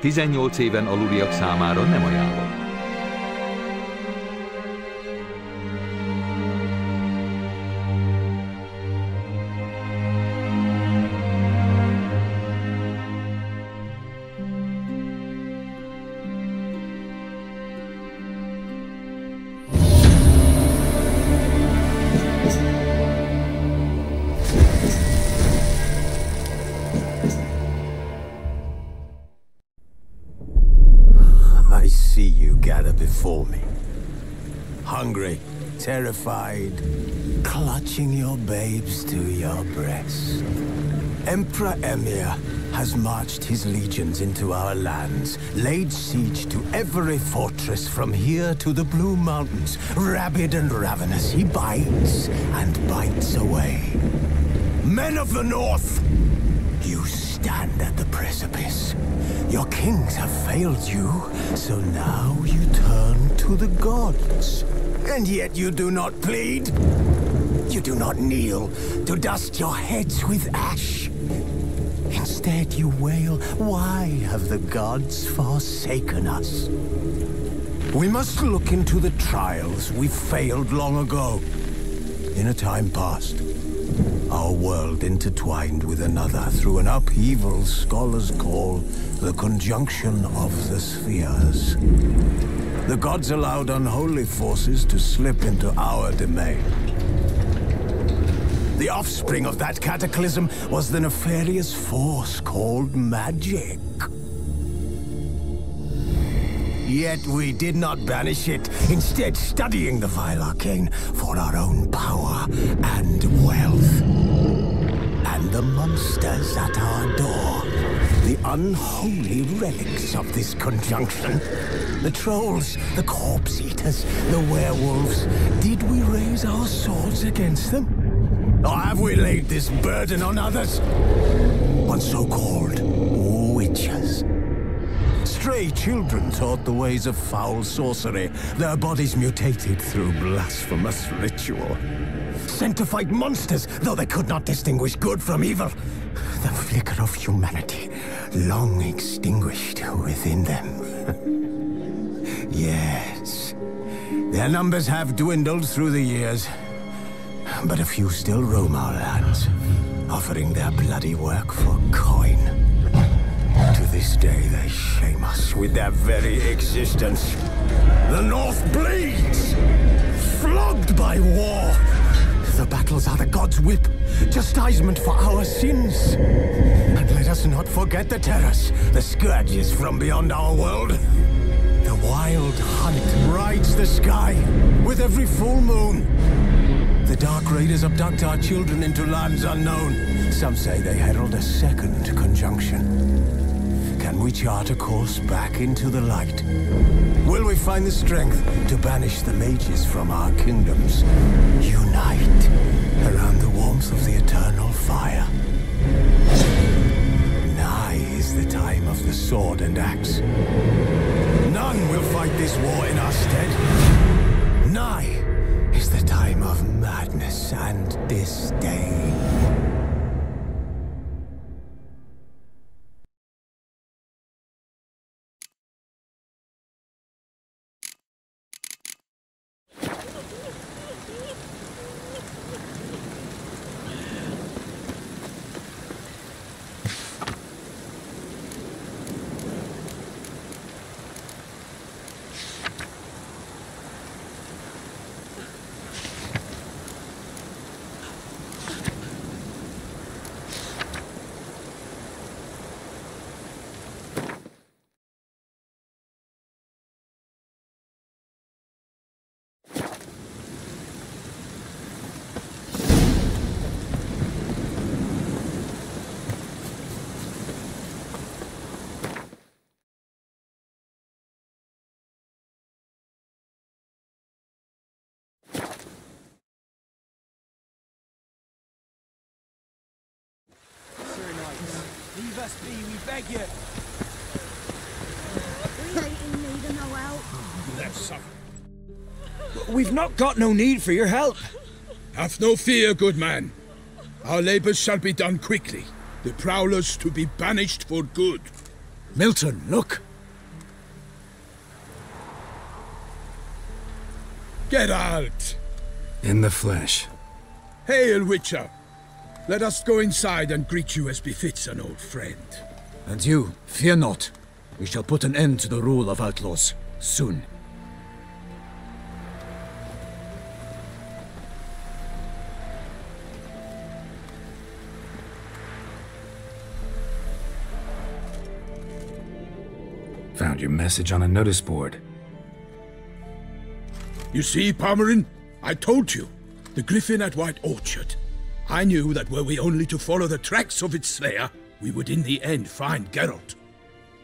18 éven aluliak számára nem ajánlott. Before me, hungry, terrified, clutching your babes to your breast. Emperor Emir has marched his legions into our lands, laid siege to every fortress from here to the Blue Mountains. Rabid and ravenous, he bites and bites away. Men of the North, you stand at the precipice. Your kings have failed you, so now you turn to the gods. And yet you do not plead. You do not kneel to dust your heads with ash. Instead you wail, why have the gods forsaken us? We must look into the trials we failed long ago. In a time past, our world intertwined with another through an upheaval scholars call the conjunction of the spheres. The gods allowed unholy forces to slip into our domain. The offspring of that cataclysm was the nefarious force called magic. Yet we did not banish it, instead studying the vile arcane for our own power and wealth. And the monsters at our door, the unholy relics of this conjunction. The trolls, the corpse eaters, the werewolves. Did we raise our swords against them? Or have we laid this burden on others? On so-called witches. Stray children taught the ways of foul sorcery, their bodies mutated through blasphemous ritual. Sent to fight monsters, though they could not distinguish good from evil. The flicker of humanity, long extinguished within them. Yes, their numbers have dwindled through the years, but a few still roam our lands, offering their bloody work for coin. To this day, they shame us with their very existence. The North bleeds, flogged by war. The battles are the gods' whip, chastisement for our sins. And let us not forget the terrors, the scourges from beyond our world. The wild hunt rides the sky with every full moon. The dark raiders abduct our children into lands unknown. Some say they herald a second conjunction. Can we chart a course back into the light? Will we find the strength to banish the mages from our kingdoms? Unite around the warmth of the eternal fire. Nigh is the time of the sword and axe. None will fight this war in our stead. Nigh is the time of madness and disdain. Leave us be, we beg you. We ain't in need of no help. Let's suffer. We've not got no need for your help. Have no fear, good man. Our labors shall be done quickly. The prowlers to be banished for good. Milton, look! Geralt! In the flesh. Hail, Witcher! Let us go inside and greet you as befits an old friend. And you, fear not. We shall put an end to the rule of outlaws, soon. Found your message on a notice board. You see, Palmerin? I told you. The griffin at White Orchard. I knew that were we only to follow the tracks of its slayer, we would in the end find Geralt.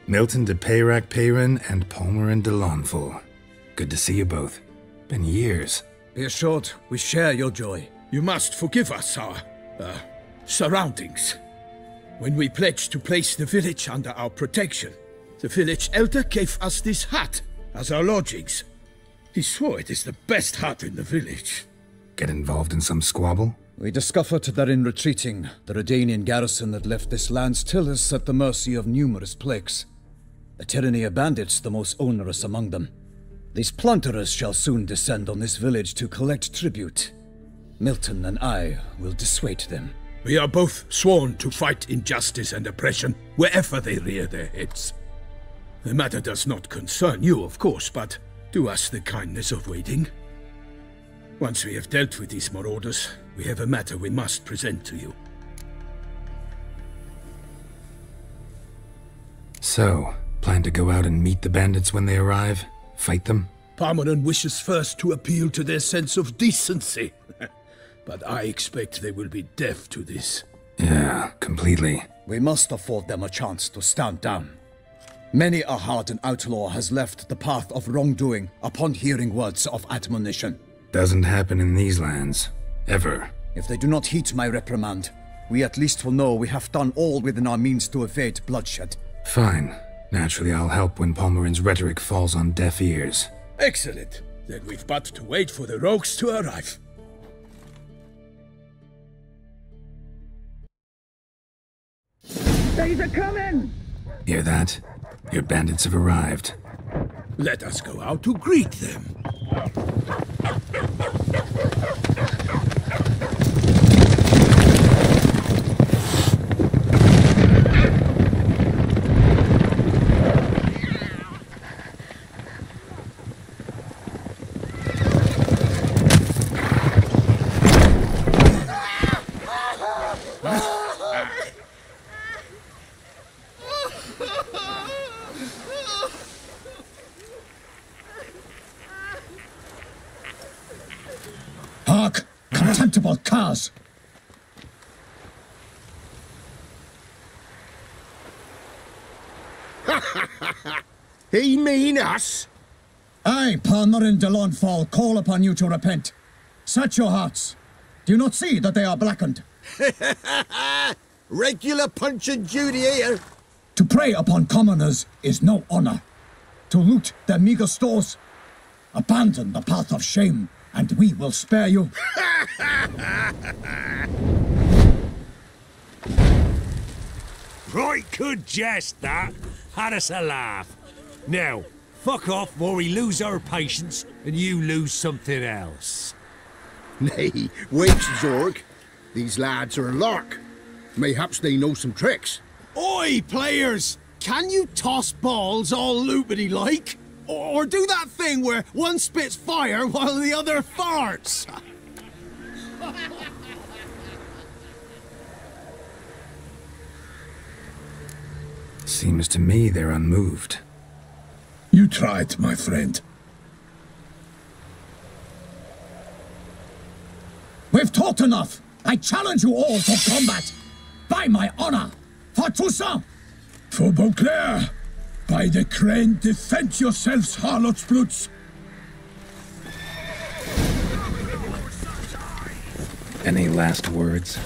Milton de Peyrac Peyrin and Palmerin de Lawnful. Good to see you both. Been years. Be assured, we share your joy. You must forgive us our, surroundings. When we pledged to place the village under our protection, the village elder gave us this hut as our lodgings. He swore it is the best hut in the village. Get involved in some squabble? We discovered that in retreating, the Redanian garrison that left this land still is at the mercy of numerous plagues. The tyranny of bandits the most onerous among them. These plunderers shall soon descend on this village to collect tribute. Milton and I will dissuade them. We are both sworn to fight injustice and oppression wherever they rear their heads. The matter does not concern you, of course, but do us the kindness of waiting. Once we have dealt with these marauders, we have a matter we must present to you. So, plan to go out and meet the bandits when they arrive? Fight them? Palmerin wishes first to appeal to their sense of decency. But I expect they will be deaf to this. Yeah, completely. We must afford them a chance to stand down. Many a hardened outlaw has left the path of wrongdoing upon hearing words of admonition. Doesn't happen in these lands. Ever. If they do not heed my reprimand, we at least will know we have done all within our means to evade bloodshed. Fine. Naturally, I'll help when Palmerin's rhetoric falls on deaf ears. Excellent. Then we've but to wait for the rogues to arrive. They's a coming! Hear that? Your bandits have arrived. Let us go out to greet them. Hark! Contemptible curs! He mean us? I, Palmerin de Lawnfall, call upon you to repent. Set your hearts. Do you not see that they are blackened? Regular Punch and Judy here. To prey upon commoners is no honor. To loot their meager stores, abandon the path of shame, and we will spare you. Right good jest, that. Had us a laugh. Now, fuck off or we lose our patience and you lose something else. Nay, wait, Zorg. These lads are a lark. Mayhaps they know some tricks. Oi, players! Can you toss balls all loopity like? Or do that thing where one spits fire while the other farts? Seems to me they're unmoved. You tried, my friend. We've talked enough. I challenge you all to combat. By my honor. For Toussaint. For Beauclair, by the crane, defend yourselves, harlots bloods. Any last words?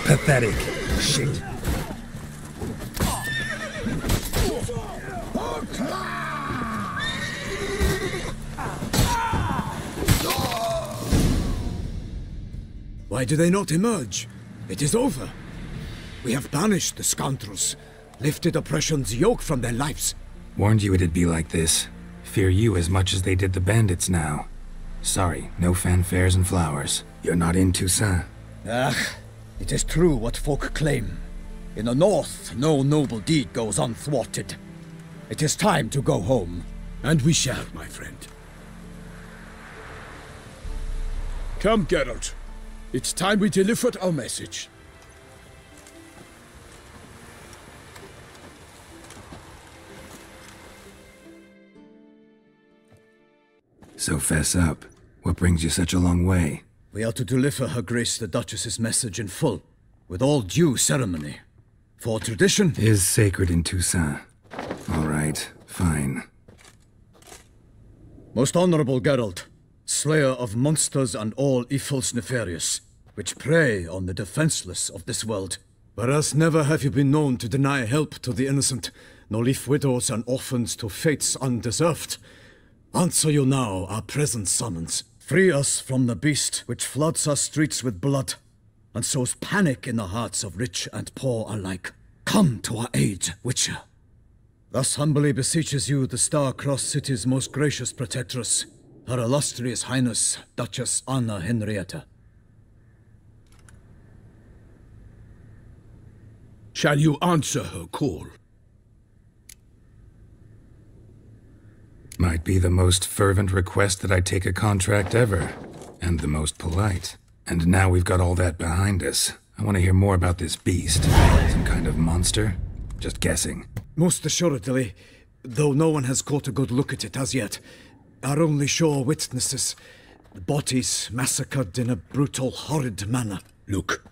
Pathetic. Shit. Why do they not emerge? It is over. We have banished the scoundrels, lifted oppression's yoke from their lives. Warned you it'd be like this. Fear you as much as they did the bandits now. Sorry, no fanfares and flowers. You're not in Toussaint. Ah, it is true what folk claim. In the north, no noble deed goes unthwarted. It is time to go home. And we shall, my friend. Come, Geralt. It's time we delivered our message. So fess up. What brings you such a long way? We are to deliver Her Grace the Duchess's message in full, with all due ceremony. For tradition is sacred in Toussaint. All right, fine. Most honorable Geralt, slayer of monsters and all evils nefarious, which prey on the defenseless of this world. Whereas never have you been known to deny help to the innocent, nor leave widows and orphans to fates undeserved. Answer you now our present summons. Free us from the beast which floods our streets with blood, and sows panic in the hearts of rich and poor alike. Come to our aid, Witcher. Thus humbly beseeches you the Star-Crossed City's most gracious protectress, Her Illustrious Highness, Duchess Anna Henrietta. Shall you answer her call? Might be the most fervent request that I take a contract ever, and the most polite. And now we've got all that behind us. I want to hear more about this beast. Some kind of monster? Just guessing. Most assuredly, though no one has caught a good look at it as yet. Our only sure witnesses. Bodies massacred in a brutal, horrid manner. Look,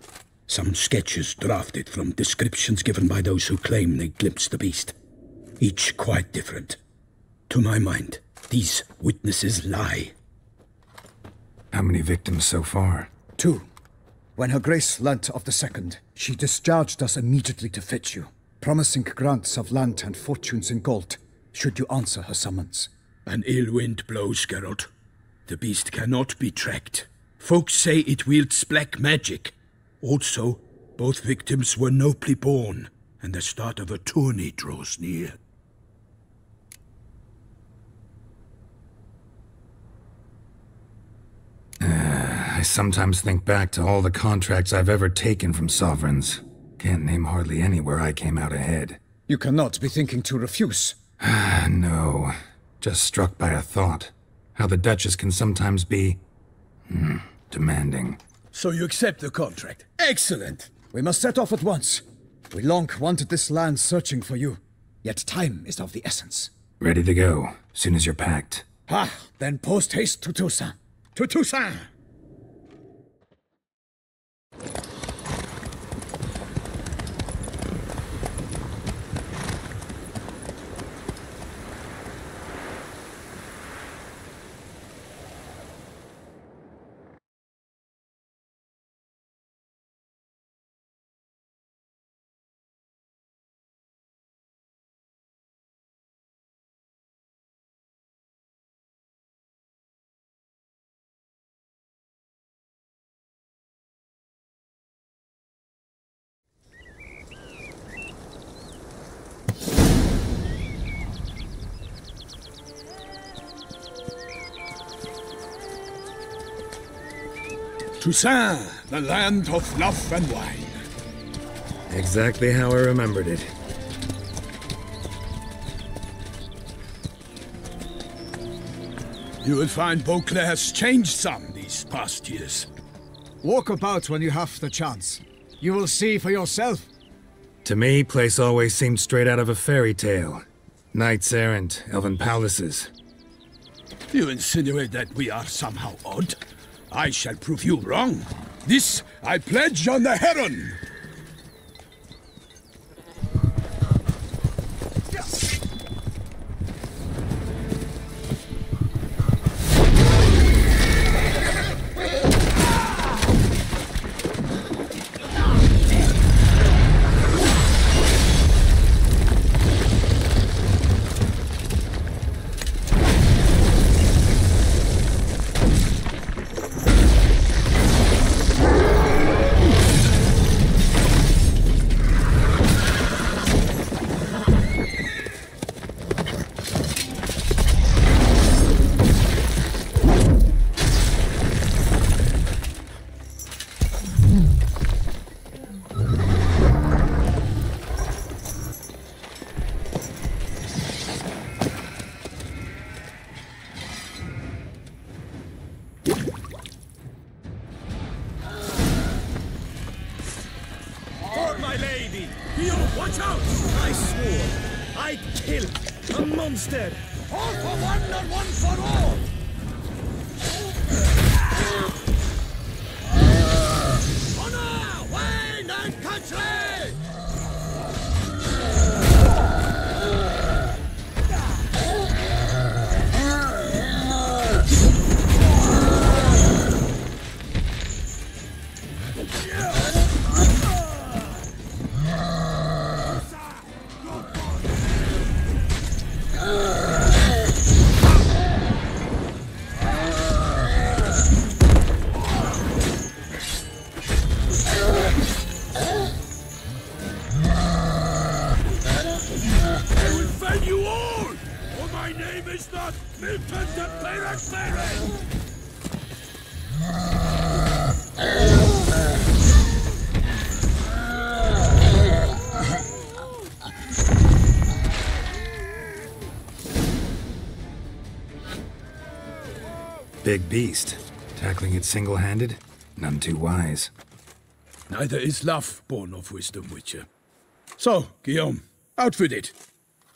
some sketches drafted from descriptions given by those who claim they glimpsed the beast. Each quite different. To my mind, these witnesses lie. How many victims so far? 2. When Her Grace learnt of the second, she discharged us immediately to fetch you, promising grants of land and fortunes in gold, should you answer her summons. An ill wind blows, Geralt. The beast cannot be tracked. Folks say it wields black magic. Also, both victims were nobly born, and the start of a tourney draws near. I sometimes think back to all the contracts I've ever taken from sovereigns. Can't name hardly any where I came out ahead. You cannot be thinking to refuse. No. Just struck by a thought. How the Duchess can sometimes be... demanding. So you accept the contract? Excellent! We must set off at once. We long wanted this land searching for you. Yet time is of the essence. Ready to go, soon as you're packed. Then post haste to Toussaint. To Toussaint! Toussaint, the land of love and wine. Exactly how I remembered it. You will find Beauclair's changed some these past years. Walk about when you have the chance. You will see for yourself. To me, place always seemed straight out of a fairy tale. Knights errant, elven palaces. You insinuate that we are somehow odd? I shall prove you wrong. This I pledge on the Heron! My lady! You, watch out! I swore I'd kill a monster! All for one and one for all! Honor, wine and country! Big beast. Tackling it single-handed? None too wise. Neither is love born of wisdom, Witcher. So, Guillaume, out with it.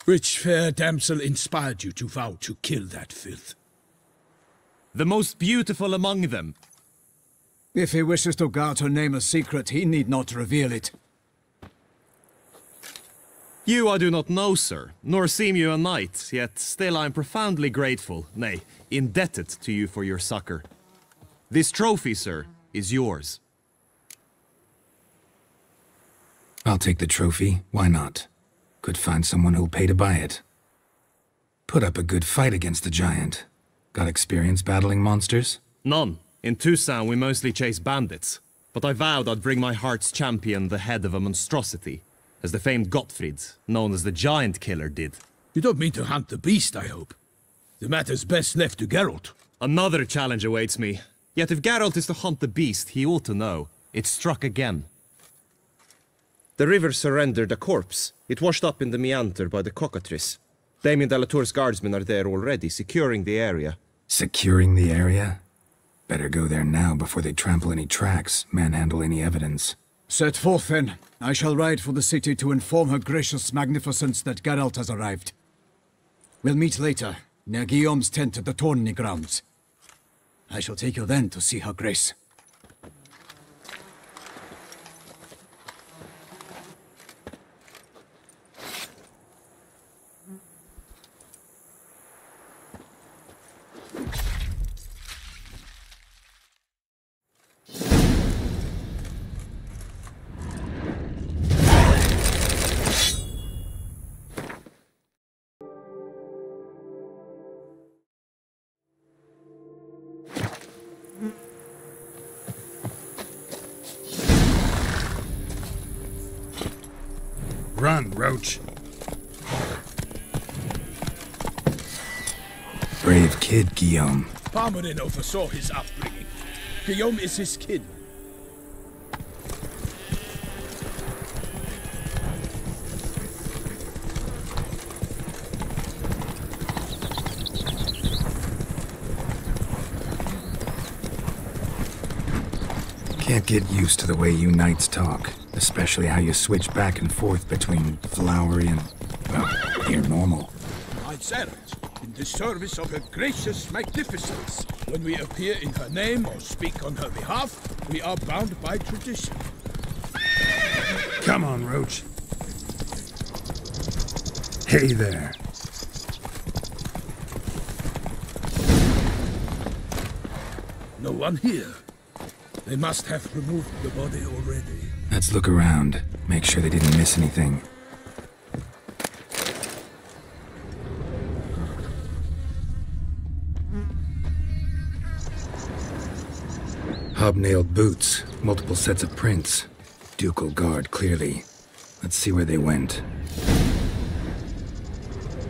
Which fair damsel inspired you to vow to kill that filth? The most beautiful among them. If he wishes to guard her name a secret, he need not reveal it. You I do not know, sir, nor seem you a knight, yet still I am profoundly grateful, nay, indebted to you for your succor. This trophy, sir, is yours. I'll take the trophy, why not? Could find someone who'll pay to buy it. Put up a good fight against the giant. Got experience battling monsters? None. In Toussaint we mostly chase bandits, but I vowed I'd bring my heart's champion the head of a monstrosity, as the famed Gottfried, known as the Giant Killer, did. You don't mean to hunt the beast, I hope. The matter's best left to Geralt. Another challenge awaits me. Yet if Geralt is to hunt the beast, he ought to know. It struck again. The river surrendered a corpse. It washed up in the meander by the cockatrice. Damien de la Tour's guardsmen are there already, securing the area. Securing the area? Better go there now before they trample any tracks, manhandle any evidence. Set forth, then. I shall ride for the city to inform her gracious magnificence that Geralt has arrived. We'll meet later, near Guillaume's tent at the Tourney grounds. I shall take you then to see her grace. Run, Roach. Brave kid, Guillaume. Parmanin oversaw his upbringing. Guillaume is his kin. Can't get used to the way you knights talk, especially how you switch back and forth between flowery and, well, near normal. Knights errant, in the service of her gracious magnificence. When we appear in her name or speak on her behalf, we are bound by tradition. Come on, Roach. Hey there. No one here. They must have removed the body already. Let's look around. Make sure they didn't miss anything. Hobnailed boots, multiple sets of prints. Ducal guard, clearly. Let's see where they went.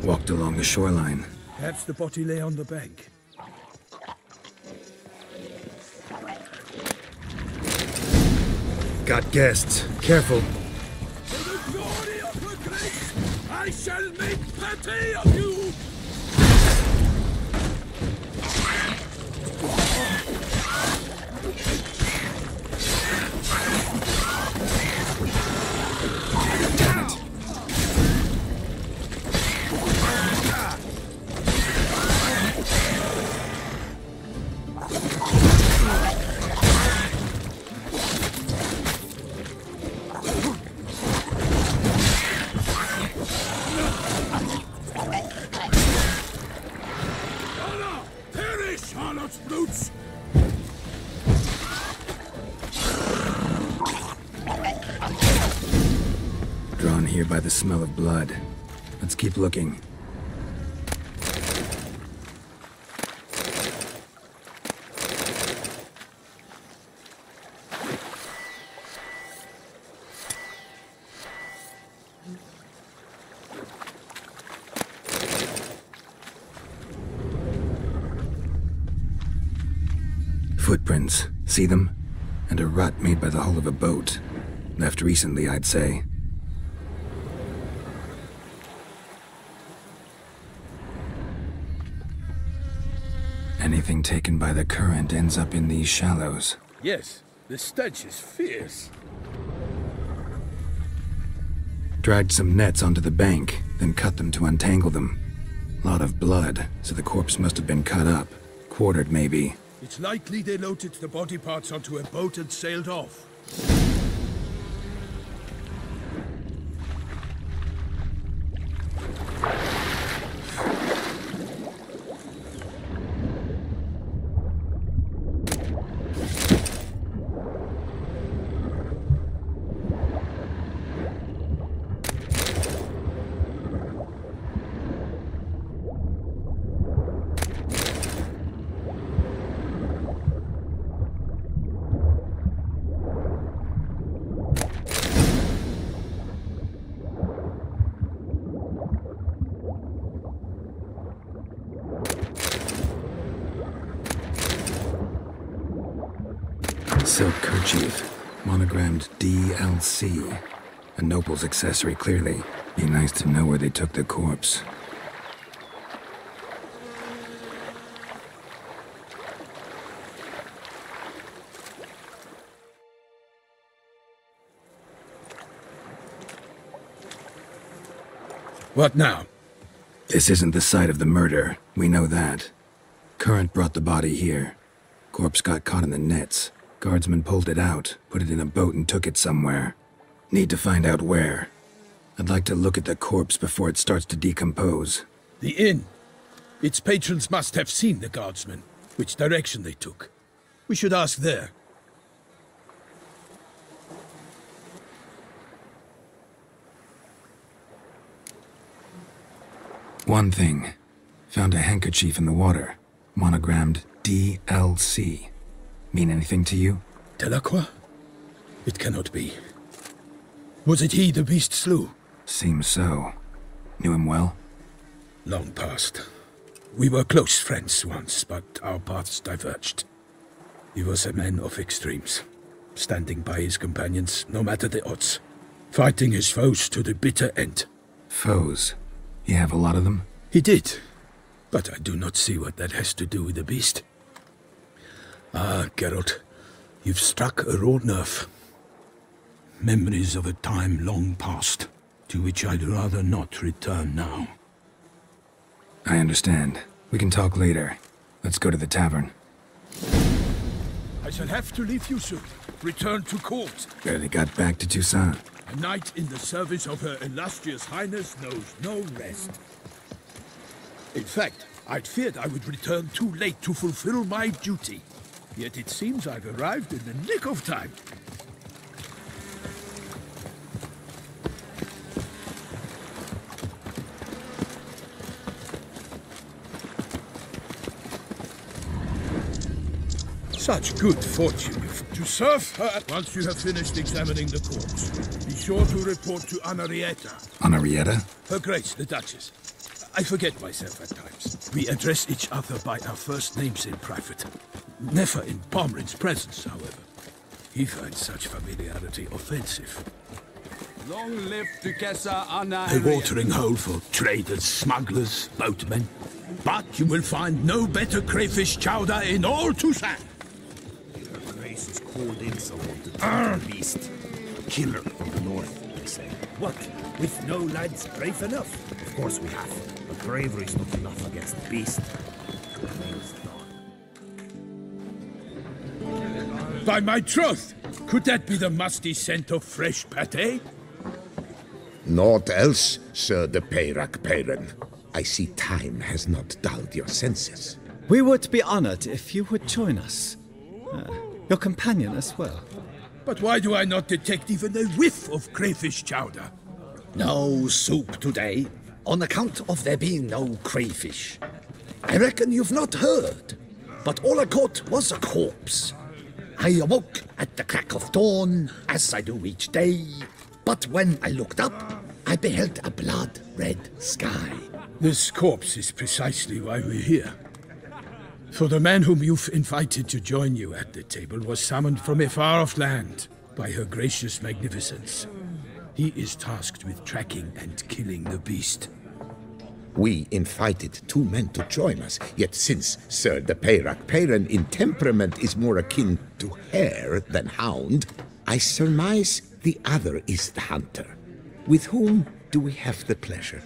Walked along the shoreline. Perhaps the body lay on the bank. Got guests. Careful. For the glory of her grace, I shall make pate of you! Damn it. Boots! Drawn here by the smell of blood. Let's keep looking. Footprints. See them? And a rut made by the hull of a boat. Left recently, I'd say. Anything taken by the current ends up in these shallows. Yes, the stench is fierce. Dragged some nets onto the bank, then cut them to untangle them. Lot of blood, so the corpse must have been cut up. Quartered, maybe. It's likely they loaded the body parts onto a boat and sailed off. Silk kerchief, monogrammed DLC. A noble's accessory, clearly. Be nice to know where they took the corpse. What now? This isn't the site of the murder. We know that. Current brought the body here. Corpse got caught in the nets. Guardsmen pulled it out, put it in a boat and took it somewhere. Need to find out where. I'd like to look at the corpse before it starts to decompose. The inn. Its patrons must have seen the guardsmen. Which direction they took. We should ask there. One thing. Found a handkerchief in the water. Monogrammed DLC. Mean anything to you? Delacroix? It cannot be. Was it he the beast slew? Seems so. Knew him well? Long past. We were close friends once, but our paths diverged. He was a man of extremes, standing by his companions no matter the odds, fighting his foes to the bitter end. Foes? You have a lot of them? He did, but I do not see what that has to do with the beast. Ah, Geralt, you've struck a raw nerve. Memories of a time long past, to which I'd rather not return now. I understand. We can talk later. Let's go to the tavern. I shall have to leave you soon. Return to court. Barely got back to Toussaint. A knight in the service of Her Illustrious Highness knows no rest. In fact, I'd feared I would return too late to fulfill my duty. Yet it seems I've arrived in the nick of time. Such good fortune to serve her once you have finished examining the corpse. Be sure to report to Anarietta. Anarietta? Her Grace, the Duchess. I forget myself at times. We address each other by our first names in private. Never in Pomrin's presence, however. He finds such familiarity offensive. Long live Duchessa Anna. A watering hole for traders, smugglers, boatmen. But you will find no better crayfish chowder in all Toussaint. Her Grace is called in someone to tame the beast. Killer from the north, they say. What? With no lads brave enough? Of course we have. But bravery is not enough against the beast. By my troth! Could that be the musty scent of fresh pâté? Naught else, Sir de Peyrac Peyran. I see time has not dulled your senses. We would be honored if you would join us. Your companion as well. But why do I not detect even a whiff of crayfish chowder? No soup today, on account of there being no crayfish. I reckon you've not heard, but all I caught was a corpse. I awoke at the crack of dawn, as I do each day, but when I looked up, I beheld a blood-red sky. This corpse is precisely why we're here. For the man whom you've invited to join you at the table was summoned from a far-off land by her gracious magnificence. He is tasked with tracking and killing the beast. We invited 2 men to join us, yet since Sir de Peyrac Peyran in temperament is more akin to hare than hound, I surmise the other is the hunter. With whom do we have the pleasure?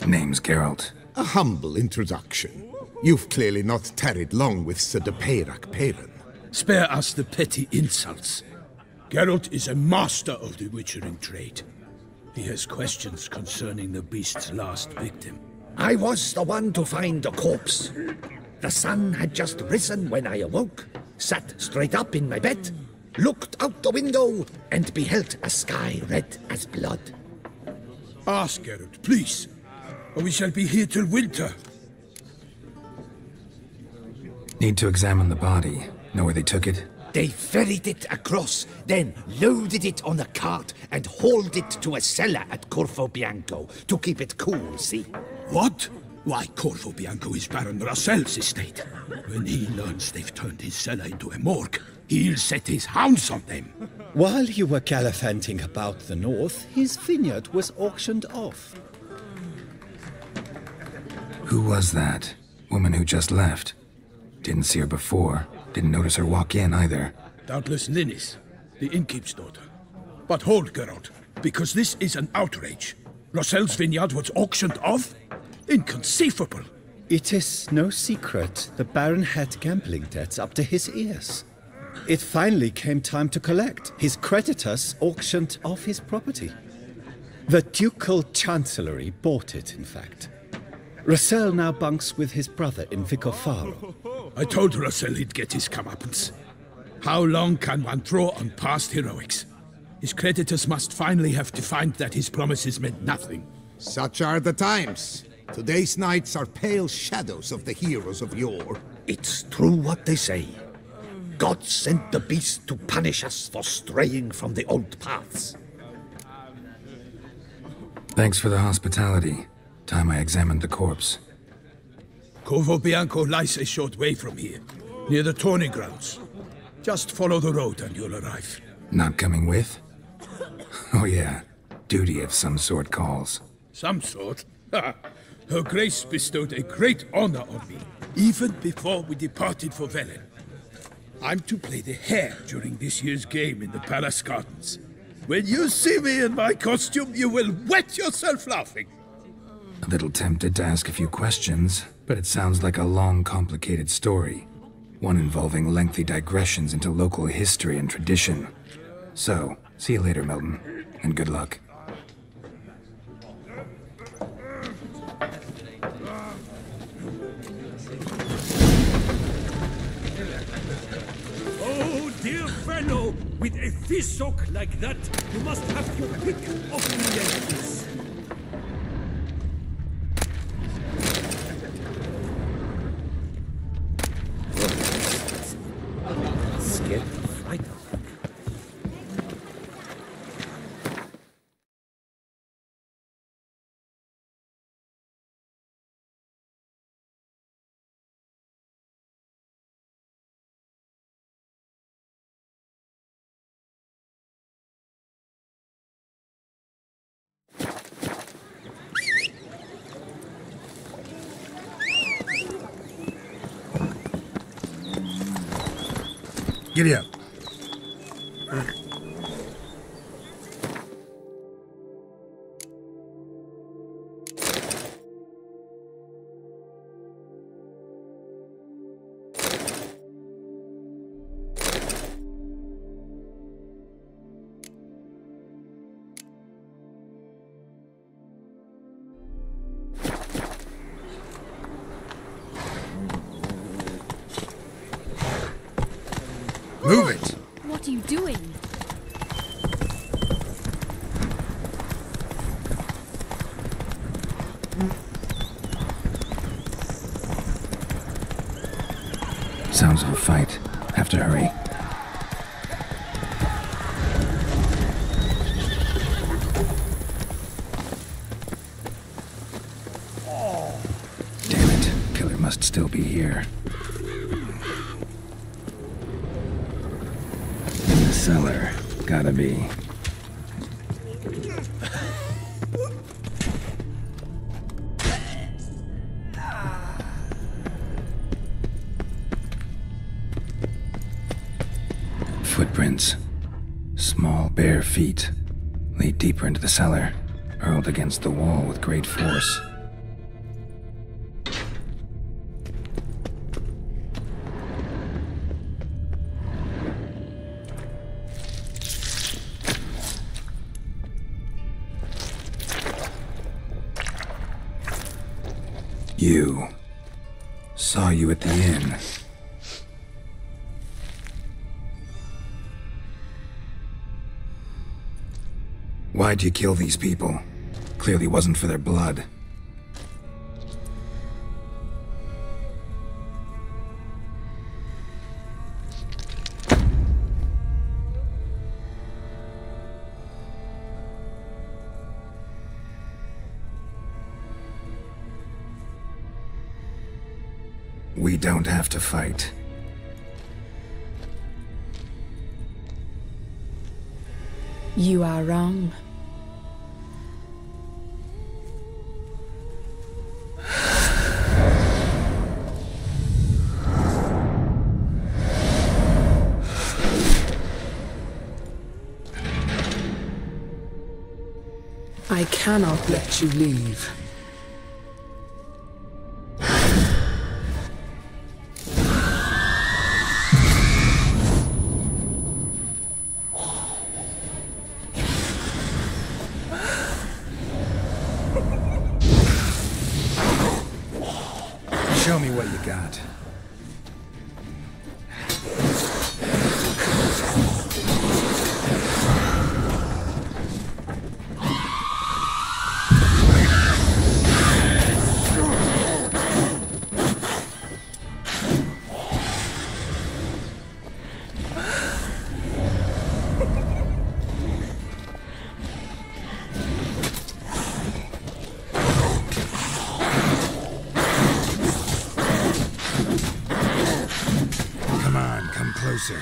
Name's Geralt. A humble introduction. You've clearly not tarried long with Sir de Peyrac Peyran. Spare us the petty insults. Geralt is a master of the witchering trade. He has questions concerning the beast's last victim. I was the one to find the corpse. The sun had just risen when I awoke, sat straight up in my bed, looked out the window, and beheld a sky red as blood. Ask Geralt, please, or we shall be here till winter. Need to examine the body. Know where they took it? They ferried it across, then loaded it on a cart and hauled it to a cellar at Corvo Bianco to keep it cool, see? What? Why, Corvo Bianco is Baron Russell's estate. When he learns they've turned his cellar into a morgue, he'll set his hounds on them. While you were gallivanting about the north, his vineyard was auctioned off. Who was that? Woman who just left. Didn't see her before. Didn't notice her walk in either. Doubtless Ninnis, the innkeep's daughter. But hold, Geralt, because this is an outrage. Russell's vineyard was auctioned off? Inconceivable. It is no secret the Baron had gambling debts up to his ears. It finally came time to collect. His creditors auctioned off his property. The Ducal Chancellery bought it, in fact. Russell now bunks with his brother in Vicofaro. I told Russell he'd get his comeuppance. How long can one throw on past heroics? His creditors must finally have to find that his promises meant nothing. Such are the times. Today's knights are pale shadows of the heroes of yore. It's true what they say. God sent the beast to punish us for straying from the old paths. Thanks for the hospitality. Time I examined the corpse. Covo Bianco lies a short way from here, near the tourney grounds. Just follow the road and you'll arrive. Not coming with? Oh yeah, duty of some sort calls. Some sort? Her Grace bestowed a great honor on me, even before we departed for Velen. I'm to play the hare during this year's game in the palace gardens. When you see me in my costume, you will wet yourself laughing. A little tempted to ask a few questions, but it sounds like a long, complicated story. One involving lengthy digressions into local history and tradition. So, see you later, Milton, and good luck. Oh, dear fellow, with a fishhook like that, you must have your pick of the Yankees. Scared to fight. Giddy up. Move it! What are you doing? Sounds of a fight. Have to hurry. Damn it. Killer must still be here. Cellar. Gotta be. Footprints. Small, bare feet. Lead deeper into the cellar. Hurled against the wall with great force. You. Saw you at the inn. Why'd you kill these people? Clearly wasn't for their blood. We don't have to fight. You are wrong. I cannot let you leave. Show me what you got. closer.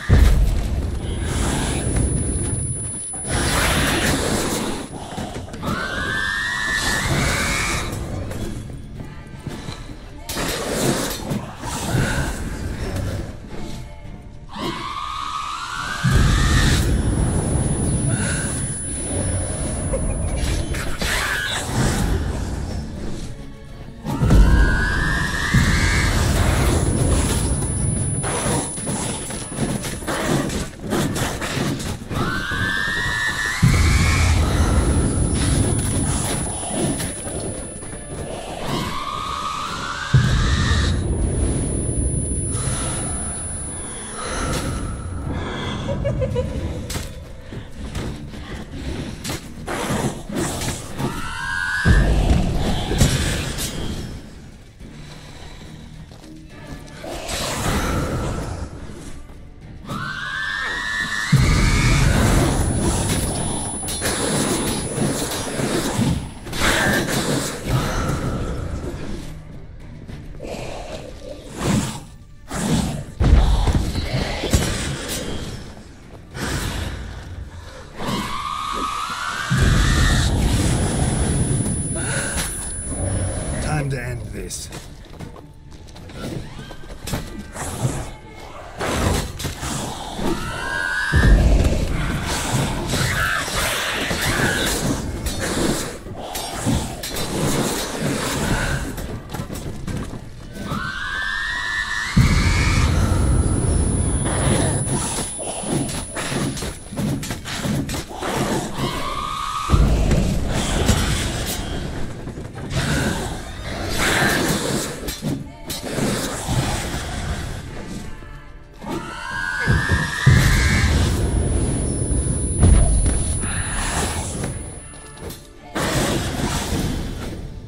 Time to end this.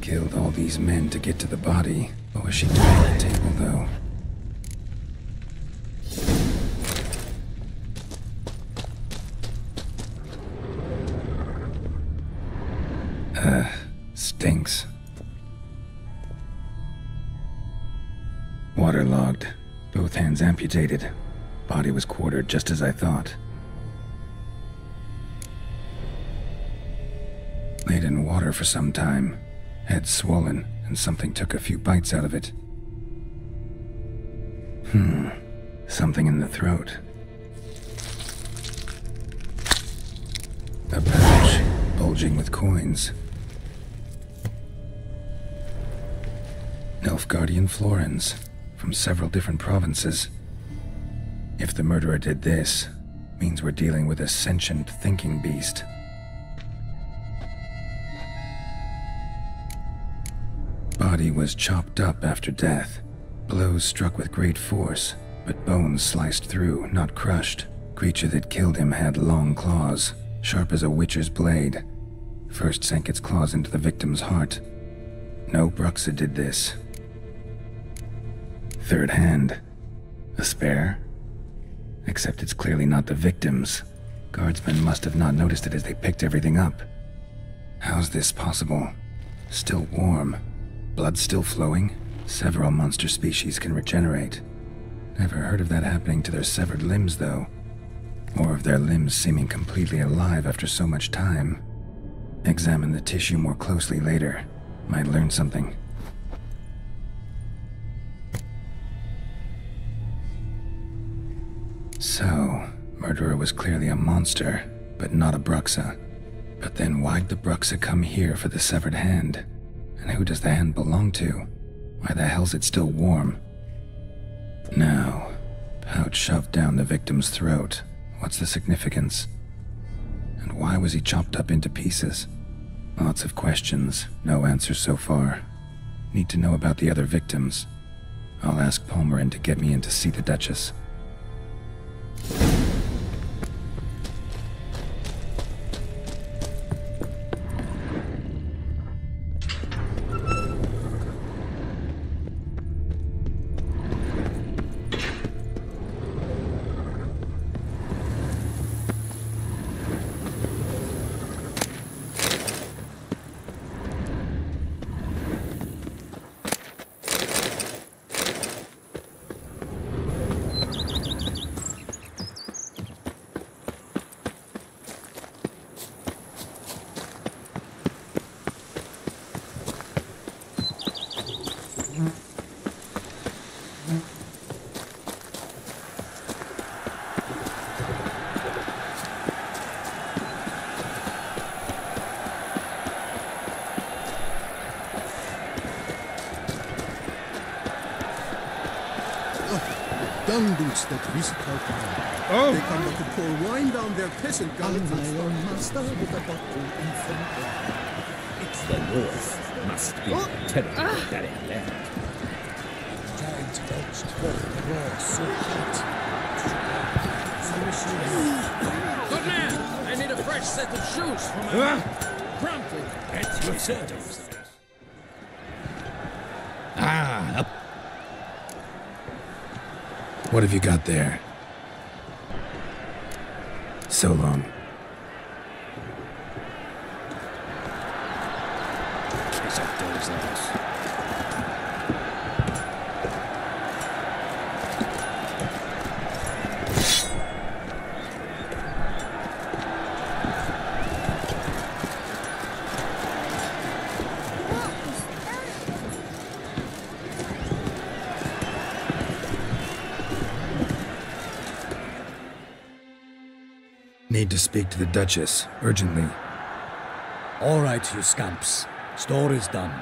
Killed all these men to get to the body. What was she doing at the table, though? Stinks. Waterlogged. Both hands amputated. Body was quartered just as I thought. Laid in water for some time. Head swollen, and something took a few bites out of it. Something in the throat. A pouch, bulging with coins. Nilfgaardian florins, from several different provinces. If the murderer did this, means we're dealing with a sentient thinking beast. Body was chopped up after death. Blows struck with great force, but bones sliced through, not crushed. Creature that killed him had long claws, sharp as a witcher's blade. First sank its claws into the victim's heart. No Bruxa did this. Third hand. A spare? Except it's clearly not the victim's. Guardsmen must have not noticed it as they picked everything up. How's this possible? Still warm. Blood still flowing? Several monster species can regenerate. Never heard of that happening to their severed limbs, though. Or of their limbs seeming completely alive after so much time. Examine the tissue more closely later. Might learn something. So, murderer was clearly a monster, but not a Bruxa. But then why'd the Bruxa come here for the severed hand? And who does the hand belong to? Why the hell's it still warm? Now, pouch shoved down the victim's throat. What's the significance? And why was he chopped up into pieces? Lots of questions, no answers so far. Need to know about the other victims. I'll ask Palmerin to get me in to see the Duchess. young boots that visit our town. Oh. They come but to pour wine down their peasant gallons and My own master with a bottle in front of me. It's the North. Must be terrible barren land. Giant belched forth raw silk. Good man! I need a fresh set of shoes for my promptly. At your service. Ah, up. What have you got there? So long. Kiss up those eyes. Need to speak to the Duchess, urgently. All right, you scamps. Store is done.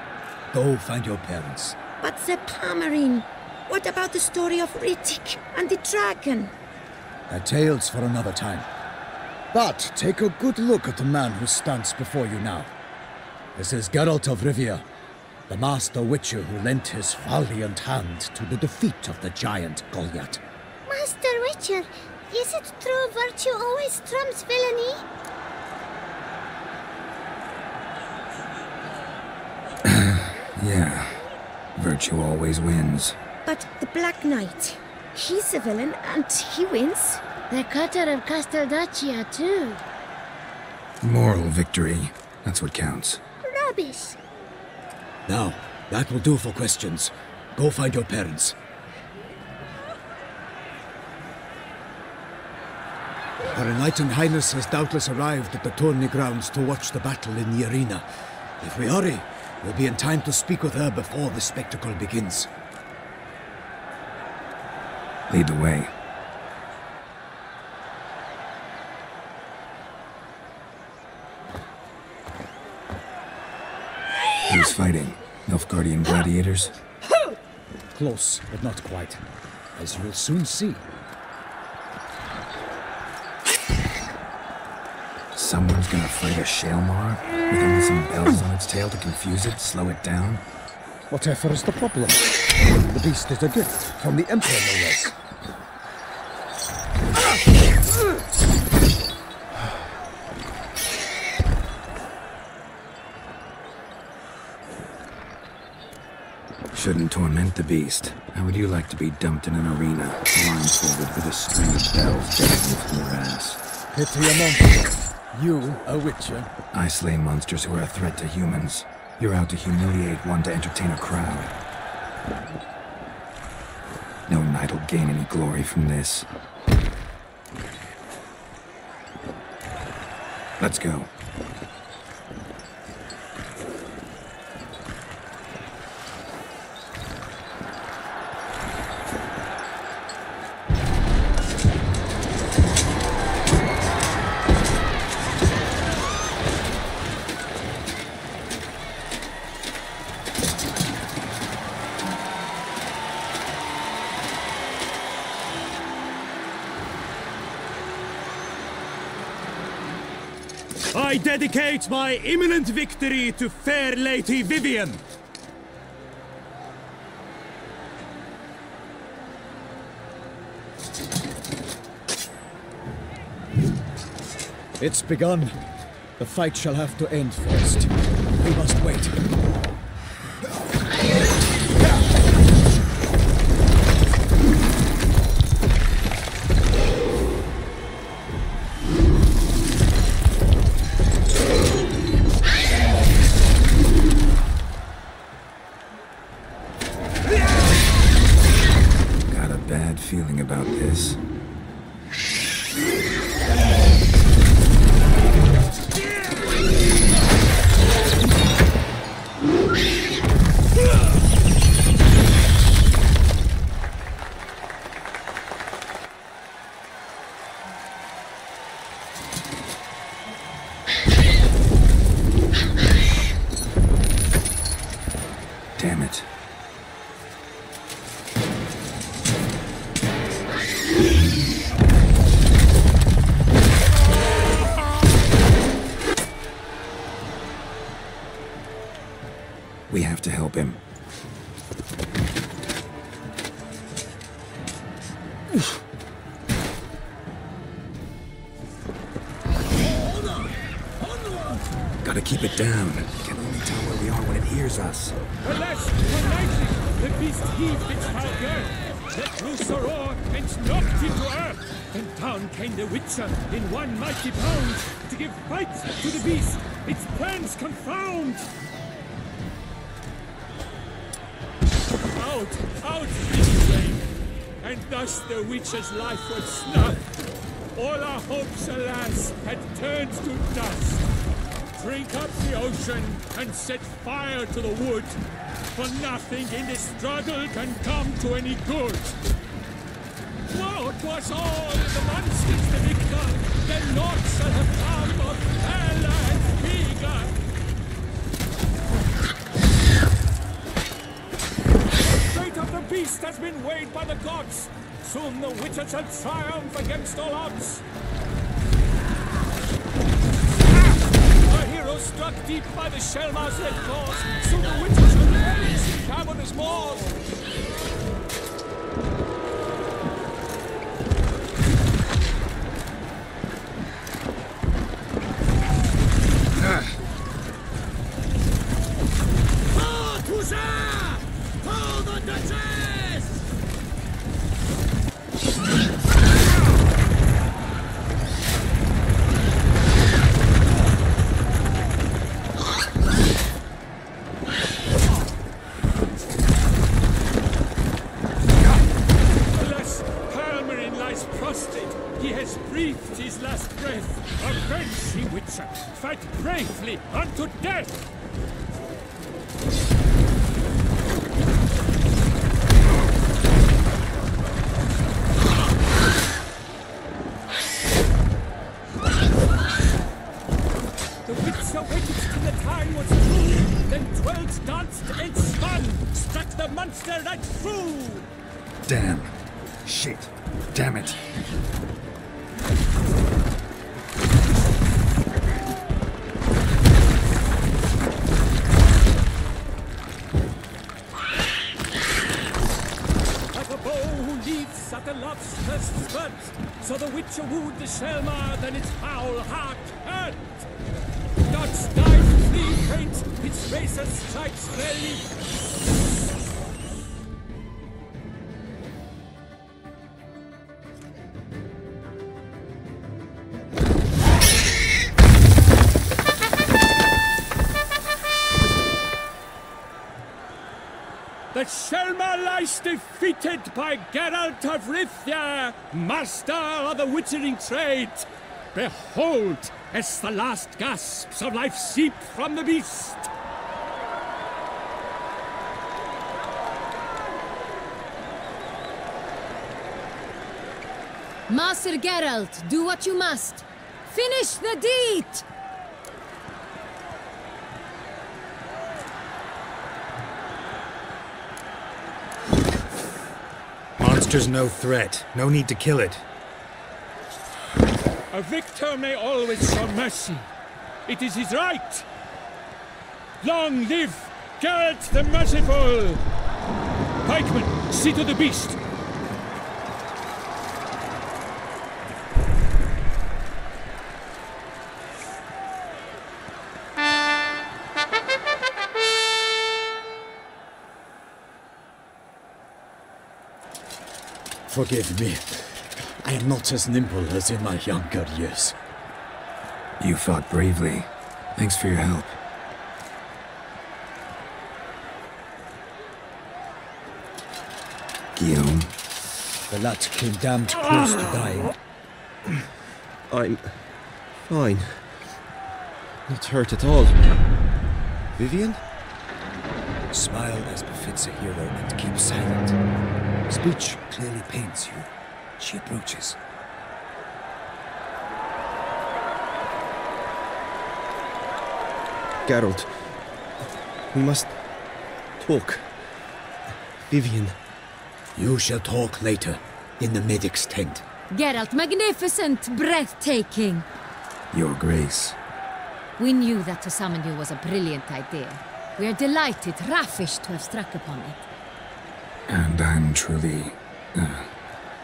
Go find your parents. But the Pomerine, what about the story of Riddick and the dragon? A tale's for another time. But take a good look at the man who stands before you now. This is Geralt of Rivia, the master witcher who lent his valiant hand to the defeat of the giant Goliath. Master Witcher, is it true virtue always trumps villainy? Yeah, virtue always wins. But the Black Knight, he's a villain and he wins. The cutter of Casteldaccia, too. Moral victory, that's what counts. Rubbish. Now, that will do for questions. Go find your parents. Her Enlightened Highness has doubtless arrived at the tourney grounds to watch the battle in the arena. If we hurry, we'll be in time to speak with her before the spectacle begins. Lead the way. Who's fighting? Nilfgaardian gladiators? Close, but not quite. As you'll soon see. Someone's gonna fight a Shaelmar? With only some bells on its tail to confuse it, slow it down? Whatever is the problem? The beast is a gift from the Emperor, no less. Shouldn't torment the beast. How would you like to be dumped in an arena, blindfolded with a string of bells dangling from your ass? Pity a monster. You, a witcher? I slay monsters who are a threat to humans. You're out to humiliate one to entertain a crowd. No knight'll gain any glory from this. Let's go. I dedicate my imminent victory to fair Lady Vivian. It's begun. The fight shall have to end first. We must wait. Got a bad feeling about this. Damn it. We have to help him. Gotta keep it down. Can only tell where we are when it hears us. Alas, united, the beast heaved its foul girth, let loose a roar, and knocked into earth. Then down came the Witcher in one mighty bound, to give fight to the beast, its plans confound. Out he came, and thus the Witcher's life was snuffed. All our hopes, alas, had turned to dust. Drink up the ocean and set fire to the wood, for nothing in this struggle can come to any good. Woe to us all, the monsters the victor, then naught shall have come of hell and vigor. The fate of the beast has been weighed by the gods. Soon the Witcher shall triumph against all odds. Struck deep by the Shellma's red claws, soon the Witcher shall perish in cavernous maws. Oh, Hussar! Oh, the Duchess! Breathed his last breath. Avenge ye, Witcher! Fight bravely unto death! The Witcher waited till the time was through, then twirled, danced, and spun, struck the monster right through! Damn. Shit. Damn it. At the love's first spurt, so the Witcher wooed the Shellma, then its foul heart hurt. Dots died, flee faint, its razor strikes rarely. The Shellma lies defeated by Geralt of Rivia, master of the witchering trade. Behold, as the last gasps of life seep from the beast. Master Geralt, do what you must. Finish the deed! Monster's no threat. No need to kill it. A victor may always show mercy. It is his right. Long live Geralt the Merciful! Pikeman, see to the beast. Forgive me. I am not as nimble as in my younger years. You fought bravely. Thanks for your help. Guillaume. The lad came damned close to dying. I'm fine. Not hurt at all. Vivian? Smile as befits a hero and keep silent. Speech clearly pains you. She approaches. Geralt, we must talk. Vivian. You shall talk later, in the medic's tent. Geralt, magnificent, breathtaking. Your Grace. We knew that to summon you was a brilliant idea. We are delighted, ravished to have struck upon it. And I'm truly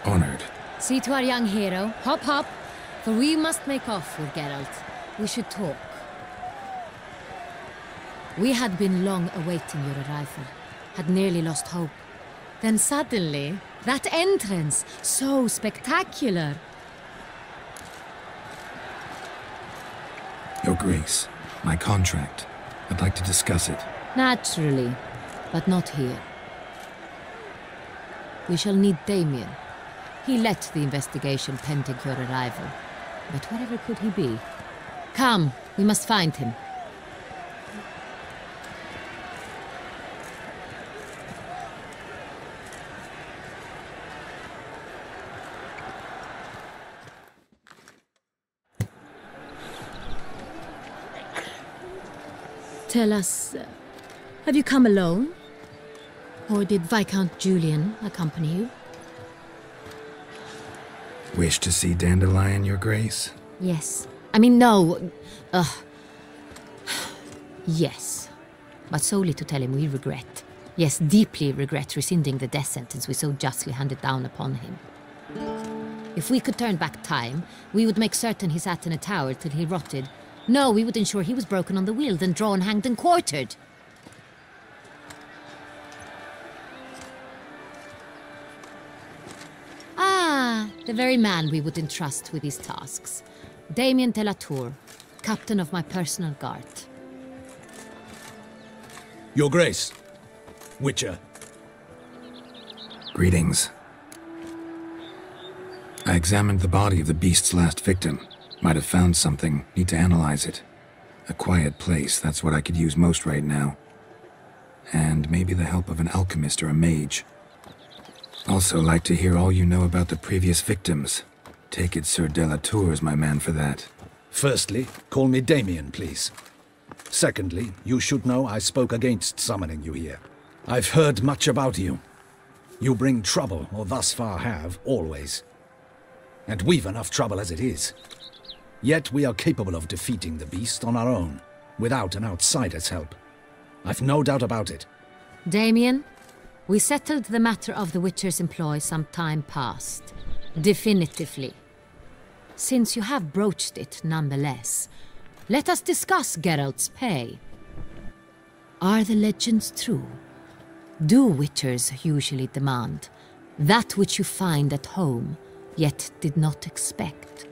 honored. See to our young hero. Hop, hop. For we must make off with Geralt. We should talk. We had been long awaiting your arrival. Had nearly lost hope. Then suddenly, that entrance, so spectacular. Your Grace, my contract. I'd like to discuss it. Naturally, but not here. We shall need Damien. He led the investigation pending your arrival. But wherever could he be? Come, we must find him. Tell us, have you come alone? Or did Viscount Julian accompany you? Wish to see Dandelion, Your Grace? Yes. I mean, no. Yes. But solely to tell him we regret. Yes, deeply regret rescinding the death sentence we so justly handed down upon him. If we could turn back time, we would make certain he sat in a tower till he rotted. No, we would ensure he was broken on the wheel, then drawn, hanged, and quartered. Ah, the very man we would entrust with these tasks. Damien de la Tour, captain of my personal guard. Your Grace, Witcher. Greetings. I examined the body of the beast's last victim. Might have found something. Need to analyze it. A quiet place, that's what I could use most right now. And maybe the help of an alchemist or a mage. Also like to hear all you know about the previous victims. Take it Sir de la Tour is my man for that. Firstly, call me Damien, please. Secondly, you should know I spoke against summoning you here. I've heard much about you. You bring trouble, or thus far have, always. And we've enough trouble as it is. Yet we are capable of defeating the beast on our own, without an outsider's help. I've no doubt about it. Damien, we settled the matter of the Witcher's employ some time past. Definitively. Since you have broached it nonetheless, let us discuss Geralt's pay. Are the legends true? Do Witchers usually demand that which you find at home, yet did not expect?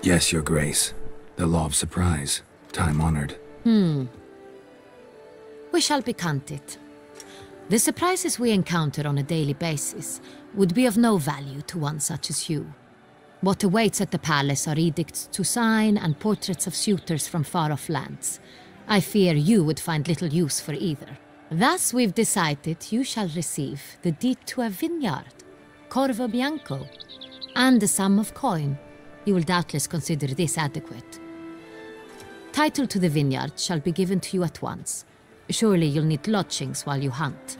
Yes, Your Grace. The law of surprise. Time-honored. We shall be candid. The surprises we encounter on a daily basis would be of no value to one such as you. What awaits at the palace are edicts to sign and portraits of suitors from far-off lands. I fear you would find little use for either. Thus we've decided you shall receive the deed to a vineyard, Corvo Bianco, and a sum of coin. You will doubtless consider this adequate. Title to the vineyard shall be given to you at once. Surely you'll need lodgings while you hunt.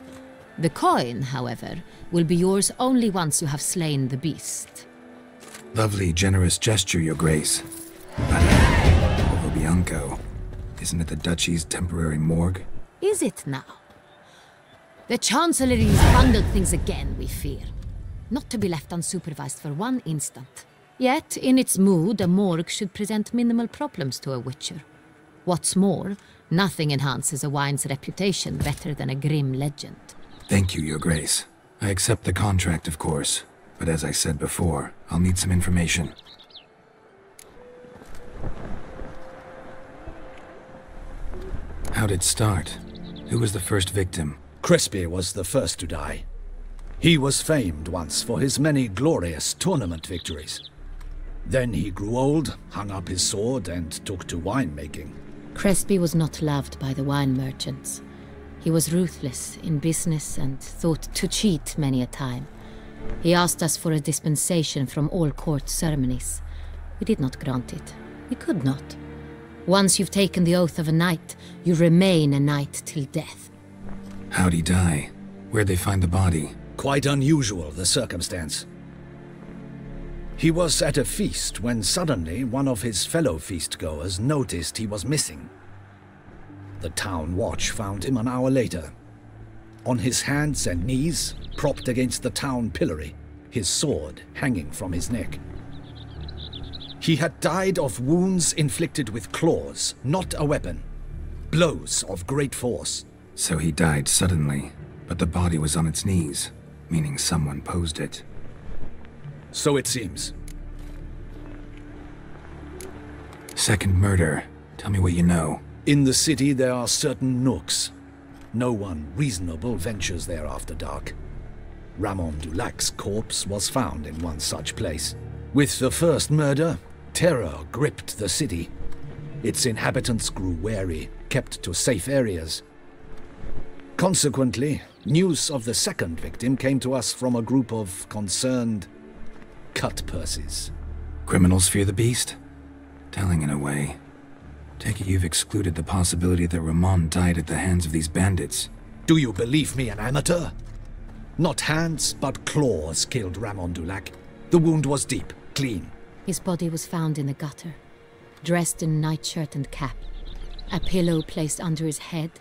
The coin, however, will be yours only once you have slain the beast. Lovely, generous gesture, Your Grace. But Corvo Bianco, isn't it the Duchy's temporary morgue? Is it now? The Chancellery's bungled things again, we fear. Not to be left unsupervised for one instant. Yet, in its mood, a morgue should present minimal problems to a Witcher. What's more, nothing enhances a wine's reputation better than a grim legend. Thank you, Your Grace. I accept the contract, of course. But as I said before, I'll need some information. How'd it start? Who was the first victim? Crespi was the first to die. He was famed once for his many glorious tournament victories. Then he grew old, hung up his sword, and took to winemaking. Crespi was not loved by the wine merchants. He was ruthless in business and thought to cheat many a time. He asked us for a dispensation from all court ceremonies. We did not grant it. We could not. Once you've taken the oath of a knight, you remain a knight till death. How'd he die? Where'd they find the body? Quite unusual, the circumstance. He was at a feast when suddenly one of his fellow feast-goers noticed he was missing. The town watch found him an hour later, on his hands and knees, propped against the town pillory, his sword hanging from his neck. He had died of wounds inflicted with claws, not a weapon. Blows of great force. So he died suddenly, but the body was on its knees, meaning someone posed it. So it seems. Second murder. Tell me what you know. In the city there are certain nooks. No one reasonable ventures there after dark. Ramon Dulac's corpse was found in one such place. With the first murder, terror gripped the city. Its inhabitants grew wary, kept to safe areas. Consequently, news of the second victim came to us from a group of concerned cut-purses. Criminals fear the beast? Telling in a way. Take it you've excluded the possibility that Ramon died at the hands of these bandits. Do you believe me an amateur? Not hands, but claws killed Ramon Dulac. The wound was deep, clean. His body was found in the gutter, dressed in nightshirt and cap, a pillow placed under his head,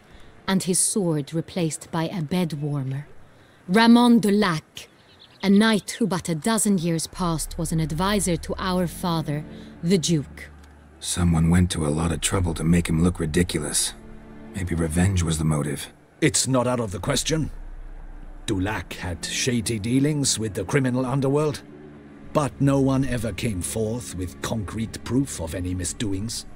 and his sword replaced by a bed warmer. Ramon Dulac, a knight who but a dozen years past was an advisor to our father, the Duke. Someone went to a lot of trouble to make him look ridiculous. Maybe revenge was the motive. It's not out of the question. Dulac had shady dealings with the criminal underworld, but no one ever came forth with concrete proof of any misdoings.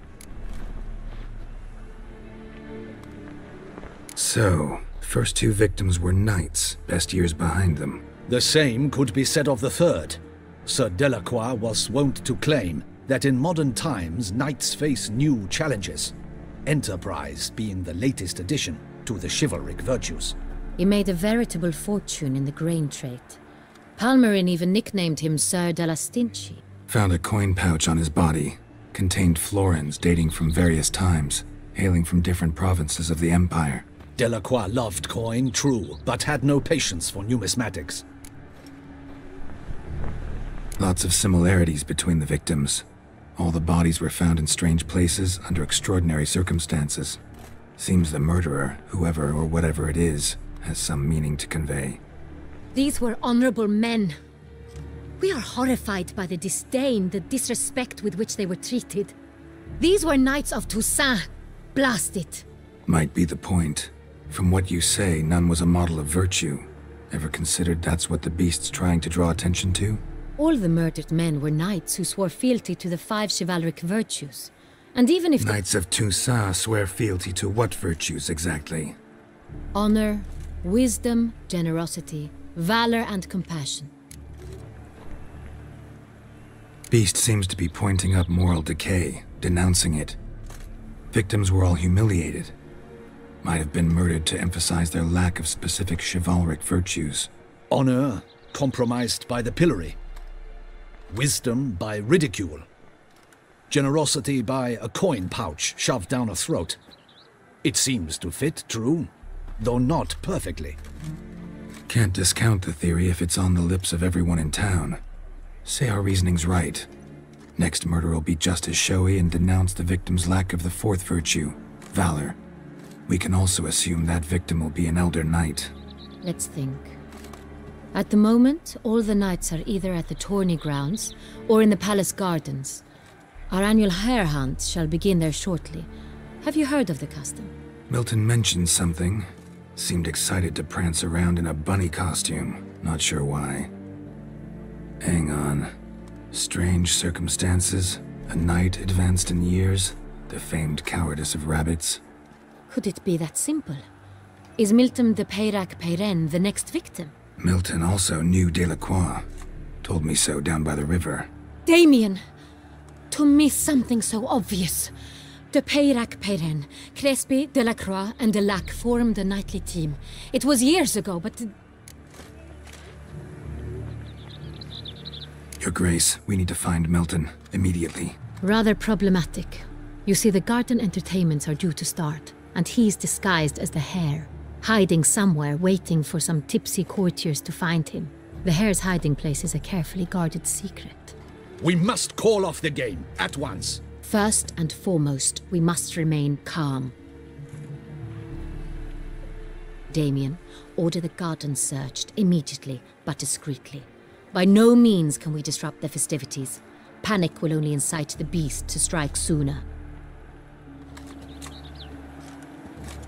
So, first two victims were knights, best years behind them. The same could be said of the third. Sir Delacroix was wont to claim that in modern times knights face new challenges, enterprise being the latest addition to the chivalric virtues. He made a veritable fortune in the grain trade. Palmerin even nicknamed him Sir de la Stinchi. Found a coin pouch on his body. Contained florins dating from various times, hailing from different provinces of the Empire. Delacroix loved coin, true, but had no patience for numismatics. Lots of similarities between the victims. All the bodies were found in strange places under extraordinary circumstances. Seems the murderer, whoever or whatever it is, has some meaning to convey. These were honorable men. We are horrified by the disdain, the disrespect with which they were treated. These were knights of Toussaint. Blast it. Might be the point. From what you say, none was a model of virtue. Ever considered that's what the beast's trying to draw attention to? All the murdered men were knights who swore fealty to the 5 chivalric virtues. And even if Knights of Toussaint swear fealty to what virtues exactly? honor, wisdom, generosity, valor, and compassion. Beast seems to be pointing up moral decay, denouncing it. Victims were all humiliated. Might have been murdered to emphasize their lack of specific chivalric virtues. Honor compromised by the pillory. Wisdom by ridicule. Generosity by a coin pouch shoved down a throat. It seems to fit, true, though not perfectly. Can't discount the theory if it's on the lips of everyone in town. Say our reasoning's right. Next murder will be just as showy and denounce the victim's lack of the 4th virtue, valor. We can also assume that victim will be an elder knight. Let's think. At the moment, all the knights are either at the tourney grounds or in the palace gardens. Our annual hare hunt shall begin there shortly. Have you heard of the custom? Milton mentioned something. Seemed excited to prance around in a bunny costume. Not sure why. Hang on. Strange circumstances. A knight advanced in years. The famed cowardice of rabbits. Could it be that simple? Is Milton de Peyrac-Peyren the next victim? Milton also knew Delacroix. Told me so down by the river. Damien! To miss something so obvious. De Peyrac-Peyren, Crespi, Delacroix, and Delac formed a knightly team. It was years ago, but... Your Grace, we need to find Milton, immediately. Rather problematic. You see, the garden entertainments are due to start, and he's disguised as the hare. hiding somewhere, waiting for some tipsy courtiers to find him. The hare's hiding place is a carefully guarded secret. We must call off the game, at once. First and foremost, we must remain calm. Damien, order the gardens searched immediately, but discreetly. By no means can we disrupt the festivities. Panic will only incite the beast to strike sooner.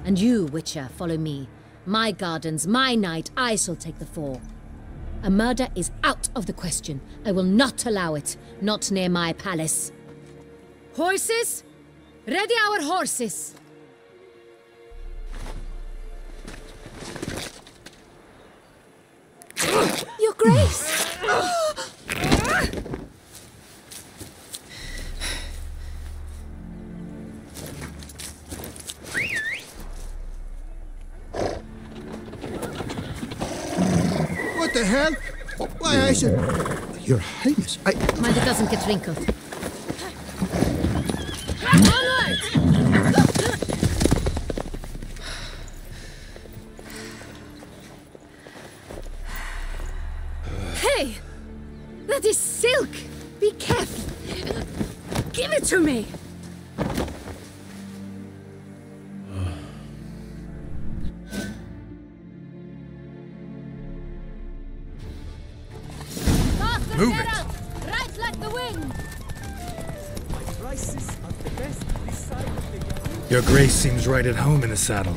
And you, Witcher, follow me. My gardens, my night, I shall take the fall. A murder is out of the question. I will not allow it. Not near my palace. Horses? Ready our horses! Your Grace! What the hell? Why, I should... Your Highness, I... Mind it doesn't get wrinkled. Hey! That is silk! Be careful! Give it to me! Move it! Right like the wind! Your Grace seems right at home in the saddle.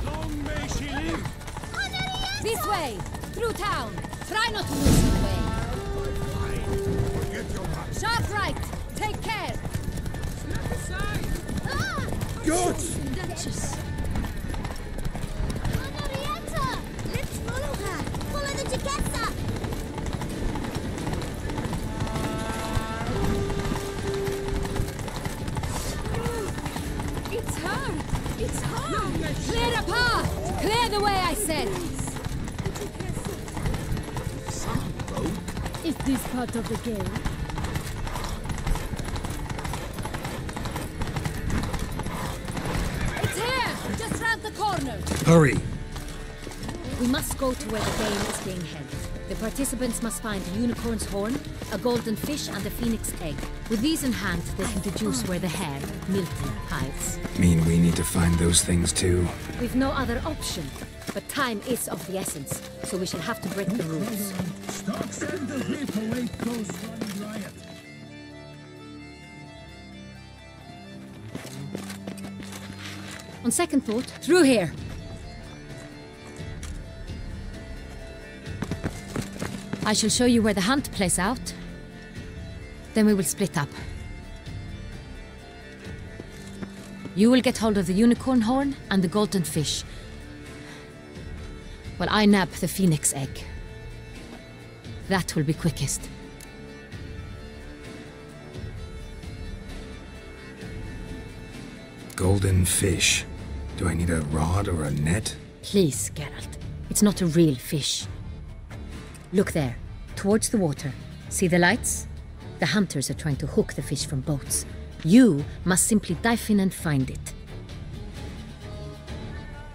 Long may she live! This way! Through town! Try not to lose the way! Sharp right! Take care! Step aside! Good! Duchess! Henrietta! Let's follow her! Follow the Duchessa! It's her! It's her! Clear a path! Clear the way, I said! Is this part of the game? It's here! Just round the corner! Hurry! We must go to where the game is being held. The participants must find a unicorn's horn, a golden fish, and a phoenix egg. With these in hand, they can deduce where the hare, Milton, hides. Mean we need to find those things too? We've no other option. But time is of the essence, so we shall have to break the rules. Stocks and the paperweight goes running riot. On second thought, through here. I shall show you where the hunt plays out. Then we will split up. You will get hold of the unicorn horn and the golden fish, while I nab the phoenix egg. That will be quickest. Golden fish. Do I need a rod or a net? Please, Geralt. It's not a real fish. Look there, towards the water. See the lights? The hunters are trying to hook the fish from boats. You must simply dive in and find it.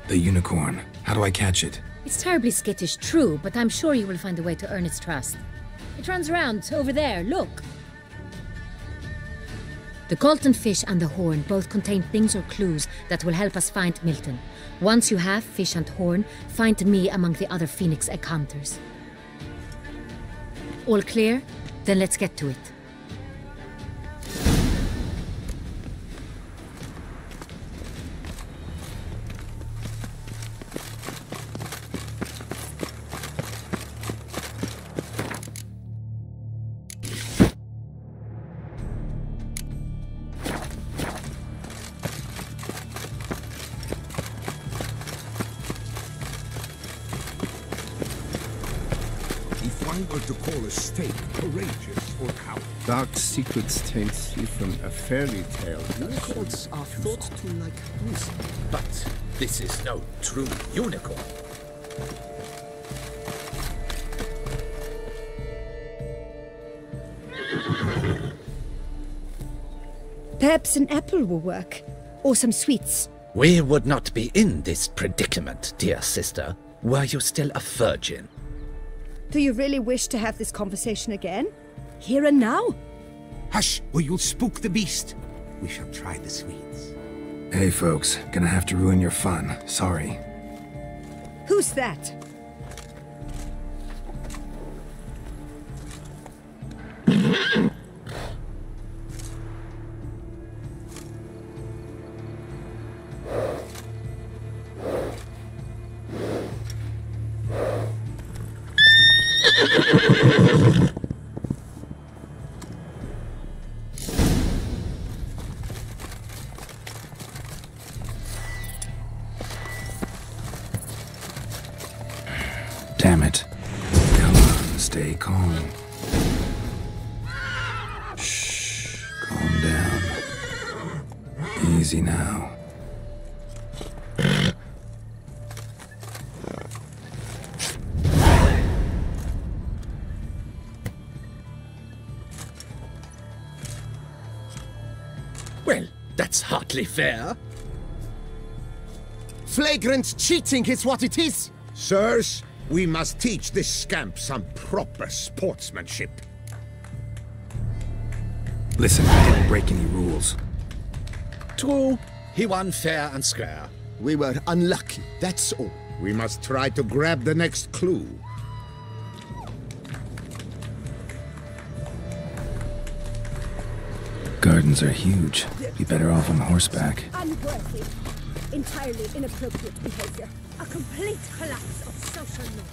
The unicorn. How do I catch it? It's terribly skittish, true, but I'm sure you will find a way to earn its trust. It runs around over there, look. The golden fish and the horn both contain things or clues that will help us find Milton. Once you have fish and horn, find me among the other phoenix egg hunters. All clear? Then let's get to it. Or to call a snake courageous or coward. Dark secrets taints you from a fairy tale. Unicorns are thought to like poison, but this is no true unicorn. Perhaps an apple will work. or some sweets. We would not be in this predicament, dear sister, were you still a virgin. Do you really wish to have this conversation again? Here and now? Hush, or you'll spook the beast. We shall try the sweets. Hey folks, gonna have to ruin your fun. Sorry. Who's that? Damn it. Come on, stay calm. Shh, calm down. Easy now. Well, that's hardly fair. Flagrant cheating is what it is! Sirs, we must teach this scamp some proper sportsmanship. Listen, I didn't break any rules. True, he won fair and square. We were unlucky, that's all. We must try to grab the next clue. Gardens are huge. Be better off on horseback. Unworthy. Entirely inappropriate behavior. A complete collapse of social norms.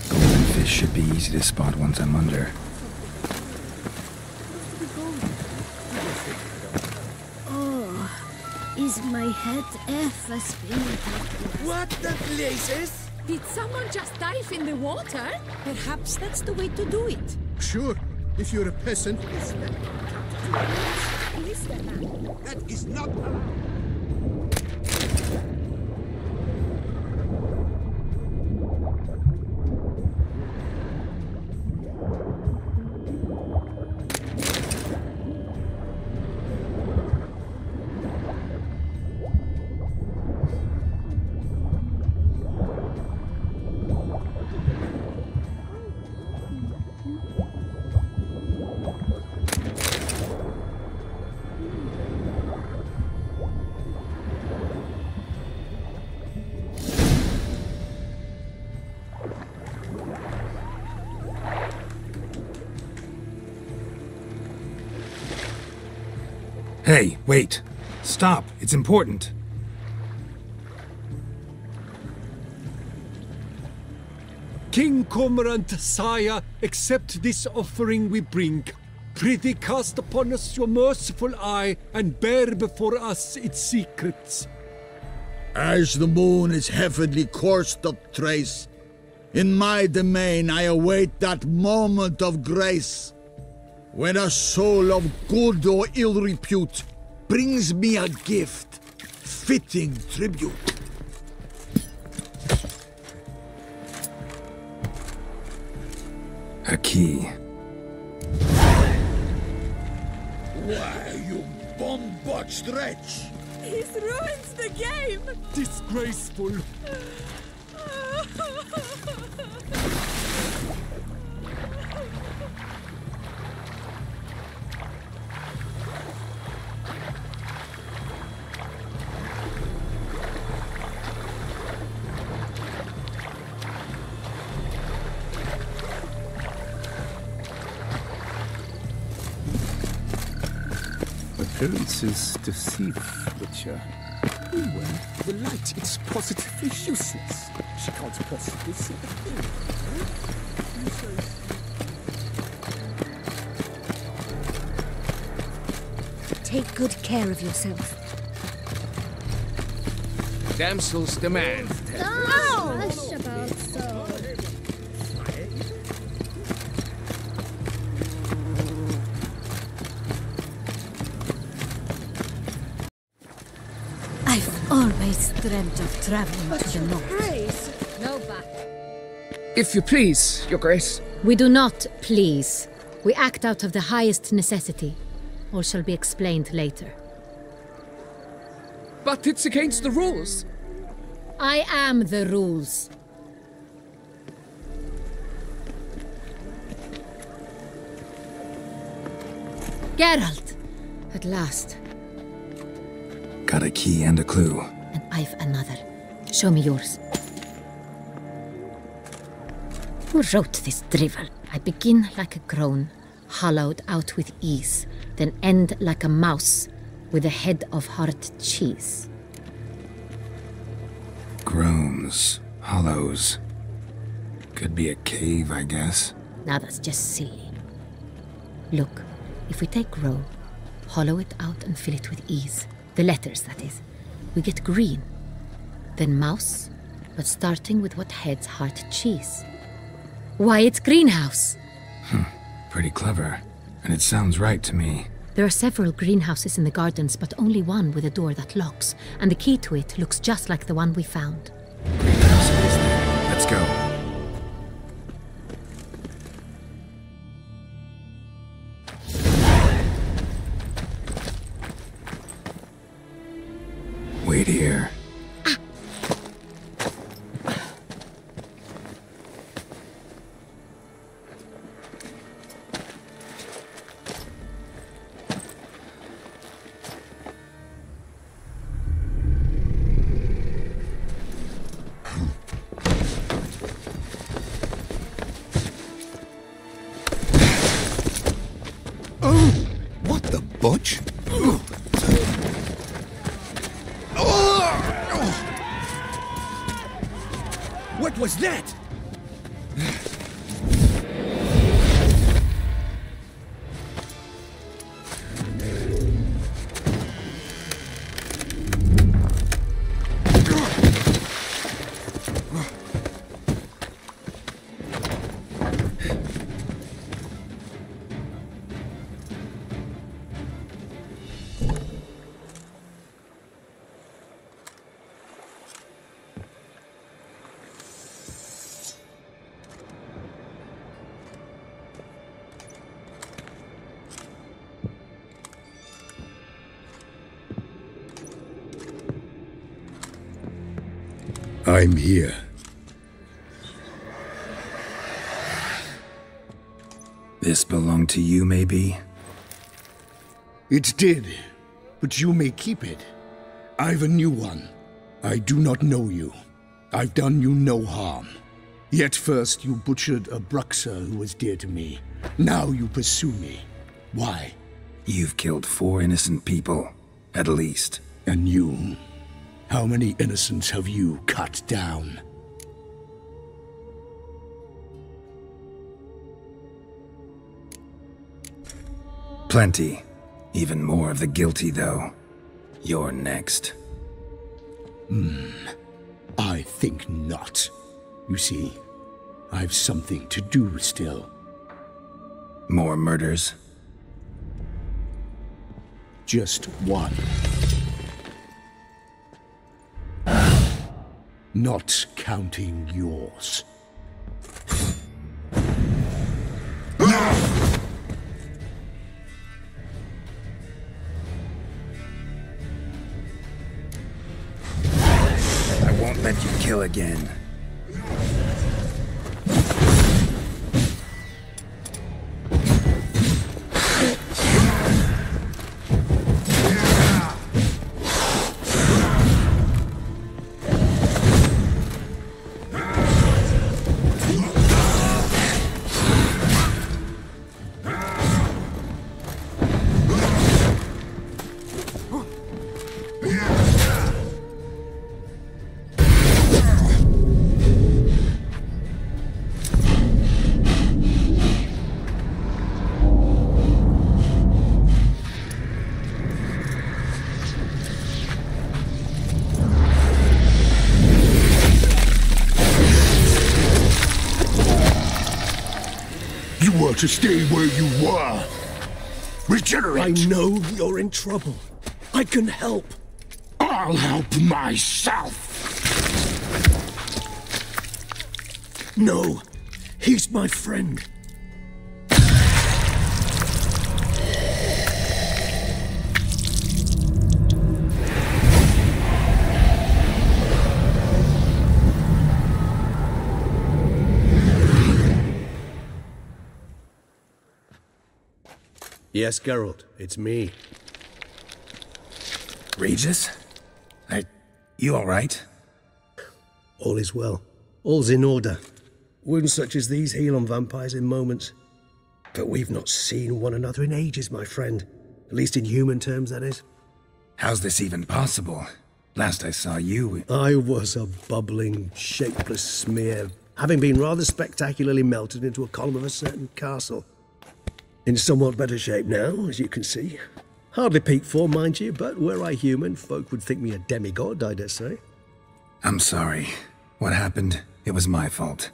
Golden fish should be easy to spot once I'm under. Is my head ever spinning? What the blazes? Did someone just dive in the water? Perhaps that's the way to do it. Sure, if you're a peasant. That is not... Hey, wait. Stop. It's important. King Cormorant, sire, accept this offering we bring. Prithee cast upon us your merciful eye, and bear before us its secrets. As the moon is heavenly coursed of trace, in my domain I await that moment of grace, when a soul of good or ill repute brings me a gift, fitting tribute. A key. Why, you bomb-botched wretch! He's ruined the game! Disgraceful. Appearances deceive, Witcher. Well, the light is positively useless. She can't possibly see the thing. Take good care of yourself. Damsels demand. Oh! Hush about so. I've always dreamt of traveling to the north. Grace! No back. If you please, Your Grace. We do not please. We act out of the highest necessity. All shall be explained later. But it's against the rules. I am the rules. Geralt! At last. Got a key and a clue. And I've another. Show me yours. Who wrote this drivel? I begin like a groan, hollowed out with ease, then end like a mouse, with a head of hard cheese. Groans, hollows. Could be a cave, I guess. Now that's just silly. Look, if we take row, hollow it out and fill it with ease, the letters, that is, we get green. Then mouse, but starting with what heads hard cheese. Why, it's greenhouse! Pretty clever. And it sounds right to me. There are several greenhouses in the gardens, but only one with a door that locks, and the key to it looks just like the one we found. Let's go. Wait here. Butch? What was that? I'm here. This belonged to you, maybe? It did, but you may keep it. I've a new one. I do not know you. I've done you no harm. Yet first you butchered a Bruxer who was dear to me. Now you pursue me. Why? You've killed 4 innocent people, at least. And you? How many innocents have you cut down? Plenty. Even more of the guilty, though. You're next. I think not. You see, I've something to do still. More murders? Just one. Not counting yours. I won't let you kill again. To stay where you were. Regenerate! I know you're in trouble. I can help. I'll help myself. No, he's my friend. Yes, Geralt, it's me. Regis? You all right? All is well. All's in order. Wounds such as these heal on vampires in moments. But we've not seen one another in ages, my friend. At least in human terms, that is. How's this even possible? Last I saw you... I was a bubbling, shapeless smear, having been rather spectacularly melted into a column of a certain castle. In somewhat better shape now, as you can see. Hardly peak form, mind you, but were I human, folk would think me a demigod, I dare say. I'm sorry. What happened, it was my fault.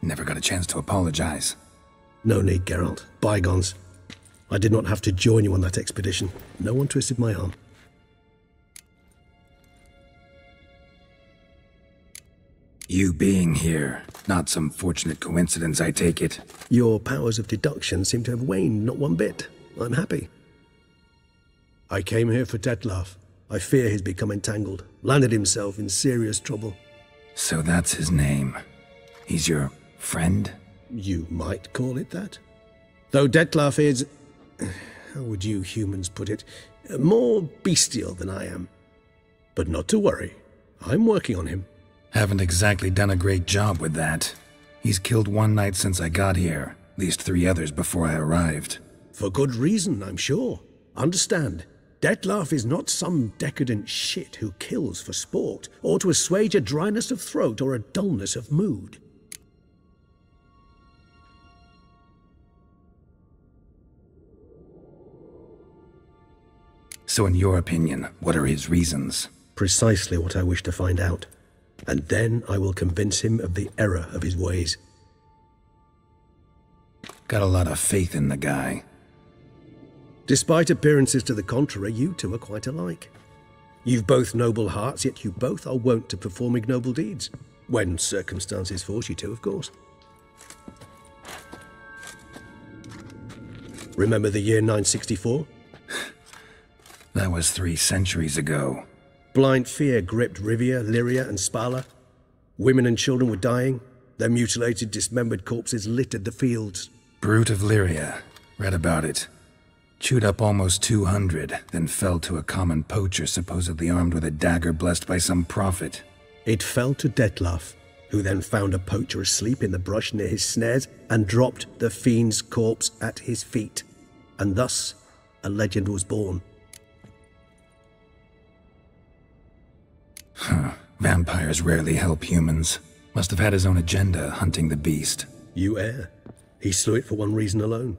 Never got a chance to apologize. No need, Geralt. Bygones. I did not have to join you on that expedition. No one twisted my arm. You being here, not some fortunate coincidence, I take it. Your powers of deduction seem to have waned not one bit. I'm happy. I came here for Detlef. I fear he's become entangled, landed himself in serious trouble. So that's his name. He's your friend? You might call it that. Though Detlef is, how would you humans put it, more bestial than I am. But not to worry. I'm working on him. Haven't exactly done a great job with that. He's killed one knight since I got here, at least 3 others before I arrived. For good reason, I'm sure. Understand, Detlef is not some decadent shit who kills for sport, or to assuage a dryness of throat or a dullness of mood. So in your opinion, what are his reasons? Precisely what I wish to find out. And then I will convince him of the error of his ways. Got a lot of faith in the guy. Despite appearances to the contrary, you two are quite alike. You've both noble hearts, yet you both are wont to perform ignoble deeds. When circumstances force you to, of course. Remember the year 964? That was 3 centuries ago. Blind fear gripped Rivia, Lyria, and Spala. Women and children were dying. Their mutilated, dismembered corpses littered the fields. Brute of Lyria. Read about it. Chewed up almost 200, then fell to a common poacher supposedly armed with a dagger blessed by some prophet. It fell to Detlef, who then found a poacher asleep in the brush near his snares and dropped the fiend's corpse at his feet. And thus, a legend was born. Huh. Vampires rarely help humans. Must have had his own agenda, hunting the beast. You err. He slew it for one reason alone.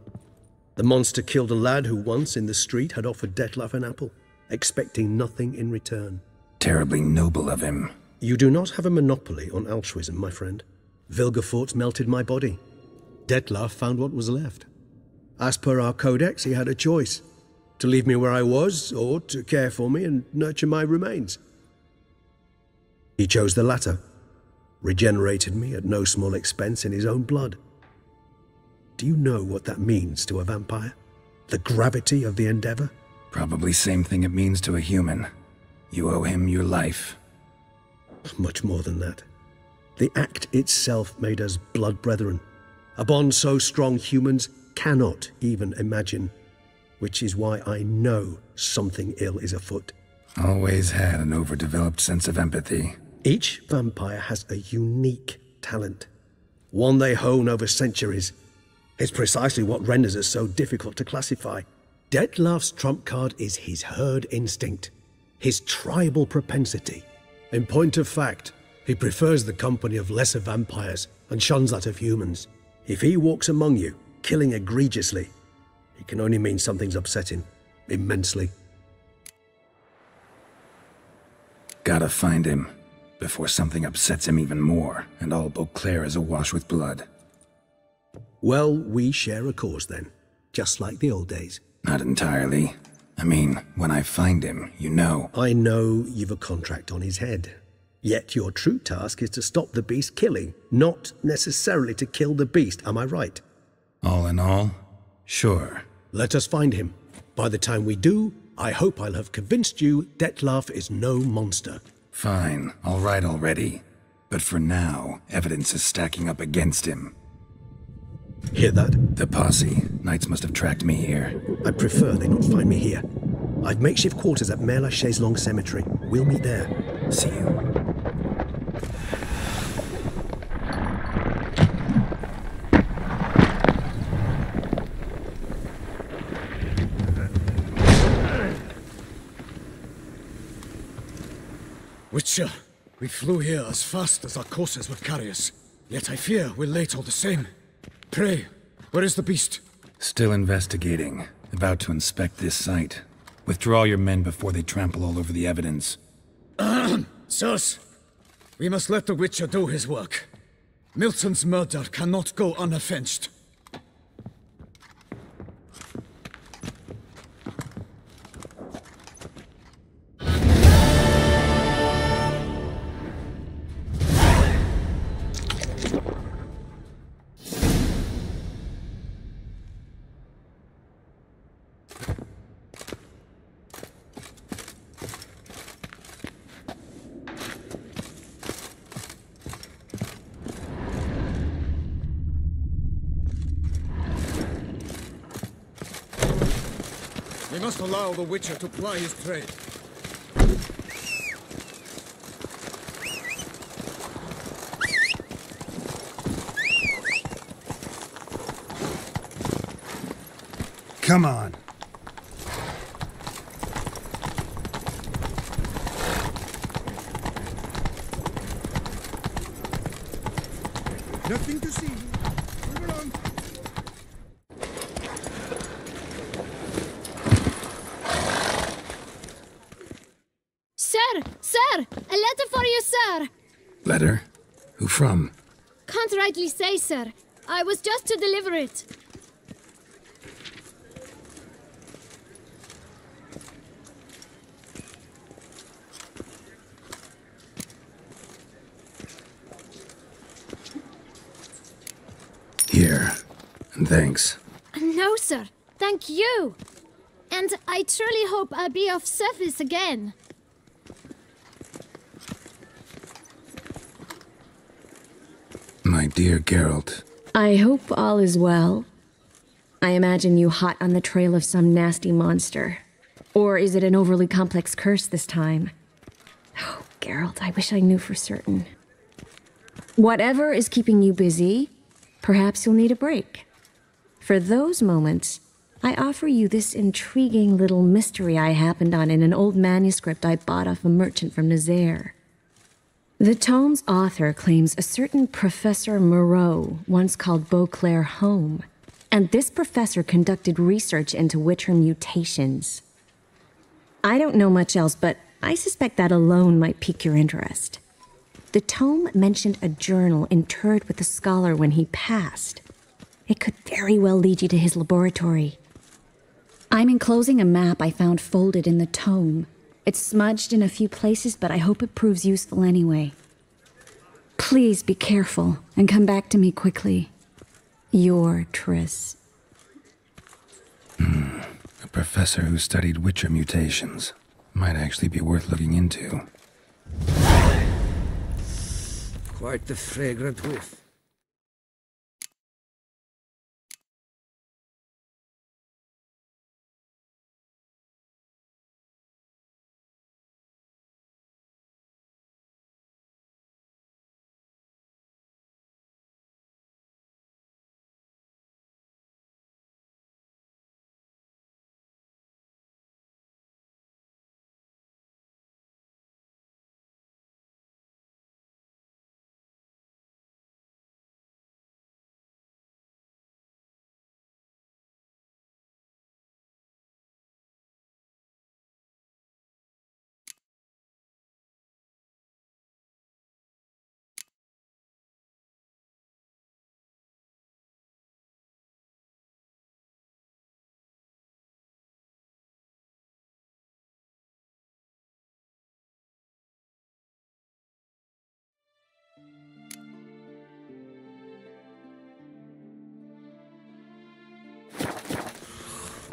The monster killed a lad who once, in the street, had offered Detlef an apple, expecting nothing in return. Terribly noble of him. You do not have a monopoly on altruism, my friend. Vilgefortz melted my body. Detlef found what was left. As per our codex, he had a choice. To leave me where I was, or to care for me and nurture my remains. He chose the latter, regenerated me at no small expense in his own blood. Do you know what that means to a vampire? The gravity of the endeavor? Probably same thing it means to a human. You owe him your life. Much more than that. The act itself made us blood brethren. A bond so strong humans cannot even imagine. Which is why I know something ill is afoot. Always had an overdeveloped sense of empathy. Each vampire has a unique talent, one they hone over centuries. It's precisely what renders us so difficult to classify. Detlef's trump card is his herd instinct, his tribal propensity. In point of fact, he prefers the company of lesser vampires and shuns that of humans. If he walks among you, killing egregiously, it can only mean something's upsetting, immensely. Gotta find him, before something upsets him even more, and all Beauclair is awash with blood. Well, we share a cause then, just like the old days. Not entirely. I mean, when I find him, you know. I know you've a contract on his head. Yet your true task is to stop the beast killing, not necessarily to kill the beast, am I right? All in all, sure. Let us find him. By the time we do, I hope I'll have convinced you Detlef is no monster. Fine, all right already. But for now, evidence is stacking up against him. Hear that? The posse. Knights must have tracked me here. I prefer they not find me here. I've makeshift quarters at Mère Lachaise Long Cemetery. We'll meet there. See you. Witcher, we flew here as fast as our courses would carry us. Yet I fear we're late all the same. Pray, where is the beast? Still investigating. About to inspect this site. Withdraw your men before they trample all over the evidence. Sirs, we must let the Witcher do his work. Milton's murder cannot go unavenged. We must allow the Witcher to ply his trade. Come on. Nothing to see. Move along. Sir! A letter for you, sir! Letter? Who from? Can't rightly say, sir. I was just to deliver it. Here. And thanks. No, sir. Thank you. And I truly hope I'll be of service again. My dear Geralt. I hope all is well. I imagine you hot on the trail of some nasty monster. Or is it an overly complex curse this time? Oh, Geralt, I wish I knew for certain. Whatever is keeping you busy, perhaps you'll need a break. For those moments, I offer you this intriguing little mystery I happened on in an old manuscript I bought off a merchant from Nazaire. The tome's author claims a certain Professor Moreau once called Beauclair home, and this professor conducted research into Witcher mutations. I don't know much else, but I suspect that alone might pique your interest. The tome mentioned a journal interred with the scholar when he passed. It could very well lead you to his laboratory. I'm enclosing a map I found folded in the tome. It's smudged in a few places, but I hope it proves useful anyway. Please be careful and come back to me quickly. Your Triss. A professor who studied Witcher mutations. Might actually be worth looking into. Quite the fragrant whiff.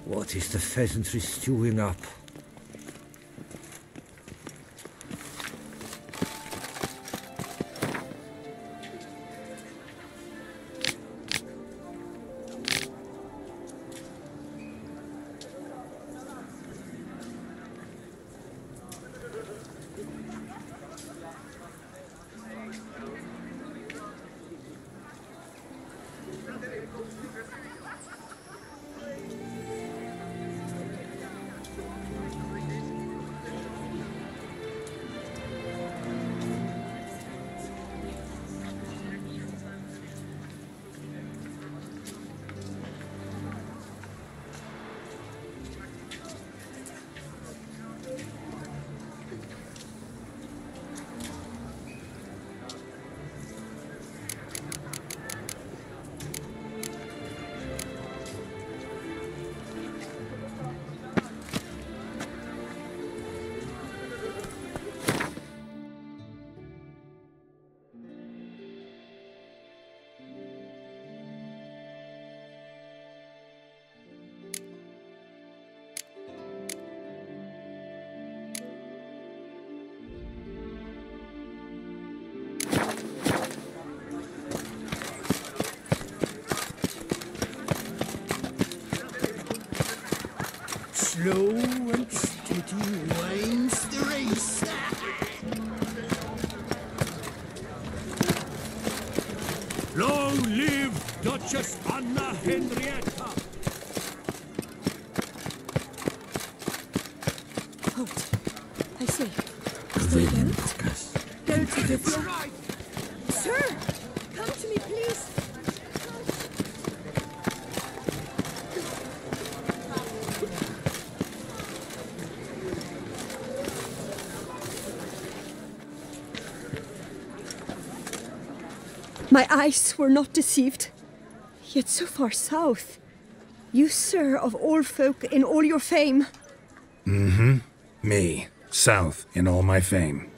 What is the pheasantry stewing up? Slow and steady winds the race. Long live Duchess Anna Henrietta! Halt. I say. Is there Geralt? Geralt, if you're right. Sir! Come to me, please! My eyes were not deceived. Yet so far south. You, sir, of all folk in all your fame. Mm-hmm. Me. South in all my fame.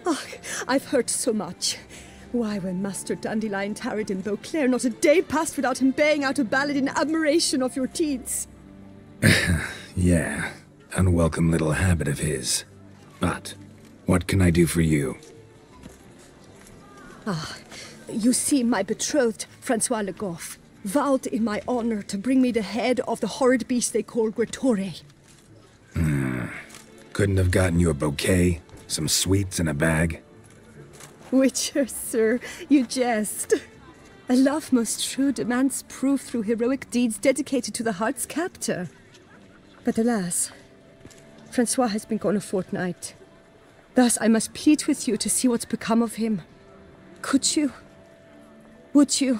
Oh, I've heard so much. Why, when Master Dandelion tarried in Beauclair, not a day passed without him baying out a ballad in admiration of your deeds. Yeah. Unwelcome little habit of his. But, what can I do for you? Ah, you see, my betrothed, Francois Le Goff, vowed in my honor to bring me the head of the horrid beast they call Gretore. Couldn't have gotten you a bouquet? Some sweets in a bag? Witcher, sir, you jest. A love most true demands proof through heroic deeds dedicated to the heart's captor. But alas, Francois has been gone a fortnight. Thus I must plead with you to see what's become of him. Could you? Would you?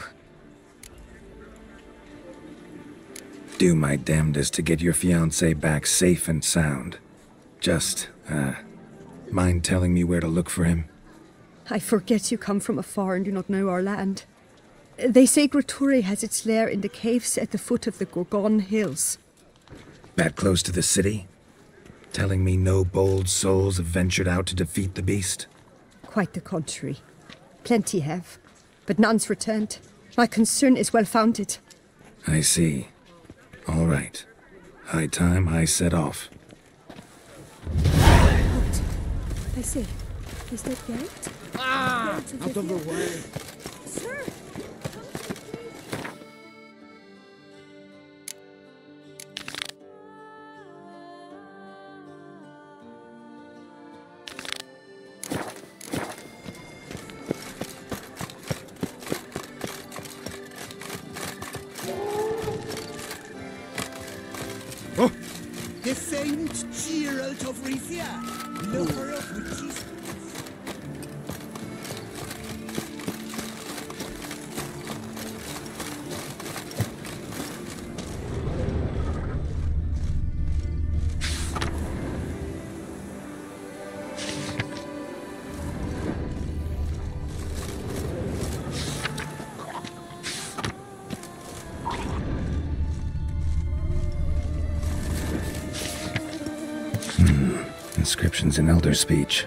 Do my damnedest to get your fiancé back safe and sound. Just, mind telling me where to look for him? I forget you come from afar and do not know our land. They say Gretore has its lair in the caves at the foot of the Gorgon Hills. That close to the city? Telling me no bold souls have ventured out to defeat the beast? Quite the contrary. Plenty have, but none's returned. My concern is well-founded. I see. All right. High time I set off. Halt. I say, is that Geralt? Ah! Out of the way. Sir! The famed Geralt of Rivia, lover of witches. Inscriptions in Elder speech.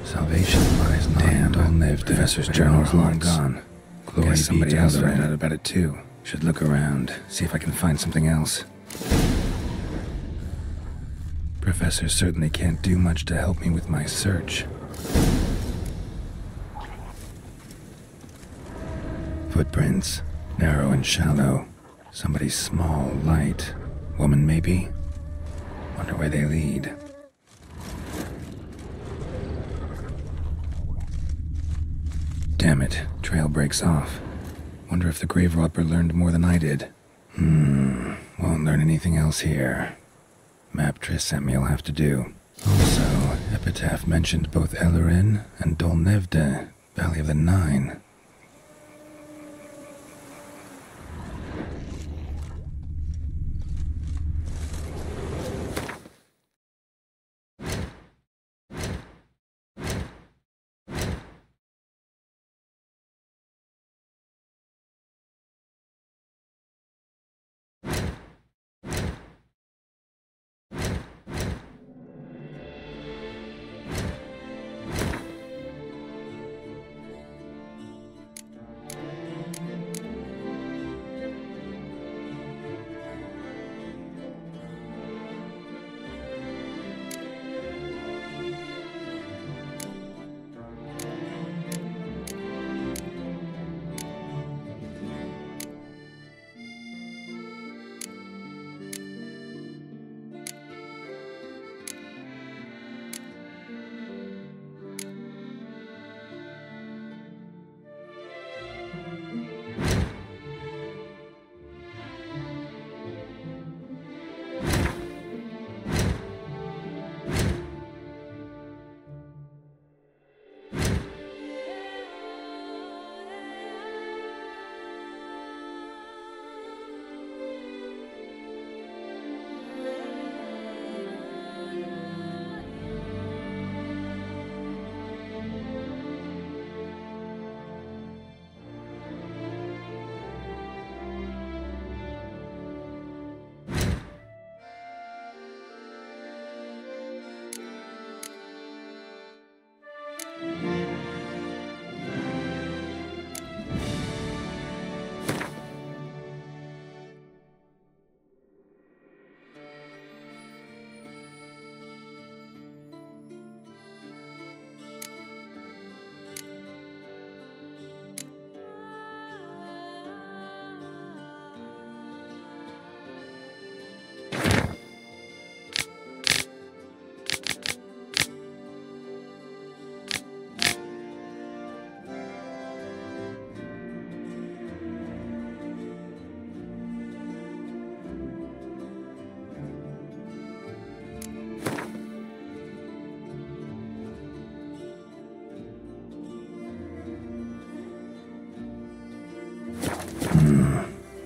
Salvation lies not all lived. Professor's journal is long gone. Glory be somebody else found out about it too. Should look around, see if I can find something else. Professor certainly can't do much to help me with my search. Footprints, narrow and shallow. Somebody small, light. Woman, maybe? Wonder where they lead. Damn it, trail breaks off. Wonder if the grave robber learned more than I did. Won't learn anything else here. Map Triss sent me will have to do. Also, Epitaph mentioned both Ellerin and Dolnevde, Valley of the Nine.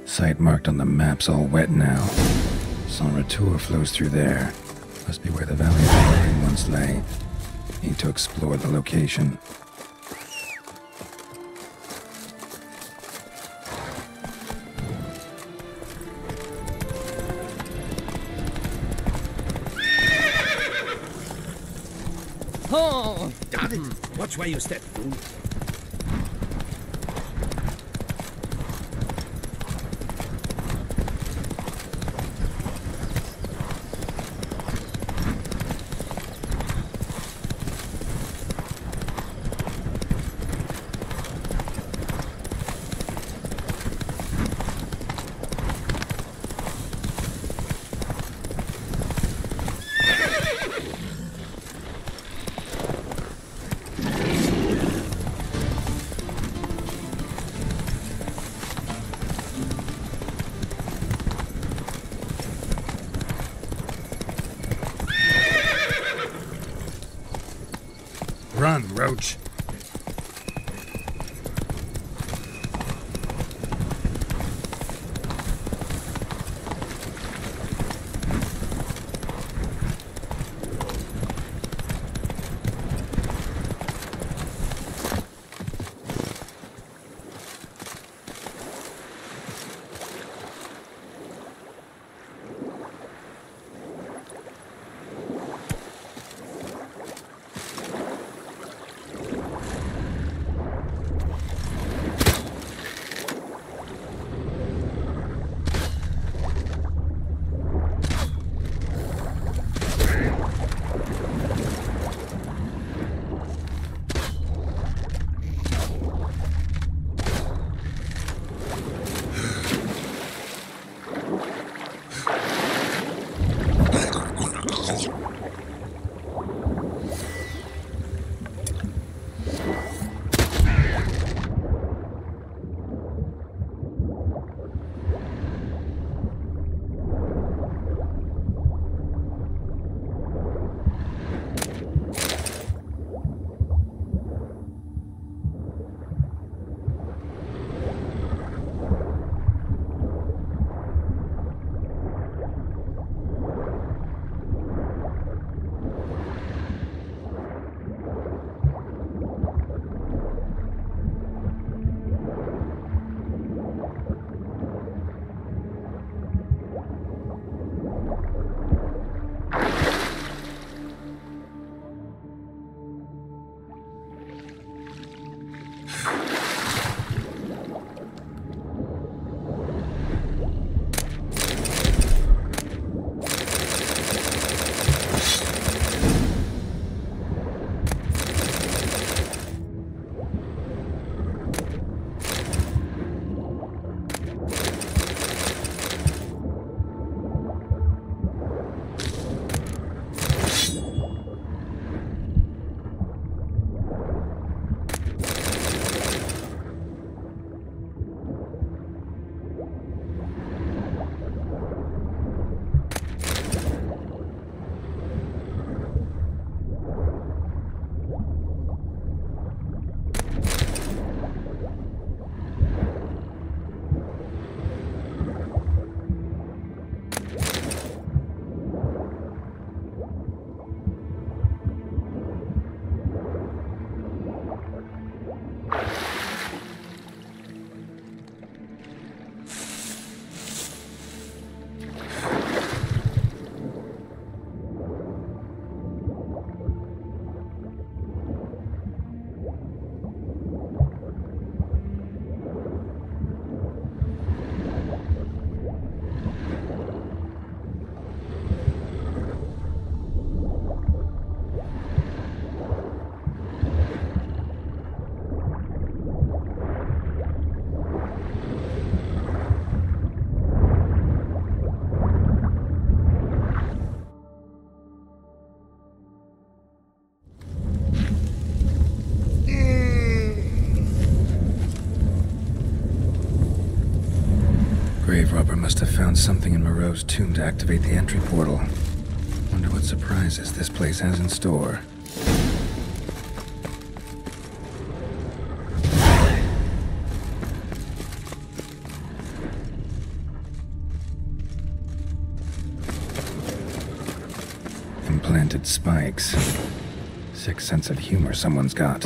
Site marked on the map's all wet now. Sans Retour flows through there. Must be where the Valley of the Nine once lay. Need to explore the location. Oh, got it. Watch where you step, fool. Run, Roach. grave robber must have found something in Moreau's tomb to activate the entry portal. Wonder what surprises this place has in store. Implanted spikes. Sick sense of humor someone's got.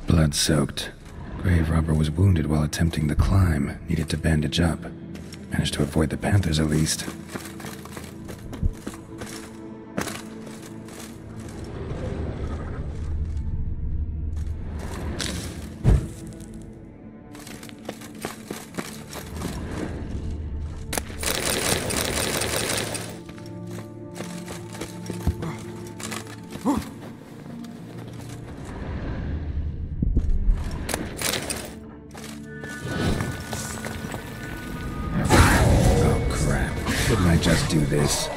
Blood-soaked. Grave robber was wounded while attempting the climb. Needed to bandage up. Managed to avoid the panthers at least. Couldn't I just do this?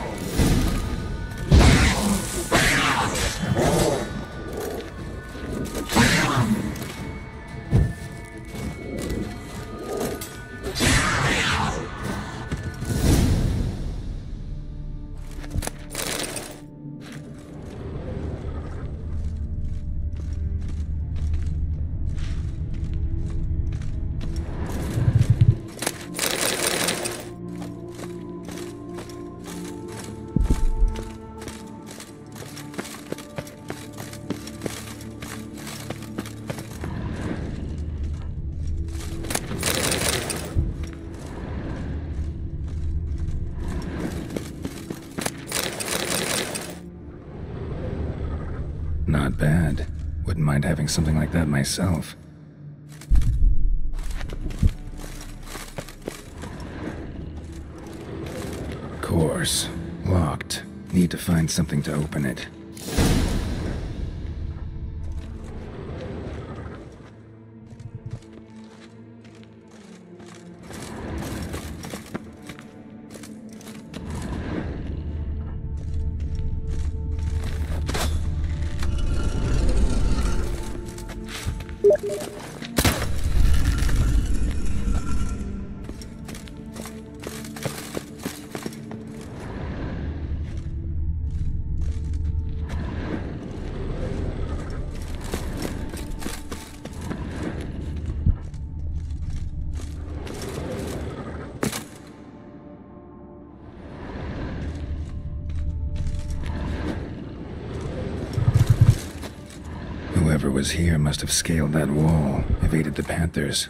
Not bad. Wouldn't mind having something like that myself. Course. Locked. Need to find something to open it. Whoever was here must have scaled that wall, evaded the panthers.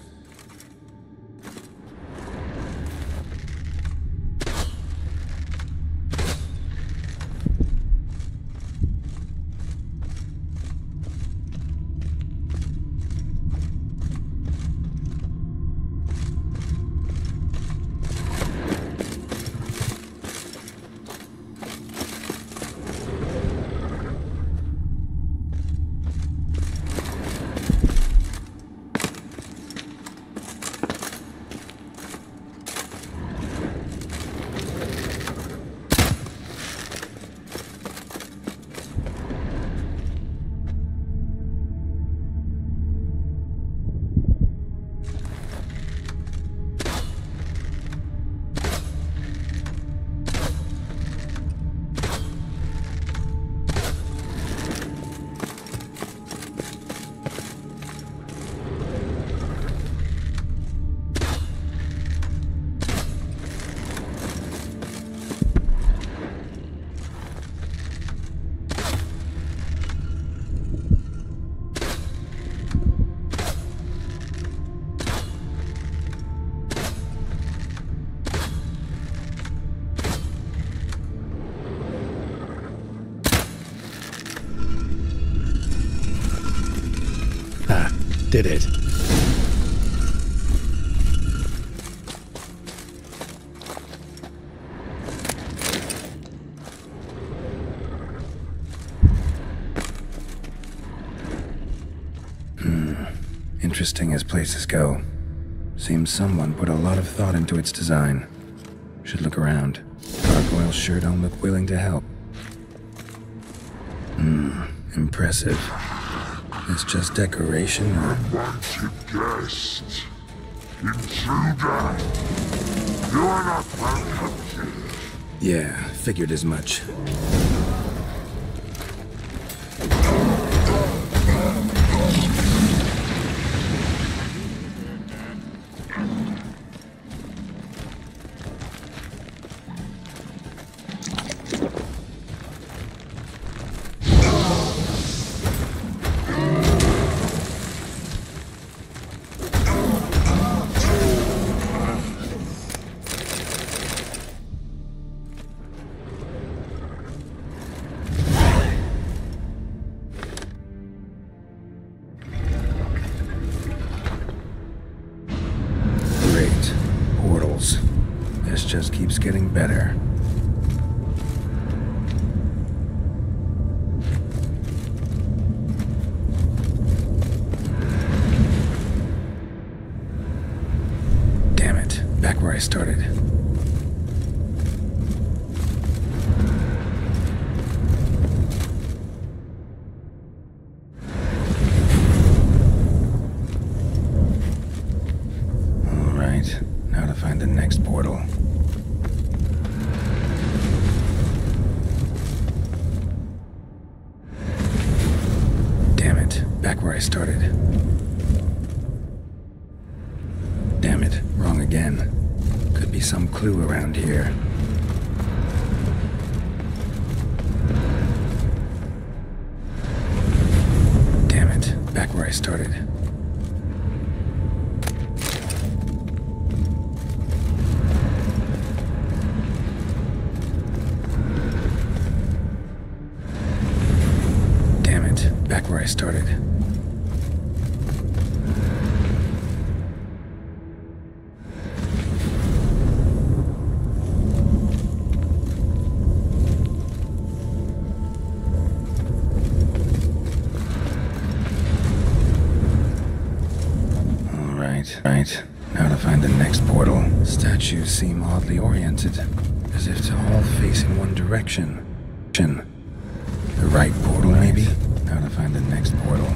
did it? Interesting as places go. Seems someone put a lot of thought into its design. Should look around. Gargoyles sure don't look willing to help. Impressive. It's just decoration or... Unwanted guest. Intruder. You are not welcome here. Yeah, figured as much. This just keeps getting better. Damn it, back where I started. All right, now to find the next portal. Back where I started. Damn it, wrong again. Could be some clue around here. Damn it, back where I started. Damn it, back where I started. Right, now to find the next portal. Statues seem oddly oriented, as if to all face in one direction. The right portal, maybe? Now to find the next portal.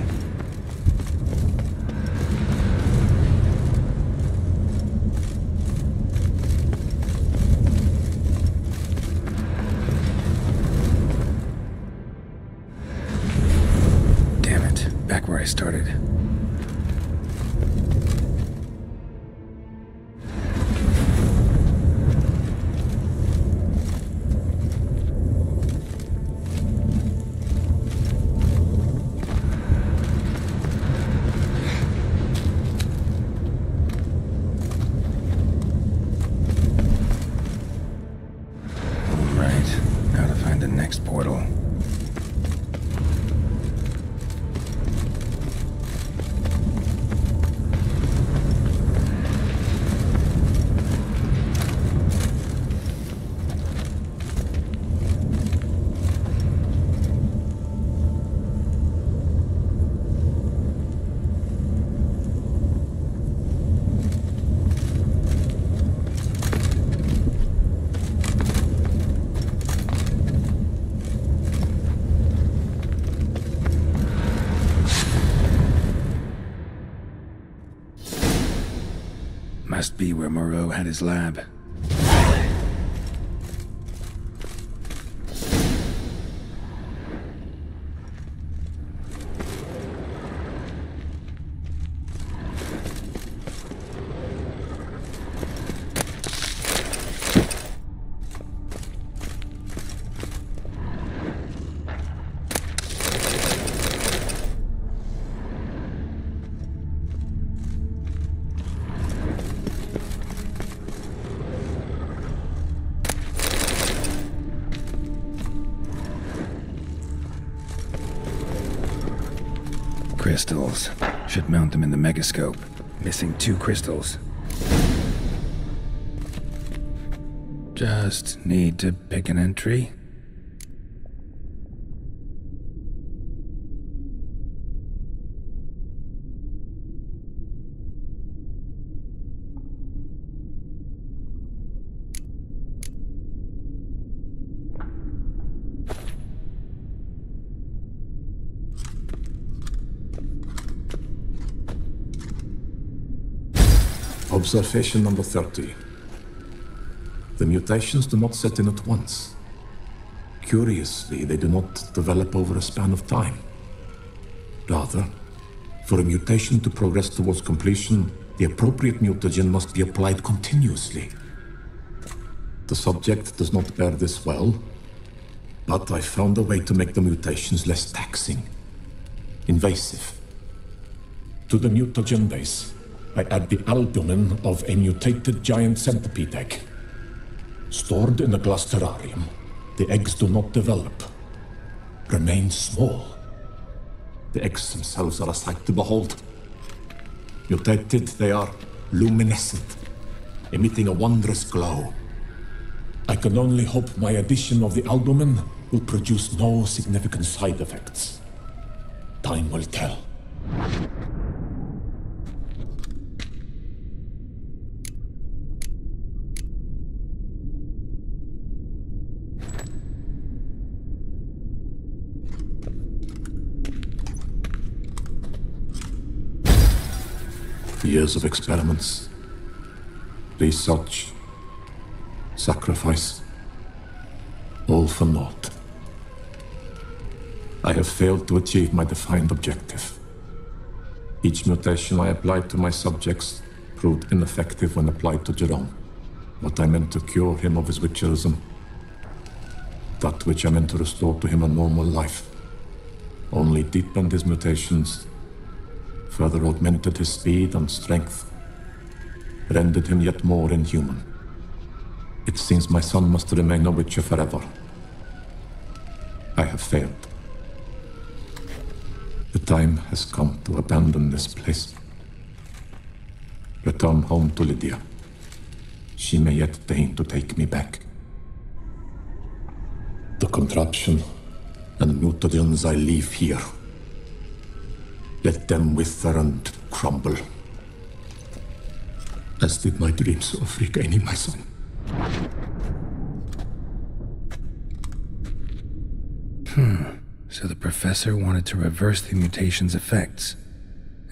Damn it, back where I started. Portal. Must be where Moreau had his lab. Crystals. Should mount them in the megascope. Missing 2 crystals. Just need to pick an entry. Observation number 30. The mutations do not set in at once. Curiously, they do not develop over a span of time. Rather, for a mutation to progress towards completion, the appropriate mutagen must be applied continuously. The subject does not bear this well, but I found a way to make the mutations less taxing, invasive. To the mutagen base, I add the albumin of a mutated giant centipede egg. Stored in a glass terrarium, the eggs do not develop, remain small. The eggs themselves are a sight to behold. Mutated, they are luminescent, emitting a wondrous glow. I can only hope my addition of the albumin will produce no significant side effects. Time will tell. Years of experiments, research, sacrifice, all for naught. I have failed to achieve my defined objective. Each mutation I applied to my subjects proved ineffective when applied to Jerome. What I meant to cure him of his witcherism, that which I meant to restore to him a normal life, only deepened his mutations, further augmented his speed and strength, rendered him yet more inhuman. It seems my son must remain a witcher forever. I have failed. The time has come to abandon this place. Return home to Lydia. She may yet deign to take me back. The contraption and mutagens I leave here, let them wither and crumble, as did my dreams of regaining my son. So the professor wanted to reverse the mutation's effects.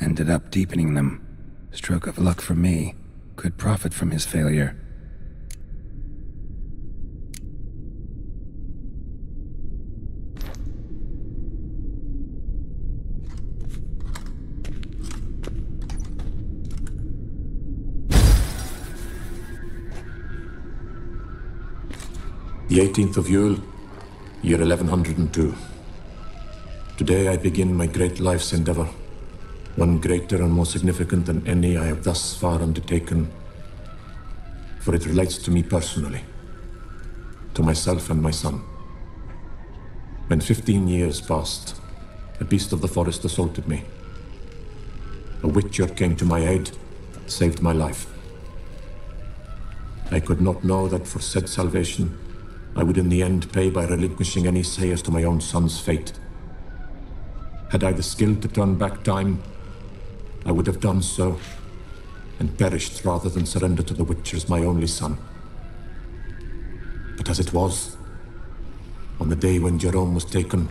Ended up deepening them. Stroke of luck for me. Could profit from his failure. The 18th of Yule, year 1102. Today I begin my great life's endeavor, one greater and more significant than any I have thus far undertaken, for it relates to me personally, to myself and my son. When 15 years passed, a beast of the forest assaulted me. A witcher came to my aid, saved my life. I could not know that for said salvation, I would in the end pay by relinquishing any say as to my own son's fate. Had I the skill to turn back time, I would have done so, and perished rather than surrender to the Witchers my only son. But as it was, on the day when Jerome was taken,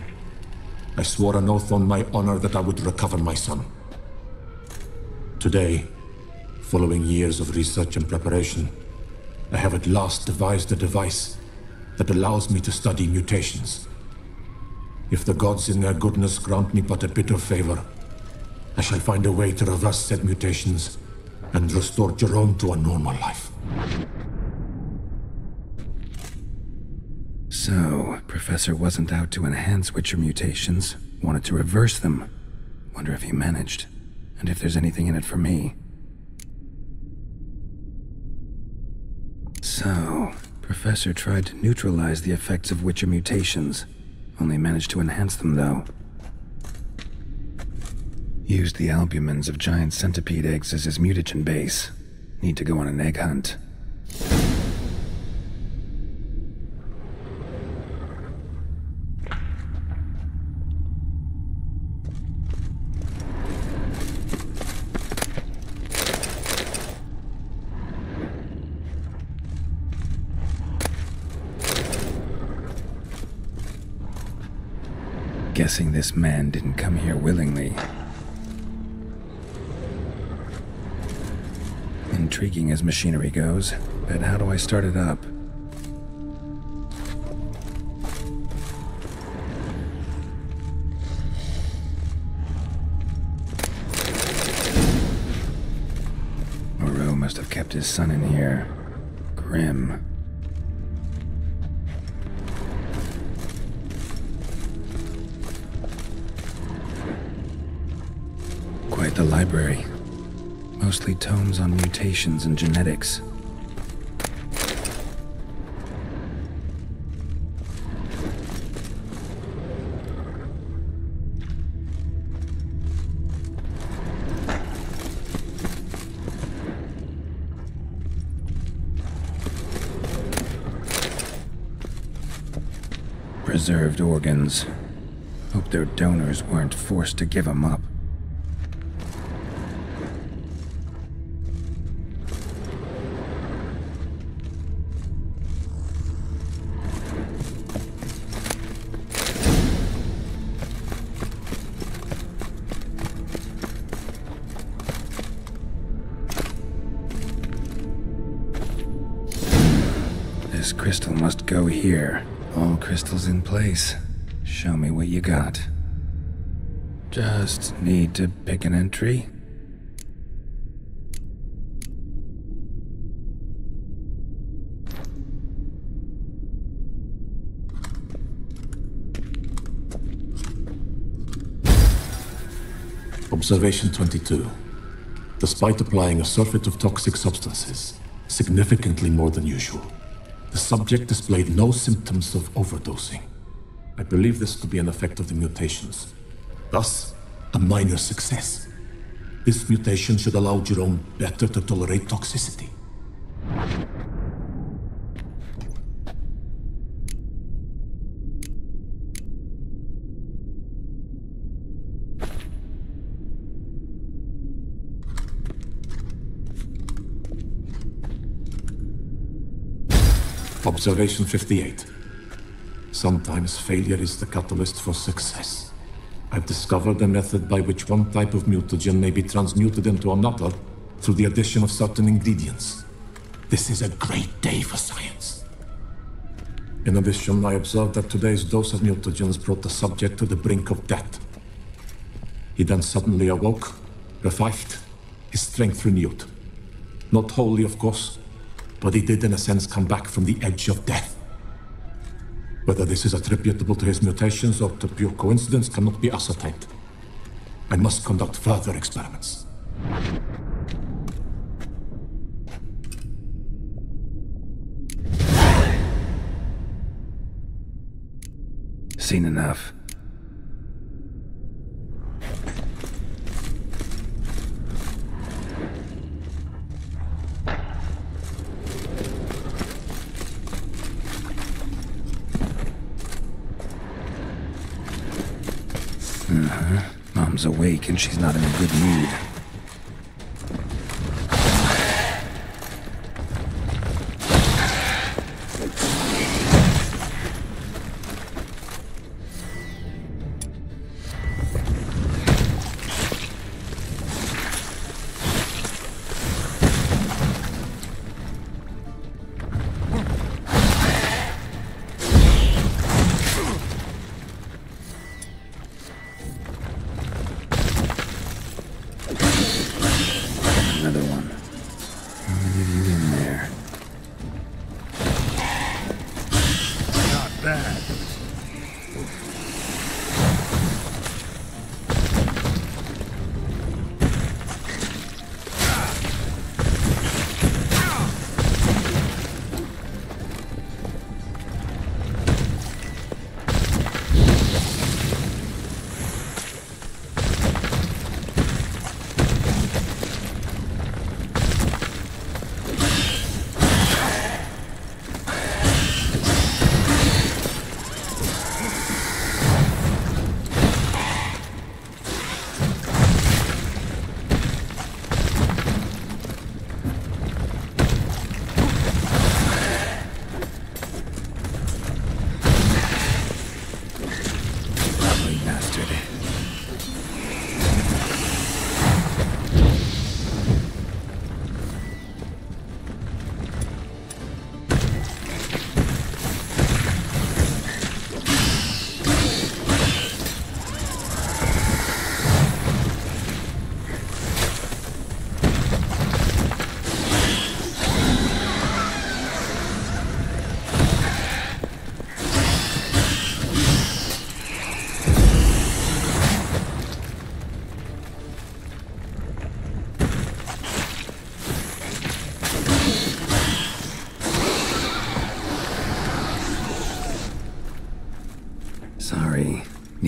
I swore an oath on my honor that I would recover my son. Today, following years of research and preparation, I have at last devised a device that allows me to study mutations. If the gods in their goodness grant me but a bit of favor, I shall find a way to reverse said mutations and restore Jerome to a normal life. So, Professor wasn't out to enhance Witcher mutations, wanted to reverse them. Wonder if he managed, and if there's anything in it for me. So, Professor tried to neutralize the effects of Witcher mutations. Only managed to enhance them, though. Used the albumins of giant centipede eggs as his mutagen base. Need to go on an egg hunt. Guessing this man didn't come here willingly. Intriguing as machinery goes, but how do I start it up? Moreau must have kept his son in here. Grim. Quite the library. Mostly tomes on mutations and genetics. Preserved organs. Hope their donors weren't forced to give them up. This crystal must go here. All crystals in place. Show me what you got. Just need to pick an entry. Observation 22. Despite applying a surfeit of toxic substances, significantly more than usual, the subject displayed no symptoms of overdosing. I believe this to be an effect of the mutations. Thus, a minor success. This mutation should allow Jerome better to tolerate toxicity. Observation 58. Sometimes failure is the catalyst for success. I've discovered a method by which one type of mutagen may be transmuted into another through the addition of certain ingredients. This is a great day for science. In addition, I observed that today's dose of mutagens brought the subject to the brink of death. He then suddenly awoke, revived, his strength renewed. Not wholly, of course, but he did in a sense come back from the edge of death. Whether this is attributable to his mutations or to pure coincidence cannot be ascertained. I must conduct further experiments. Seen enough. Mom's awake and she's not in a good mood.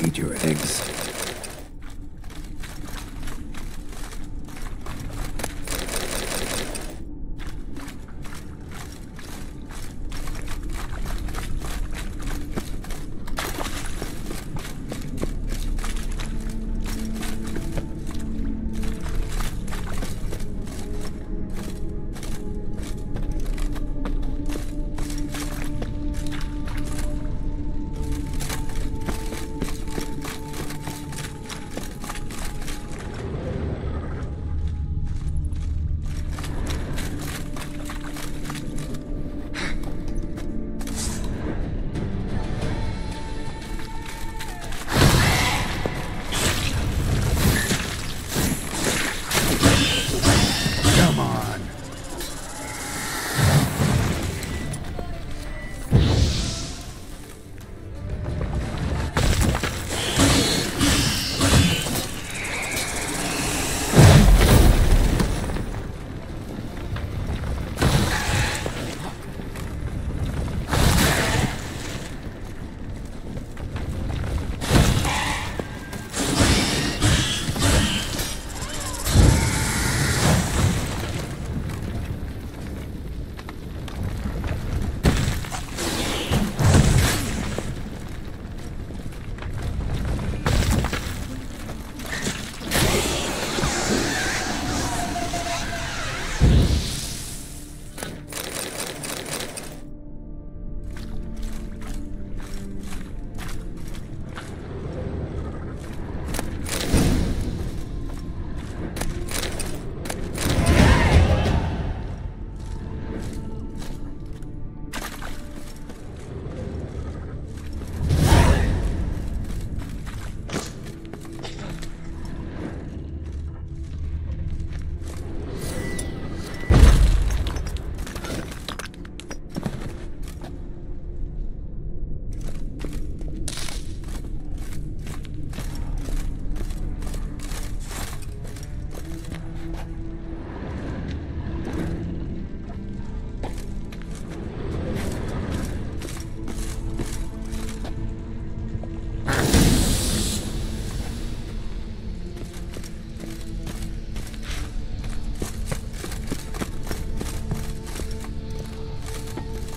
need your eggs.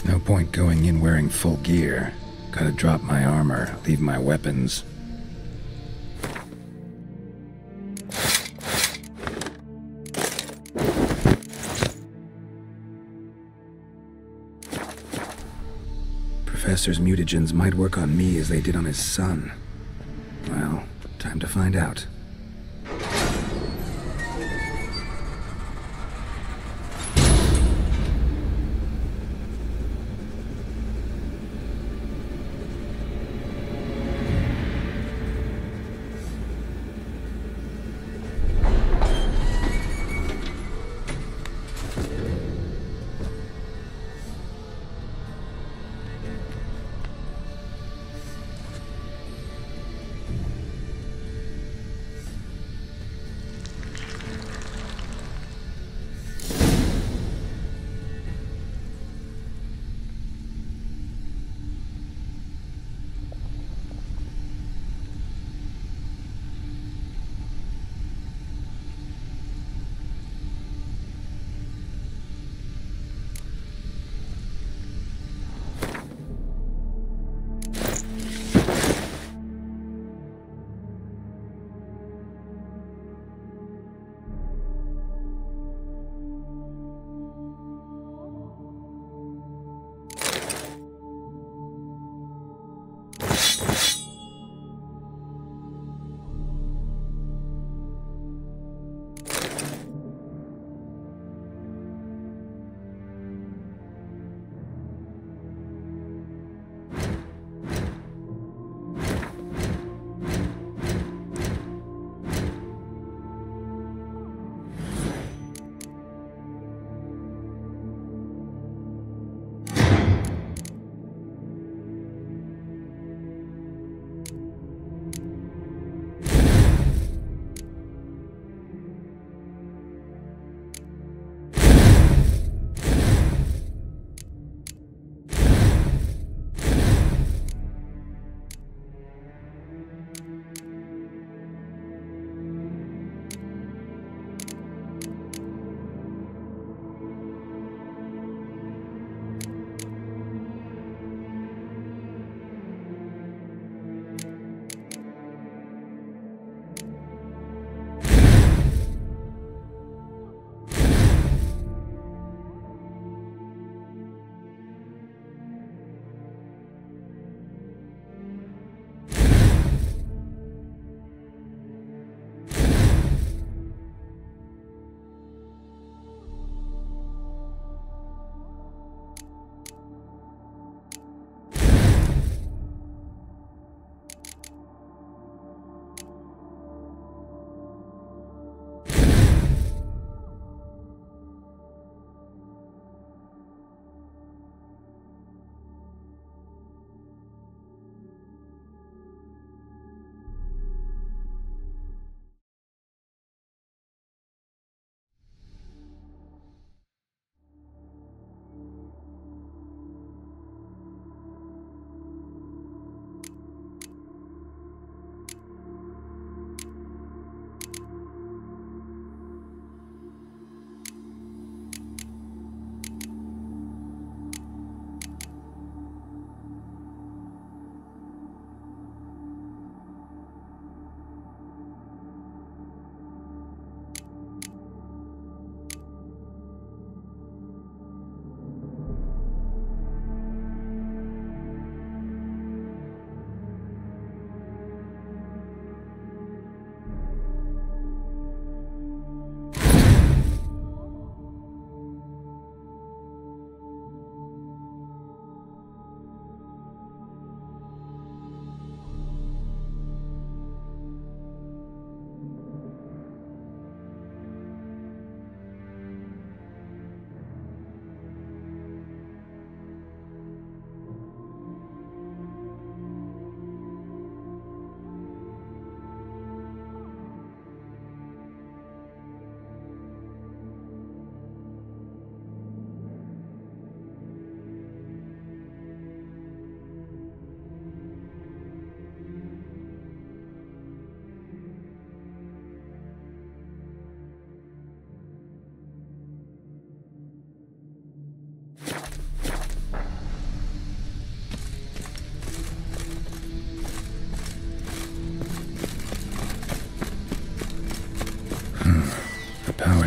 No point going in wearing full gear. Gotta drop my armor, leave my weapons. Professor's mutagens might work on me as they did on his son. Well, time to find out.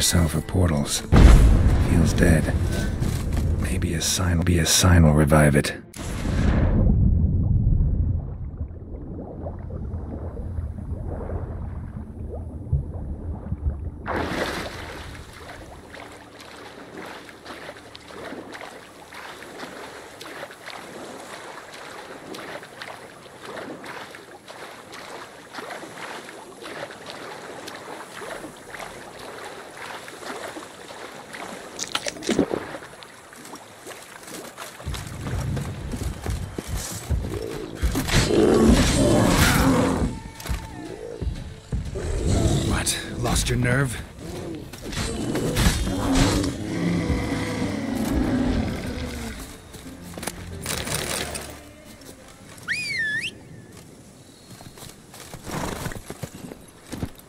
cell for portals. Feels dead. Maybe a sign will revive it. Lost your nerve?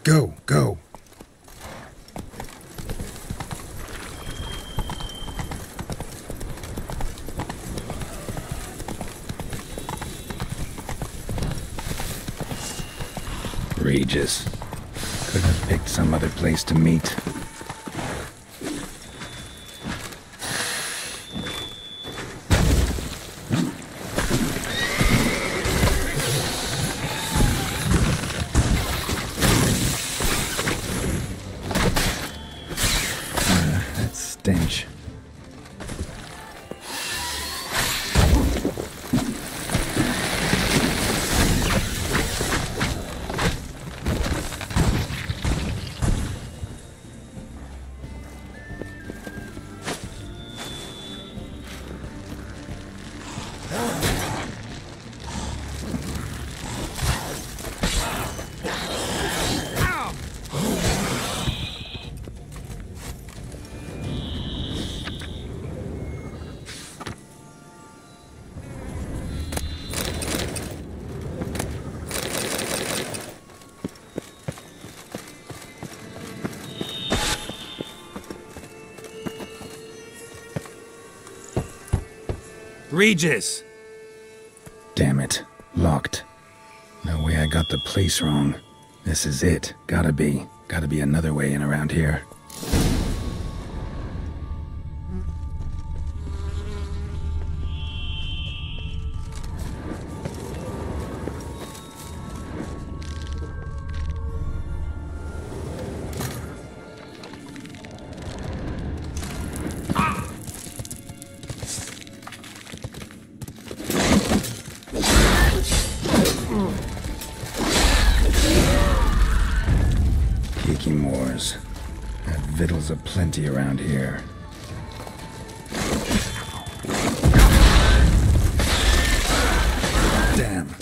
Go, go. Regis. Could have picked some other place to meet. That stench. Regis! Damn it. Locked. No way I got the place wrong. This is it. Gotta be. Gotta be another way in around here. Victuals aplenty around here. Damn.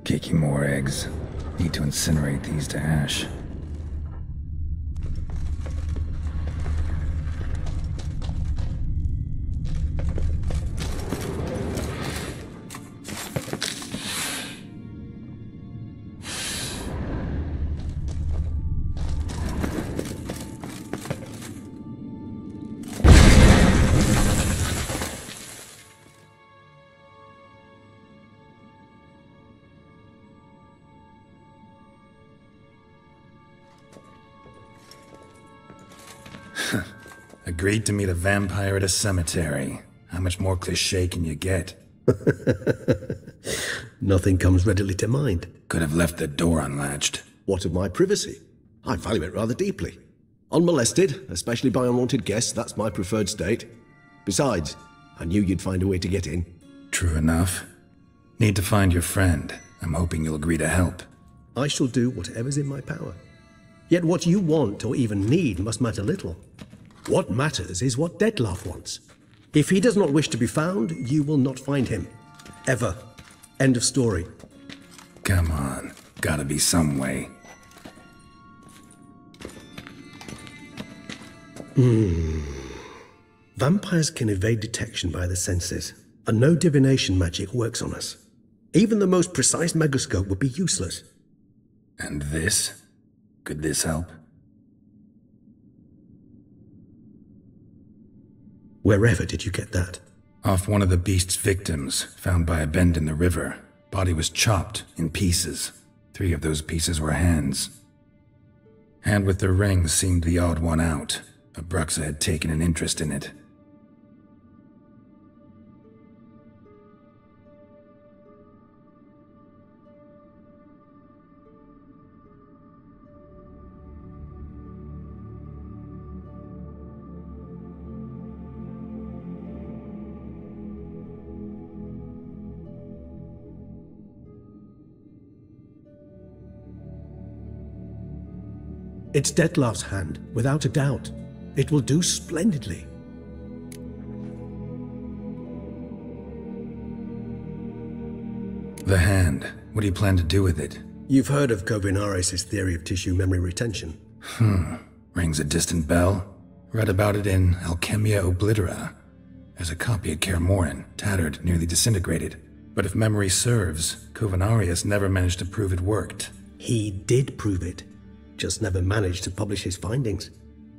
Kicking more eggs. Need to incinerate these to ash. Agreed to meet a vampire at a cemetery. How much more cliché can you get? Nothing comes readily to mind. Could have left the door unlatched. What of my privacy? I value it rather deeply. Unmolested, especially by unwanted guests, that's my preferred state. Besides, I knew you'd find a way to get in. True enough. Need to find your friend. I'm hoping you'll agree to help. I shall do whatever's in my power. Yet what you want or even need must matter little. What matters is what Dettlaff wants. If he does not wish to be found, you will not find him. Ever. End of story. Come on. Gotta be some way. Vampires can evade detection by the senses, and no divination magic works on us. Even the most precise megascope would be useless. And this? Could this help? Wherever did you get that? Off one of the beast's victims, found by a bend in the river. Body was chopped in pieces. 3 of those pieces were hands. Hand with the ring seemed the odd one out. Abruxa had taken an interest in it. It's Detlef's hand, without a doubt. It will do splendidly. The hand. What do you plan to do with it? You've heard of Kovinaris' theory of tissue memory retention. Rings a distant bell. Read about it in Alchemia Oblitera. There's a copy at Kaer Morhen, tattered, nearly disintegrated. But if memory serves, Kovinaris never managed to prove it worked. He did prove it. Just never managed to publish his findings.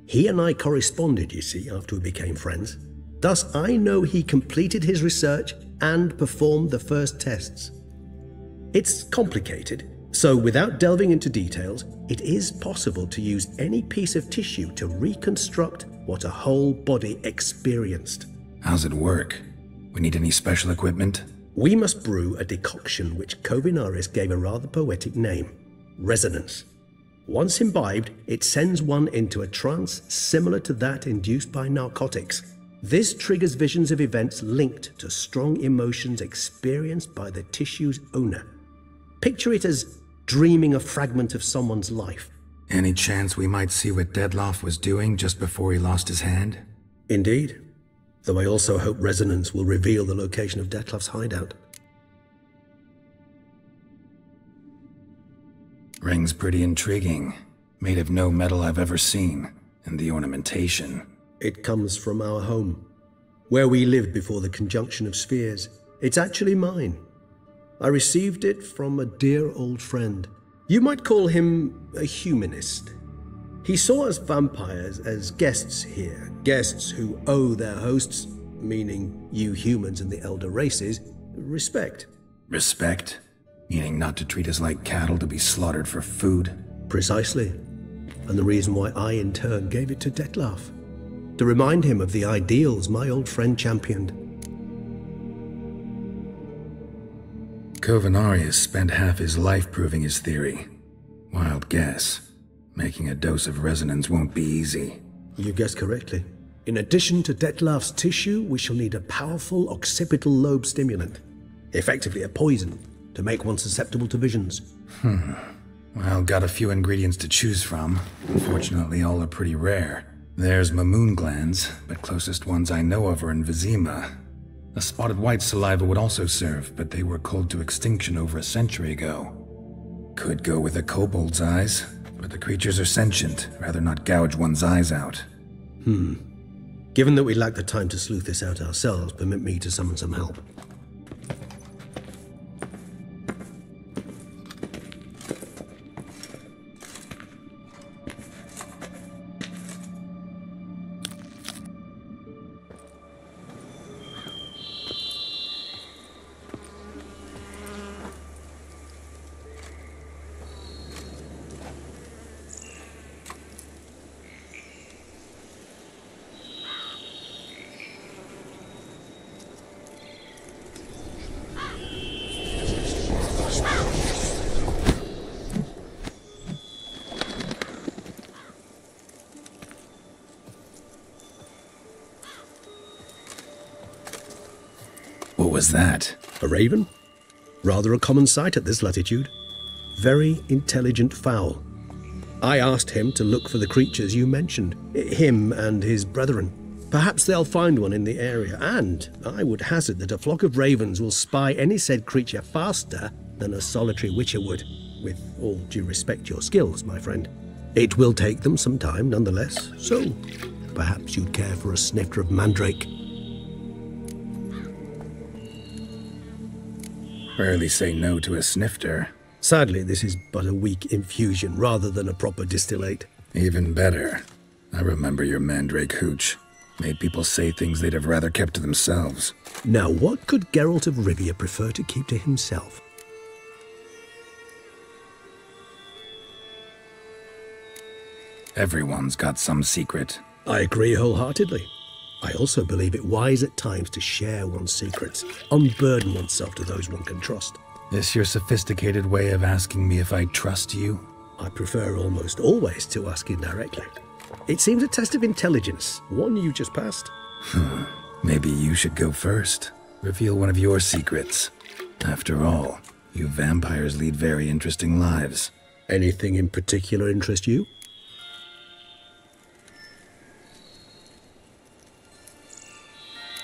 He and I corresponded, you see, after we became friends. Thus, I know he completed his research and performed the first tests. It's complicated, so without delving into details, it is possible to use any piece of tissue to reconstruct what a whole body experienced. How's it work? We need any special equipment? We must brew a decoction which Kovinaris gave a rather poetic name, resonance. Once imbibed, it sends one into a trance similar to that induced by narcotics. This triggers visions of events linked to strong emotions experienced by the tissue's owner. Picture it as dreaming a fragment of someone's life. Any chance we might see what Detlef was doing just before he lost his hand? Indeed. Though I also hope resonance will reveal the location of Detlef's hideout. Ring's pretty intriguing. Made of no metal I've ever seen. And the ornamentation. It comes from our home. Where we lived before the conjunction of spheres. It's actually mine. I received it from a dear old friend. You might call him a humanist. He saw us vampires as guests here. Guests who owe their hosts, meaning you humans and the elder races, respect. Respect? Meaning not to treat us like cattle to be slaughtered for food? Precisely. And the reason why I in turn gave it to Detlef. To remind him of the ideals my old friend championed. Kovinaris spent half his life proving his theory. Wild guess. Making a dose of resonance won't be easy. You guessed correctly. In addition to Detlef's tissue, we shall need a powerful occipital lobe stimulant. Effectively a poison. To make one susceptible to visions. Well, got a few ingredients to choose from. Unfortunately, all are pretty rare. There's Mamoon glands, but closest ones I know of are in Vizima. A spotted white saliva would also serve, but they were culled to extinction over a century ago. Could go with a kobold's eyes, but the creatures are sentient. Rather not gouge one's eyes out. Given that we lack the time to sleuth this out ourselves, permit me to summon some help. What was that? A raven? Rather a common sight at this latitude. Very intelligent fowl. I asked him to look for the creatures you mentioned. Him and his brethren. Perhaps they'll find one in the area, and I would hazard that a flock of ravens will spy any said creature faster than a solitary witcher would. With all due respect to your skills, my friend. It will take them some time nonetheless, so perhaps you'd care for a snifter of mandrake. Rarely say no to a snifter. Sadly, this is but a weak infusion rather than a proper distillate. Even better. I remember your mandrake hooch. Made people say things they'd have rather kept to themselves. Now, what could Geralt of Rivia prefer to keep to himself? Everyone's got some secret. I agree wholeheartedly. I also believe it wise at times to share one's secrets, unburden oneself to those one can trust. This your sophisticated way of asking me if I trust you? I prefer almost always to ask indirectly. It seems a test of intelligence, one you just passed. Maybe you should go first. Reveal one of your secrets. After all, you vampires lead very interesting lives. Anything in particular interest you?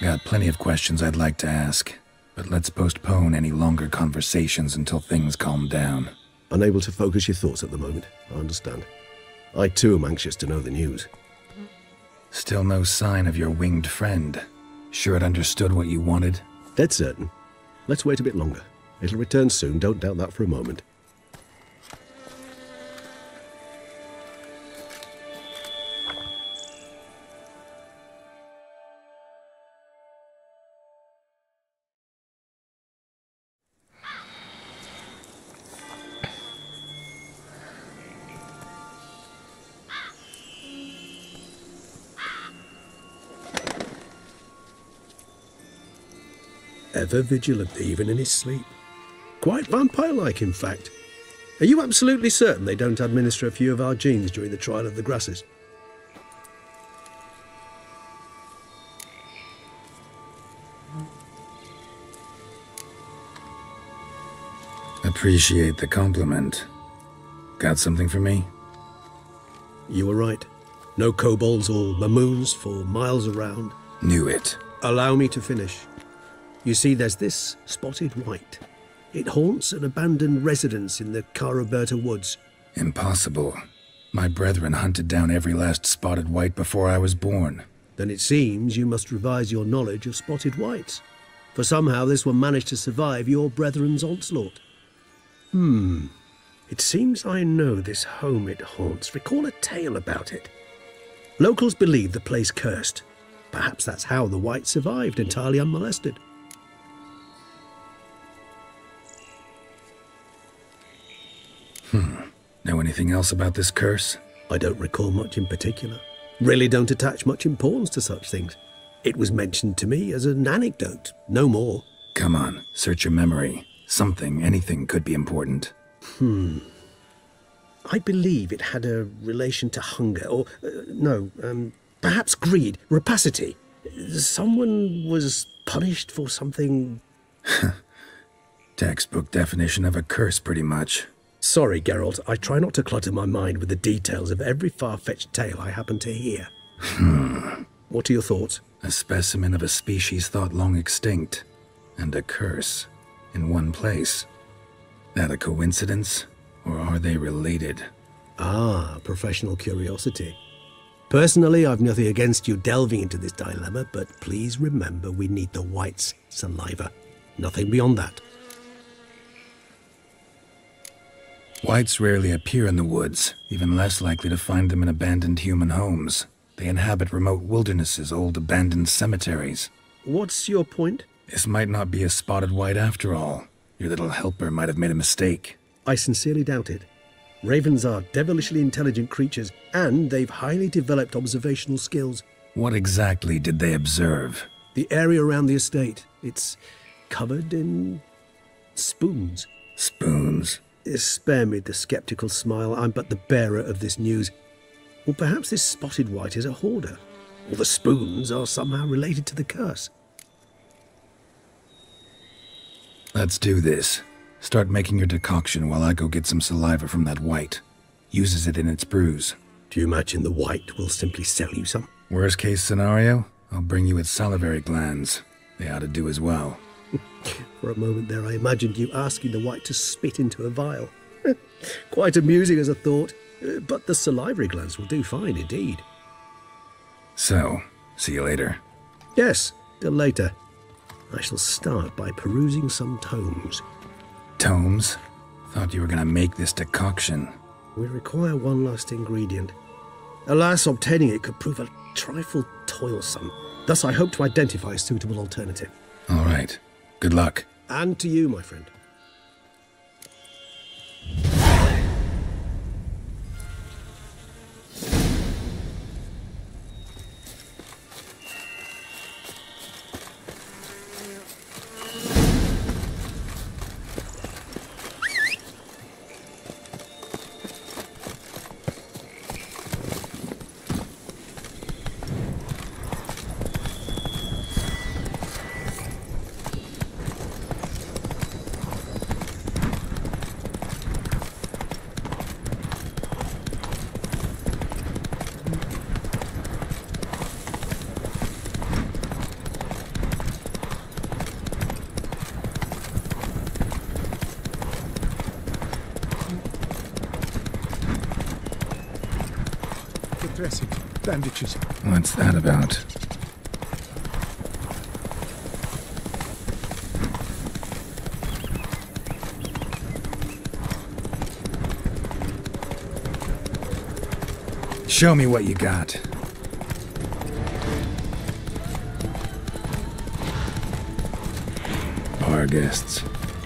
Got plenty of questions I'd like to ask, but let's postpone any longer conversations until things calm down. Unable to focus your thoughts at the moment, I understand. I too am anxious to know the news. Still no sign of your winged friend. Sure it understood what you wanted? Dead certain. Let's wait a bit longer. It'll return soon, don't doubt that for a moment. Ever vigilant, even in his sleep. Quite vampire-like, in fact. Are you absolutely certain they don't administer a few of our genes during the trial of the grasses? Appreciate the compliment. Got something for me? You were right. No kobolds or mamoons for miles around. Knew it. Allow me to finish. You see, there's this spotted white. It haunts an abandoned residence in the Caraberta woods. Impossible. My brethren hunted down every last spotted white before I was born. Then it seems you must revise your knowledge of spotted whites. For somehow this one managed to survive your brethren's onslaught. It seems I know this home it haunts. Recall a tale about it. Locals believe the place cursed. Perhaps that's how the white survived entirely unmolested. Know anything else about this curse? I don't recall much in particular. Really don't attach much importance to such things. It was mentioned to me as an anecdote, no more. Come on, search your memory. Something, anything could be important. I believe it had a relation to hunger, or, perhaps greed, rapacity. Someone was punished for something... Textbook definition of a curse, pretty much. Sorry, Geralt, I try not to clutter my mind with the details of every far-fetched tale I happen to hear. What are your thoughts? A specimen of a species thought long extinct, and a curse, in one place. That a coincidence, or are they related? Ah, professional curiosity. Personally, I've nothing against you delving into this dilemma, but please remember we need the white's saliva. Nothing beyond that. Whites rarely appear in the woods, even less likely to find them in abandoned human homes. They inhabit remote wildernesses, old abandoned cemeteries. What's your point? This might not be a spotted white after all. Your little helper might have made a mistake. I sincerely doubt it. Ravens are devilishly intelligent creatures, and they've highly developed observational skills. What exactly did they observe? The area around the estate. It's covered in... spoons. Spoons? Spare me the skeptical smile. I'm but the bearer of this news. Or perhaps this spotted white is a hoarder. Or the spoons are somehow related to the curse. Let's do this. Start making your decoction while I go get some saliva from that white. Uses it in its brews. Do you imagine the white will simply sell you some? Worst case scenario, I'll bring you its salivary glands. They ought to do as well. For a moment there, I imagined you asking the white to spit into a vial. Quite amusing as a thought, but the salivary glands will do fine indeed. So, see you later. Yes, till later. I shall start by perusing some tomes. Tomes? Thought you were gonna make this decoction. We require one last ingredient. Alas, obtaining it could prove a trifle toilsome. Thus, I hope to identify a suitable alternative. All right. Good luck. And to you, my friend. Dressing, bandages. What's that about? Show me what you got. Bar guests.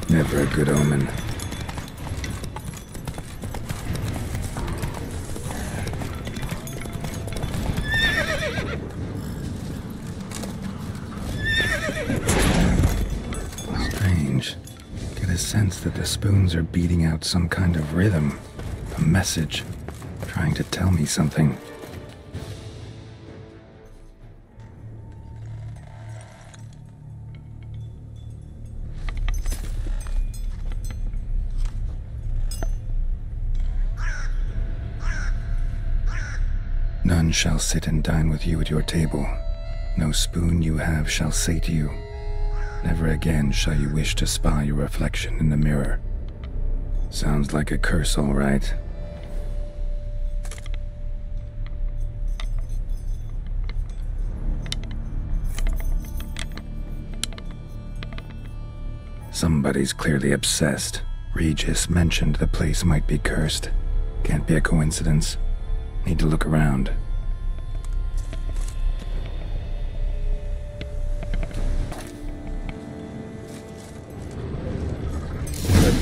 Never a good omen. Sense that the spoons are beating out some kind of rhythm, a message, trying to tell me something. None shall sit and dine with you at your table. No spoon you have shall say to you, never again shall you wish to spy your reflection in the mirror. Sounds like a curse, all right. Somebody's clearly obsessed. Regis mentioned the place might be cursed. Can't be a coincidence. Need to look around.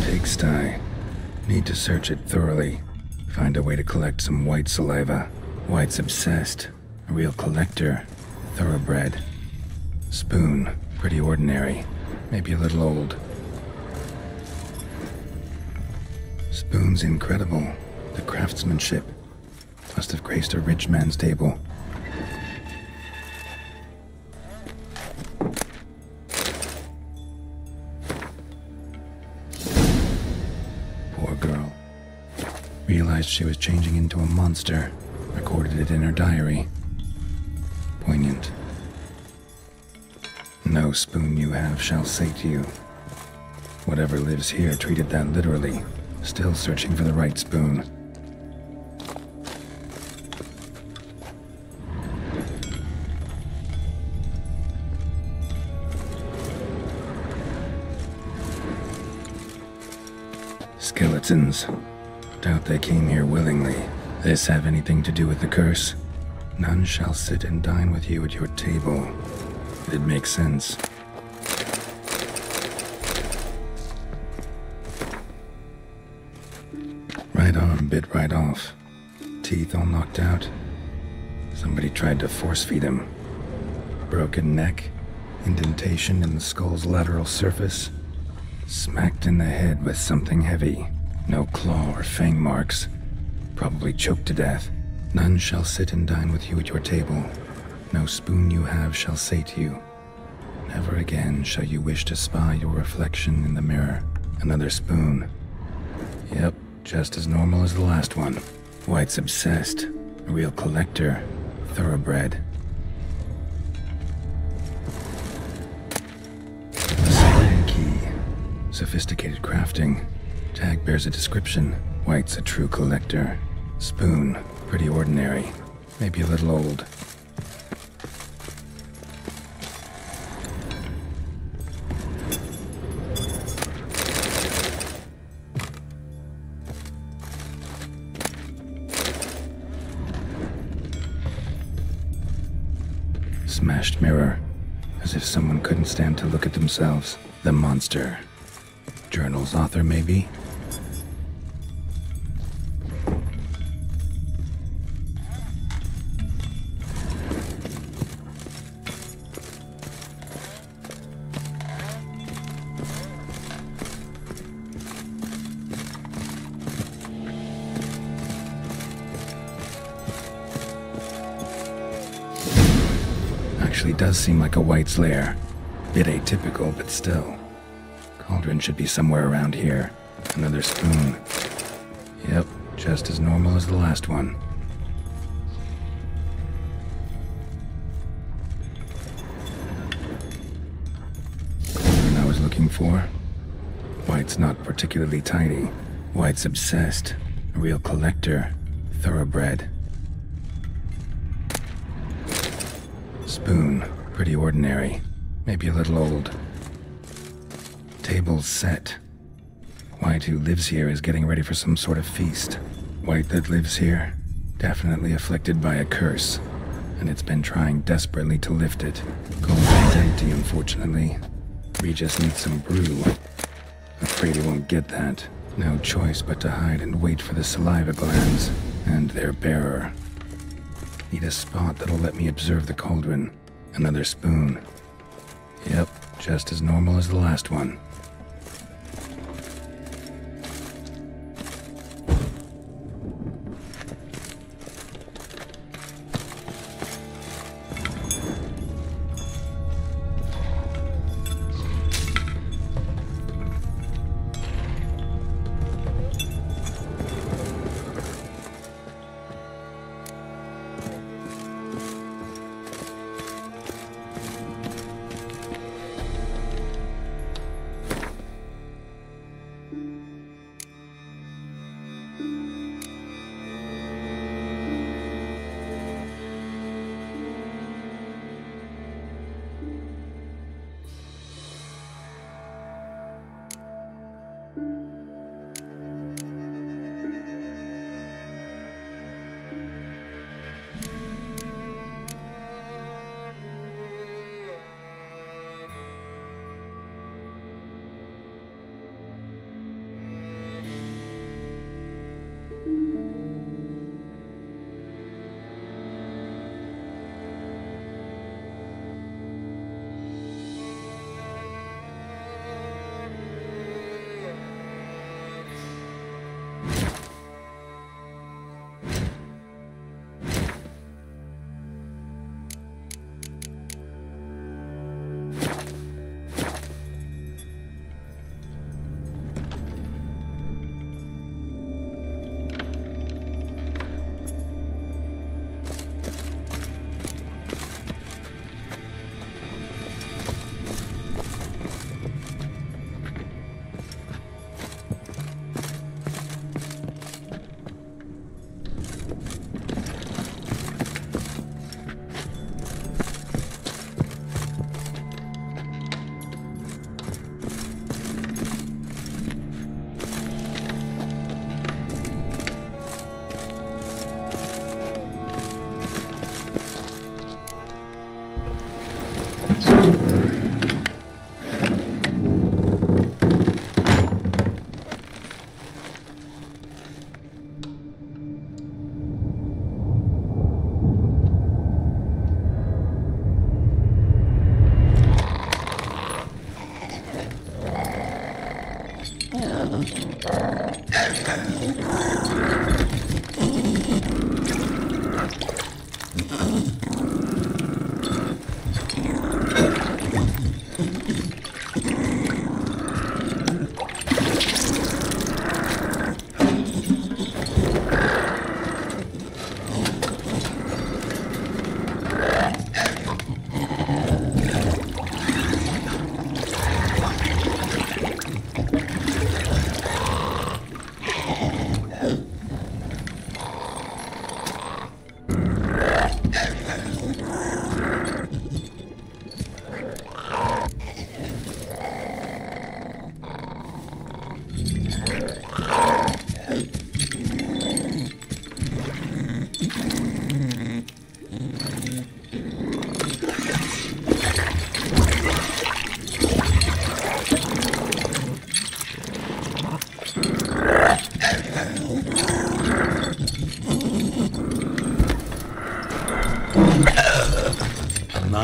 Pigsty. Need to search it thoroughly. Find a way to collect some white saliva. White's obsessed. A real collector. Thoroughbred. Spoon. Pretty ordinary. Maybe a little old. Spoon's incredible. The craftsmanship. Must have graced a rich man's table. Realized she was changing into a monster. Recorded it in her diary. Poignant. No spoon you have shall say to you. Whatever lives here treated that literally. Still searching for the right spoon. Skeletons. Doubt they came here willingly. This have anything to do with the curse? None shall sit and dine with you at your table. It makes sense. Right arm bit right off. Teeth all knocked out. Somebody tried to force feed him. Broken neck. Indentation in the skull's lateral surface. Smacked in the head with something heavy. No claw or fang marks. Probably choked to death. None shall sit and dine with you at your table. No spoon you have shall say to you, never again shall you wish to spy your reflection in the mirror. Another spoon. Yep, just as normal as the last one. White's obsessed. A real collector. Thoroughbred. A spoon key. Sophisticated crafting. Tag bears a description. White's a true collector. Spoon, pretty ordinary. Maybe a little old. Smashed mirror. As if someone couldn't stand to look at themselves. The monster. Journal's author, maybe? Actually does seem like a White's lair. Bit atypical, but still. Cauldron should be somewhere around here. Another spoon. Yep, just as normal as the last one. Cauldron I was looking for. White's not particularly tidy. White's obsessed. A real collector. Thoroughbred. Spoon. Pretty ordinary. Maybe a little old. Table's set. White who lives here is getting ready for some sort of feast. White that lives here, definitely afflicted by a curse. And it's been trying desperately to lift it. Cauldron's empty, unfortunately. We just need some brew. Afraid he won't get that. No choice but to hide and wait for the saliva glands and their bearer. Need a spot that'll let me observe the cauldron. Another spoon. Yep, just as normal as the last one.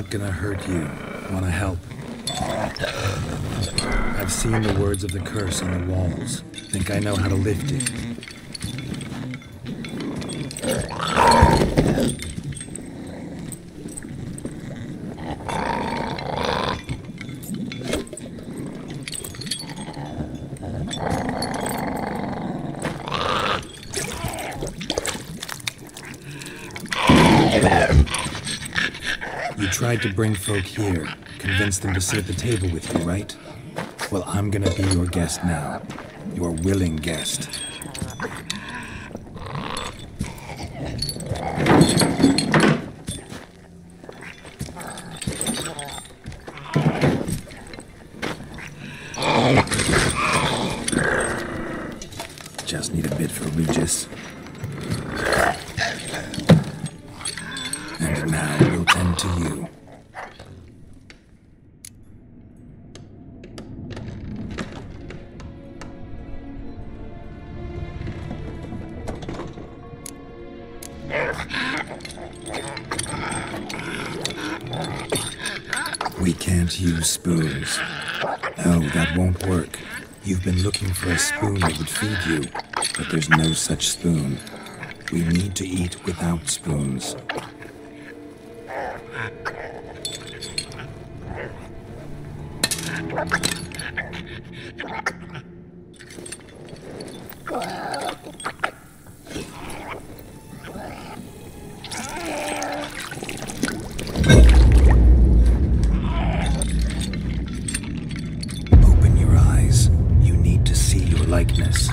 Not gonna hurt you. Wanna help? I've seen the words of the curse on the walls. Think I know how to lift it. You tried to bring folk here, convince them to sit at the table with you, right? Well, I'm gonna be your guest now. Your willing guest. Just need a bit for Regis. And now we'll tend to you. We can't use spoons. No, that won't work. You've been looking for a spoon that would feed you, but there's no such spoon. We need to eat without spoons. Open your eyes. You need to see your likeness.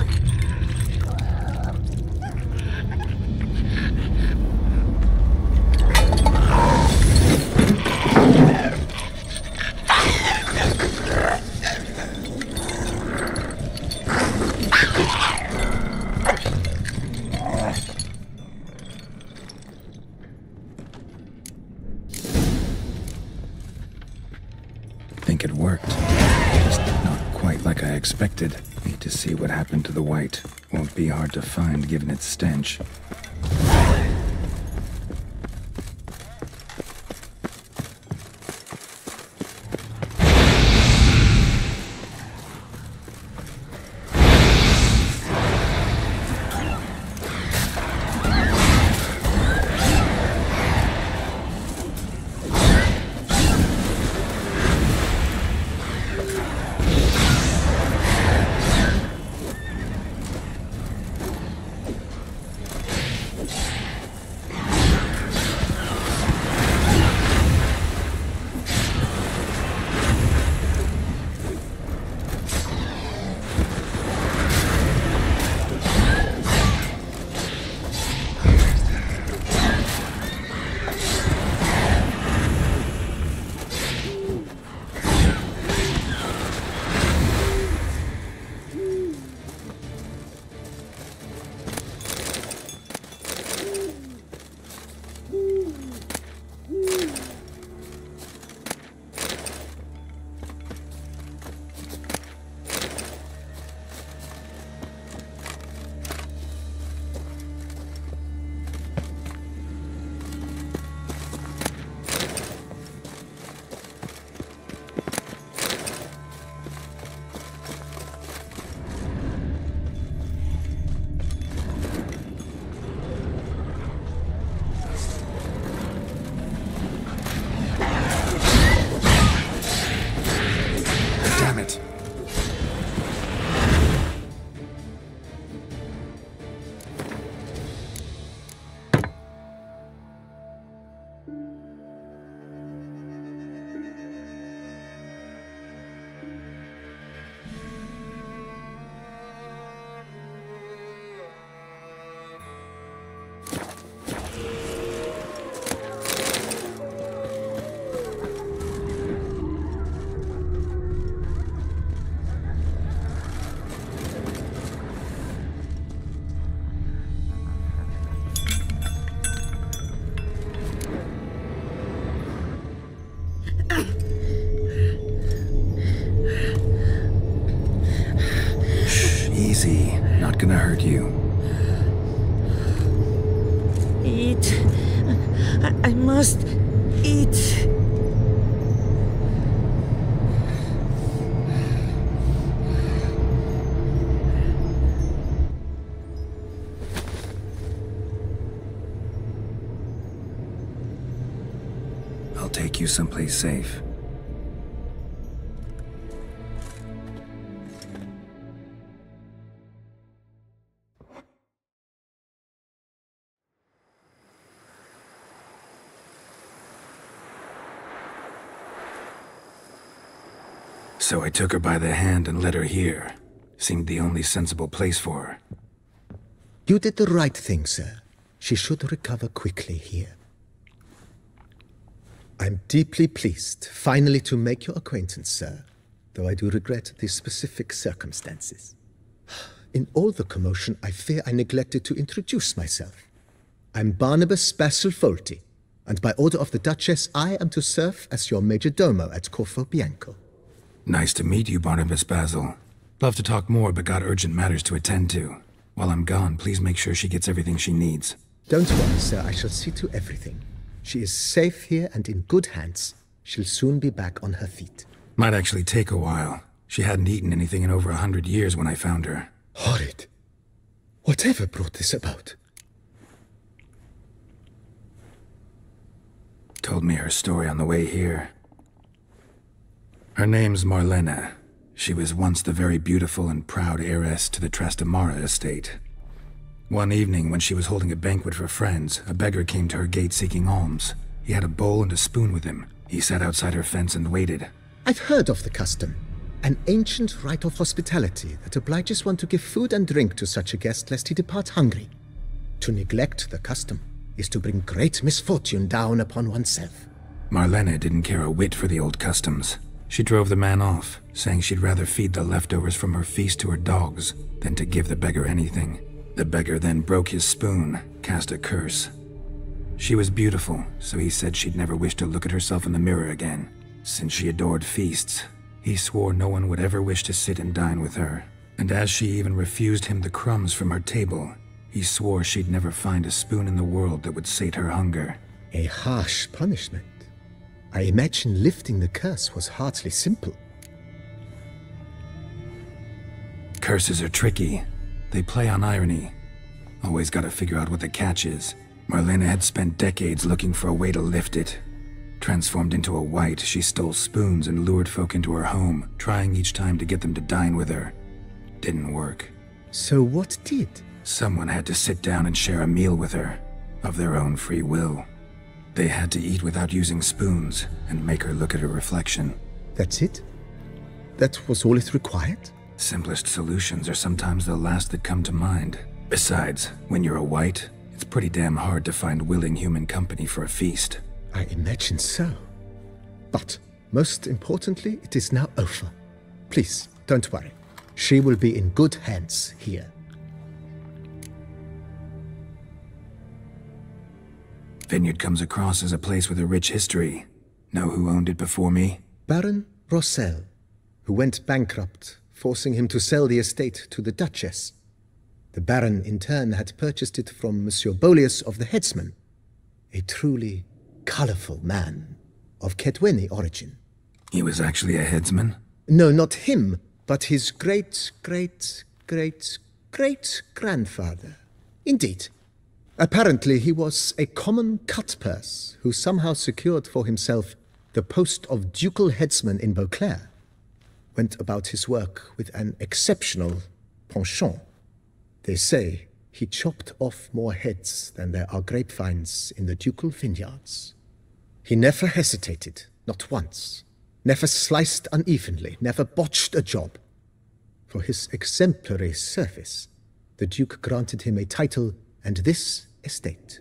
Think it worked. Just not quite like I expected. Need to see what happened to the white. Won't be hard to find given its stench. Easy. Not gonna hurt you. Eat. I must eat. take you someplace safe. So I took her by the hand and led her here. Seemed the only sensible place for her. You did the right thing, sir. She should recover quickly here. I'm deeply pleased, finally, to make your acquaintance, sir, though I do regret the specific circumstances. In all the commotion, I fear I neglected to introduce myself. I'm Barnabas Basil-Folty, and by order of the Duchess, I am to serve as your major domo at Corvo Bianco. Nice to meet you, Barnabas Basil. Love to talk more, but got urgent matters to attend to. While I'm gone, please make sure she gets everything she needs. Don't worry, sir. I shall see to everything. She is safe here and in good hands. She'll soon be back on her feet. Might actually take a while. She hadn't eaten anything in over 100 years when I found her. Horrid. Whatever brought this about? Told me her story on the way here. Her name's Marlena. She was once the very beautiful and proud heiress to the Trastamara estate. One evening, when she was holding a banquet for friends, a beggar came to her gate seeking alms. He had a bowl and a spoon with him. He sat outside her fence and waited. I've heard of the custom. An ancient rite of hospitality that obliges one to give food and drink to such a guest lest he depart hungry. To neglect the custom is to bring great misfortune down upon oneself. Marlena didn't care a whit for the old customs. She drove the man off, saying she'd rather feed the leftovers from her feast to her dogs than to give the beggar anything. The beggar then broke his spoon, cast a curse. She was beautiful, so he said she'd never wish to look at herself in the mirror again. Since she adored feasts, he swore no one would ever wish to sit and dine with her. And as she even refused him the crumbs from her table, he swore she'd never find a spoon in the world that would sate her hunger. A harsh punishment. I imagine lifting the curse was hardly simple. Curses are tricky. They play on irony. Always gotta figure out what the catch is. Marlena had spent decades looking for a way to lift it. Transformed into a wight, she stole spoons and lured folk into her home, trying each time to get them to dine with her. Didn't work. So what did? Someone had to sit down and share a meal with her, of their own free will. They had to eat without using spoons, and make her look at her reflection. That's it? That was all it required? Simplest solutions are sometimes the last that come to mind. Besides, when you're a wight, it's pretty damn hard to find willing human company for a feast. I imagine so. But, most importantly, it is now over. Please, don't worry. She will be in good hands here. Vineyard comes across as a place with a rich history. Know who owned it before me? Baron Rossel, who went bankrupt, forcing him to sell the estate to the Duchess. The Baron, in turn, had purchased it from Monsieur Bolius of the Headsman, a truly colorful man of Kedweni origin. He was actually a headsman? No, not him, but his great-great-great-great-grandfather. Indeed. Apparently, he was a common cutpurse who somehow secured for himself the post of ducal headsman in Beauclair. Went about his work with an exceptional penchant. They say he chopped off more heads than there are grapevines in the ducal vineyards. He never hesitated, not once. Never sliced unevenly, never botched a job. For his exemplary service, the Duke granted him a title and this estate.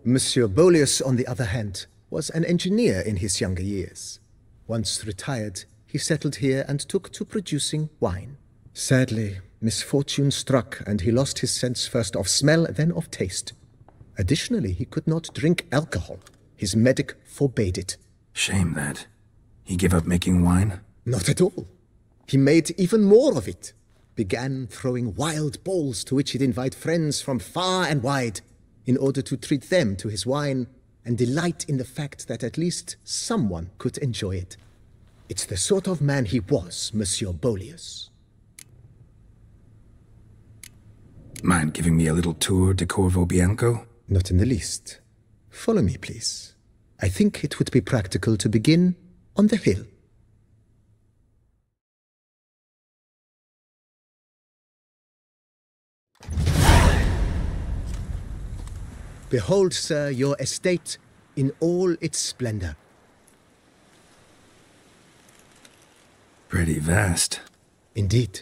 Monsieur Bolius, on the other hand, was an engineer in his younger years. Once retired, he settled here and took to producing wine. Sadly, misfortune struck and he lost his sense first of smell, then of taste. Additionally, he could not drink alcohol. His medic forbade it. Shame that. He gave up making wine? Not at all. He made even more of it. Began throwing wild balls to which he'd invite friends from far and wide in order to treat them to his wine and delight in the fact that at least someone could enjoy it. It's the sort of man he was, Monsieur Bolius. Mind giving me a little tour de Corvo Bianco? Not in the least. Follow me, please. I think it would be practical to begin on the hill. Behold, sir, your estate in all its splendor. Pretty vast. Indeed.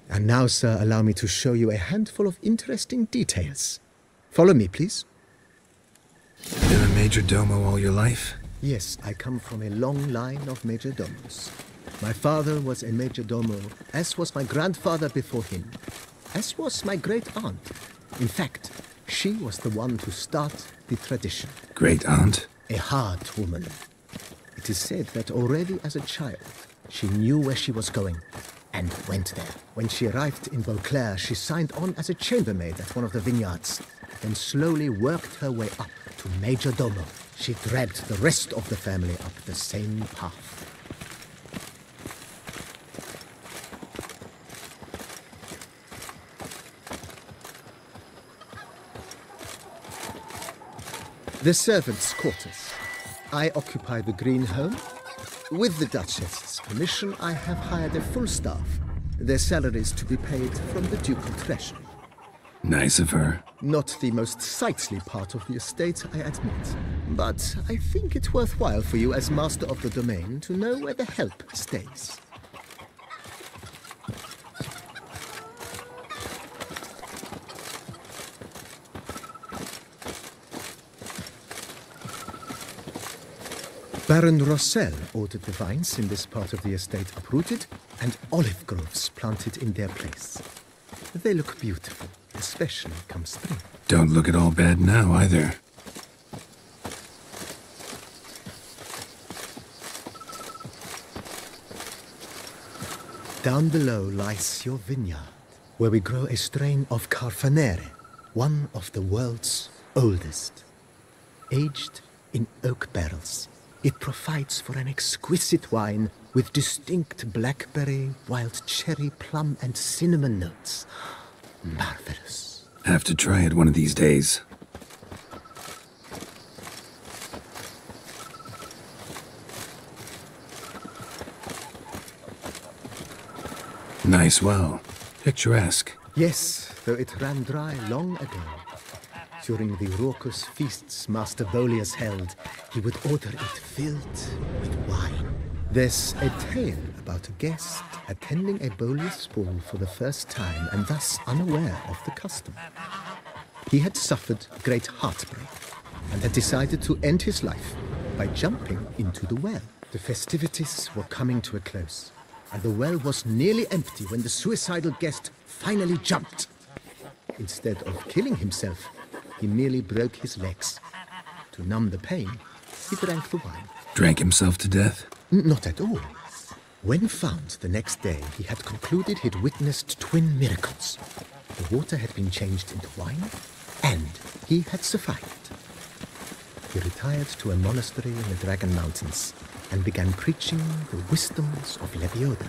And now, sir, allow me to show you a handful of interesting details. Follow me, please. Been a major domo all your life? Yes, I come from a long line of major domos. My father was a major domo, as was my grandfather before him, as was my great-aunt. In fact, she was the one to start the tradition. Great-aunt? A hard woman. It is said that already as a child, she knew where she was going and went there. When she arrived in Beauclair, she signed on as a chambermaid at one of the vineyards, then slowly worked her way up to major domo. She dragged the rest of the family up the same path. The servants' quarters. I occupy the green home. With the Duchess's permission, I have hired a full staff. Their salaries to be paid from the ducal treasury. Nice of her. Not the most sightly part of the estate, I admit. But I think it worthwhile for you as master of the domain to know where the help stays. Baron Rossel ordered the vines in this part of the estate uprooted and olive groves planted in their place. They look beautiful, especially come spring. Don't look at all bad now, either. Down below lies your vineyard, where we grow a strain of Carfanere, one of the world's oldest. Aged in oak barrels, it provides for an exquisite wine with distinct blackberry, wild cherry, plum, and cinnamon notes. Marvelous. Have to try it one of these days. Nice well. Picturesque. Yes, though it ran dry long ago. During the raucous feasts Master Bolius held, he would order it filled with wine. There's a tale about a guest attending a Bolius ball for the first time and thus unaware of the custom. He had suffered great heartbreak and had decided to end his life by jumping into the well. The festivities were coming to a close, and the well was nearly empty when the suicidal guest finally jumped. Instead of killing himself, he merely broke his legs. To numb the pain, he drank the wine. Drank himself to death? Not at all. When found the next day, he had concluded he'd witnessed twin miracles. The water had been changed into wine, and he had survived. He retired to a monastery in the Dragon Mountains and began preaching the wisdoms of Lebioda.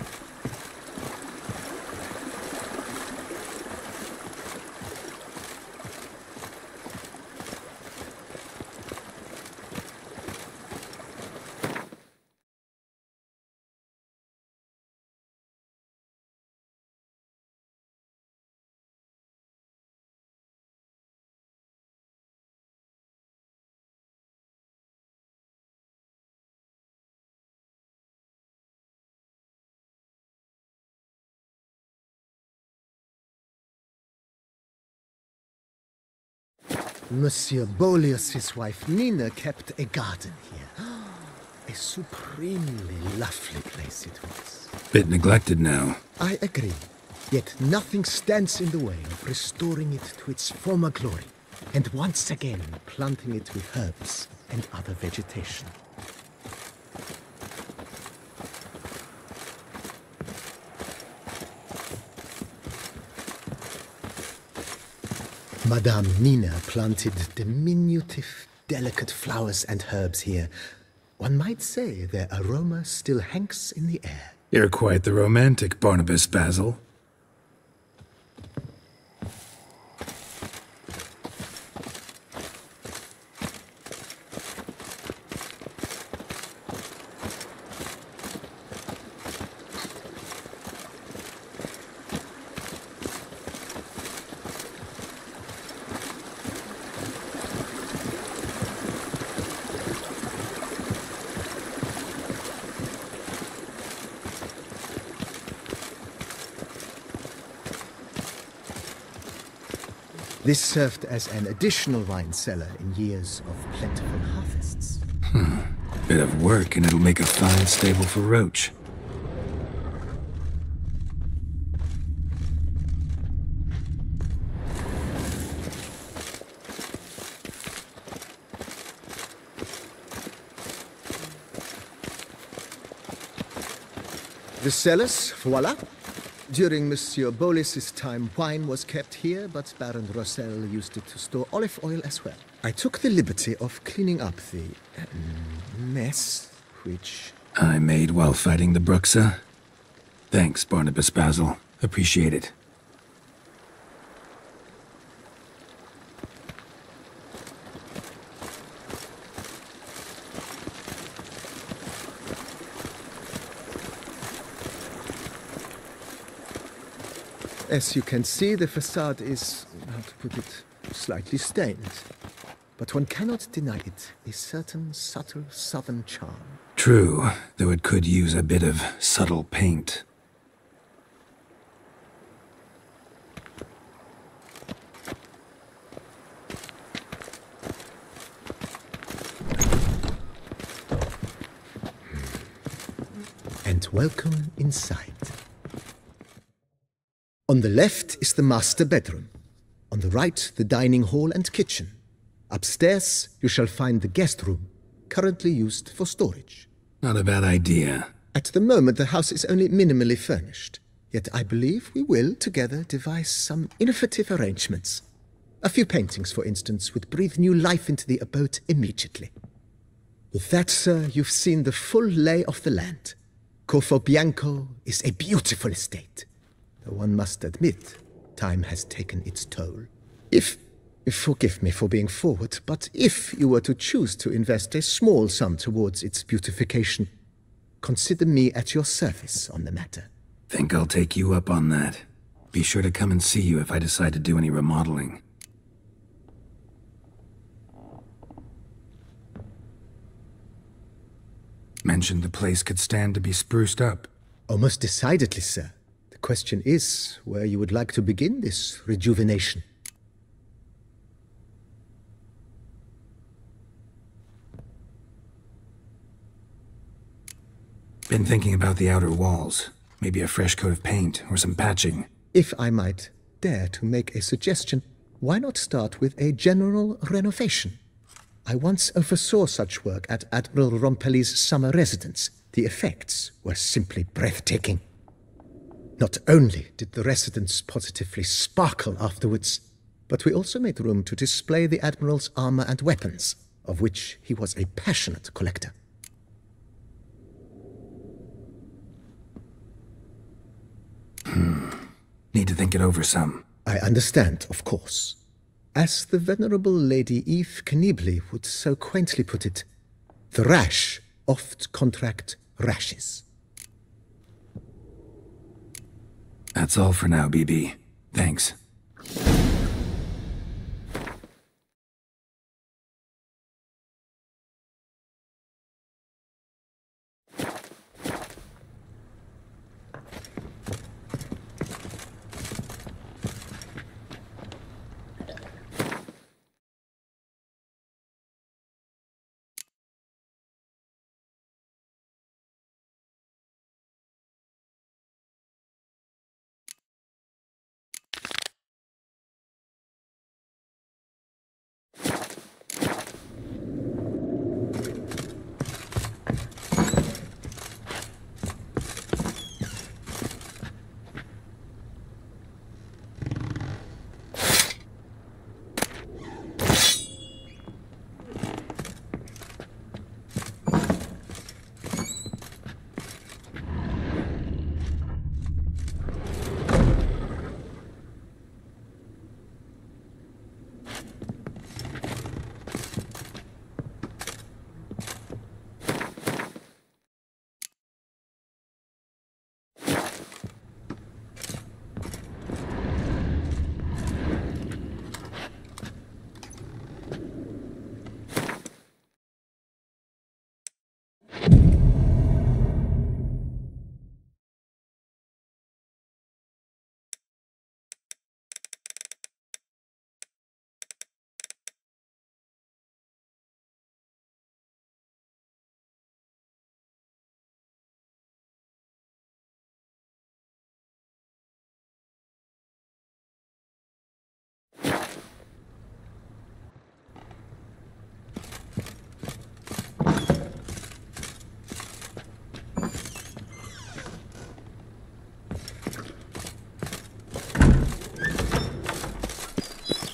Monsieur Bolius's wife Nina kept a garden here. A supremely lovely place it was. Bit neglected now. I agree. Yet nothing stands in the way of restoring it to its former glory, and once again planting it with herbs and other vegetation. Madame Nina planted diminutive, delicate flowers and herbs here. One might say their aroma still hangs in the air. You're quite the romantic, Barnabas Basil. This served as an additional wine cellar in years of plentiful harvests. Bit of work and it'll make a fine stable for Roach. The cellars, voila. During Monsieur Bolis's time, wine was kept here, but Baron Rossel used it to store olive oil as well. I took the liberty of cleaning up the mess, which... I made while fighting the Bruxa. Thanks, Barnabas Basil. Appreciate it. As you can see, the facade is, how to put it, slightly stained. But one cannot deny it, a certain subtle southern charm. True, though it could use a bit of subtle paint. And welcome inside. On the left is the master bedroom. On the right, the dining hall and kitchen. Upstairs, you shall find the guest room, currently used for storage. Not a bad idea. At the moment, the house is only minimally furnished. Yet I believe we will, together, devise some innovative arrangements. A few paintings, for instance, would breathe new life into the abode immediately. With that, sir, you've seen the full lay of the land. Corfo Bianco is a beautiful estate. Though one must admit, time has taken its toll. Forgive me for being forward, but if you were to choose to invest a small sum towards its beautification, consider me at your service on the matter. Think I'll take you up on that. Be sure to come and see you if I decide to do any remodeling. Mentioned the place could stand to be spruced up. Oh, most decidedly, sir. The question is where you would like to begin this rejuvenation. Been thinking about the outer walls. Maybe a fresh coat of paint or some patching. If I might dare to make a suggestion, why not start with a general renovation? I once oversaw such work at Admiral Rompelli's summer residence. The effects were simply breathtaking. Not only did the residence positively sparkle afterwards, but we also made room to display the Admiral's armor and weapons, of which he was a passionate collector. Need to think it over some. I understand, of course. As the venerable Lady Eve Knibley would so quaintly put it, the rash oft contract rashes. That's all for now, BB. Thanks.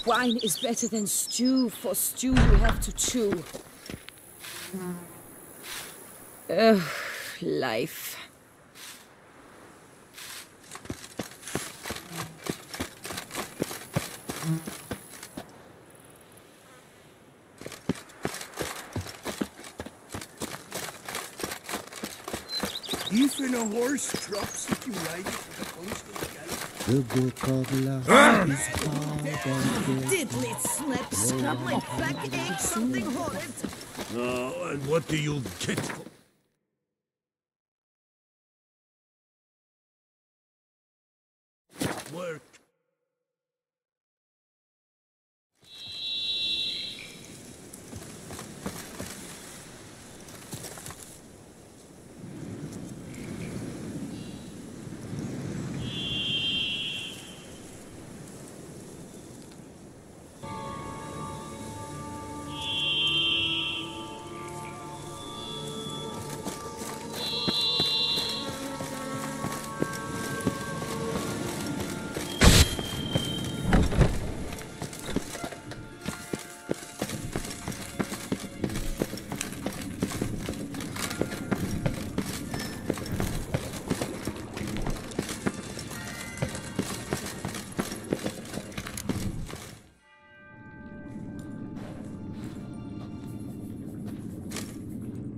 Wine is better than stew. For stew you have to chew. Ugh, life. Even a horse drops if you ride it to the coast of the galley. The book of love is hard and Diddly slip, scrub my back ache, something horrid. And what do you get for... Work.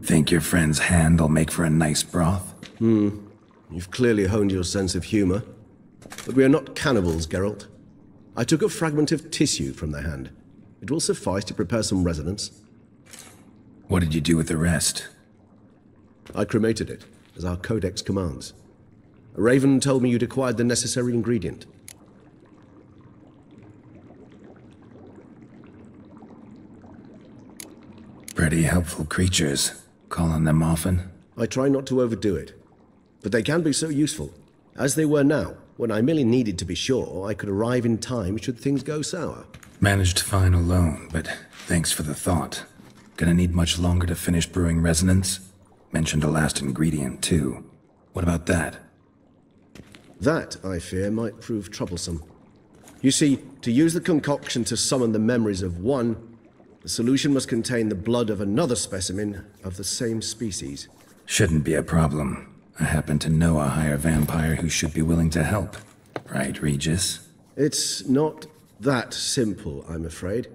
Think your friend's hand will make for a nice broth? You've clearly honed your sense of humor. But we are not cannibals, Geralt. I took a fragment of tissue from the hand. It will suffice to prepare some resonance. What did you do with the rest? I cremated it, as our codex commands. A raven told me you'd acquired the necessary ingredient. Pretty helpful creatures. Call on them often? I try not to overdo it, but they can be so useful, as they were now, when I merely needed to be sure I could arrive in time should things go sour. Managed fine alone, but thanks for the thought. Gonna need much longer to finish brewing resonance? Mentioned a last ingredient, too. What about that? That, I fear, might prove troublesome. You see, to use the concoction to summon the memories of one, the solution must contain the blood of another specimen of the same species. Shouldn't be a problem. I happen to know a higher vampire who should be willing to help. Right, Regis? It's not that simple, I'm afraid.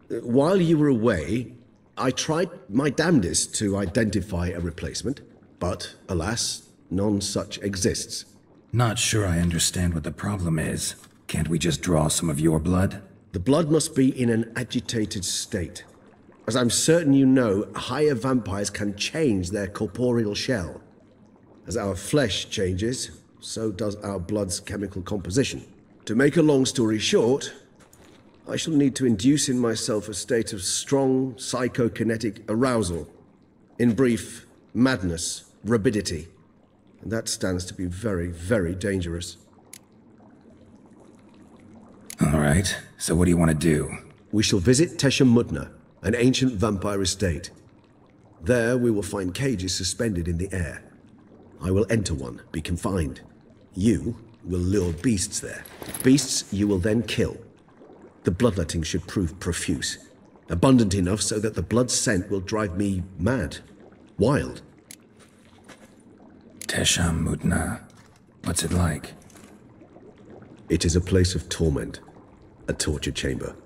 While you were away, I tried my damnedest to identify a replacement, but, alas, none such exists. Not sure I understand what the problem is. Can't we just draw some of your blood? The blood must be in an agitated state. As I'm certain you know, higher vampires can change their corporeal shell. As our flesh changes, so does our blood's chemical composition. To make a long story short, I shall need to induce in myself a state of strong psychokinetic arousal. In brief, madness, rabidity. And that stands to be very, very dangerous. All right, so what do you want to do? We shall visit Teshem Mutna, an ancient vampire estate. There we will find cages suspended in the air. I will enter one, be confined. You will lure beasts there. Beasts you will then kill. The bloodletting should prove profuse. Abundant enough so that the blood scent will drive me mad. Wild. Teshem Mutna. What's it like? It is a place of torment. A torture chamber.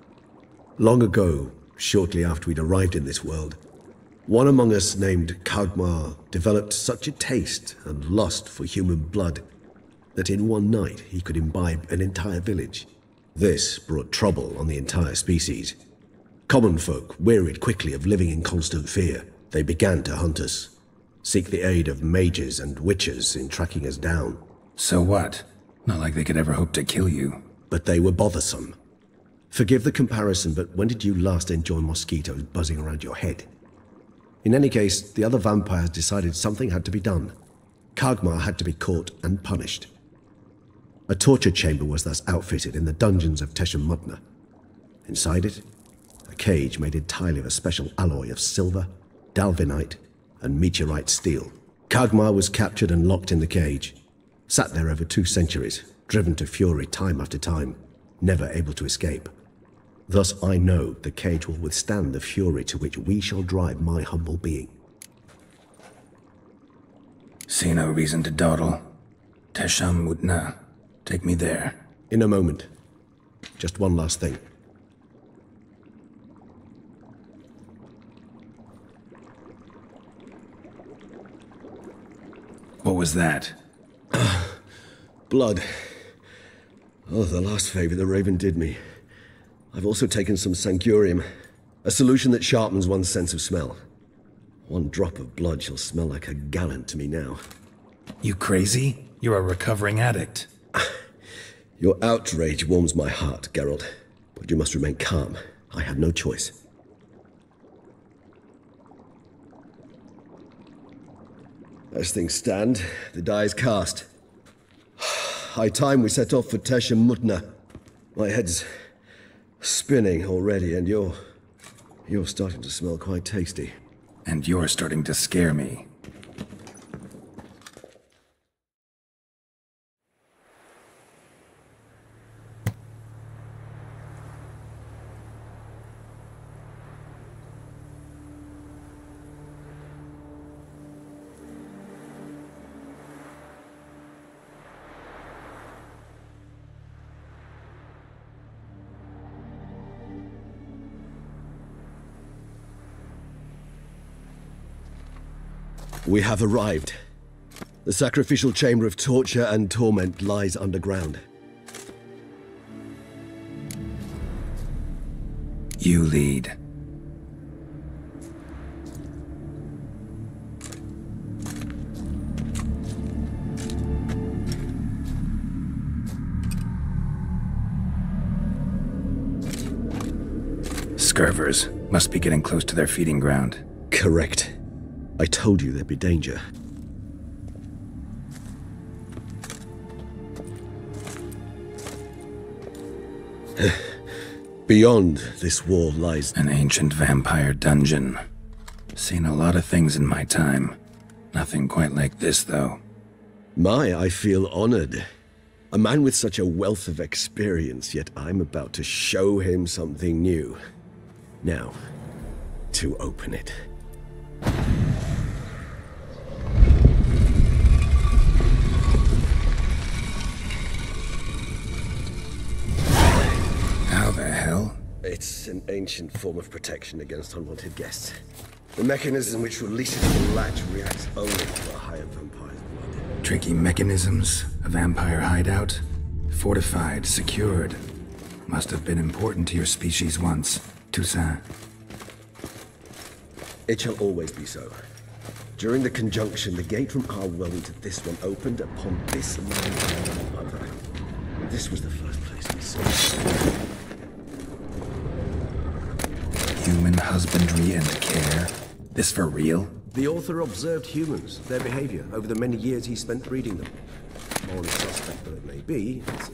Long ago, shortly after we'd arrived in this world, one among us named Kagmar developed such a taste and lust for human blood that in one night he could imbibe an entire village. This brought trouble on the entire species. Common folk wearied quickly of living in constant fear. They began to hunt us, seek the aid of mages and witches in tracking us down. So what? Not like they could ever hope to kill you. But they were bothersome. Forgive the comparison, but when did you last enjoy mosquitoes buzzing around your head? In any case, the other vampires decided something had to be done. Kagmar had to be caught and punished. A torture chamber was thus outfitted in the dungeons of Teshem Mutna. Inside it, a cage made entirely of a special alloy of silver, dalvinite, and meteorite steel. Kagmar was captured and locked in the cage. Sat there over 2 centuries, driven to fury time after time, never able to escape. Thus I know the cage will withstand the fury to which we shall drive my humble being. See no reason to dawdle. Tesham Mutna. Take me there. In a moment. Just one last thing. What was that? Blood. Oh, the last favor the Raven did me. I've also taken some Sancurium, a solution that sharpens one's sense of smell. One drop of blood shall smell like a gallon to me now. You crazy? You're a recovering addict. Your outrage warms my heart, Geralt. But you must remain calm. I have no choice. As things stand, the die is cast. High time we set off for Tesham Mutna. My head's spinning already, and you're starting to smell quite tasty. And you're starting to scare me. We have arrived. The sacrificial chamber of torture and torment lies underground. You lead. Scurvers must be getting close to their feeding ground. Correct. I told you there'd be danger. Beyond this wall lies an ancient vampire dungeon. Seen a lot of things in my time. Nothing quite like this, though. I feel honored. A man with such a wealth of experience, yet I'm about to show him something new. Now, to open it. How the hell? It's an ancient form of protection against unwanted guests. The mechanism which releases the latch reacts only to a higher vampire's blood. Tricky mechanisms, a vampire hideout, fortified, secured. Must have been important to your species once, Toussaint. It shall always be so. During the conjunction, the gate from our world to this one opened upon this land and other. This was the first place we saw. Human husbandry and care? This for real? The author observed humans, their behavior, over the many years he spent breeding them. Morally suspect though it may be, it's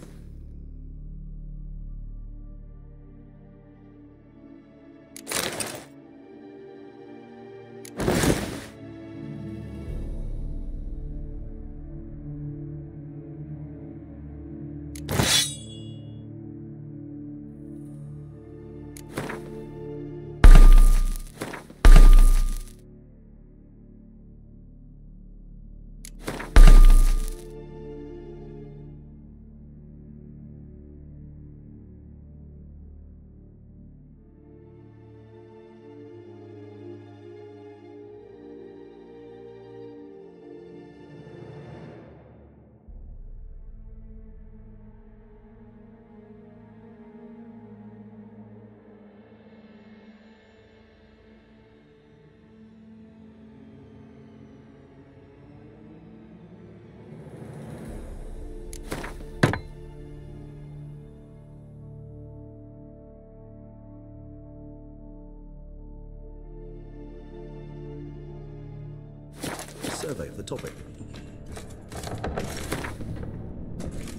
survey of the topic.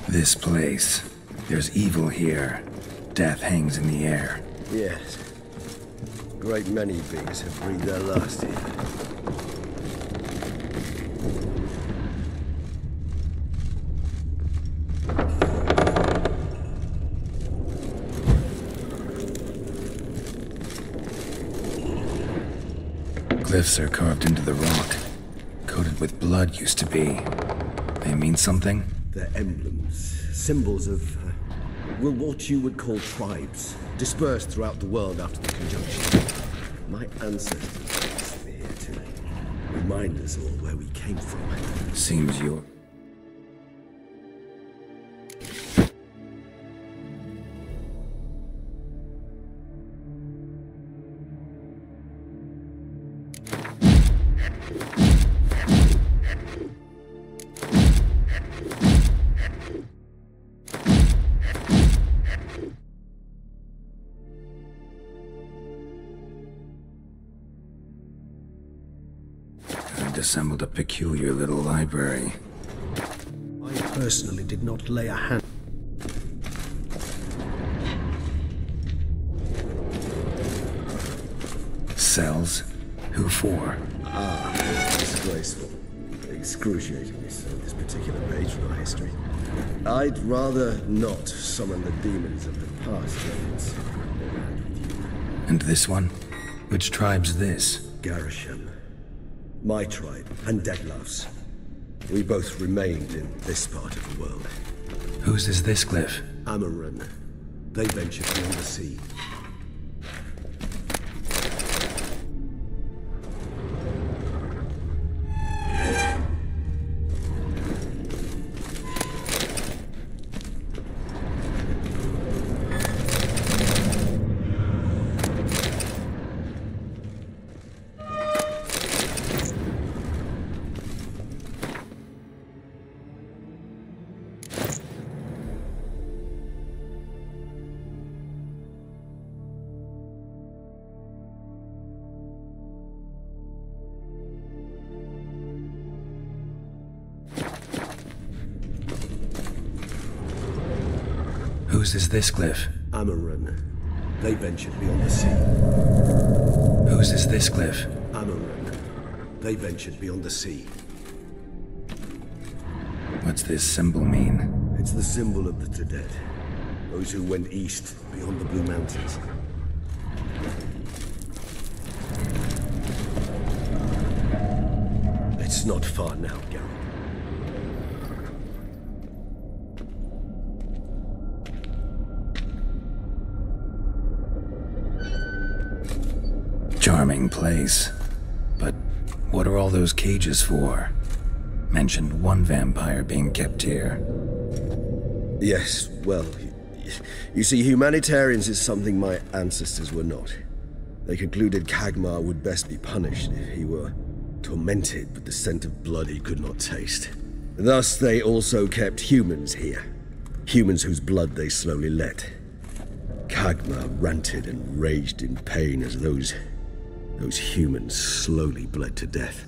This place. There's evil here. Death hangs in the air. Yes. Great many beings have breathed their last here. glyphs are carved into the rock. Coated with blood used to be. They mean something? They're emblems, symbols of, well, what you would call tribes, dispersed throughout the world after the conjunction. My ancestors were here to remind us all where we came from. Seems you're... assembled a peculiar little library. I personally did not lay a hand. Cells? Who for? Disgraceful. Excruciatingly so, this particular page from our history. I'd rather not summon the demons of the past, James. And this one? Which tribe's this? Garisham. My tribe, and Detlef's. We both remained in this part of the world. Whose is this glyph? Amaran. They ventured beyond the sea. Whose is this glyph? Amaran. They ventured beyond the sea. Whose is this glyph? Amaran. They ventured beyond the sea. What's this symbol mean? It's the symbol of the Tedet. Those who went east beyond the Blue Mountains. It's not far now, Gary. Charming place. But what are all those cages for? Mentioned one vampire being kept here. Yes, well, you see, humanitarians is something my ancestors were not. They concluded Kagmar would best be punished if he were tormented with the scent of blood he could not taste. Thus, they also kept humans here. Humans whose blood they slowly let. Kagmar ranted and raged in pain as those humans slowly bled to death.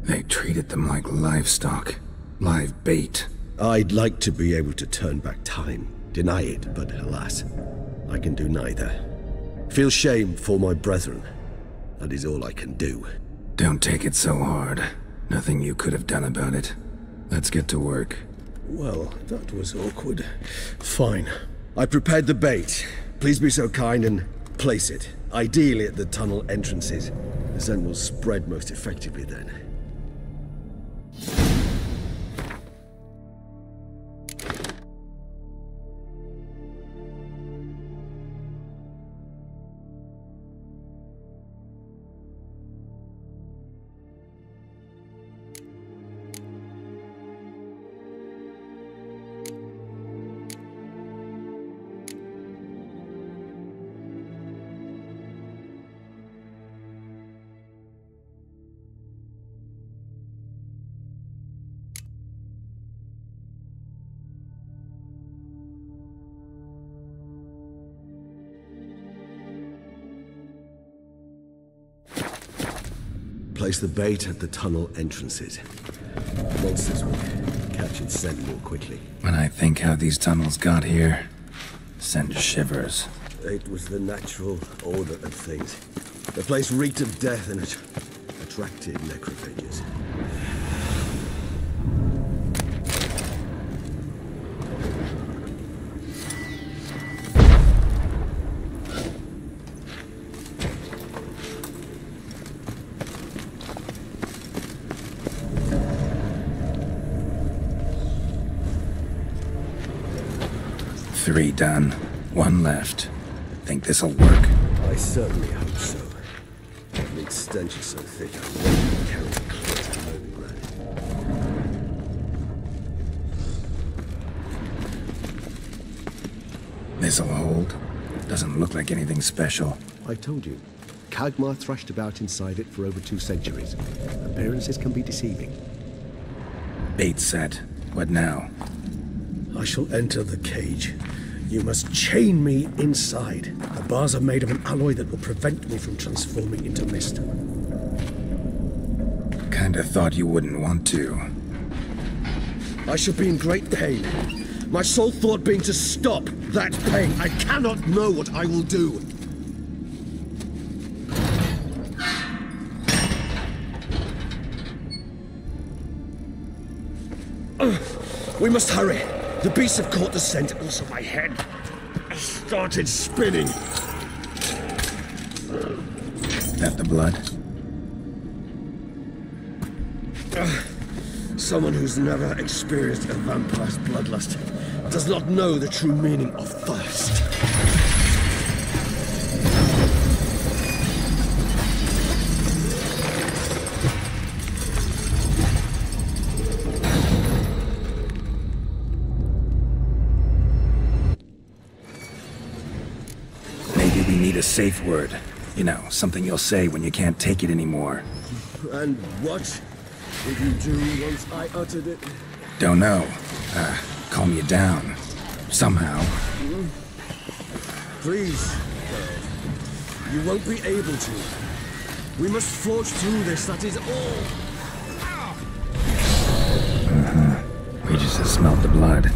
They treated them like livestock. Live bait. I'd like to be able to turn back time, deny it, but alas, I can do neither. Feel shame for my brethren. That is all I can do. Don't take it so hard. Nothing you could have done about it. Let's get to work. Well, that was awkward. Fine. I prepared the bait. Please be so kind and place it. Ideally at the tunnel entrances. The scent will spread most effectively then. Place the bait at the tunnel entrances. Monsters will catch its scent more quickly. When I think how these tunnels got here, send shivers. It was the natural order of things. The place reeked of death and it attracted necrophages. 3 done. 1 left. Think this'll work? I certainly hope so. The stench is so thick, I won't carry the clit home, lad. This'll hold. Doesn't look like anything special. I told you. Khagmar thrashed about inside it for over 2 centuries. Appearances can be deceiving. Bait set. What now? I shall enter the cage. You must chain me inside. The bars are made of an alloy that will prevent me from transforming into mist. Kinda thought you wouldn't want to. I shall be in great pain. My sole thought being to stop that pain. I cannot know what I will do. We must hurry. The beasts have caught the scent, also my head started spinning. That the blood? Someone who's never experienced a vampire's bloodlust does not know the true meaning of thirst. Need a safe word. You know, something you'll say when you can't take it anymore. And what did you do once I uttered it? Don't know. Calm you down. Somehow. Please, you won't be able to. We must forge through this, that is all. We just smelled the blood.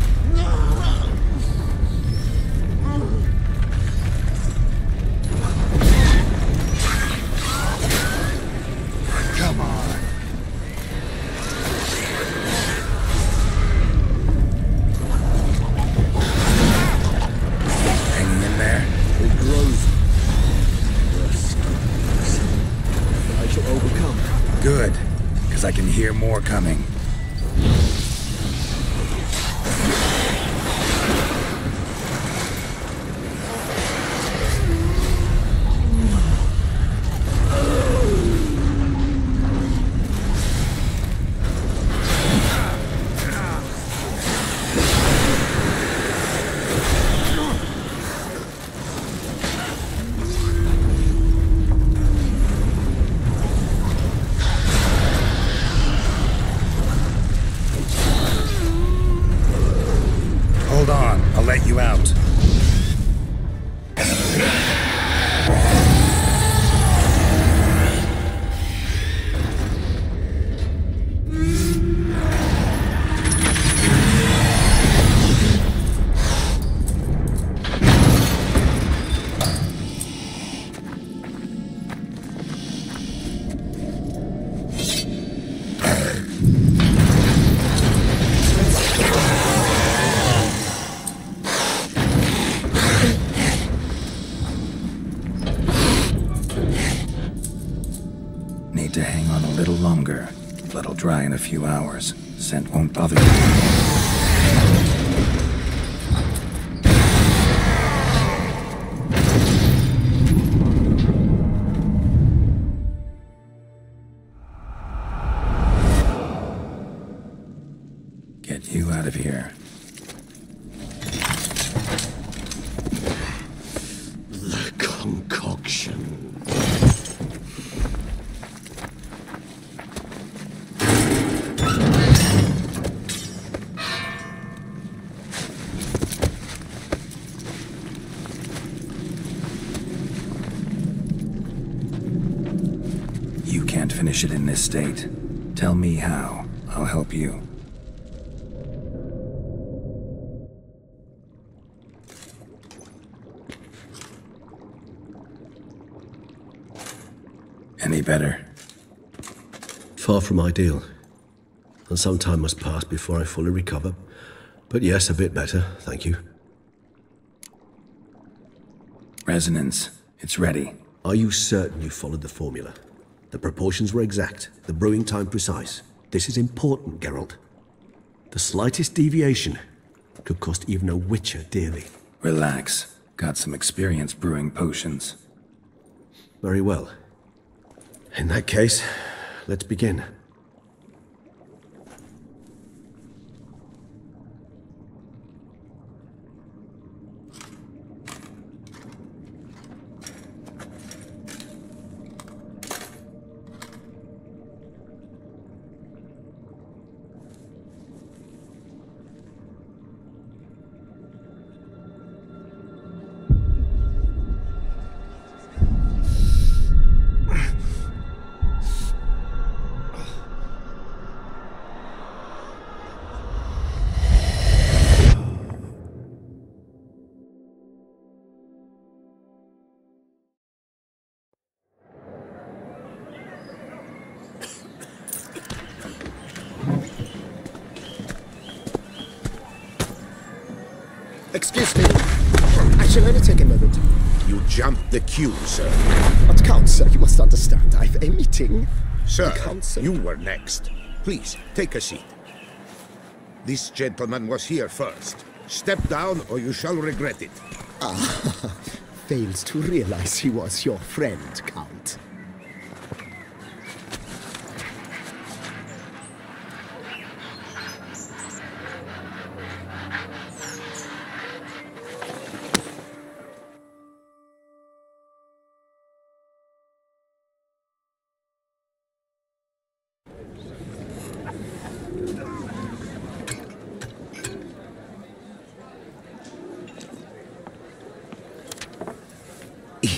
Good, because I can hear more coming. Hold on, I'll let you out. Need to hang on a little longer. Blood'll dry in a few hours. Scent won't bother you. Get you out of here. The concoction. You can't finish it in this state. Tell me how. I'll help you. Any better? Far from ideal. And some time must pass before I fully recover. But yes, a bit better, thank you. Resonance. It's ready. Are you certain you followed the formula? The proportions were exact, the brewing time precise. This is important, Geralt. The slightest deviation could cost even a witcher dearly. Relax. Got some experience brewing potions. Very well. In that case, let's begin. Excuse me. I shall only take a moment. You jumped the queue, sir. But Count, sir, you must understand. I've a meeting. Sir, Count, sir. you were next. Please, take a seat. This gentleman was here first. Step down or you shall regret it. Ah, fails to realize he was your friend, Count.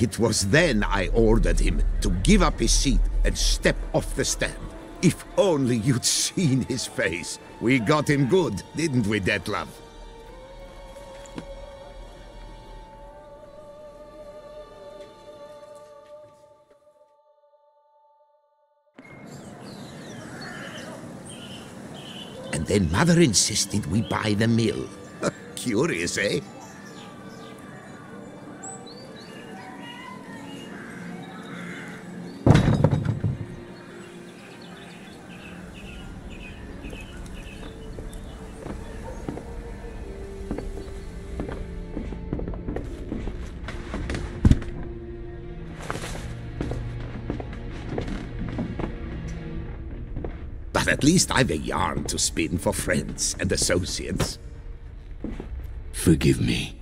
It was then I ordered him to give up his seat and step off the stand. If only you'd seen his face. We got him good, didn't we, Detlef? And then Mother insisted we buy the mill. Curious, eh? But at least I've a yarn to spin for friends and associates. Forgive me.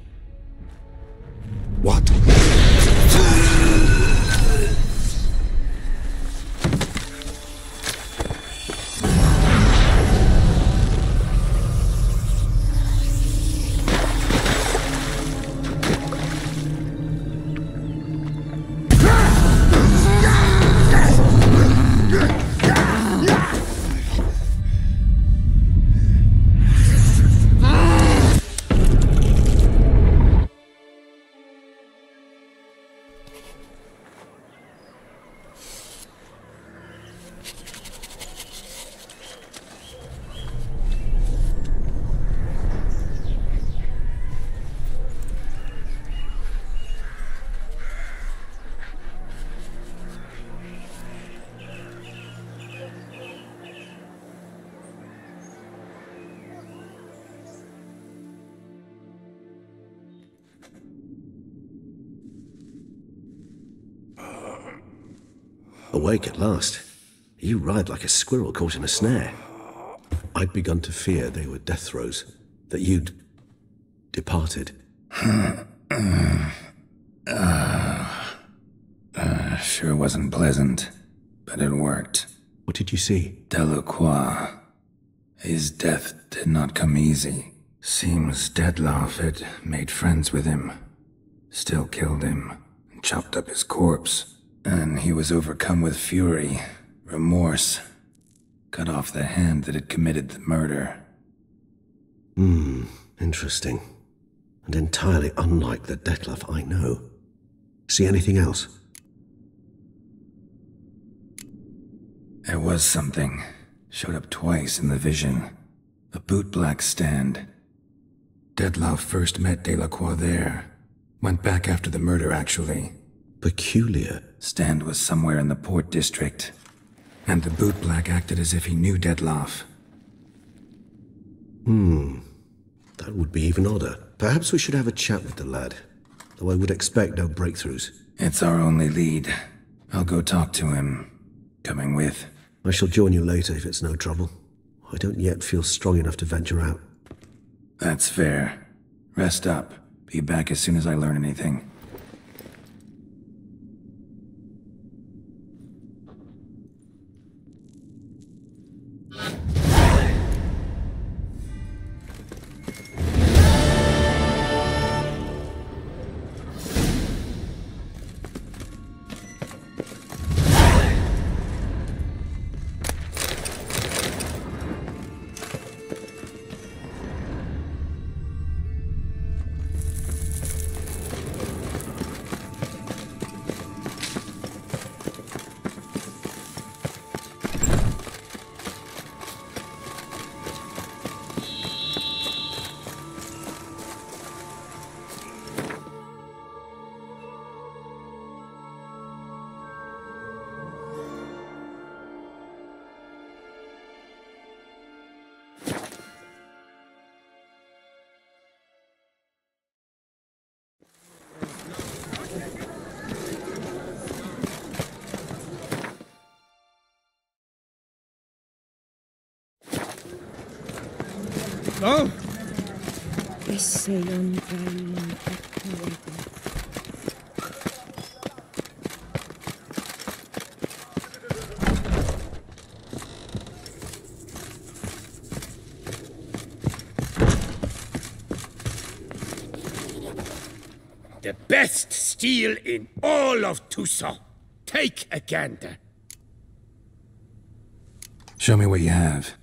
What? Awake at last. You ride like a squirrel caught in a snare. I'd begun to fear they were death throes, that you'd departed. Sure wasn't pleasant, but it worked. What did you see? Delacroix. His death did not come easy. Seems Detlef had made friends with him. Still killed him, and chopped up his corpse. And he was overcome with fury, remorse. Cut off the hand that had committed the murder. Interesting. And entirely unlike the Detlef I know. See anything else? There was something. Showed up twice in the vision. A bootblack stand. Detlef first met Delacroix there. Went back after the murder, actually. Peculiar. Stand was somewhere in the port district. And the bootblack acted as if he knew Detlef. That would be even odder. Perhaps we should have a chat with the lad, though I would expect no breakthroughs. It's our only lead. I'll go talk to him. Coming with? I shall join you later if it's no trouble. I don't yet feel strong enough to venture out. That's fair. Rest up. Be back as soon as I learn anything. Oh! The best steel in all of Tucson. Take a gander. Show me what you have.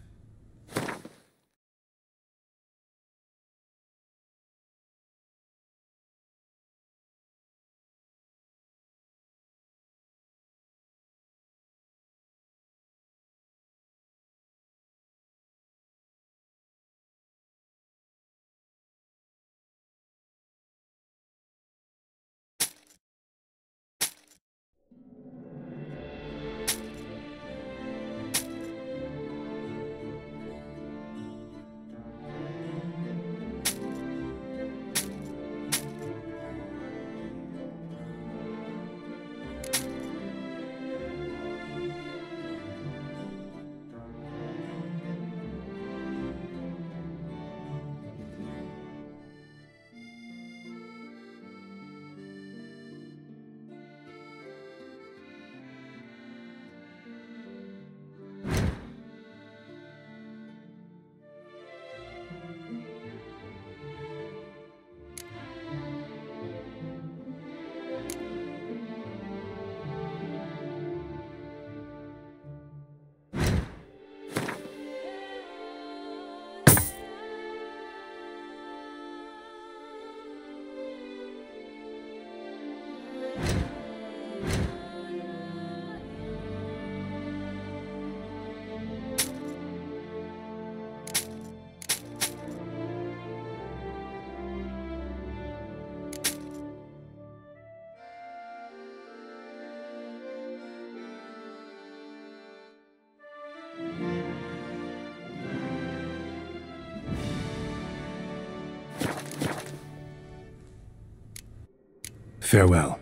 Farewell.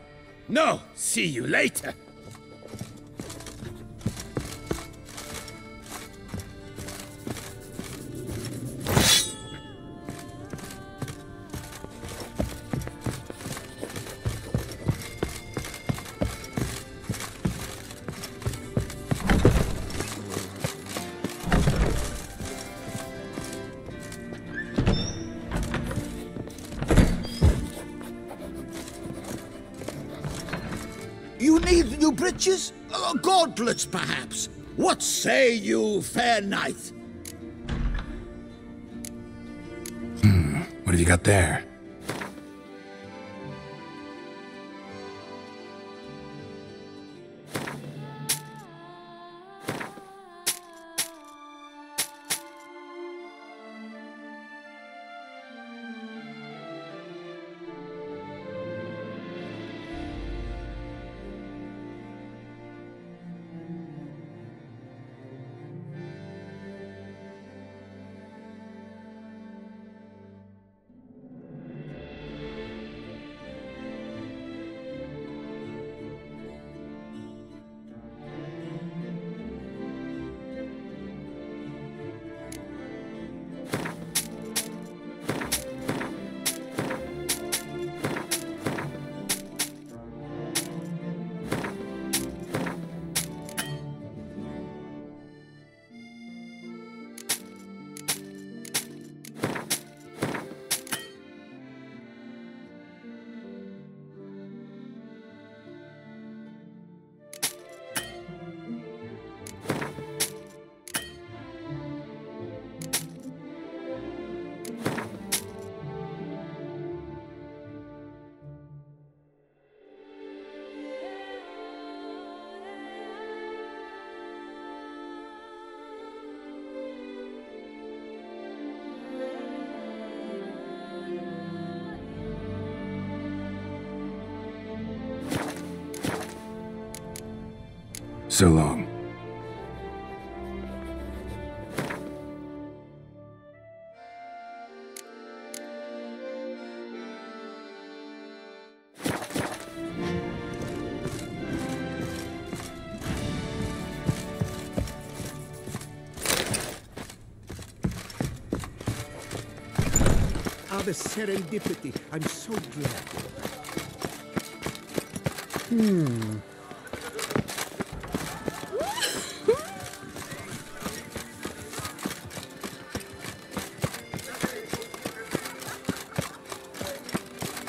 No, see you later. You need new breeches? Gauntlets, perhaps? What say you, fair knight? What have you got there? So long. The serendipity. I'm so glad.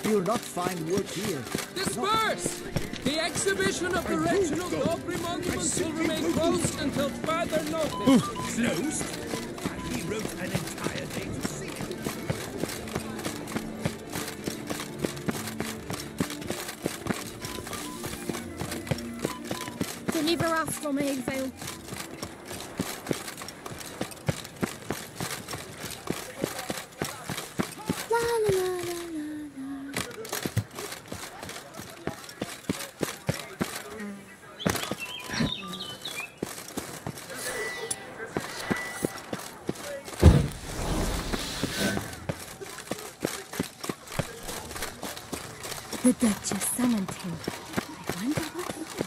You'll not find work here. Disperse! The exhibition of the regional Dobry monuments will remain closed until further notice. Closed? He wrote an entire day to see it. Deliver us from Eggsvale. La la la la la la. The Duchess summoned him. I wonder what for.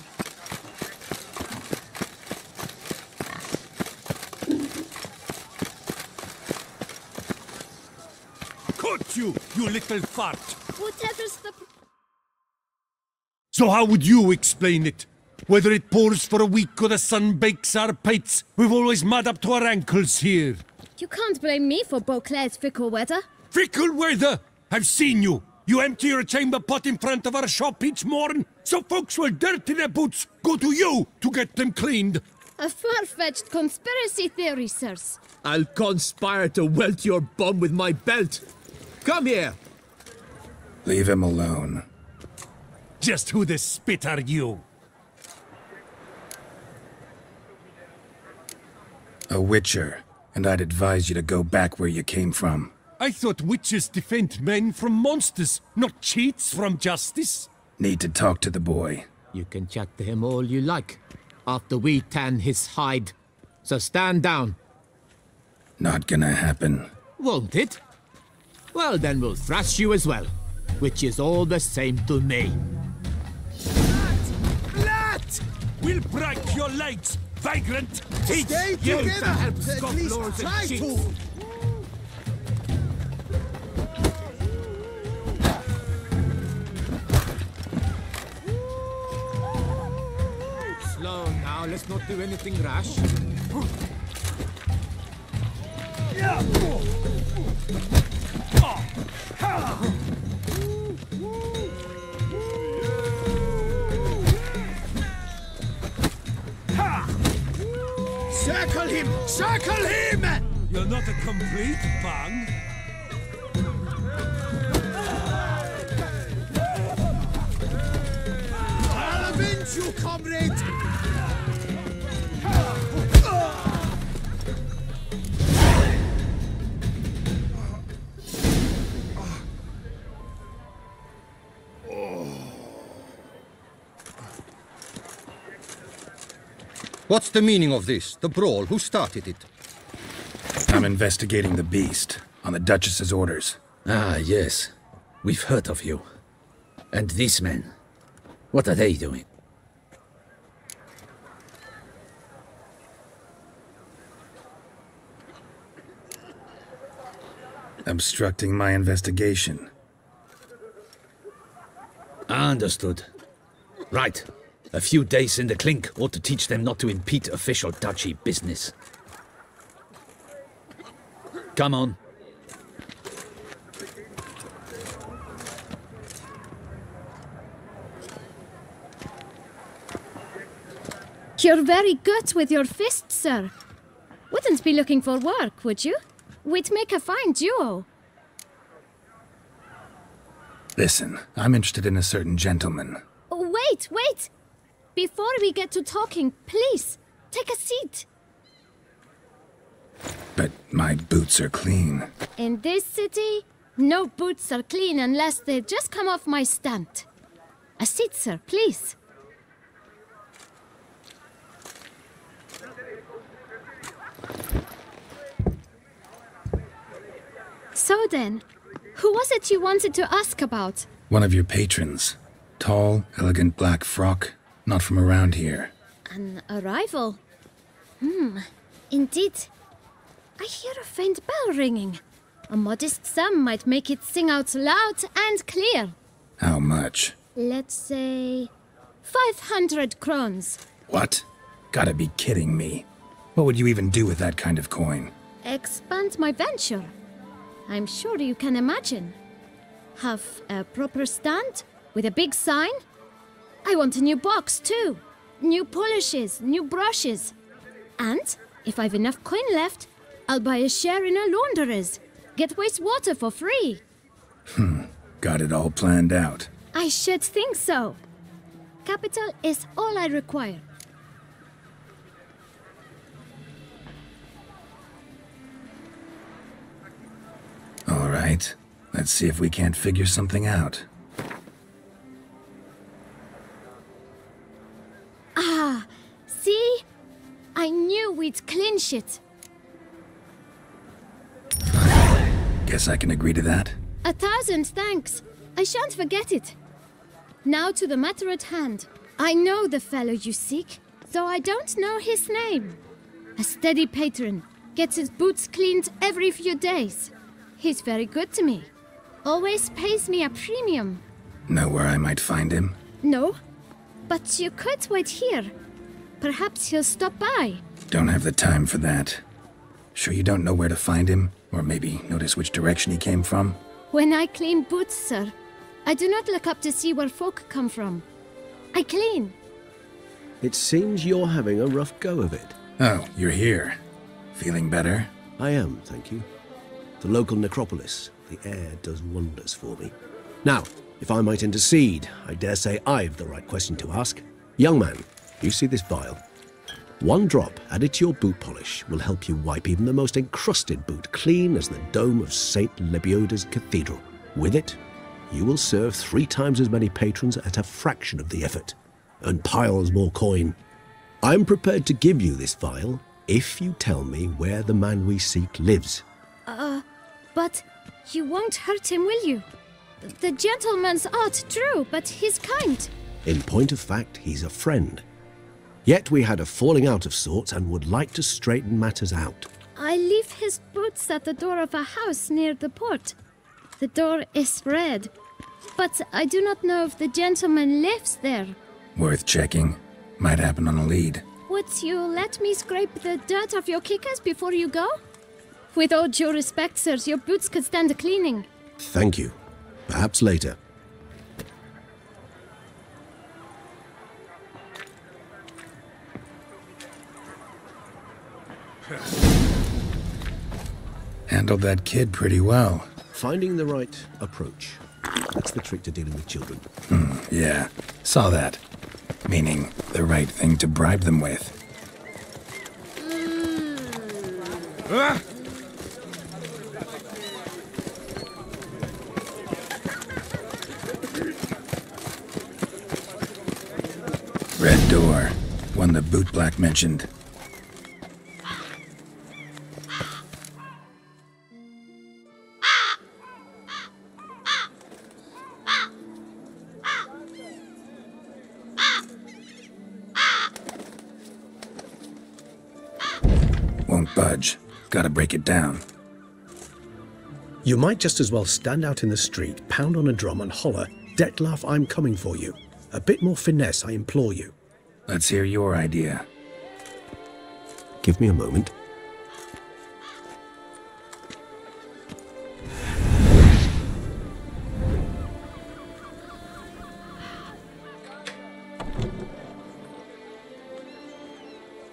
You little fart! Whatever's the... So how would you explain it? Whether it pours for a week or the sun bakes our pates, we've always mud up to our ankles here. You can't blame me for Beauclair's fickle weather. Fickle weather? I've seen you. You empty your chamber pot in front of our shop each morn, so folks will dirty their boots, go to you to get them cleaned. A far-fetched conspiracy theory, sirs. I'll conspire to welt your bum with my belt. Come here! Leave him alone. Just who the spit are you? A witcher, and I'd advise you to go back where you came from. I thought witches defend men from monsters, not cheats from justice. Need to talk to the boy. You can chat to him all you like, after we tan his hide. So stand down. Not gonna happen. Won't it? Well, then we'll thrash you as well, which is all the same to me. Lad! We'll break your legs, vagrant! Stay together! At least try to! Slow now, let's not do anything rash. Circle him! Circle him! You're not a complete bung. I'll avenge you, comrade! What's the meaning of this? The brawl? Who started it? I'm investigating the beast, on the Duchess's orders. Ah, yes. We've heard of you. And these men, what are they doing? Obstructing my investigation. Understood. Right. A few days in the clink ought to teach them not to impede official duchy business. Come on. You're very good with your fists, sir. Wouldn't be looking for work, would you? We'd make a fine duo. Listen, I'm interested in a certain gentleman. Wait, wait! Before we get to talking, please, take a seat. But my boots are clean. In this city, no boots are clean unless they just come off my stand. A seat, sir, please. So then, who was it you wanted to ask about? One of your patrons. Tall, elegant black frock. Not from around here. An arrival? Indeed. I hear a faint bell ringing. A modest sum might make it sing out loud and clear. How much? Let's say 500 crowns. What? Gotta be kidding me. What would you even do with that kind of coin? Expand my venture. I'm sure you can imagine. Have a proper stand with a big sign. I want a new box too. New polishes, new brushes. And if I've enough coin left, I'll buy a share in a launderer's. Get wastewater for free. Got it all planned out. I should think so. Capital is all I require. All right. Let's see if we can't figure something out. Ah, see? I knew we'd clinch it. Guess I can agree to that. 1,000 thanks. I shan't forget it. Now to the matter at hand. I know the fellow you seek, though I don't know his name. A steady patron, gets his boots cleaned every few days. He's very good to me. Always pays me a premium. Know where I might find him? No, but you could wait here. Perhaps he'll stop by. Don't have the time for that. Sure you don't know where to find him? Or maybe notice which direction he came from? When I clean boots, sir, I do not look up to see where folk come from. I clean. It seems you're having a rough go of it. Oh, you're here. Feeling better? I am, thank you. The local necropolis. The air does wonders for me. Now, if I might intercede, I dare say I've the right question to ask. Young man, you see this vial? One drop added to your boot polish will help you wipe even the most encrusted boot clean as the dome of St. Lebioda's Cathedral. With it, you will serve 3 times as many patrons at a fraction of the effort, and piles more coin. I'm prepared to give you this vial if you tell me where the man we seek lives. But you won't hurt him, will you? The gentleman's odd, true, but he's kind. In point of fact, he's a friend. Yet we had a falling out of sorts and would like to straighten matters out. I leave his boots at the door of a house near the port. The door is red, but I do not know if the gentleman lives there. Worth checking. Might happen on a lead. Would you let me scrape the dirt off your kickers before you go? With all due respect, sirs, your boots could stand a cleaning. Thank you. Perhaps later. Handled that kid pretty well. Finding the right approach. That's the trick to dealing with children. Yeah, saw that. Meaning, the right thing to bribe them with. Red door. One the bootblack mentioned. Won't budge. Gotta break it down. You might just as well stand out in the street, pound on a drum and holler, "Detlef, I'm coming for you." A bit more finesse, I implore you. Let's hear your idea. Give me a moment.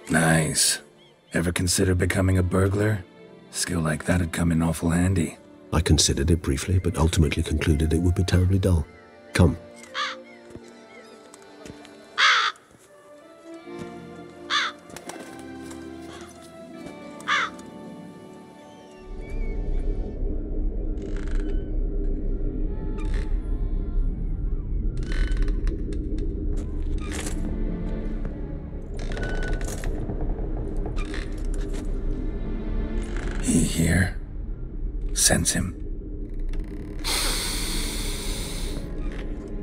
Nice. Ever consider becoming a burglar? Skill like that'd come in awful handy. I considered it briefly, but ultimately concluded it would be terribly dull. Come. He here? Sense him.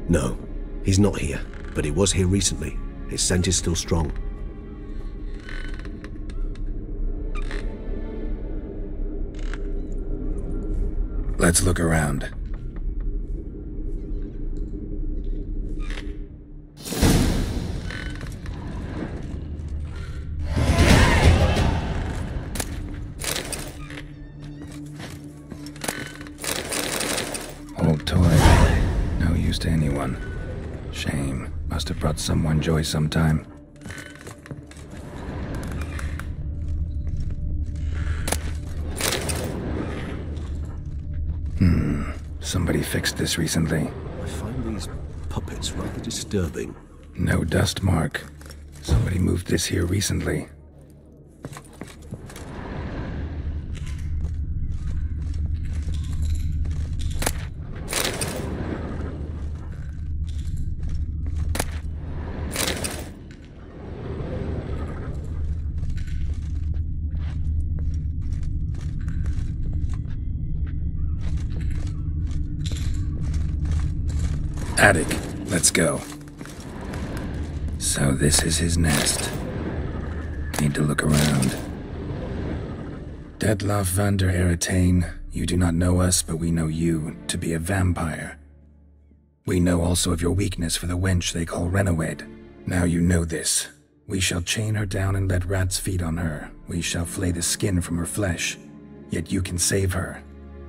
No, he's not here, but he was here recently. His scent is still strong. Let's look around. Old toy. No use to anyone. Shame. Must have brought someone joy sometime. Somebody fixed this recently. I find these puppets rather disturbing. No dust mark. Somebody moved this here recently. Attic, let's go. So this is his nest. Need to look around. Detloff van der Eretain, you do not know us, but we know you to be a vampire. We know also of your weakness for the wench they call Renawed. Now you know this. We shall chain her down and let rats feed on her. We shall flay the skin from her flesh. Yet you can save her.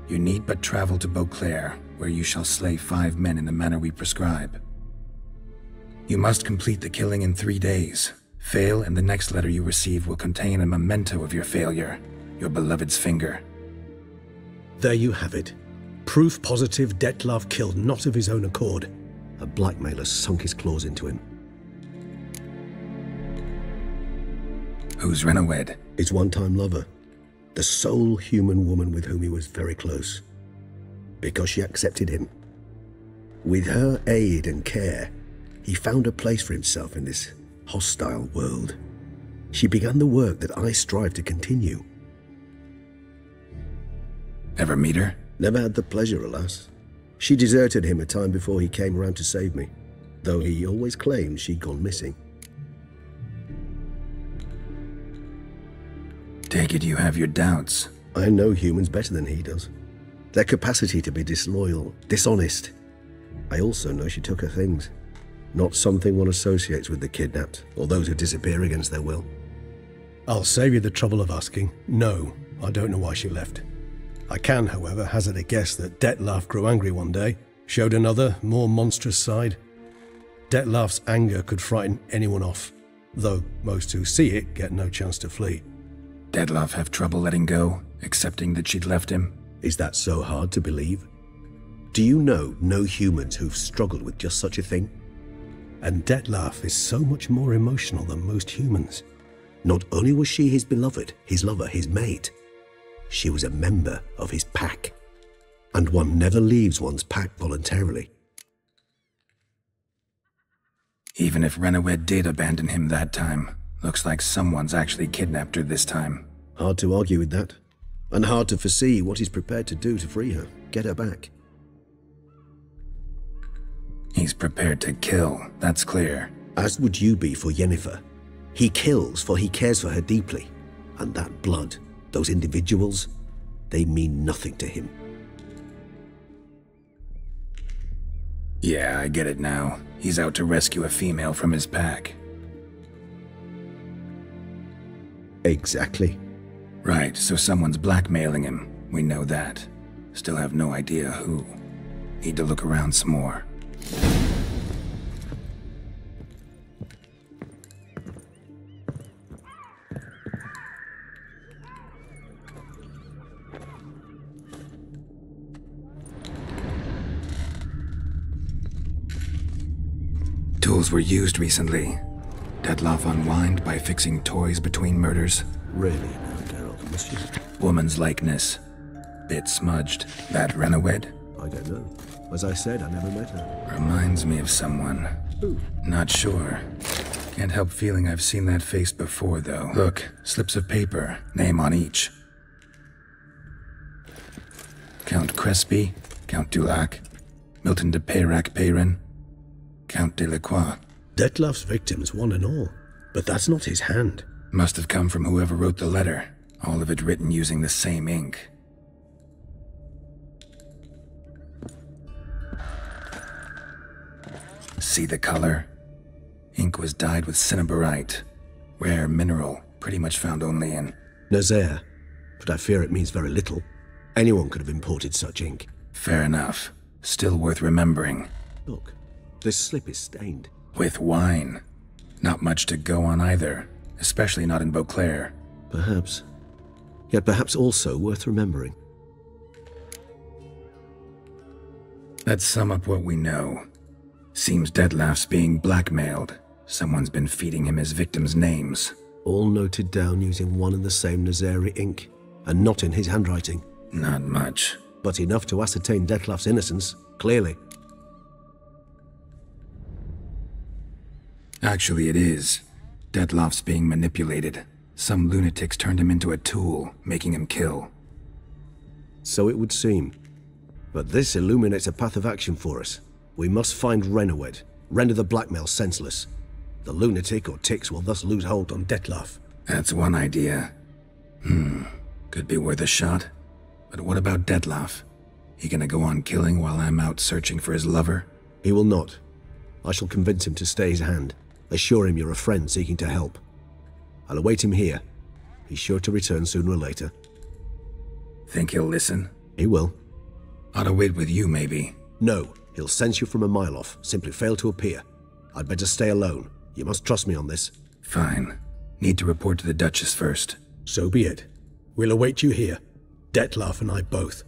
You need but travel to Beauclair, where you shall slay 5 men in the manner we prescribe. You must complete the killing in 3 days. Fail, and the next letter you receive will contain a memento of your failure, your beloved's finger. There you have it. Proof positive Detlav killed not of his own accord. A blackmailer sunk his claws into him. Who's Renawed? His one-time lover. The sole human woman with whom he was very close. Because she accepted him. With her aid and care, he found a place for himself in this hostile world. She began the work that I strive to continue. Ever meet her? Never had the pleasure, alas. She deserted him a time before he came around to save me, though he always claimed she'd gone missing. Take it you have your doubts. I know humans better than he does. Their capacity to be disloyal, dishonest. I also know she took her things. Not something one associates with the kidnapped, or those who disappear against their will. I'll save you the trouble of asking. No, I don't know why she left. I can, however, hazard a guess that Detlav grew angry one day, showed another, more monstrous side. Detlav's anger could frighten anyone off, though most who see it get no chance to flee. Detlav have trouble letting go, accepting that she'd left him? Is that so hard to believe? Do you know no humans who've struggled with just such a thing? And Detlav is so much more emotional than most humans. Not only was she his beloved, his lover, his mate, she was a member of his pack. And one never leaves one's pack voluntarily. Even if Renawed did abandon him that time, looks like someone's actually kidnapped her this time. Hard to argue with that. And hard to foresee what he's prepared to do to free her, get her back. He's prepared to kill, that's clear. As would you be for Yennefer. He kills for he cares for her deeply. And that blood, those individuals, they mean nothing to him. Yeah, I get it now. He's out to rescue a female from his pack. Exactly. Right, so someone's blackmailing him. We know that. Still have no idea who. Need to look around some more. Tools were used recently. Detlav unwind by fixing toys between murders. Really now, Geralt, must you? Woman's likeness. Bit smudged. That Renawed? I don't know. As I said, I never met her. Reminds me of someone. Who? Not sure. Can't help feeling I've seen that face before, though. Look, slips of paper, name on each. Count Crespi, Count Dulac, Milton de Peyrac Peyrin, Count Delacroix. Detlef's victims, one and all. But that's not his hand. Must have come from whoever wrote the letter. All of it written using the same ink. See the color? Ink was dyed with cinnabarite. Rare mineral, pretty much found only in Nazaire. But I fear it means very little. Anyone could have imported such ink. Fair enough. Still worth remembering. Look, this slip is stained. With wine. Not much to go on either, especially not in Beauclair. Perhaps. Yet perhaps also worth remembering. Let's sum up what we know. Seems Detlef's being blackmailed. Someone's been feeding him his victims' names. All noted down using one and the same Nazaire ink, and not in his handwriting. Not much. But enough to ascertain Detlef's innocence, clearly. Actually, it is. Detlef's being manipulated. Some lunatics turned him into a tool, making him kill. So it would seem. But this illuminates a path of action for us. We must find Renowed, render the blackmail senseless. The lunatic or ticks will thus lose hold on Detlef. That's one idea. Could be worth a shot. But what about Detlef? He gonna go on killing while I'm out searching for his lover? He will not. I shall convince him to stay his hand. Assure him you're a friend seeking to help. I'll await him here. He's sure to return sooner or later. Think he'll listen? He will. Ought to wait with you, maybe. No, he'll sense you from a mile off. Simply fail to appear. I'd better stay alone. You must trust me on this. Fine. Need to report to the Duchess first. So be it. We'll await you here. Detlef and I both.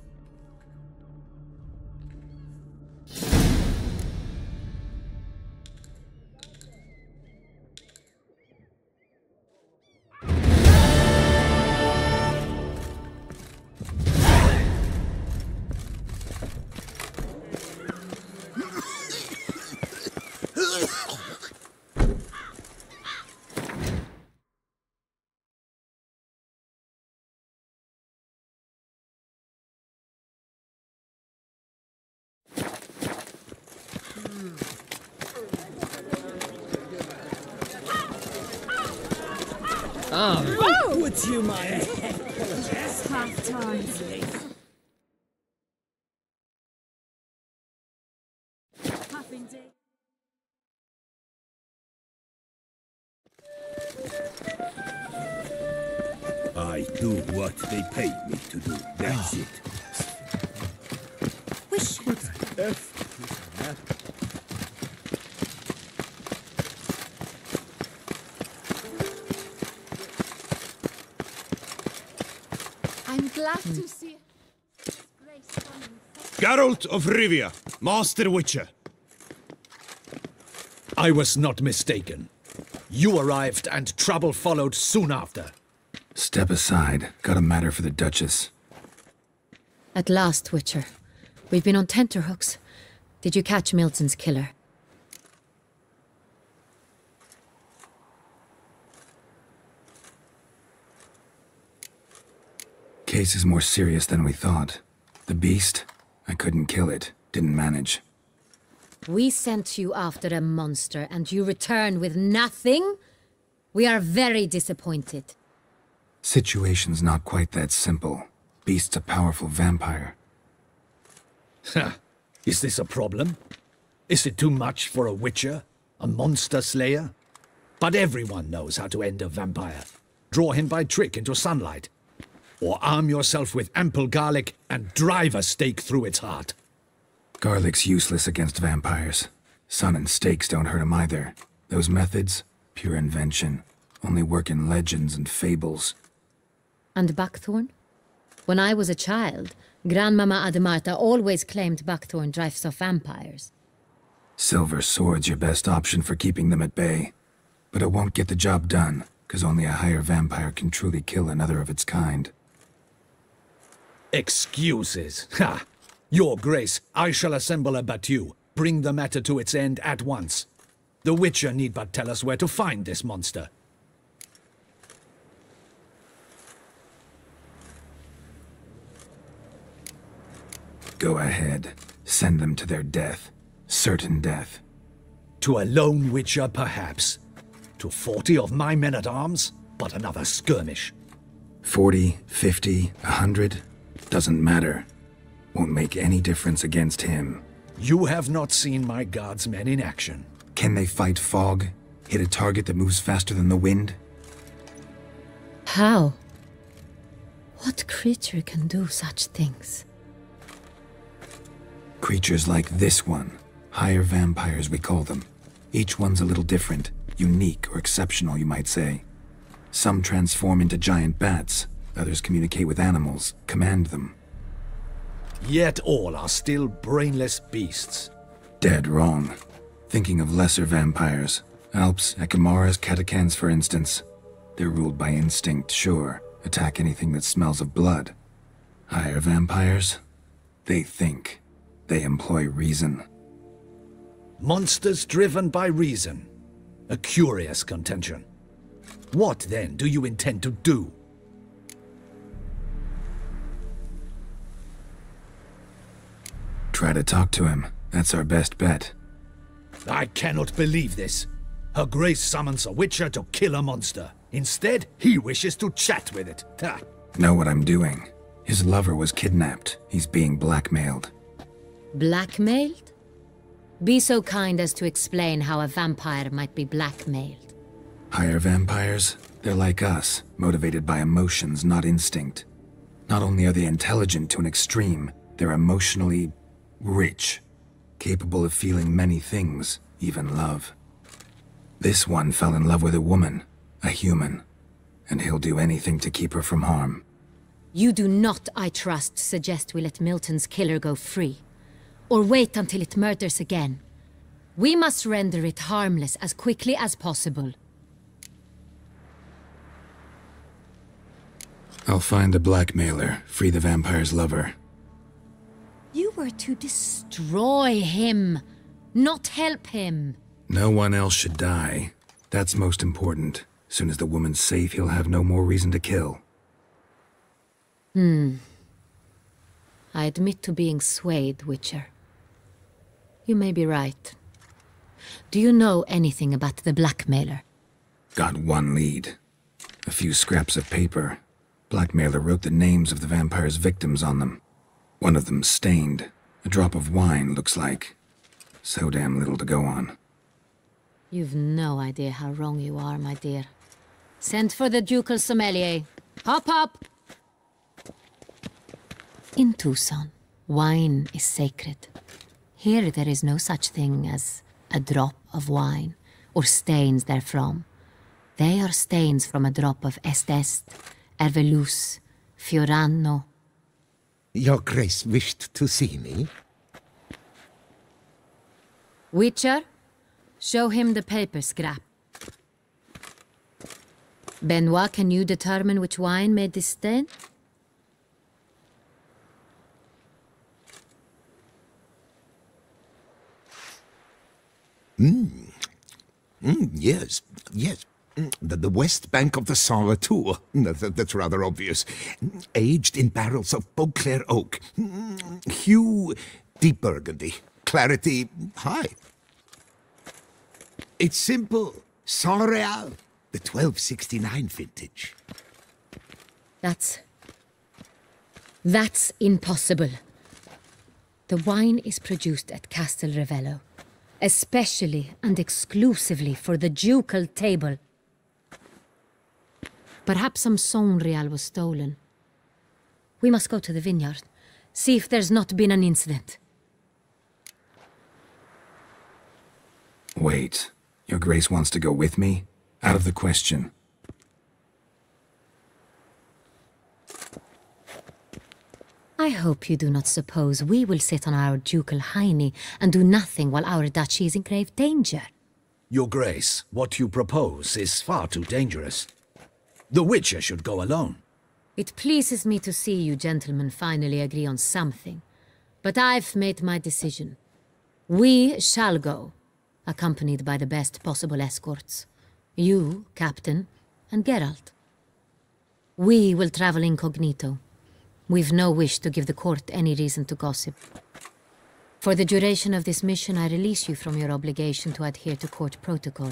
Would you mind? It's half time. Puffing day. I do what they pay me to do. That's it. Wish I'm glad to see Geralt of Rivia, Master Witcher. I was not mistaken. You arrived and trouble followed soon after. Step aside. Got a matter for the Duchess. At last, Witcher. We've been on tenterhooks. Did you catch Milton's killer? Case is more serious than we thought. The beast? I couldn't kill it. Didn't manage. We sent you after a monster, and you return with nothing? We are very disappointed. Situation's not quite that simple. Beast's a powerful vampire. Is this a problem? Is it too much for a witcher? A monster slayer? But everyone knows how to end a vampire. Draw him by trick into sunlight. Or arm yourself with ample garlic and drive a stake through its heart. Garlic's useless against vampires. Sun and stakes don't hurt him either. Those methods, pure invention. Only work in legends and fables. And Buckthorn? When I was a child, Grandmama Ademarta always claimed Buckthorn drives off vampires. Silver sword's your best option for keeping them at bay. But it won't get the job done, because only a higher vampire can truly kill another of its kind. Excuses. Ha! Your Grace, I shall assemble a battue. Bring the matter to its end at once. The Witcher need but tell us where to find this monster. Go ahead. Send them to their death. Certain death. To a lone witcher, perhaps. To 40 of my men-at-arms, but another skirmish. 40, 50, 100, doesn't matter. Won't make any difference against him. You have not seen my guardsmen in action. Can they fight fog? Hit a target that moves faster than the wind? How? What creature can do such things? Creatures like this one. Higher vampires, we call them. Each one's a little different. Unique or exceptional, you might say. Some transform into giant bats. Others communicate with animals, command them. Yet all are still brainless beasts. Dead wrong. Thinking of lesser vampires. Alps, Ekamaras, Catacans, for instance. They're ruled by instinct, sure. Attack anything that smells of blood. Higher vampires? They think. They employ reason. Monsters driven by reason. A curious contention. What, then, do you intend to do? Try to talk to him. That's our best bet. I cannot believe this. Her Grace summons a witcher to kill a monster. Instead, he wishes to chat with it. Ha. Know what I'm doing. His lover was kidnapped. He's being blackmailed. Blackmailed? Be so kind as to explain how a vampire might be blackmailed. Higher vampires? They're like us, motivated by emotions, not instinct. Not only are they intelligent to an extreme, they're emotionally rich, capable of feeling many things, even love. This one fell in love with a woman, a human, and he'll do anything to keep her from harm. You do not, I trust, suggest we let Milton's killer go free, or wait until it murders again. We must render it harmless as quickly as possible. I'll find the blackmailer, free the vampire's lover. You were to destroy him, not help him. No one else should die. That's most important. Soon as the woman's safe, he'll have no more reason to kill. I admit to being swayed, Witcher. You may be right. Do you know anything about the blackmailer? Got one lead. A few scraps of paper. Blackmailer wrote the names of the vampire's victims on them. One of them stained. A drop of wine, looks like. So damn little to go on. You've no idea how wrong you are, my dear. Send for the ducal sommelier. Hop, hop! In Tucson, wine is sacred. Here there is no such thing as a drop of wine, or stains therefrom. They are stains from a drop of Est, Ervelus, Fiorano. Your Grace wished to see me? Witcher, show him the paper scrap. Benoit, can you determine which wine made this stain? Yes, yes. The west bank of the Saar too. That's rather obvious. Aged in barrels of Beauclair oak. Hue, deep burgundy. Clarity, high. It's simple. Saint-Réal, the 1269 vintage. That's impossible. The wine is produced at Castel Ravello, especially and exclusively for the ducal table. Perhaps some Saint-Réal was stolen. We must go to the vineyard, see if there's not been an incident. Wait, Your Grace wants to go with me? Out of the question. I hope you do not suppose we will sit on our ducal hiney and do nothing while our duchy is in grave danger. Your Grace, what you propose is far too dangerous. The Witcher should go alone. It pleases me to see you gentlemen finally agree on something. But I've made my decision. We shall go, accompanied by the best possible escorts. You, Captain, and Geralt. We will travel incognito. We've no wish to give the court any reason to gossip. For the duration of this mission, I release you from your obligation to adhere to court protocol.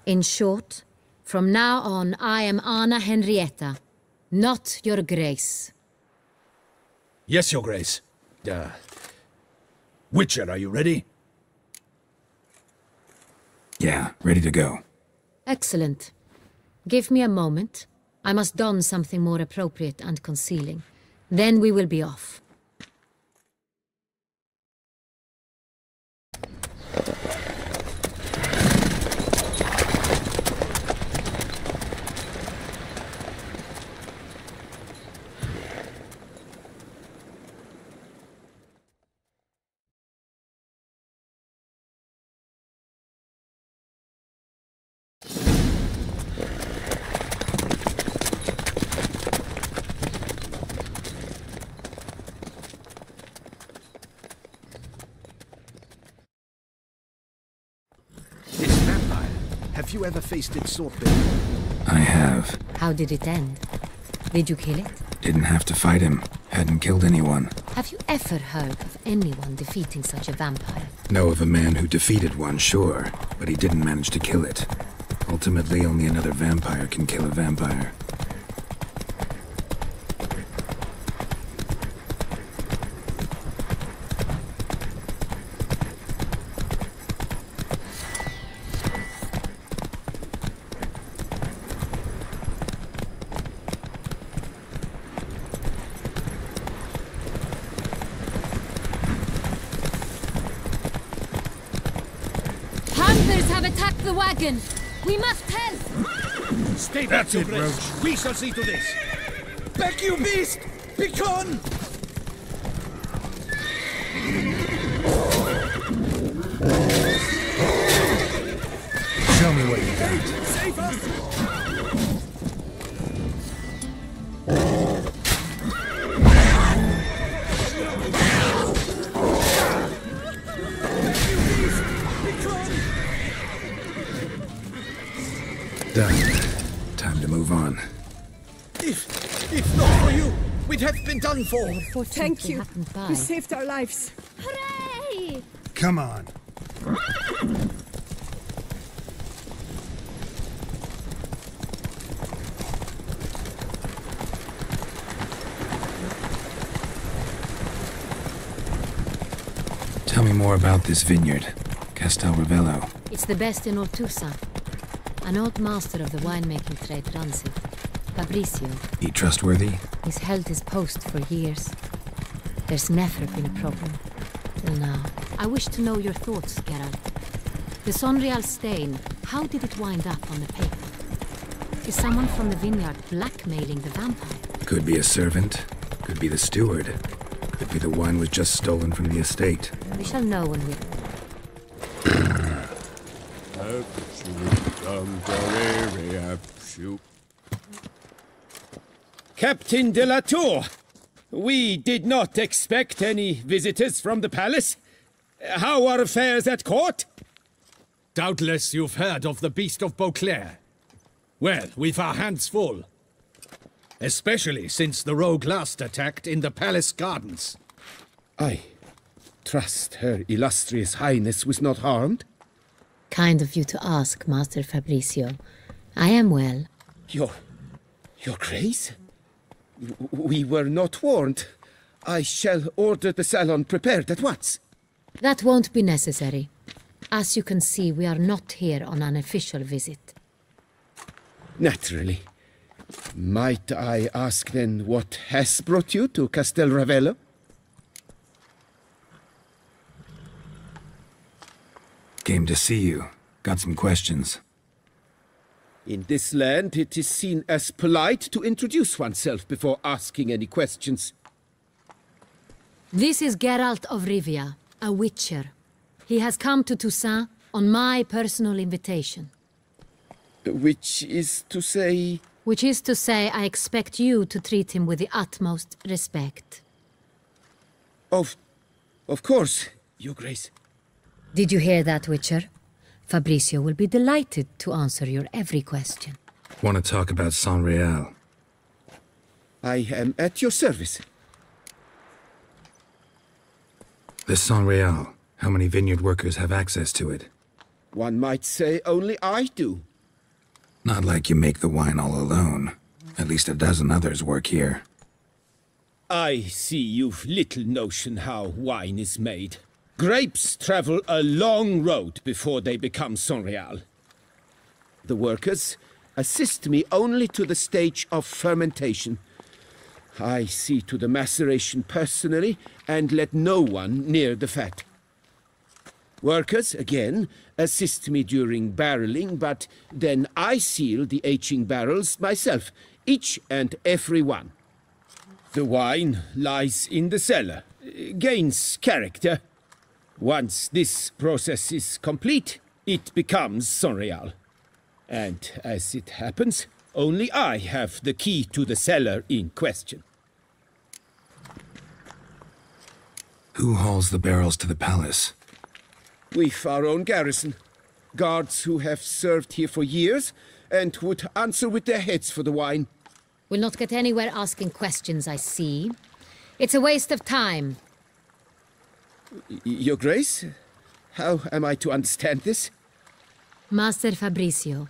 In short, from now on, I am Anna Henrietta, not your grace. Yes, your grace. Witcher, are you ready? Yeah, ready to go. Excellent. Give me a moment. I must don something more appropriate and concealing. Then we will be off. Have you ever faced its sword? I have. How did it end? Did you kill it? Didn't have to fight him. Hadn't killed anyone. Have you ever heard of anyone defeating such a vampire? Know of a man who defeated one, sure, but he didn't manage to kill it. Ultimately, only another vampire can kill a vampire. Attack the wagon! We must help! Stay back, That's it, Roach. We shall see to this. Back, you beast! Begone! Show me what you got. Save us! Done. Time to move on. If not for you, we'd have been done for. Thank you. You saved our lives. Hooray! Come on. Tell me more about this vineyard, Castel Ravello. It's the best in Ortusa. An old master of the winemaking trade runs it. Fabrizio. He trustworthy? He's held his post for years. There's never been a problem. Till now. I wish to know your thoughts, Geralt. The Sonreal stain, how did it wind up on the paper? Is someone from the vineyard blackmailing the vampire? Could be a servant. Could be the steward. Could be the wine was just stolen from the estate. We shall know when we... Captain de la Tour, we did not expect any visitors from the palace. How are affairs at court? Doubtless you've heard of the Beast of Beauclair. Well, we've our hands full. Especially since the rogue last attacked in the palace gardens. I trust Her Illustrious Highness was not harmed? Kind of you to ask, Master Fabrizio. I am well. Your Grace? We were not warned. I shall order the salon prepared at once. That won't be necessary. As you can see, we are not here on an official visit. Naturally. Might I ask then what has brought you to Castel Ravello? Came to see you. Got some questions. In this land, it is seen as polite to introduce oneself before asking any questions. This is Geralt of Rivia, a witcher. He has come to Toussaint on my personal invitation. Which is to say... Which is to say, I expect you to treat him with the utmost respect. Of course, Your Grace. Did you hear that, Witcher? Fabrizio will be delighted to answer your every question. Want to talk about Sonreal? I am at your service. This Saint-Réal, how many vineyard workers have access to it? One might say only I do. Not like you make the wine all alone. At least a dozen others work here. I see you've little notion how wine is made. Grapes travel a long road before they become Saint-Réal. The workers assist me only to the stage of fermentation. I see to the maceration personally and let no one near the fat. Workers, again, assist me during barreling, but then I seal the aging barrels myself, each and every one. The wine lies in the cellar, gains character. Once this process is complete, it becomes Saint-Réal. And as it happens, only I have the key to the cellar in question. Who hauls the barrels to the palace? We've our own garrison. Guards who have served here for years and would answer with their heads for the wine. We'll not get anywhere asking questions, I see. It's a waste of time. Your Grace? How am I to understand this? Master Fabricio,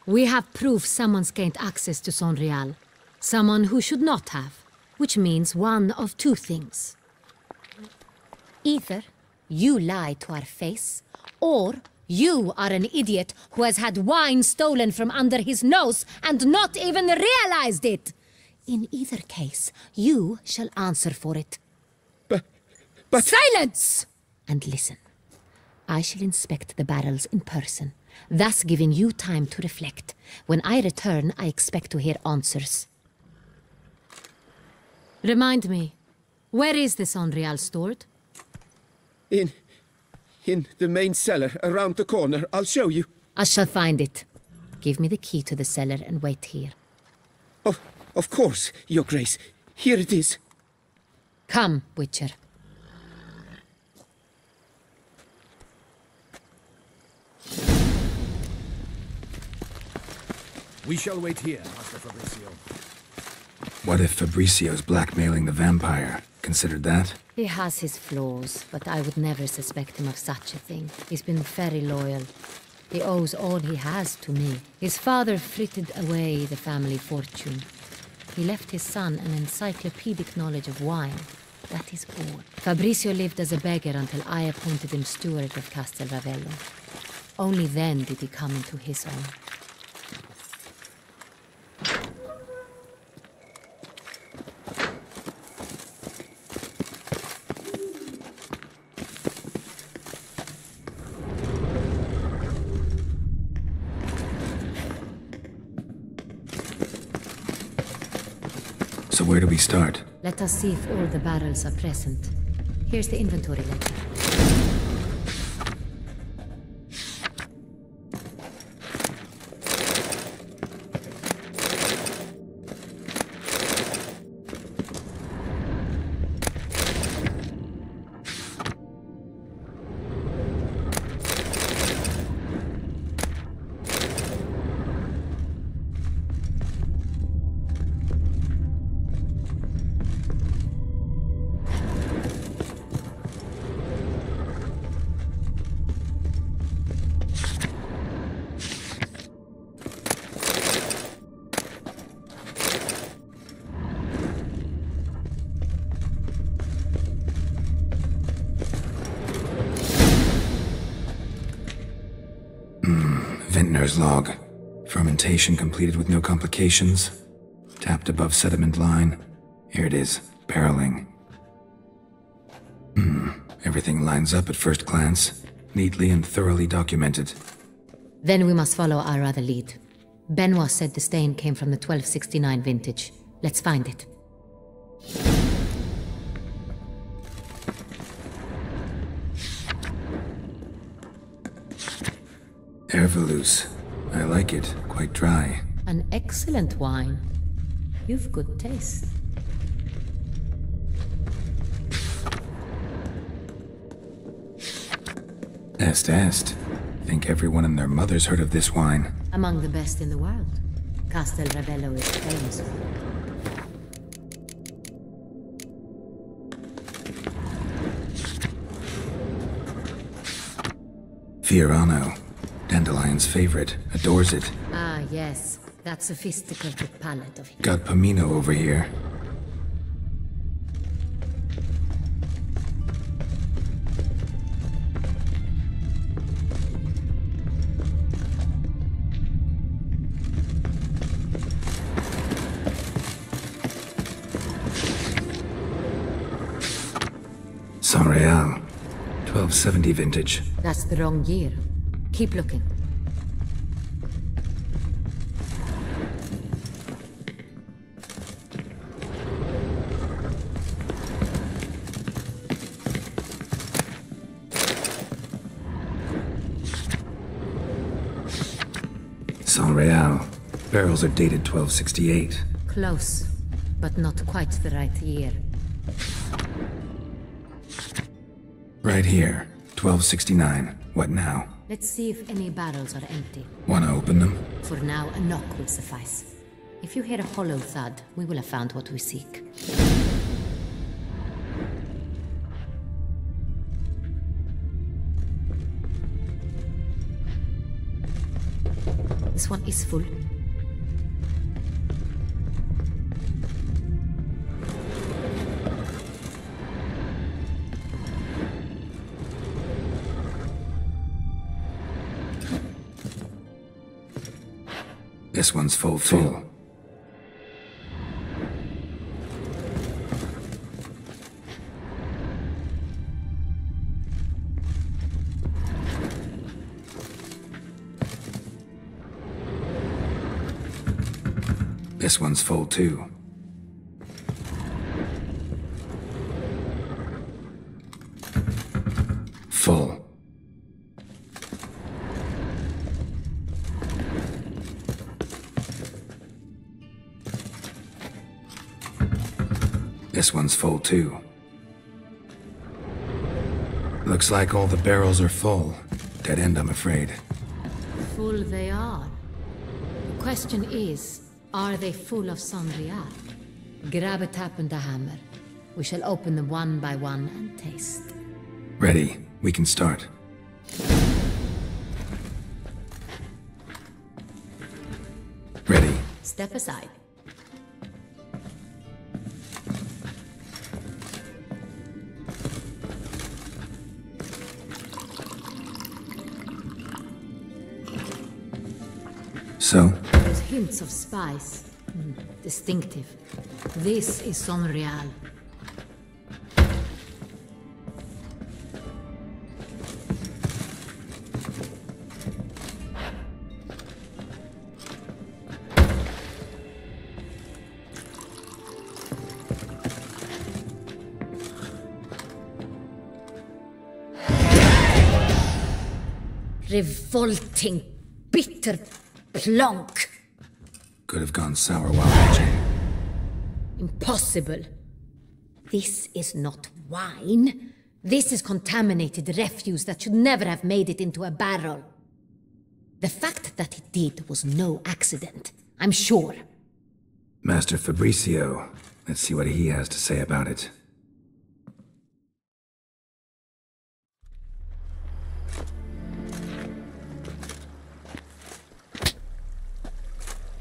we have proof someone's gained access to Saint-Réal. Someone who should not have. Which means one of two things. Either you lie to our face, or you are an idiot who has had wine stolen from under his nose and not even realized it. In either case, you shall answer for it. But... Silence! And listen. I shall inspect the barrels in person, thus giving you time to reflect. When I return, I expect to hear answers. Remind me, where is the Saint-Réal stored? In the main cellar, around the corner. I'll show you. I shall find it. Give me the key to the cellar and wait here. Oh, of course, Your Grace. Here it is. Come, Witcher. We shall wait here, Master Fabricio. What if Fabricio's blackmailing the vampire? Considered that? He has his flaws, but I would never suspect him of such a thing. He's been very loyal. He owes all he has to me. His father frittered away the family fortune. He left his son an encyclopedic knowledge of wine. That is all. Fabricio lived as a beggar until I appointed him steward of Castel Ravello. Only then did he come into his own. So where do we start? Let us see if all the barrels are present. Here's the inventory letter. Vintner's log. Fermentation completed with no complications. Tapped above sediment line. Here it is. Barreling. Everything lines up at first glance. Neatly and thoroughly documented. Then we must follow our other lead. Benoit said the stain came from the 1269 vintage. Let's find it. Ervelous. I like it. Quite dry. An excellent wine. You've good taste. Est. Think everyone and their mother's heard of this wine. Among the best in the world. Castel Ravello is famous for it. Fiorano. Dandelion's favorite. Adores it. Ah, yes. That sophisticated palate of his. Got Pomino over here. Real. 1270 vintage. That's the wrong year. Keep looking. San Real. Barrels are dated 1268. Close, but not quite the right year. Right here. 1269. What now? Let's see if any barrels are empty. Wanna open them? For now, a knock will suffice. If you hear a hollow thud, we will have found what we seek. This one is full. This one's full. This one's full too. Full. This one's full too. Looks like all the barrels are full. Dead end, I'm afraid. Full they are. The question is, are they full of Sangria? Grab a tap and a hammer. We shall open them one by one and taste. Ready. We can start. Ready. Step aside. So? There's hints of spice. Distinctive. This is Son Real. Revolting, bitter plonk. Could have gone sour while aging. Impossible. This is not wine. This is contaminated refuse that should never have made it into a barrel. The fact that it did was no accident, I'm sure. Master Fabricio. Let's see what he has to say about it.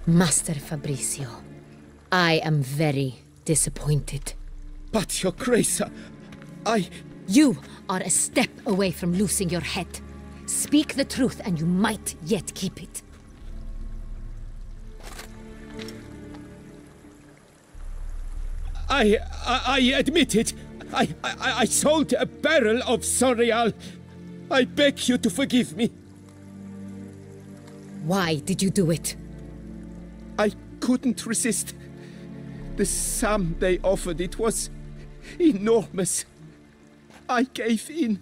Master Fabricio, I am very disappointed. But, Your Grace, You are a step away from losing your head. Speak the truth and you might yet keep it. I admit it. I sold a barrel of Son-Real. I beg you to forgive me. Why did you do it? I couldn't resist. The sum they offered, it was enormous. I gave in.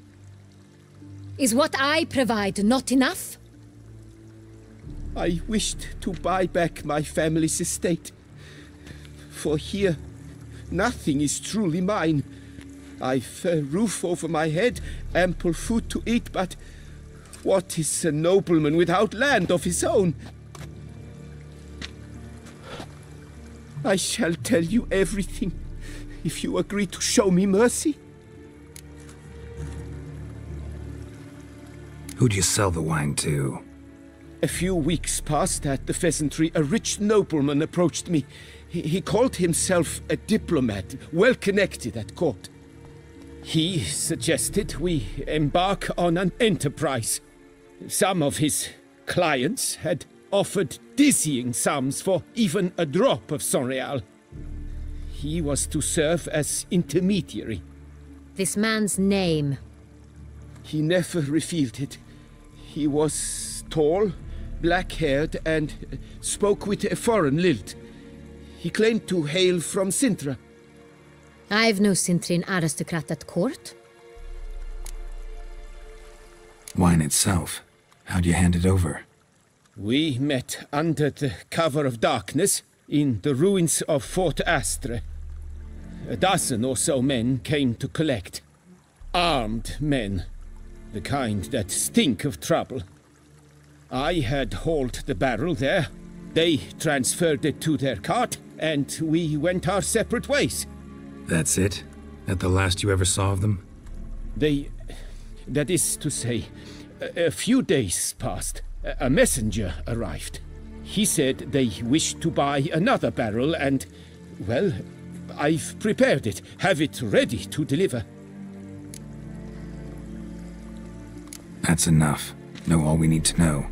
Is what I provide not enough? I wished to buy back my family's estate. For here, nothing is truly mine. I've a roof over my head, ample food to eat, but what is a nobleman without land of his own? I shall tell you everything, if you agree to show me mercy. Who'd you sell the wine to? A few weeks past at the pheasantry, a rich nobleman approached me. He called himself a diplomat, well connected at court. He suggested we embark on an enterprise. Some of his clients had offered dizzying sums for even a drop of Sonreal. He was to serve as intermediary. This man's name? He never revealed it. He was tall, black-haired, and spoke with a foreign lilt. He claimed to hail from Sintra. I've no Sintrin aristocrat at court. Wine itself. How'd you hand it over? We met under the cover of darkness in the ruins of Fort Astre. A dozen or so men came to collect. Armed men. The kind that stink of trouble. I had hauled the barrel there. They transferred it to their cart, and we went our separate ways. That's it? That the last you ever saw of them? That is to say, a few days passed. A messenger arrived. He said they wished to buy another barrel and, well, I've prepared it. Have it ready to deliver. That's enough. Know all we need to know.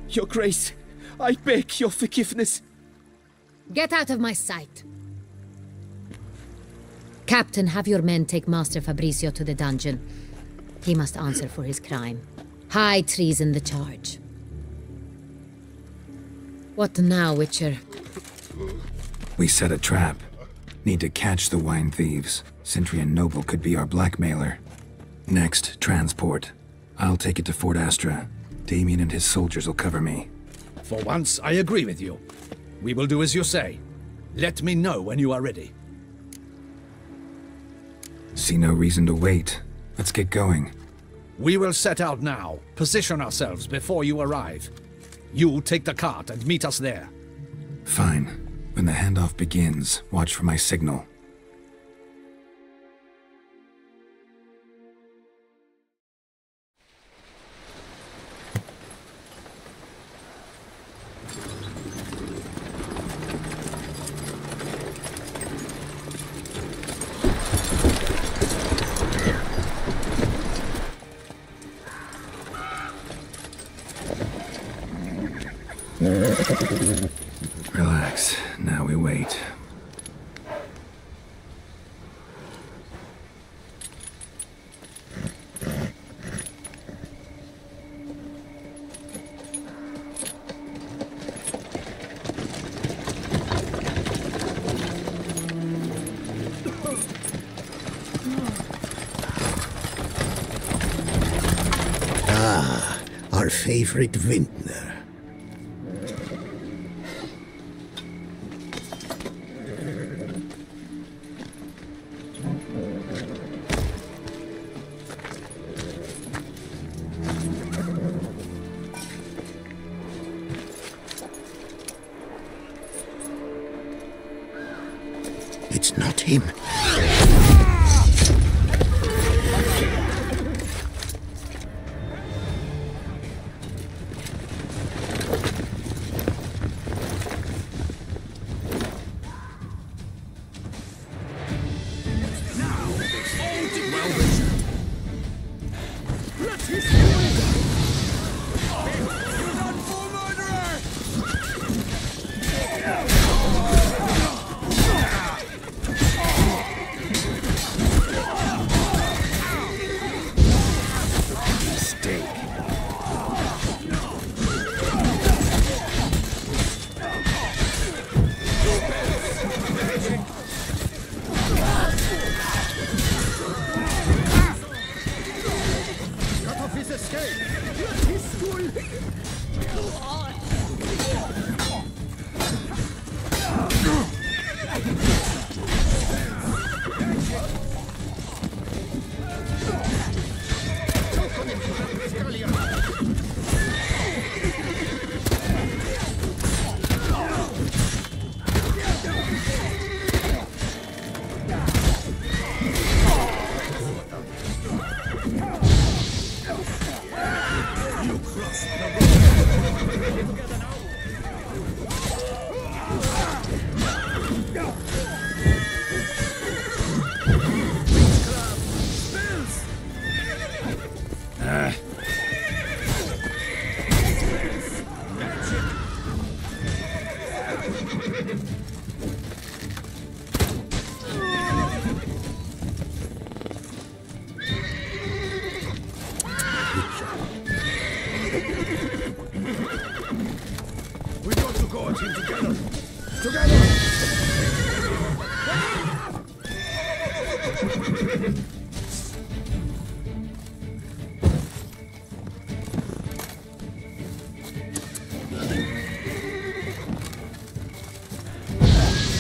Your Grace, I beg your forgiveness. Get out of my sight. Captain, have your men take Master Fabrizio to the dungeon. He must answer for his crime. High treason the charge. What now, Witcher? We set a trap. Need to catch the wine thieves. Cintrian Noble could be our blackmailer. Next, transport. I'll take it to Fort Astra. Damien and his soldiers will cover me. For once, I agree with you. We will do as you say. Let me know when you are ready. See no reason to wait. Let's get going. We will set out now. Position ourselves before you arrive. You take the cart and meet us there. Fine. When the handoff begins, watch for my signal. Relax. Now we wait. Ah, our favorite vintner. It's not him.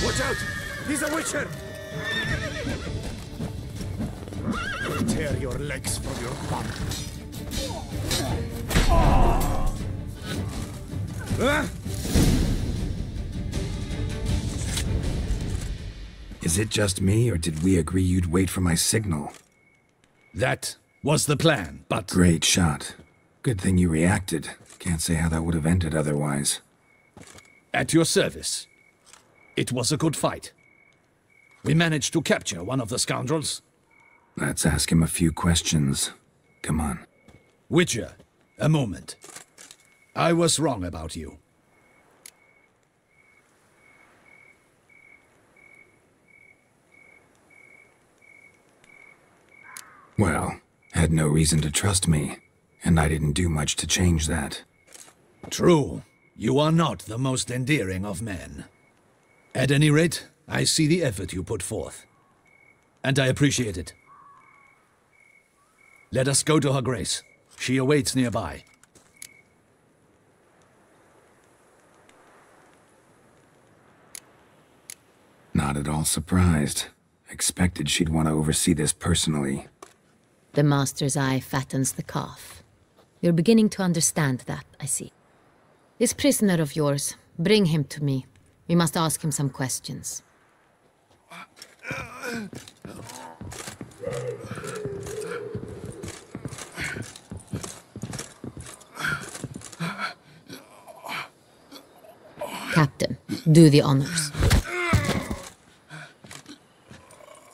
Watch out! He's a witcher! He'll tear your legs from your body. Is it just me, or did we agree you'd wait for my signal? That was the plan, but... Great shot. Good thing you reacted. Can't say how that would have ended otherwise. At your service. It was a good fight. We managed to capture one of the scoundrels. Let's ask him a few questions. Come on. Witcher, a moment. I was wrong about you. Well, had no reason to trust me, and I didn't do much to change that. True. You are not the most endearing of men. At any rate, I see the effort you put forth. And I appreciate it. Let us go to her grace. She awaits nearby. Not at all surprised. Expected she'd want to oversee this personally. The master's eye fattens the calf. You're beginning to understand that, I see. This prisoner of yours, bring him to me. We must ask him some questions. Captain, do the honors.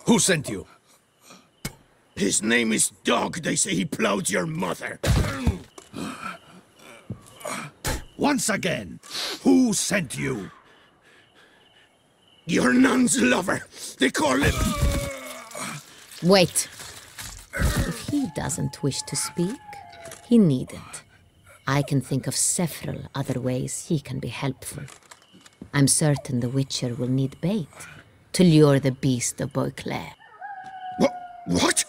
Who sent you? His name is Dog. They say he plowed your mother. Once again, who sent you? Your nun's lover. They call him... Wait. If he doesn't wish to speak, he needn't. I can think of several other ways he can be helpful. I'm certain the Witcher will need bait to lure the beast of Beauclair. What?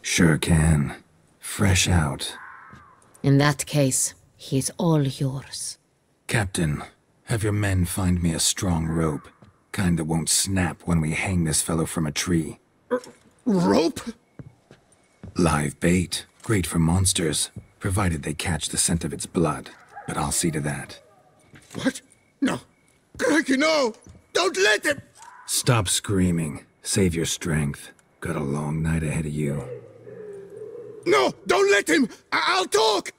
Sure can. Fresh out. In that case, he is all yours. Captain, have your men find me a strong rope. Kind that won't snap when we hang this fellow from a tree. Rope? Live bait. Great for monsters, provided they catch the scent of its blood. But I'll see to that. What? No. Crikey, no! Don't let him! Stop screaming. Save your strength. Got a long night ahead of you. No! Don't let him! I'll talk!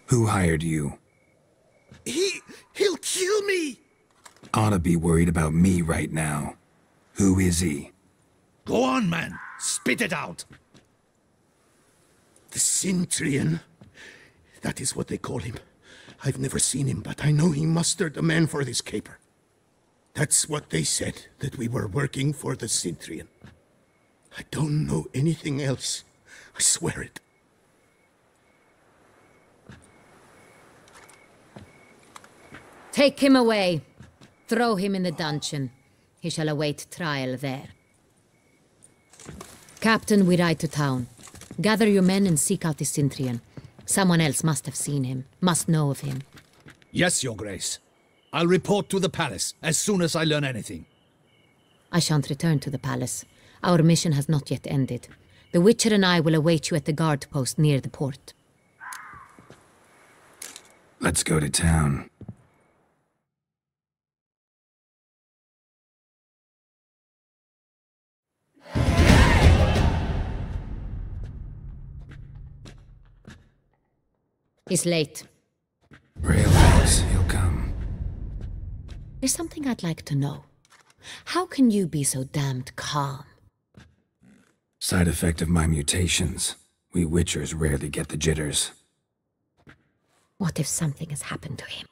Who hired you? He'll kill me! Ought to be worried about me right now. Who is he? Go on, man. Spit it out. The Cintrian. That is what they call him. I've never seen him, but I know he mustered the men for this caper. That's what they said, that we were working for the Cintrian. I don't know anything else. I swear it. Take him away. Throw him in the dungeon. He shall await trial there. Captain, we ride to town. Gather your men and seek out the Cintrian. Someone else must have seen him, must know of him. Yes, Your Grace. I'll report to the palace as soon as I learn anything. I shan't return to the palace. Our mission has not yet ended. The Witcher and I will await you at the guard post near the port. Let's go to town. He's late. Relax, he'll come. There's something I'd like to know. How can you be so damned calm? Side effect of my mutations. We Witchers rarely get the jitters. What if something has happened to him?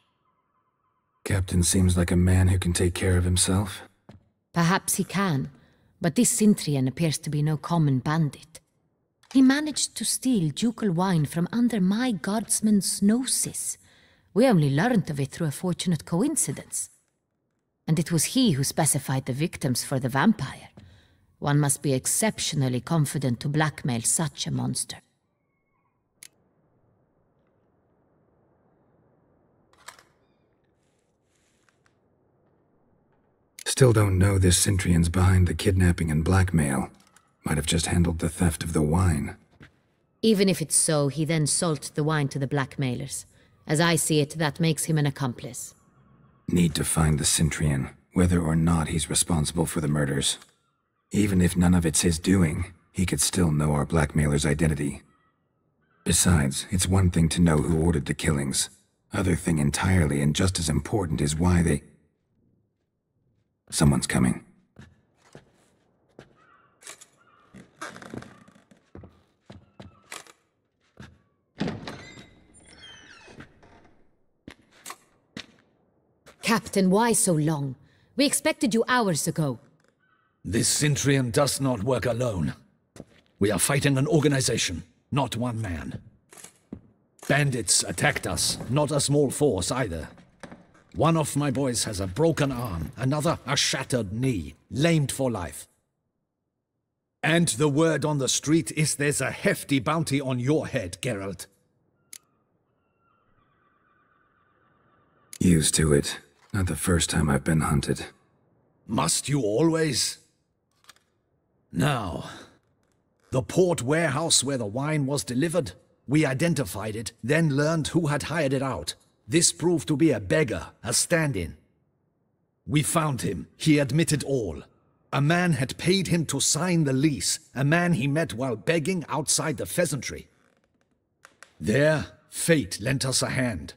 Captain seems like a man who can take care of himself. Perhaps he can, but this Cintrian appears to be no common bandit. He managed to steal ducal wine from under my guardsman's noses. We only learned of it through a fortunate coincidence. And it was he who specified the victims for the vampire. One must be exceptionally confident to blackmail such a monster. Still don't know this Cintrian's behind the kidnapping and blackmail. Might have just handled the theft of the wine. Even if it's so, he then sold the wine to the blackmailers. As I see it, that makes him an accomplice. Need to find the Cintrian, whether or not he's responsible for the murders. Even if none of it's his doing, he could still know our blackmailer's identity. Besides, it's one thing to know who ordered the killings. Other thing entirely, and just as important, is why they... Someone's coming. Captain, why so long? We expected you hours ago. This Cintrian does not work alone. We are fighting an organization, not one man. Bandits attacked us, not a small force either. One of my boys has a broken arm, another a shattered knee, lamed for life. And the word on the street is there's a hefty bounty on your head, Geralt. Used to it. Not the first time I've been hunted. Must you always? Now, the port warehouse where the wine was delivered, we identified it, then learned who had hired it out. This proved to be a beggar, a stand-in. We found him. He admitted all. A man had paid him to sign the lease, a man he met while begging outside the pheasantry. There, fate lent us a hand.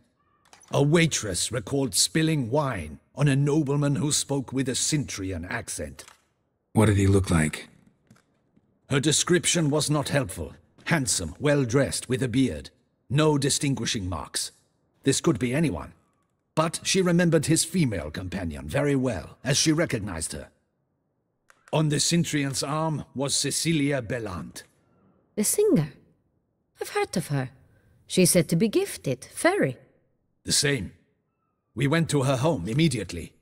A waitress recalled spilling wine on a nobleman who spoke with a Cintrian accent. What did he look like? Her description was not helpful. Handsome, well-dressed, with a beard. No distinguishing marks. This could be anyone. But she remembered his female companion very well, as she recognized her. On the Cintrian's arm was Cecilia Bellant. The singer? I've heard of her. She's said to be gifted, fairy. The same. We went to her home immediately.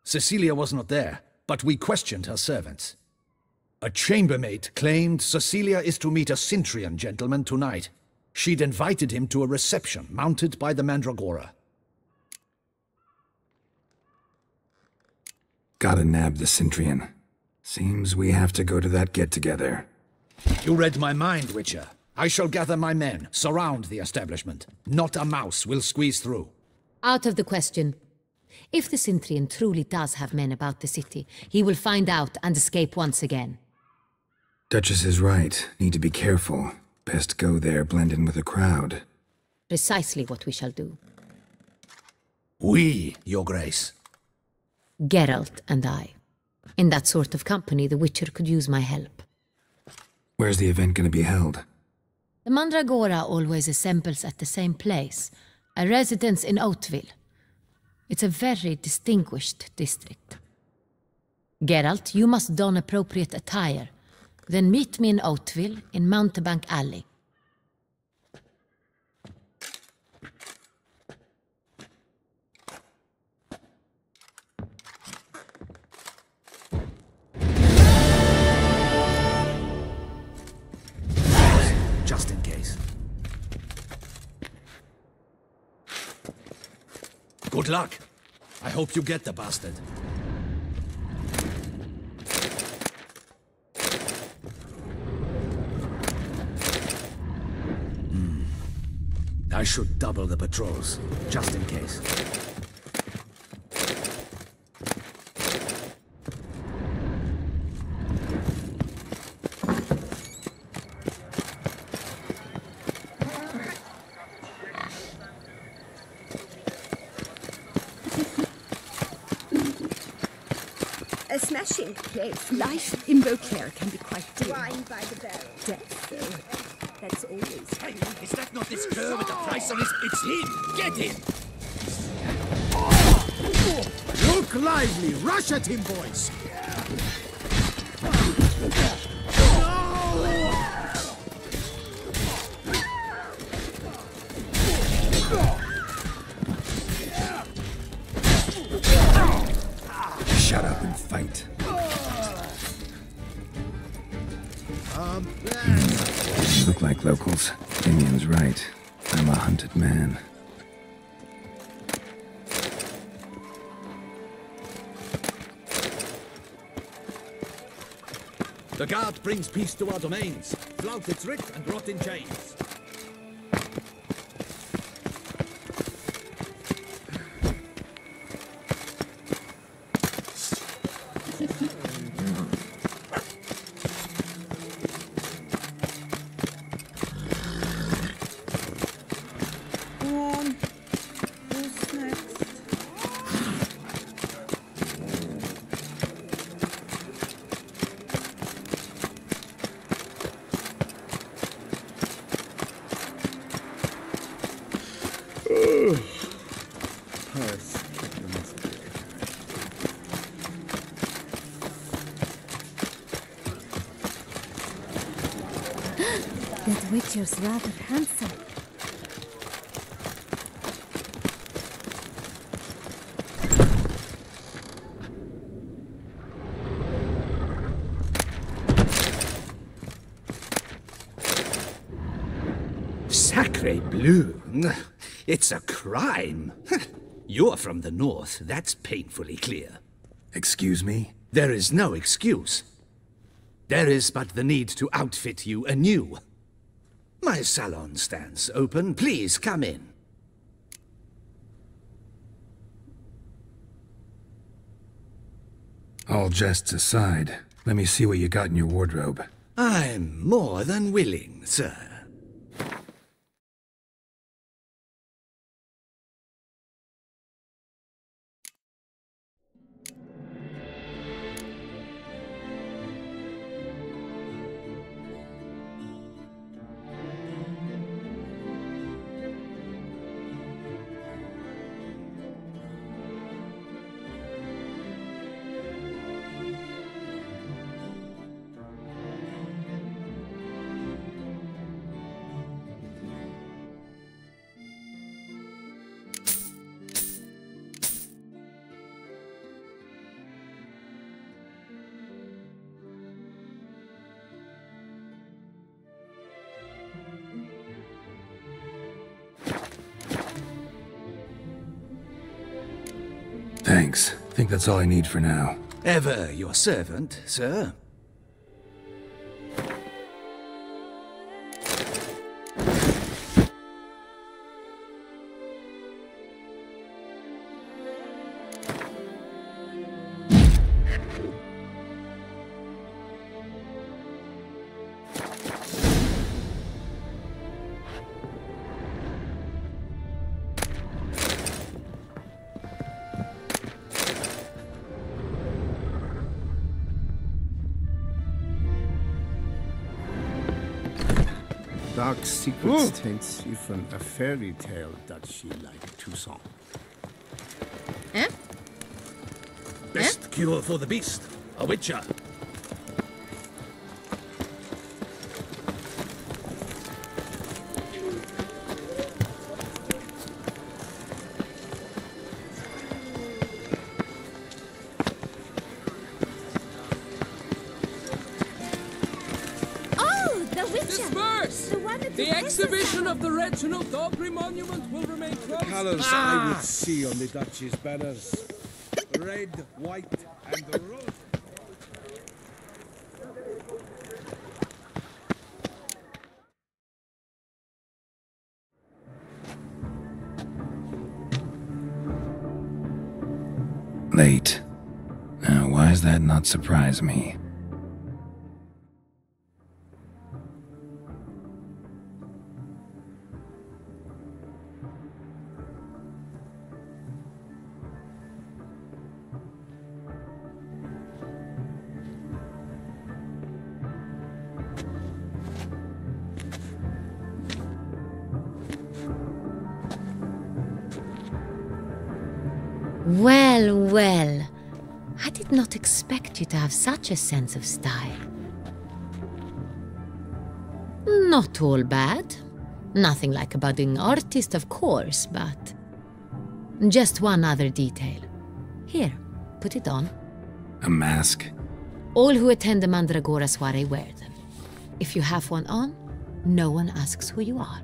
Cecilia was not there, but we questioned her servants. A chambermaid claimed Cecilia is to meet a Cintrian gentleman tonight. She'd invited him to a reception mounted by the Mandragora. Gotta nab the Cintrian. Seems we have to go to that get-together. You read my mind, Witcher. I shall gather my men, surround the establishment. Not a mouse will squeeze through. Out of the question. If the Cintrian truly does have men about the city, he will find out and escape once again. Duchess is right. Need to be careful. Best go there, blend in with the crowd. Precisely what we shall do. We, Your Grace. Geralt and I. In that sort of company, the Witcher could use my help. Where's the event gonna be held? The Mandragora always assembles at the same place, a residence in Oatville. It's a very distinguished district. Geralt, you must don appropriate attire. Then meet me in Oatville, in Mountebank Alley. Just in case. Good luck. I hope you get the bastard. I should double the patrols, just in case. A smashing place. Life in Beauclair can be quite dim. Wine by the barrel. Death, though. That's always. Hey, is that not this cur with the price on his... It's him! Get him! Look lively! Rush at him, boys! Shut up and fight. You look like locals. Damien's right. I'm a hunted man. The guard brings peace to our domains. Flout its writ and rot in chains. Who's next? That Witcher's rather handsome. Sacre bleu! It's a crime! You're from the north, that's painfully clear. Excuse me? There is no excuse. There is but the need to outfit you anew. My salon stands open. Please come in. All jests aside, let me see what you got in your wardrobe. I'm more than willing, sir. Thanks. Think that's all I need for now. Ever your servant, sir. Dark secrets taints you from a fairy tale, does she like, Toussaint? Eh? Best cure for the beast. A witcher. The exhibition of the Reginald Aubrey monument will remain closed. The colours I would see on the Duchy's banners. Red, white, and rose. Late. Now, why does that not surprise me? Well, well. I did not expect you to have such a sense of style. Not all bad. Nothing like a budding artist, of course, but... just one other detail. Here, put it on. A mask? All who attend the Mandragora soiree wear them. If you have one on, no one asks who you are.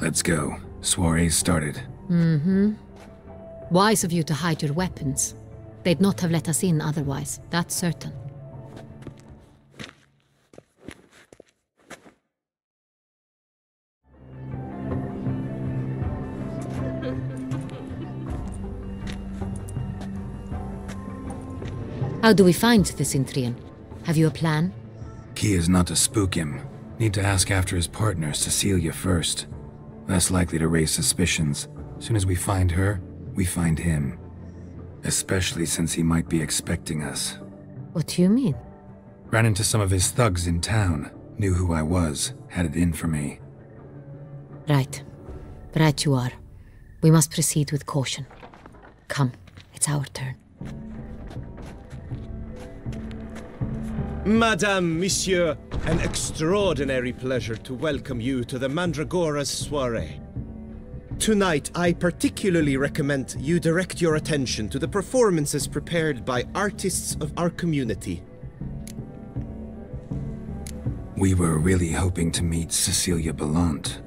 Let's go. Soiree's started. Mm-hmm. Wise of you to hide your weapons. They'd not have let us in otherwise, that's certain. How do we find the Cintrian? Have you a plan? Key is not to spook him. Need to ask after his partner, Cecilia, first. Less likely to raise suspicions. Soon as we find her, we find him. Especially since he might be expecting us. What do you mean? Ran into some of his thugs in town. Knew who I was. Had it in for me. Right. Right you are. We must proceed with caution. Come, it's our turn. Madame, Monsieur, an extraordinary pleasure to welcome you to the Mandragora's soiree. Tonight, I particularly recommend you direct your attention to the performances prepared by artists of our community. We were really hoping to meet Cecilia Bellant.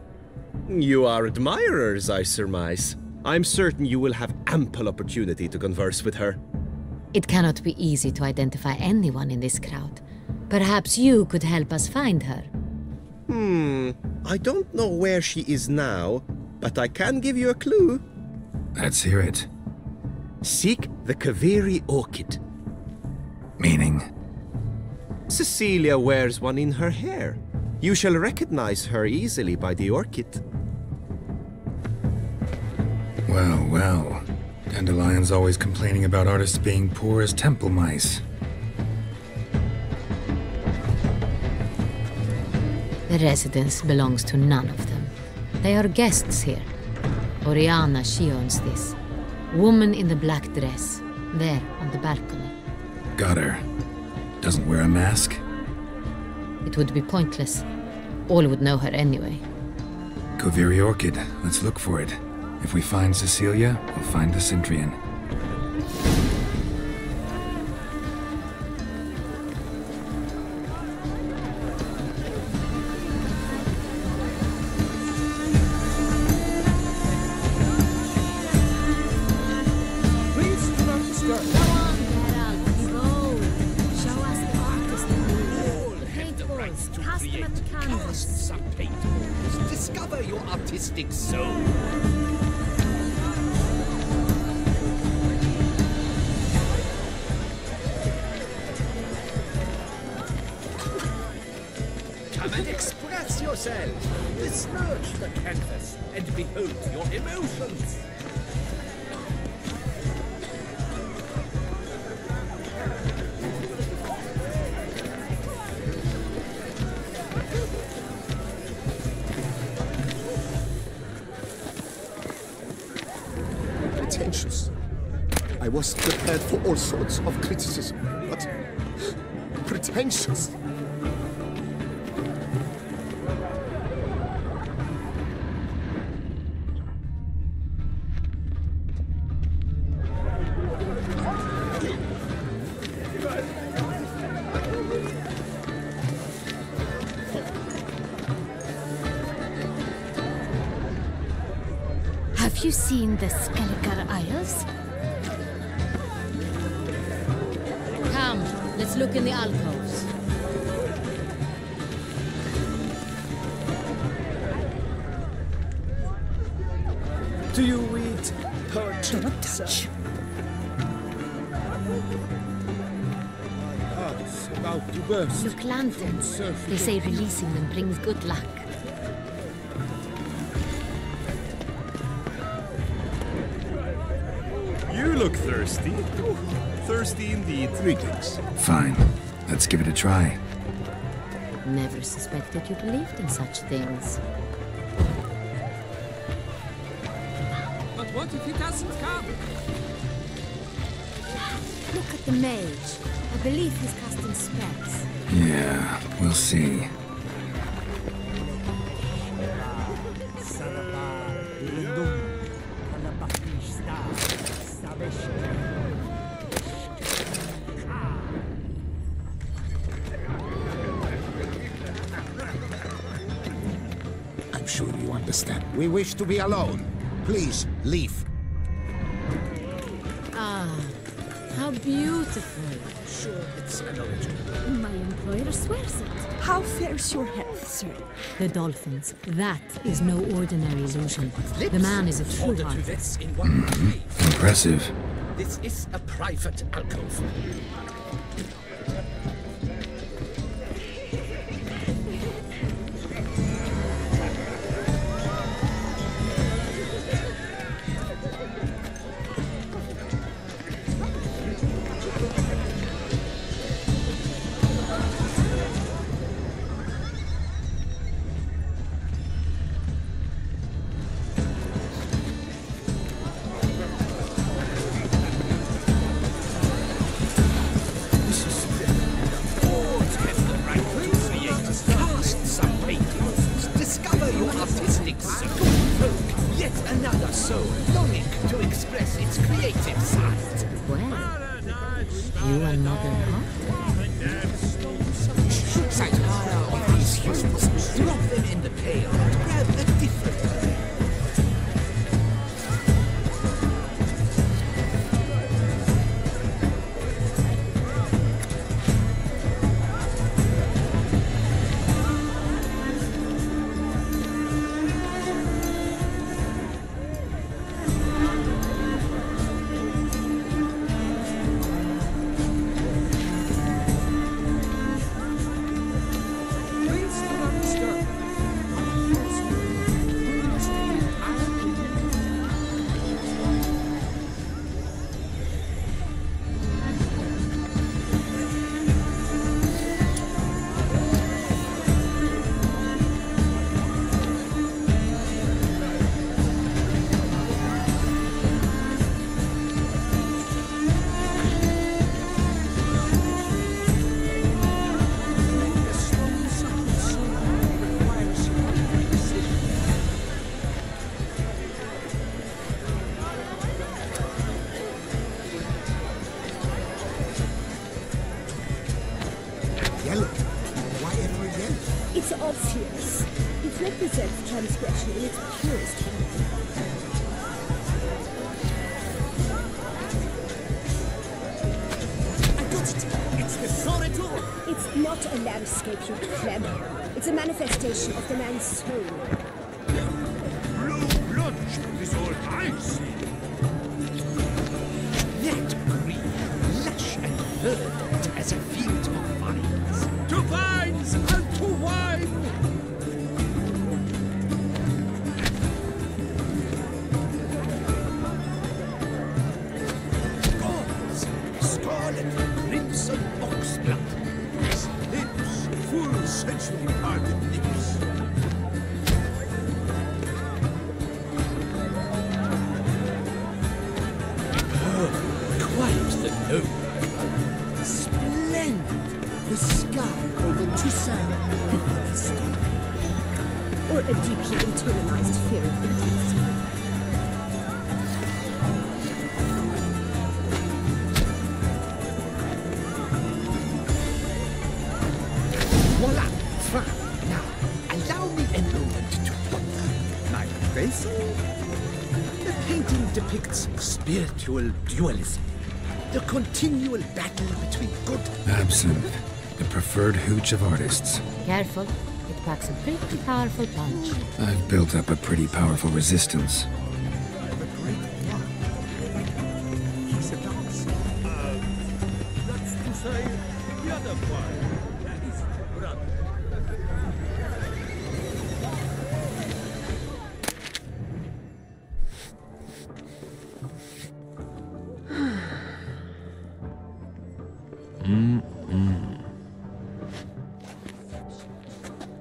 You are admirers, I surmise. I'm certain you will have ample opportunity to converse with her. It cannot be easy to identify anyone in this crowd. Perhaps you could help us find her. I don't know where she is now, but I can give you a clue. Let's hear it. Seek the Kaveri orchid. Meaning? Cecilia wears one in her hair. You shall recognize her easily by the orchid. Well, well. Dandelion's always complaining about artists being poor as temple mice. The residence belongs to none of them. They are guests here. Oriana, she owns this. Woman in the black dress. There, on the balcony. Got her. Doesn't wear a mask? It would be pointless. All would know her anyway. Kaveri orchid. Let's look for it. If we find Cecilia, we'll find the Cintrian. Discover your artistic soul. Come and express yourself. Besmirch the canvas and behold your emotions. Pretentious. I was prepared for all sorts of criticism, but pretentious. Have you seen the Skelliger Isles? Come, let's look in the alcoves. Do you read poetry? Don't touch. Heart's about to burst. Look, lanterns. They say releasing them brings good luck. You look thirsty. Thirsty indeed. Greetings. Fine. Let's give it a try. Never suspected you believed in such things. But what if he doesn't come? Look at the mage. I believe he's casting spells. Yeah, we'll see. I'm sure you understand. We wish to be alone. Please, leave. Ah, how beautiful. Sure, it's an original. My employer swears it. How fares your health, sir? The dolphins. That is no ordinary illusion. The man is a true Order to heart. this in one day. Impressive. This is a private alcove. obvious. It represents transgression in its purest form. I got it! It's the Soretor! It's not a landscape, you clever. It's a manifestation of the man's soul. Blue blood is all I see. That green, lush and verdant as a field of vines. To vines and to wine! Gauze, scarlet, crimson oxblood. Lips, full sensually parted lips. Quite the noble. Splendid. The sky over Toussaint. Or a deeply internalized fear of intimacy. Voila! Fine. Now, allow me a moment to wonder. My appraisal? The painting depicts spiritual dualism. The continual battle between good Absinthe, the preferred hooch of artists. Careful, it packs a pretty powerful punch. I've built up a pretty powerful resistance. say the other part. That is brother.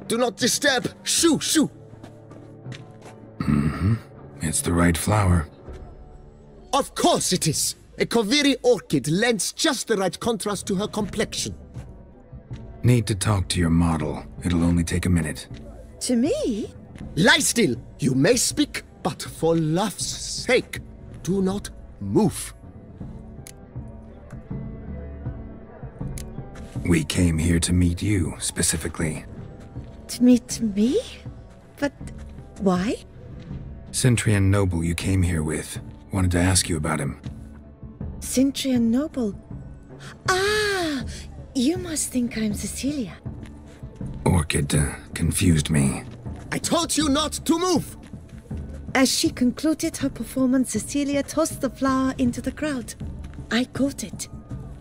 Do not disturb! Shoo, shoo! Mm-hmm. It's the right flower. Of course it is! A Koviri orchid lends just the right contrast to her complexion. Need to talk to your model. It'll only take a minute. To me? Lie still! You may speak, but for love's sake, do not move. We came here to meet you, specifically. To meet me? But why? Cintrian noble you came here with. Wanted to ask you about him. Cintrian noble? Ah! You must think I'm Cecilia. Orchid confused me. I told you not to move! As she concluded her performance, Cecilia tossed the flower into the crowd. I caught it,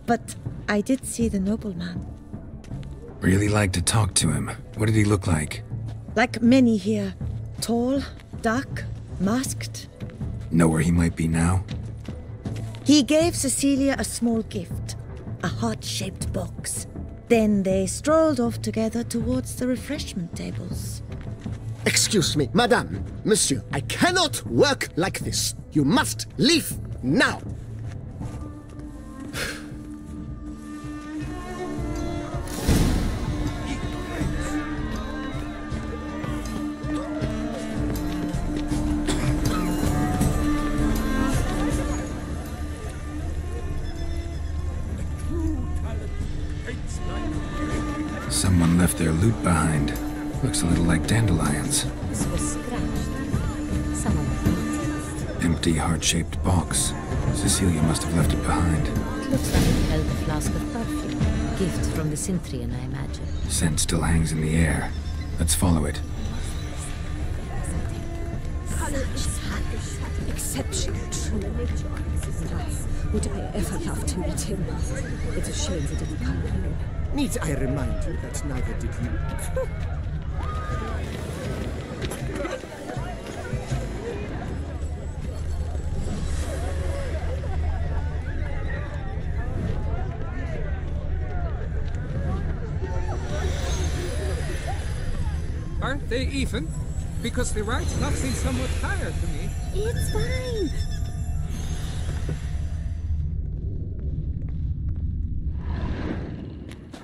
but I did see the nobleman. Really like to talk to him. What did he look like? Like many here. Tall, dark, masked. Know where he might be now? He gave Cecilia a small gift, a heart-shaped box. Then they strolled off together towards the refreshment tables. Excuse me, madame, monsieur, I cannot work like this. You must leave now. Someone left their loot behind. Looks a little like dandelions. This was scratched. Someone Empty heart-shaped box. Cecilia must have left it behind. It looks like it held a flask of perfume. Gift from the Cintrian, I imagine. Scent still hangs in the air. Let's follow it. Exceptional, true. Would I ever love to meet him? It's a shame he didn't come alone. Need I remind you that neither did you? Aren't they even? Because the right knot seems somewhat higher to me. It's fine.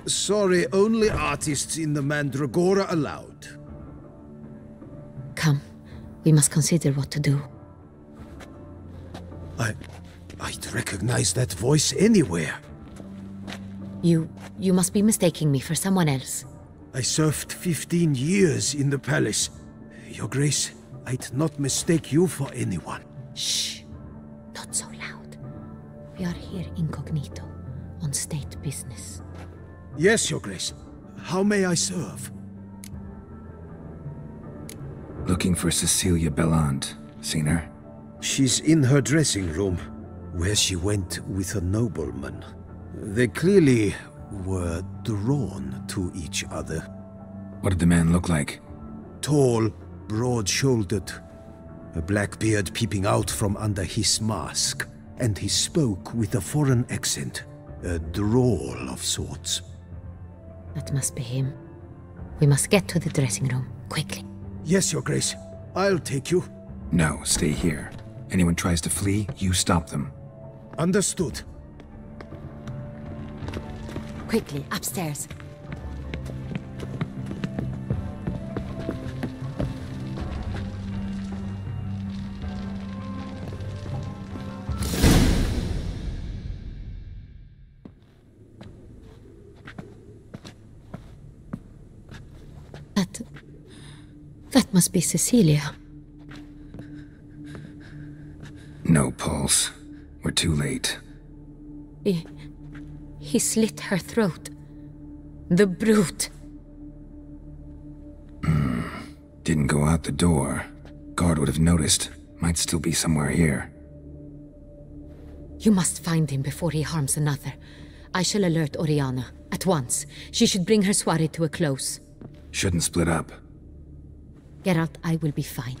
Sorry, only artists in the Mandragora allowed. Come. We must consider what to do. I'd recognize that voice anywhere. You must be mistaking me for someone else. I served 15 years in the palace. Your Grace, I'd not mistake you for anyone. Shh. Not so loud. We are here incognito, on state business. Yes, Your Grace. How may I serve? Looking for Cecilia Belland. Seen her? She's in her dressing room, where she went with a nobleman. They clearly were drawn to each other. What did the man look like? Tall, broad-shouldered, a black beard peeping out from under his mask, and he spoke with a foreign accent, a drawl of sorts. That must be him. We must get to the dressing room, quickly. Yes, Your Grace. I'll take you. No, stay here. Anyone tries to flee, you stop them. Understood. Quickly, upstairs. That must be Cecilia. No pulse. We're too late. He slit her throat. The brute. Didn't go out the door. Guard would have noticed. Might still be somewhere here. You must find him before he harms another. I shall alert Oriana. At once. She should bring her soirée to a close. Shouldn't split up. Geralt, I will be fine.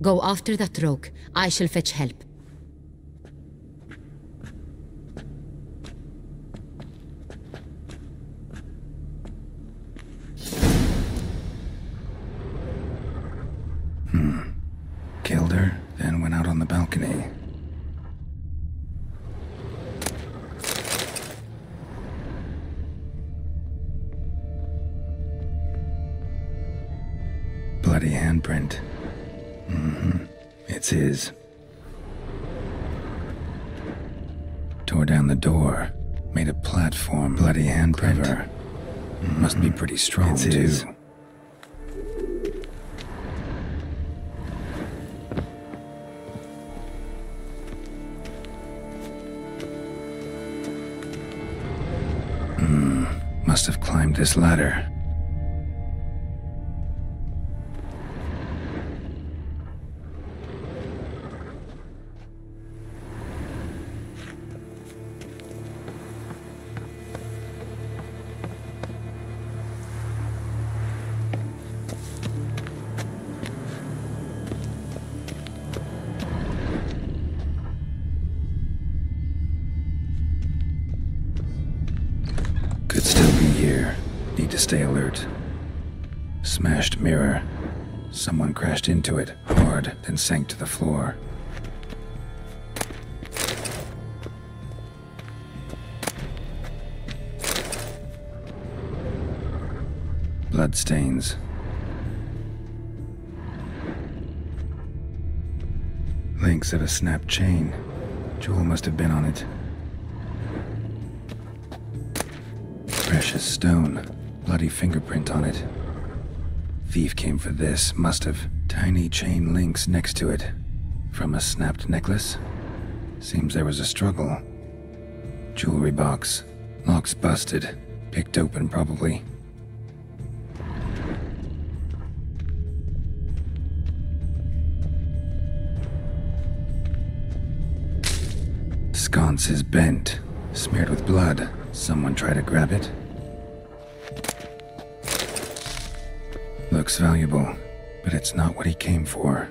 Go after that rogue. I shall fetch help. Killed her, then went out on the balcony. Bloody handprint. It's his. Tore down the door. Made a platform. Bloody handprint. Must be pretty strong, it's his. Too. Must have climbed this ladder. Could still be here. Need to stay alert. Smashed mirror. Someone crashed into it, hard, then sank to the floor. Bloodstains. Links of a snapped chain. Jewel must have been on it. Precious stone. Bloody fingerprint on it. Thief came for this, must have. Tiny chain links next to it. From a snapped necklace? Seems there was a struggle. Jewelry box. Lock's busted. Picked open, probably. Sconce is bent. Smeared with blood. Someone try to grab it? Looks valuable, but it's not what he came for.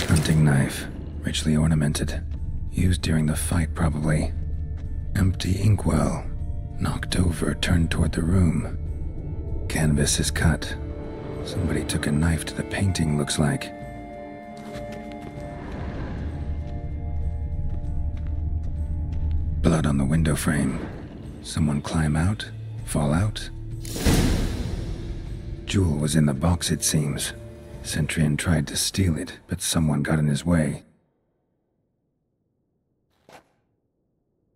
Hunting knife, richly ornamented. Used during the fight, probably. Empty inkwell. Knocked over, turned toward the room. Canvas is cut. Somebody took a knife to the painting, looks like. Blood on the window frame. Someone climb out? Fall out? Jewel was in the box, it seems. Centurion tried to steal it, but someone got in his way.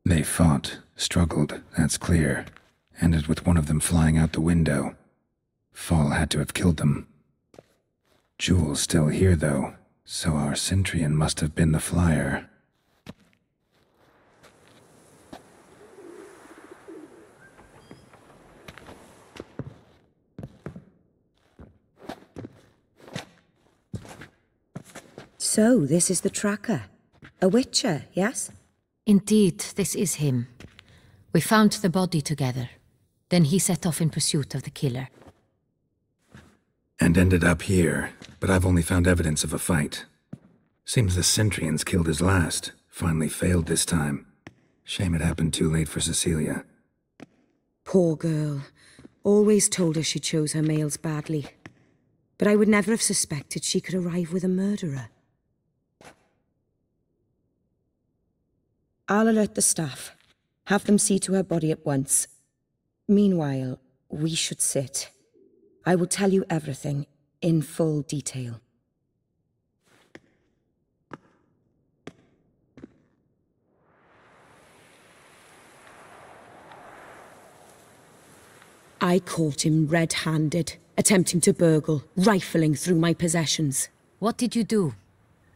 They fought, struggled, that's clear. Ended with one of them flying out the window. Fall had to have killed them. Jewel's still here, though, so our Centurion must have been the flyer. So, this is the tracker. A witcher, yes? Indeed, this is him. We found the body together. Then he set off in pursuit of the killer. And ended up here, but I've only found evidence of a fight. Seems the Centurions killed his last. Finally failed this time. Shame it happened too late for Cecilia. Poor girl. Always told her she chose her males badly. But I would never have suspected she could arrive with a murderer. I'll alert the staff. Have them see to her body at once. Meanwhile, we should sit. I will tell you everything, in full detail. I caught him red-handed, attempting to burgle, rifling through my possessions. What did you do?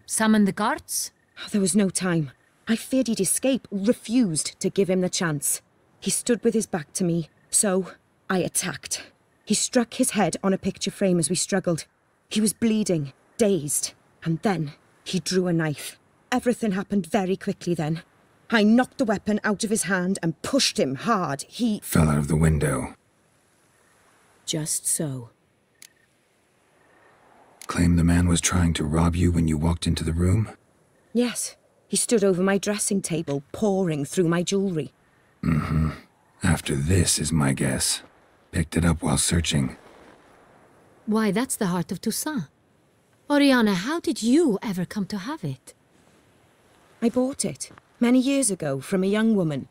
Summon the guards? There was no time. I feared he'd escape, refused to give him the chance. He stood with his back to me, so I attacked. He struck his head on a picture frame as we struggled. He was bleeding, dazed. And then he drew a knife. Everything happened very quickly then. I knocked the weapon out of his hand and pushed him hard. He fell out of the window. Just so. Claim the man was trying to rob you when you walked into the room? Yes. He stood over my dressing table, pouring through my jewelry. Mm-hmm. After this is my guess. Picked it up while searching. Why, that's the heart of Toussaint. Oriana, how did you ever come to have it? I bought it, many years ago, from a young woman.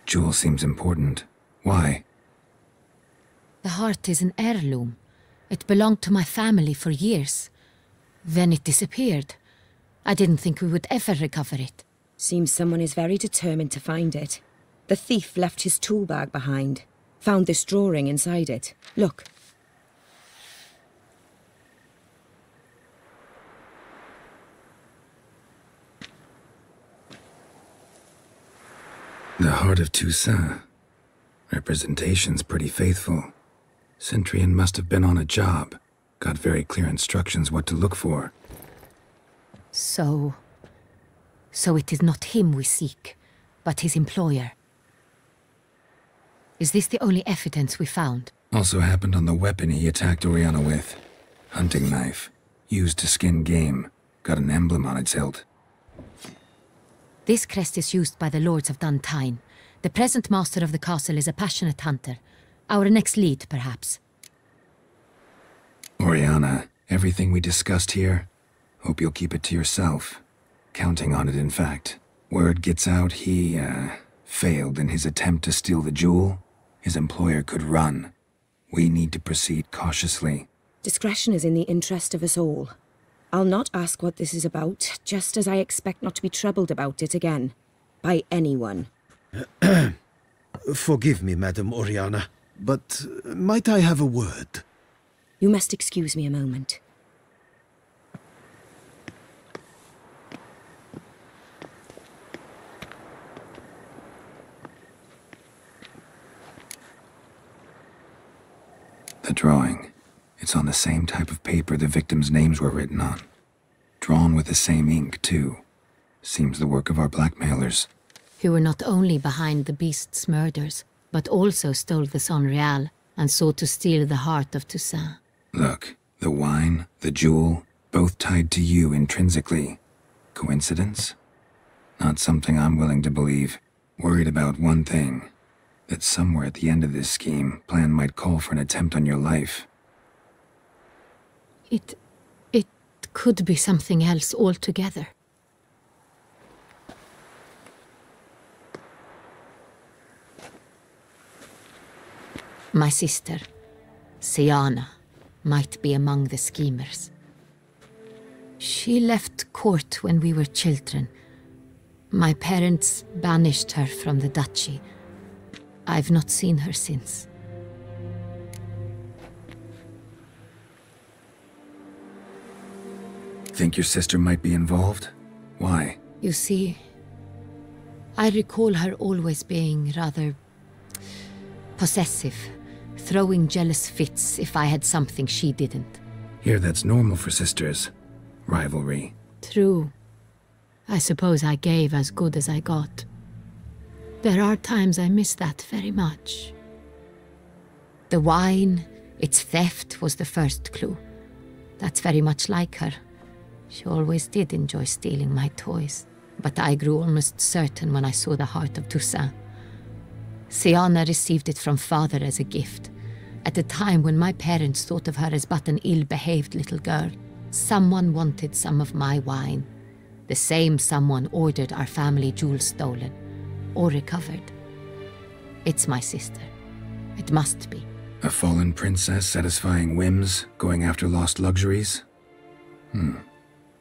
Jewel seems important. Why? The heart is an heirloom. It belonged to my family for years. Then it disappeared. I didn't think we would ever recover it. Seems someone is very determined to find it. The thief left his tool bag behind. Found this drawing inside it. Look. The heart of Toussaint. Representation's pretty faithful. Centurion must have been on a job. Got very clear instructions what to look for. So it is not him we seek, but his employer. Is this the only evidence we found? Also happened on the weapon he attacked Oriana with. Hunting knife. Used to skin game. Got an emblem on its hilt. This crest is used by the Lords of Duntine. The present master of the castle is a passionate hunter. Our next lead, perhaps. Oriana, everything we discussed here, hope you'll keep it to yourself. Counting on it, in fact. Word gets out he, failed in his attempt to steal the jewel. His employer could run. We need to proceed cautiously. Discretion is in the interest of us all. I'll not ask what this is about, just as I expect not to be troubled about it again. By anyone. Forgive me, Madam Oriana, but might I have a word? You must excuse me a moment. The drawing. It's on the same type of paper the victims' names were written on. Drawn with the same ink, too. Seems the work of our blackmailers. Who were not only behind the beast's murders, but also stole the Sonreal and sought to steal the heart of Toussaint. Look, the wine, the jewel, both tied to you intrinsically. Coincidence? Not something I'm willing to believe. Worried about one thing. That somewhere at the end of this scheme, plan might call for an attempt on your life. It could be something else altogether. My sister, Siana, might be among the schemers. She left court when we were children. My parents banished her from the duchy. I've not seen her since. Think your sister might be involved? Why? You see, I recall her always being rather possessive, throwing jealous fits if I had something she didn't. Here, that's normal for sisters. Rivalry. True. I suppose I gave as good as I got. There are times I miss that very much. The wine, its theft, was the first clue. That's very much like her. She always did enjoy stealing my toys, but I grew almost certain when I saw the heart of Toussaint. Siana received it from father as a gift. At a time when my parents thought of her as but an ill-behaved little girl, someone wanted some of my wine. The same someone ordered our family jewels stolen, or recovered. It's my sister. It must be. A fallen princess satisfying whims, going after lost luxuries?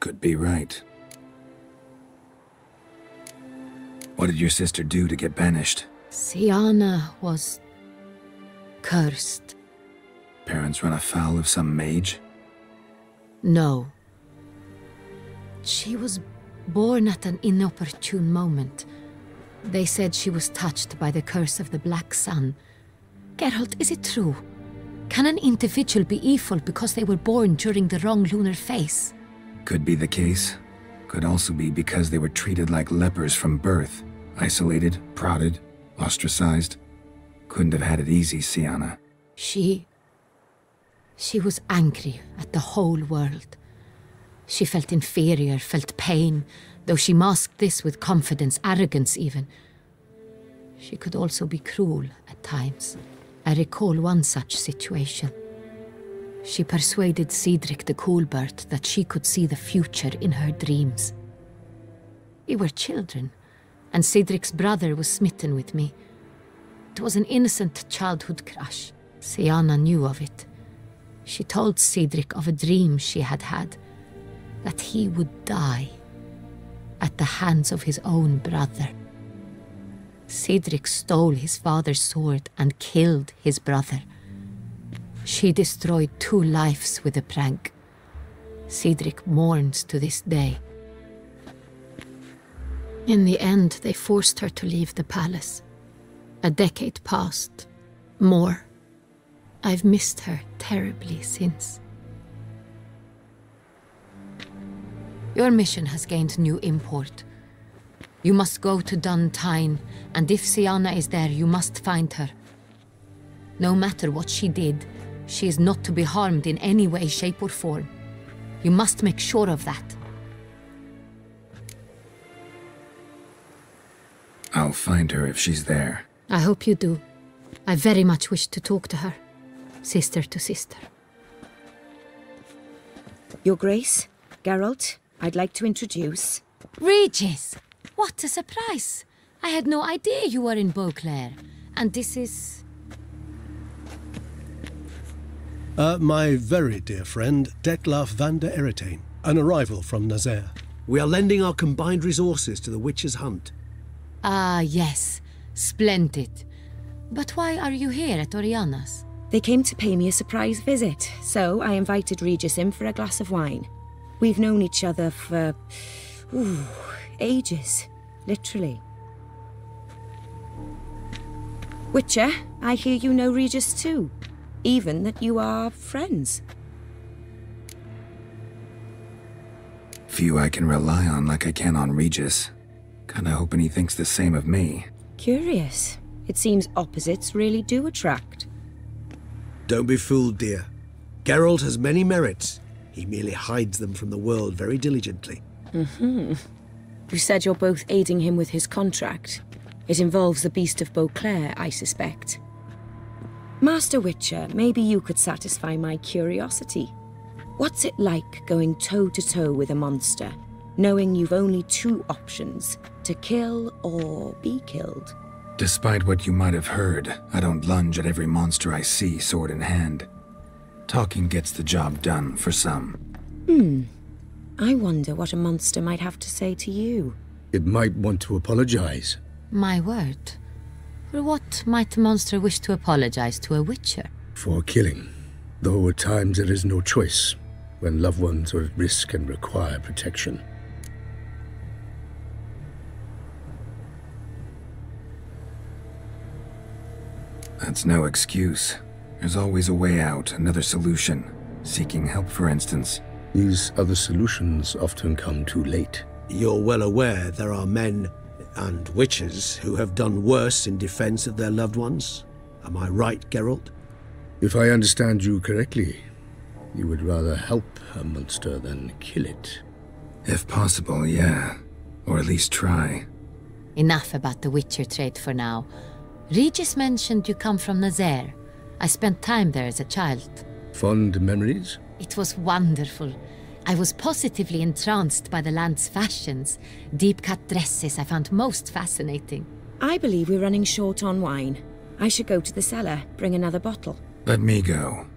Could be right. What did your sister do to get banished? Siana was cursed. Parents run afoul of some mage? No. She was born at an inopportune moment. They said she was touched by the curse of the Black Sun. Geralt, is it true? Can an individual be evil because they were born during the wrong lunar phase? Could be the case. Could also be because they were treated like lepers from birth. Isolated, prodded, ostracized. Couldn't have had it easy, Sienna. She was angry at the whole world. She felt inferior, felt pain, though she masked this with confidence, arrogance even. She could also be cruel at times. I recall one such situation. She persuaded Cedric the Coolbird that she could see the future in her dreams. We were children, and Cedric's brother was smitten with me. It was an innocent childhood crush. Sienna knew of it. She told Cedric of a dream she had had, that he would die at the hands of his own brother. Cedric stole his father's sword and killed his brother. She destroyed 2 lives with a prank. Cedric mourns to this day. In the end, they forced her to leave the palace. A decade passed. More. I've missed her terribly since. Your mission has gained new import. You must go to Duntine, and if Sienna is there, you must find her. No matter what she did, she is not to be harmed in any way, shape, or form. You must make sure of that. I'll find her if she's there. I hope you do. I very much wish to talk to her. Sister to sister. Your Grace, Geralt, I'd like to introduce... Regis! What a surprise! I had no idea you were in Beauclair. And this is... My very dear friend, Detlaf van der Eretain, an arrival from Nazaire. We are lending our combined resources to the Witcher's hunt. Ah, yes. Splendid. But why are you here at Oriana's? They came to pay me a surprise visit, so I invited Regis in for a glass of wine. We've known each other for... ages. Literally. Witcher, I hear you know Regis too. Even that you are friends. Few I can rely on like I can on Regis. Kinda hoping he thinks the same of me. Curious. It seems opposites really do attract. Don't be fooled, dear. Geralt has many merits. He merely hides them from the world very diligently. You said you're both aiding him with his contract. It involves the Beast of Beauclair, I suspect. Master Witcher, maybe you could satisfy my curiosity. What's it like going toe-to-toe with a monster, knowing you've only 2 options, to kill or be killed? Despite what you might have heard, I don't lunge at every monster I see sword in hand. Talking gets the job done for some. I wonder what a monster might have to say to you. It might want to apologize. My word. For what might a monster wish to apologize to a witcher? For killing. Though at times there is no choice, when loved ones are at risk and require protection. That's no excuse. There's always a way out, another solution. Seeking help, for instance. These other solutions often come too late. You're well aware there are men and witches who have done worse in defense of their loved ones. Am I right, Geralt? If I understand you correctly, you would rather help a monster than kill it. If possible, yeah. Or at least try. Enough about the witcher trait for now. Regis mentioned you come from Nazaire. I spent time there as a child. Fond memories? It was wonderful. I was positively entranced by the land's fashions. Deep-cut dresses I found most fascinating. I believe we're running short on wine. I should go to the cellar, bring another bottle. Let me go.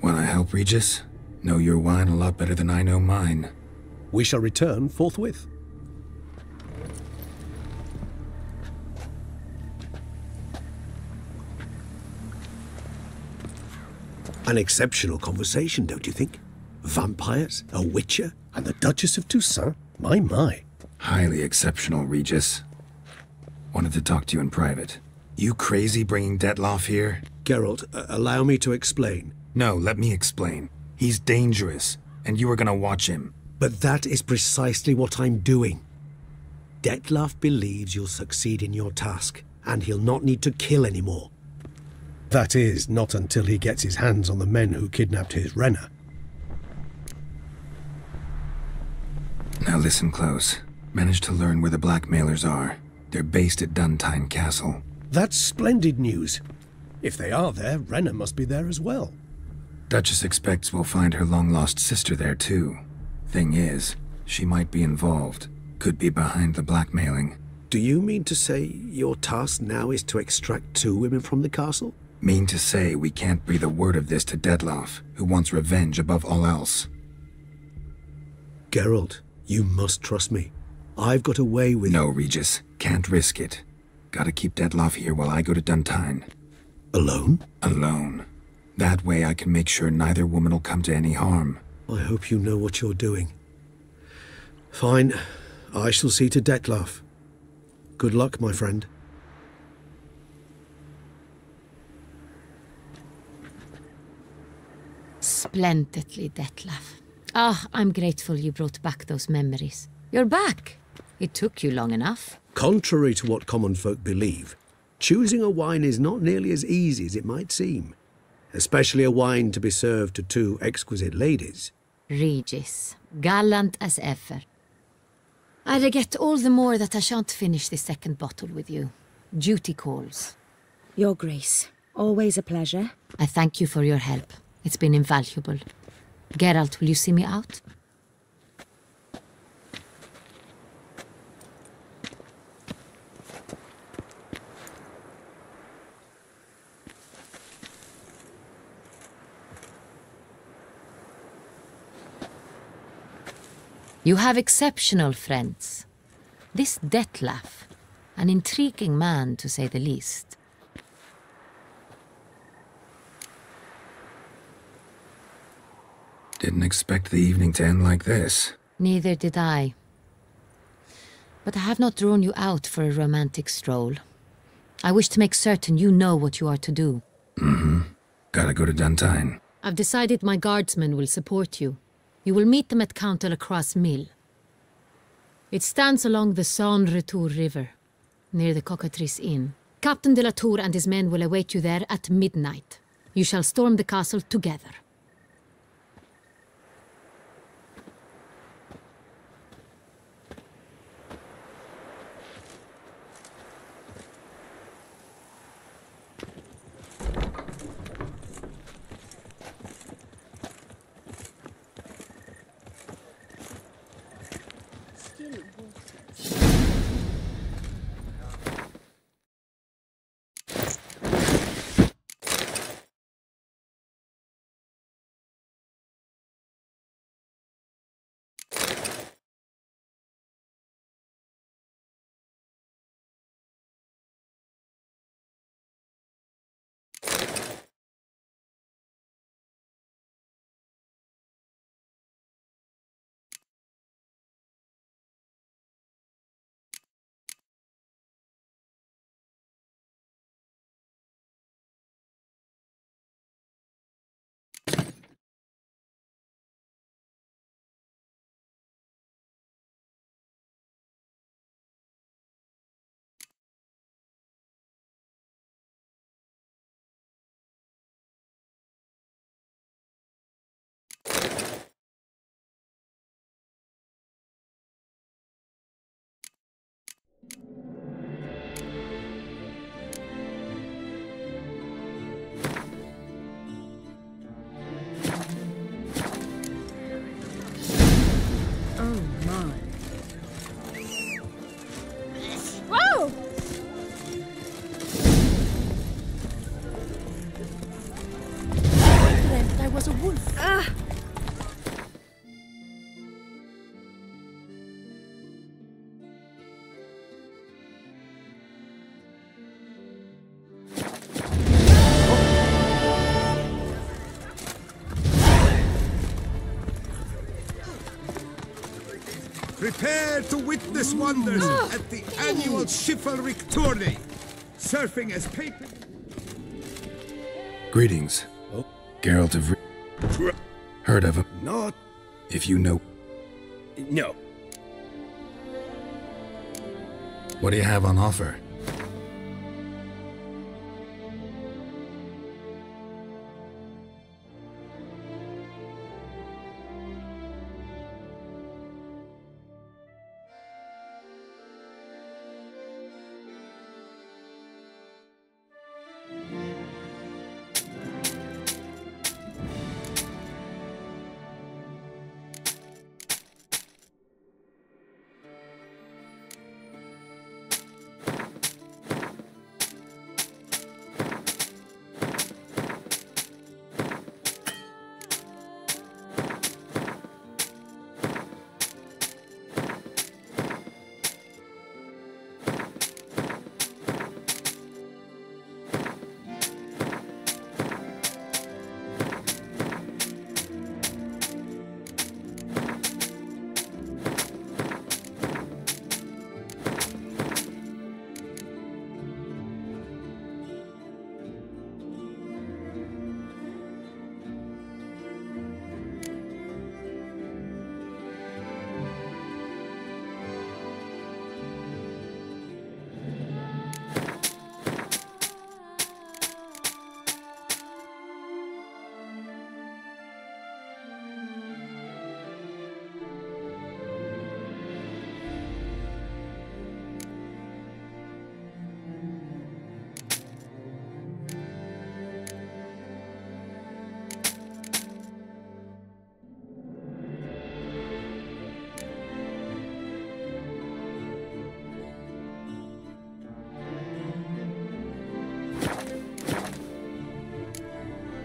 Wanna help, Regis? Know your wine a lot better than I know mine. We shall return forthwith. An exceptional conversation, don't you think? Vampires, a witcher, and the Duchess of Toussaint? My. Highly exceptional, Regis. Wanted to talk to you in private. You crazy bringing Detlaf here? Geralt, allow me to explain. No, let me explain. He's dangerous, and you are gonna watch him. But that is precisely what I'm doing. Detlef believes you'll succeed in your task, and he'll not need to kill anymore. That is, not until he gets his hands on the men who kidnapped his Renna. Now listen close. Managed to learn where the blackmailers are. They're based at Duntine Castle. That's splendid news. If they are there, Renna must be there as well. Duchess expects we'll find her long-lost sister there too. Thing is, she might be involved. Could be behind the blackmailing. Do you mean to say your task now is to extract 2 women from the castle? Mean to say we can't breathe a word of this to Detlef, who wants revenge above all else. Geralt, you must trust me. I've got a way with... No, Regis. Can't risk it. Gotta keep Detlef here while I go to Duntine. Alone? Alone. That way I can make sure neither woman will come to any harm. I hope you know what you're doing. Fine. I shall see to Detlef. Good luck, my friend. Splendidly, Detlef. Ah, I'm grateful you brought back those memories. You're back. It took you long enough. Contrary to what common folk believe, choosing a wine is not nearly as easy as it might seem. Especially a wine to be served to 2 exquisite ladies. Regis, gallant as ever. I regret all the more that I shan't finish this 2nd bottle with you. Duty calls. Your Grace, always a pleasure. I thank you for your help. It's been invaluable. Geralt, will you see me out? You have exceptional friends. This Detlef, an intriguing man to say the least. Didn't expect the evening to end like this. Neither did I. But I have not drawn you out for a romantic stroll. I wish to make certain you know what you are to do. Mm-hmm. Gotta go to Duntine. I've decided my guardsmen will support you. You will meet them at Count Delacroix' mill. It stands along the Saône-Retour River, near the Cockatrice Inn. Captain de la Tour and his men will await you there at midnight. You shall storm the castle together. Prepare to witness wonders at the annual chivalric tourney. Surfing as paper... Greetings. Geralt of Heard of him? Not. If you know. No. What do you have on offer?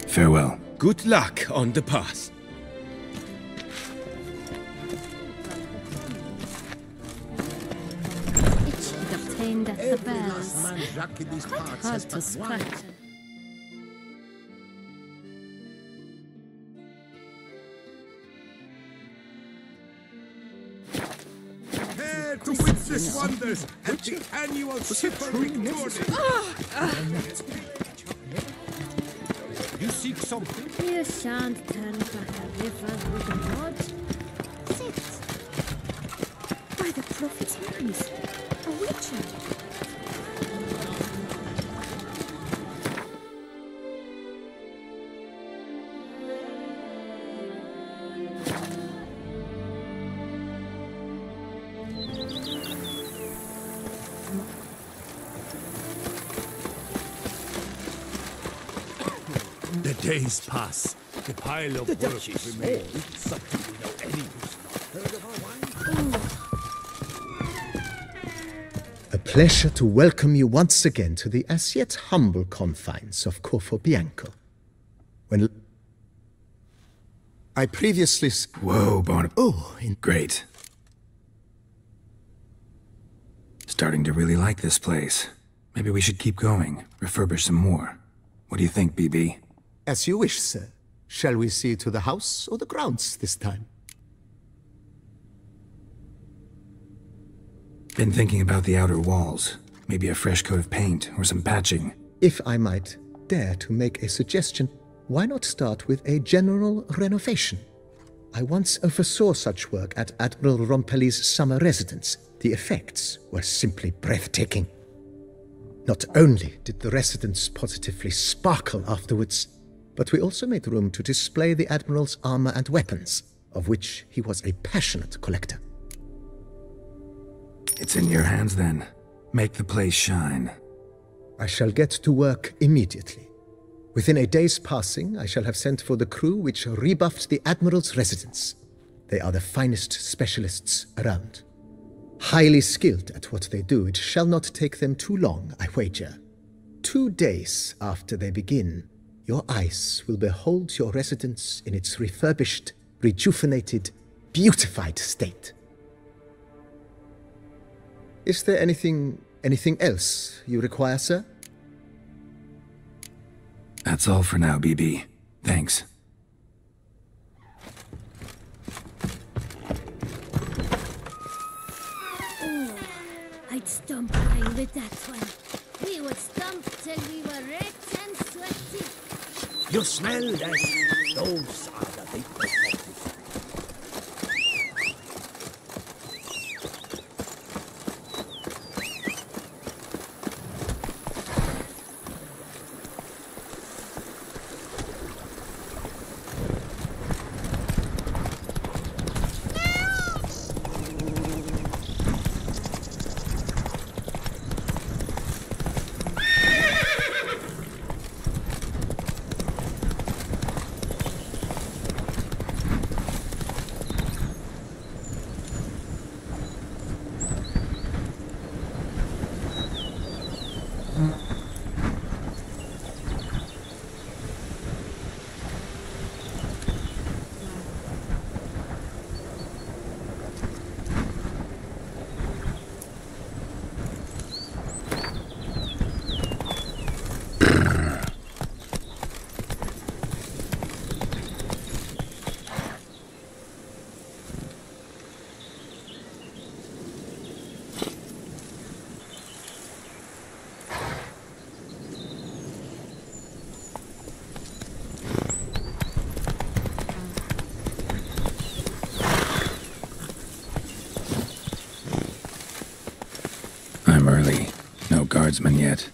Farewell. Good luck on the path. Itchy the pain that the bells. Quite hard to scratch. Prepare to witness wonders at the annual Super Victoria. You seek something? You shan't turn back a river with a rod. Sit. By the prophet's hands, a witcher. The days pass. The pile of work remains. Something we know any who's not heard of our wine. A pleasure to welcome you once again to the as yet humble confines of Corfo Bianco. When I previously... Whoa, Barnabas. Oh, great. Starting to really like this place. Maybe we should keep going, refurbish some more. What do you think, BB? As you wish, sir. Shall we see to the house or the grounds this time? Been thinking about the outer walls. Maybe a fresh coat of paint or some patching. If I might dare to make a suggestion, why not start with a general renovation? I once oversaw such work at Admiral Rompelli's summer residence. The effects were simply breathtaking. Not only did the residence positively sparkle afterwards, but we also made room to display the Admiral's armor and weapons, of which he was a passionate collector. It's in your hands then. Make the place shine. I shall get to work immediately. Within a day's passing, I shall have sent for the crew which rebuffed the Admiral's residence. They are the finest specialists around. Highly skilled at what they do, it shall not take them too long, I wager. 2 days after they begin, your eyes will behold your residence in its refurbished, rejuvenated, beautified state. Is there anything else you require, sir? That's all for now, BB. Thanks. Oh, I'd stomp playing with that one. We would stomp till we were wrecked and sweaty. You smell that? Those are the big detectives. I'm early. No guardsmen yet.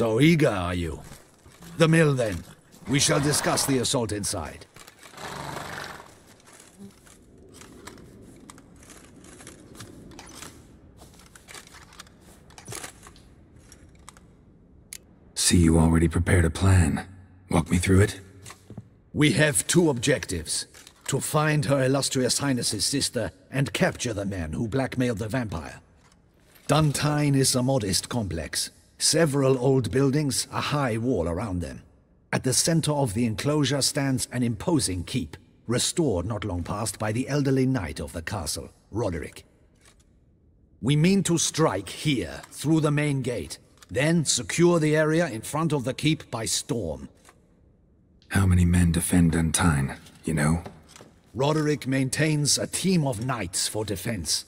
So eager, are you? The mill, then. We shall discuss the assault inside. See, you already prepared a plan. Walk me through it. We have two objectives. To find Her Illustrious Highness's sister and capture the man who blackmailed the vampire. Duntine is a modest complex. Several old buildings, a high wall around them. At the center of the enclosure stands an imposing keep, restored not long past by the elderly knight of the castle, Roderick. We mean to strike here, through the main gate, then secure the area in front of the keep by storm. How many men defend Duntine, you know? Roderick maintains a team of knights for defense.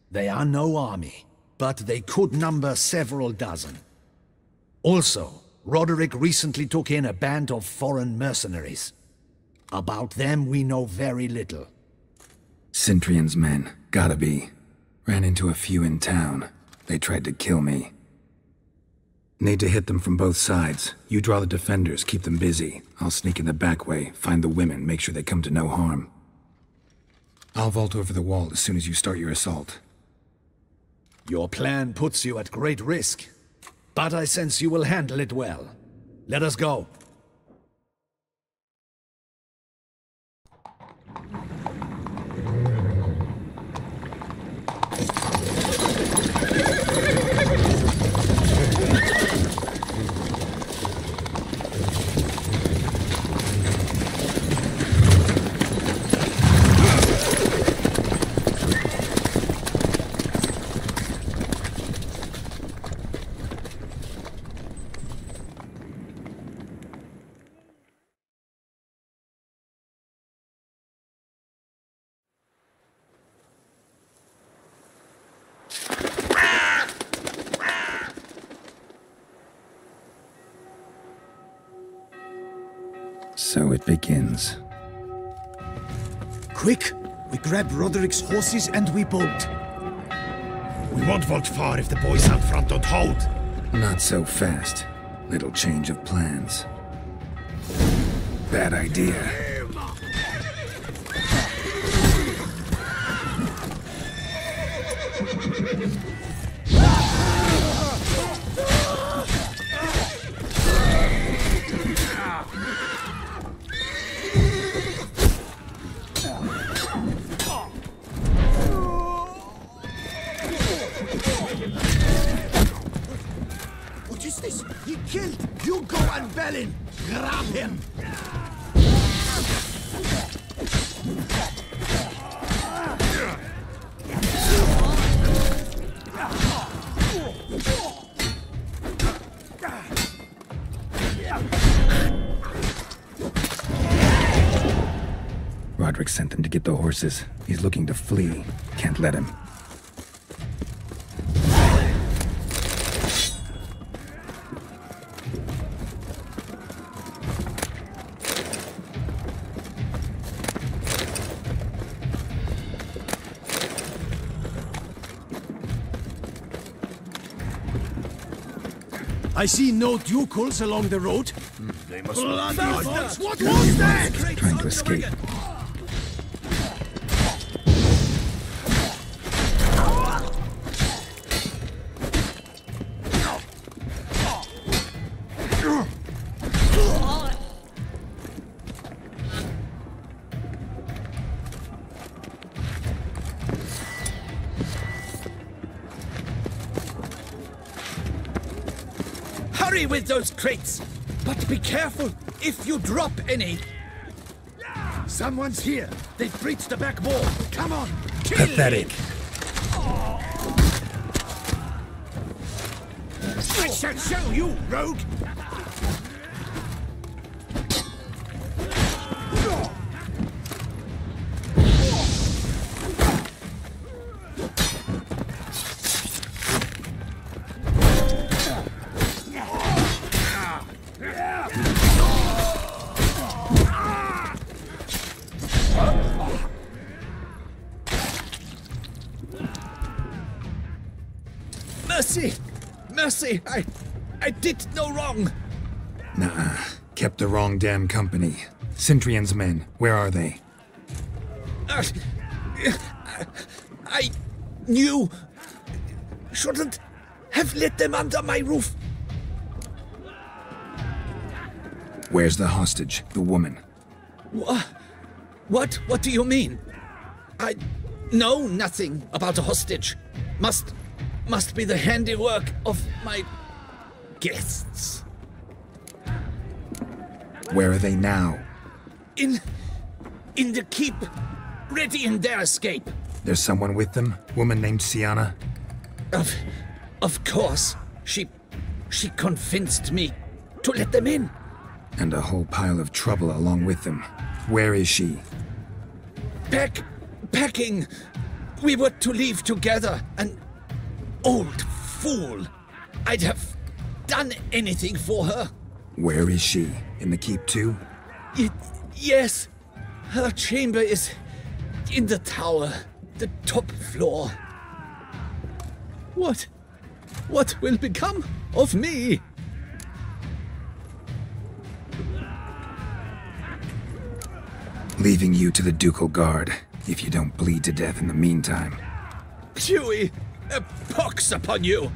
They are no army, but they could number several dozen. Also, Roderick recently took in a band of foreign mercenaries. About them we know very little. Cintrian's men, gotta be. Ran into a few in town. They tried to kill me. Need to hit them from both sides. You draw the defenders, keep them busy. I'll sneak in the back way, find the women, make sure they come to no harm. I'll vault over the wall as soon as you start your assault. Your plan puts you at great risk, but I sense you will handle it well. Let us go. So it begins. Quick! We grab Roderick's horses and we bolt. We won't vault far if the boys out front don't hold. Not so fast. Little change of plans. Bad idea. What is this? He killed! You go and Bellin! Grab him! Roderick sent them to get the horses. He's looking to flee. Can't let him. I see no ducals along the road. They must Bloody be fox! What was that? Trying to escape. Hurry with those crates! But be careful if you drop any! Someone's here! They've breached the back wall! Come on! Kill Pathetic. I shall show you, rogue! Mercy! Mercy! I did no wrong. Nah, kept the wrong damn company. Cintrian's men, where are they? I knew. Shouldn't have let them under my roof. Where's the hostage, the woman? What do you mean? I know nothing about a hostage. Must be the handiwork of my guests. Where are they now? In the keep, ready in their escape. There's someone with them? Woman named Sienna? Of course. She convinced me to let them in. And a whole pile of trouble along with them. Where is she? Packing. We were to leave together. An old fool. I'd have done anything for her. Where is she? In the keep too? Yes. Her chamber is in the tower. The top floor. What will become of me? Leaving you to the ducal guard, if you don't bleed to death in the meantime. Huey, a pox upon you!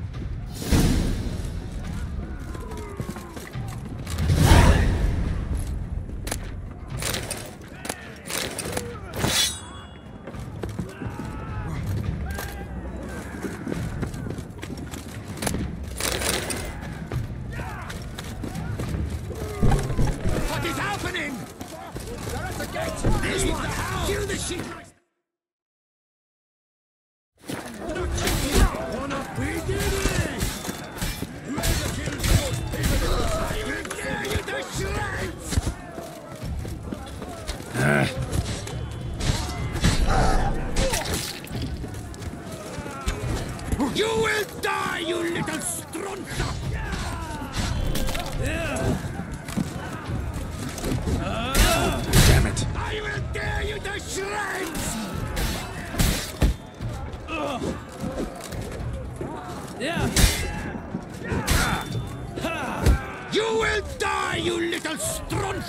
What is happening? They're at the gate! This one! Kill the sheep! We did it! Whoever kills those people, I will tear you to shreds! You will die, you little strunter! Damn it. I will tear you to shreds! You will die, you little strunter!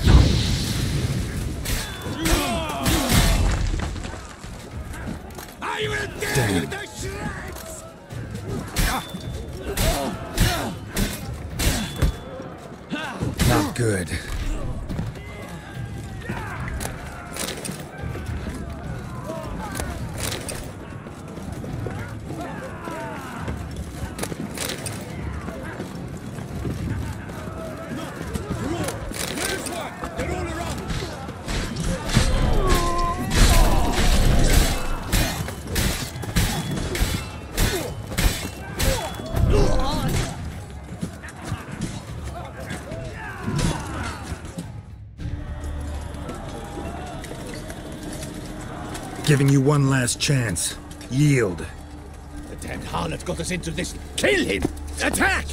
I will tear you to shreds! Not good. Giving you one last chance. Yield. The damned harlot got us into this. Kill him! Attack!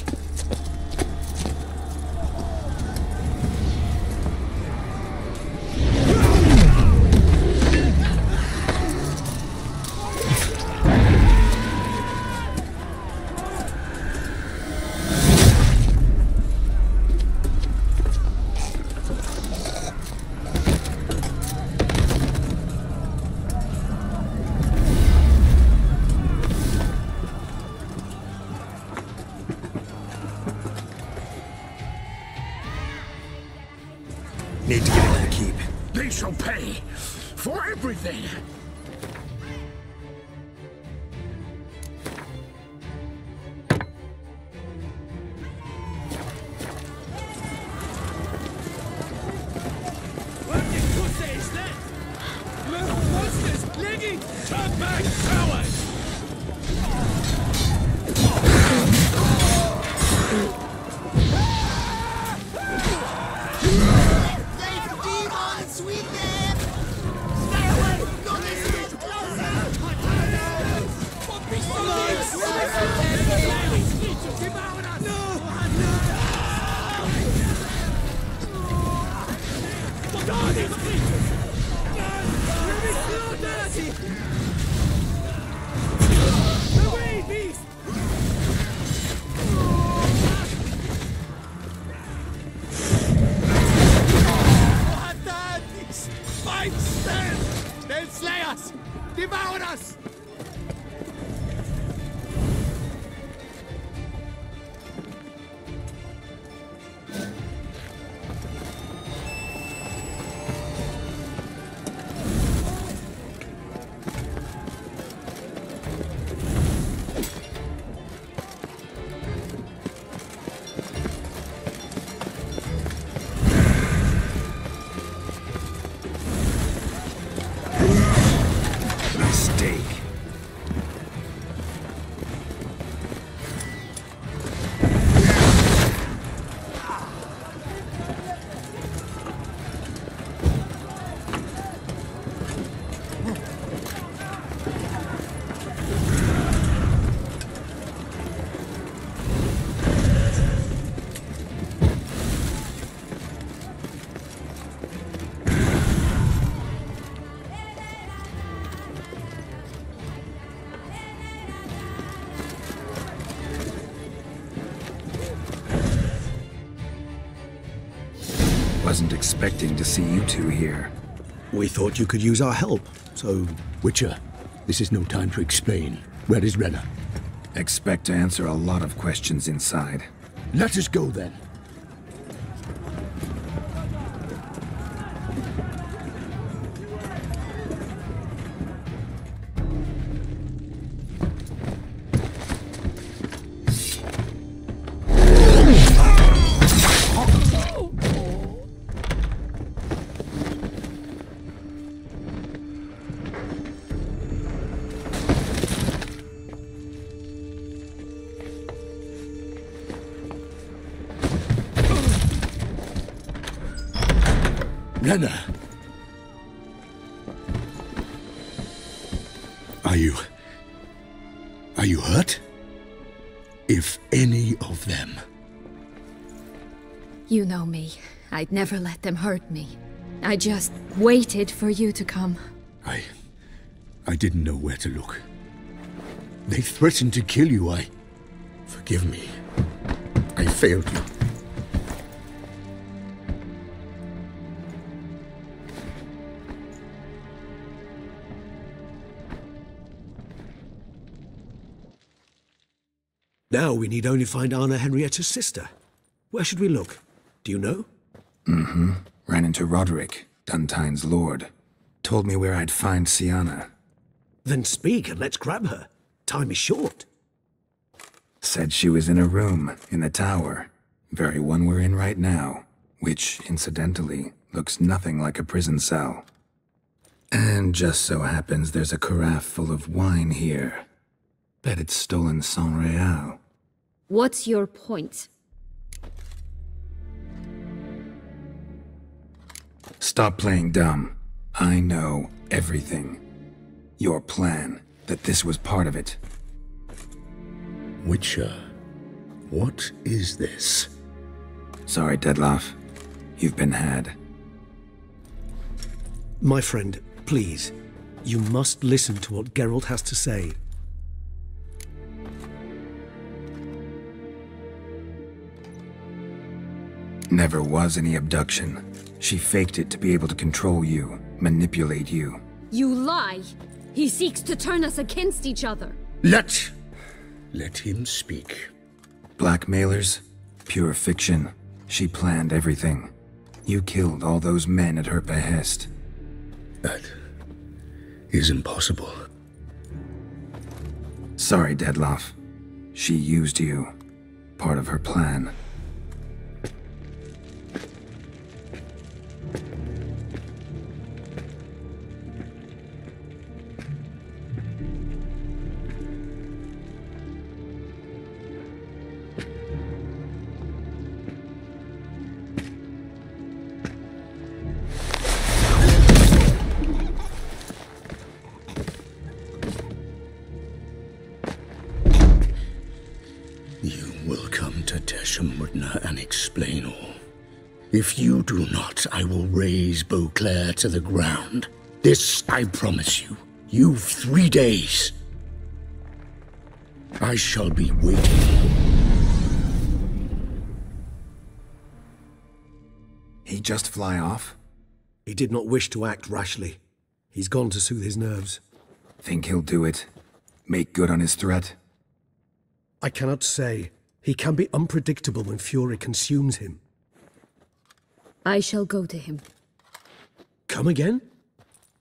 Need to get into the keep. They shall pay for everything! What the pussy is that? Monsters! Leggy! Turn back, cowards! Fight stand! They'll slay us! Devour us! Wasn't expecting to see you two here. We thought you could use our help, so... Witcher, this is no time to explain. Where is Renna? Expect to answer a lot of questions inside. Let us go then. Renna! Are you hurt? If any of them... You know me. I'd never let them hurt me. I just waited for you to come. I didn't know where to look. They threatened to kill you, Forgive me. I failed you. Now we need only find Anna Henrietta's sister. Where should we look? Do you know? Mm-hmm. Ran into Roderick, Duntine's lord. Told me where I'd find Sienna. Then speak and let's grab her. Time is short. Said she was in a room in the tower. Very one we're in right now. Which, incidentally, looks nothing like a prison cell. And just so happens there's a carafe full of wine here. Bet it's stolen Saint-Réal. What's your point? Stop playing dumb. I know everything. Your plan, that this was part of it. Witcher, what is this? Sorry, Dettlaff. You've been had. My friend, please. You must listen to what Geralt has to say. Never was any abduction. She faked it to be able to control you, manipulate you. You lie! He seeks to turn us against each other. Let him speak. Blackmailers? Pure fiction. She planned everything. You killed all those men at her behest. That is impossible. Sorry, Dettlaff. She used you. Part of her plan. And explain all. If you do not, I will raise Beauclair to the ground. This I promise you. You've 3 days. I shall be waiting. He just fly off? He did not wish to act rashly. He's gone to soothe his nerves. Think he'll do it? Make good on his threat? I cannot say. He can be unpredictable when fury consumes him. I shall go to him. Come again?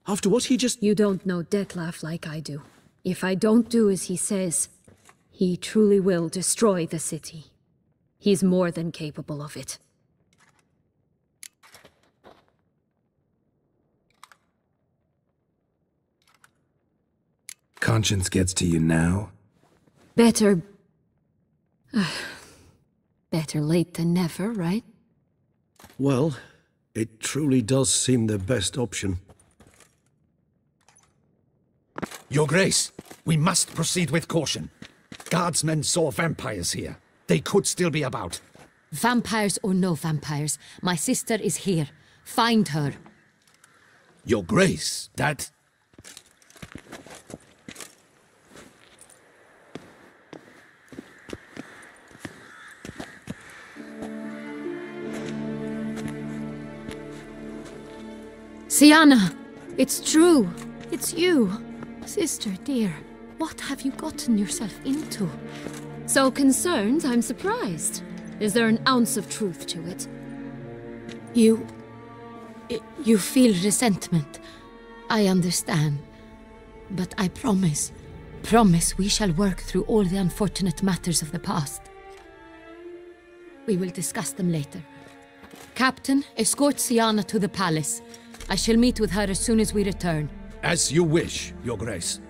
After what he just... You don't know Detlef like I do. If I don't do as he says, he truly will destroy the city. He's more than capable of it. Conscience gets to you now? Better... better late than never, right? Well, it truly does seem the best option. Your Grace, we must proceed with caution. Guardsmen saw vampires here. They could still be about. Vampires or no vampires, my sister is here. Find her. Your Grace, that... Sienna! It's true! It's you! Sister, dear, what have you gotten yourself into? So concerned, I'm surprised. Is there an ounce of truth to it? You feel resentment. I understand. But I promise we shall work through all the unfortunate matters of the past. We will discuss them later. Captain, escort Sienna to the palace. I shall meet with her as soon as we return. As you wish, Your Grace.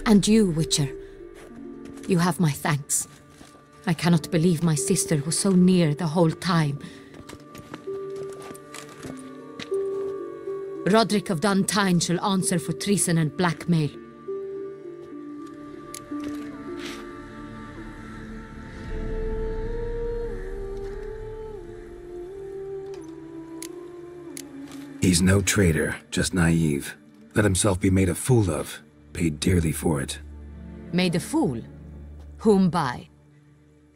And you, Witcher. You have my thanks. I cannot believe my sister was so near the whole time. Roderick of Duntine shall answer for treason and blackmail. He's no traitor, just naive. Let himself be made a fool of. Paid dearly for it. Made a fool? Whom by?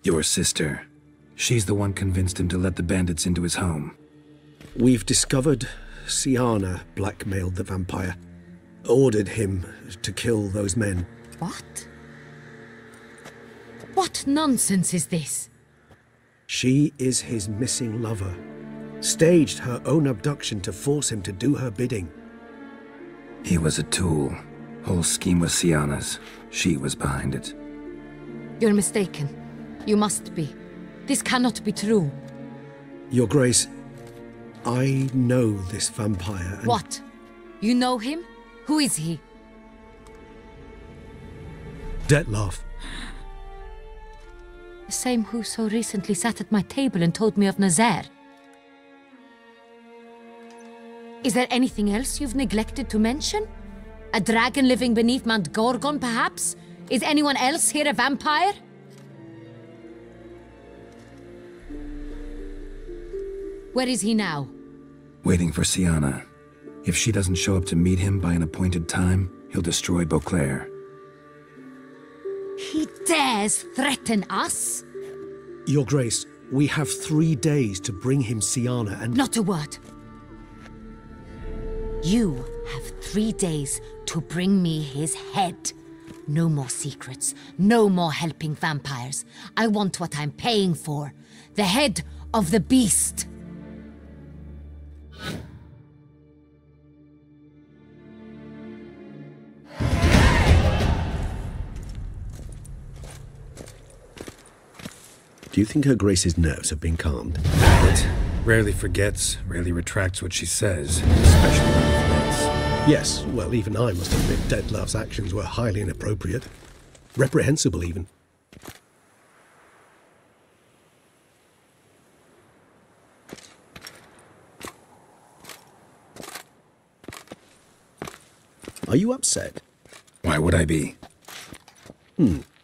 Your sister. She's the one convinced him to let the bandits into his home. We've discovered Sienna blackmailed the vampire. Ordered him to kill those men. What? What nonsense is this? She is his missing lover. Staged her own abduction to force him to do her bidding. He was a tool. Whole scheme was Sienna's. She was behind it. You're mistaken. You must be. This cannot be true. Your Grace, I know this vampire and... What? You know him? Who is he? Detlef. The same who so recently sat at my table and told me of Nazaire. Is there anything else you've neglected to mention? A dragon living beneath Mount Gorgon, perhaps? Is anyone else here a vampire? Where is he now? Waiting for Sienna. If she doesn't show up to meet him by an appointed time, he'll destroy Beauclair. He dares threaten us? Your Grace, we have 3 days to bring him Sienna and... Not a word. You have 3 days to bring me his head. No more secrets. No more helping vampires. I want what I'm paying for. The head of the beast. Do you think Her Grace's nerves have been calmed? But rarely forgets, rarely retracts what she says, especially when it forgets. Yes, well, even I must admit Detlef's actions were highly inappropriate. Reprehensible, even. Are you upset? Why would I be?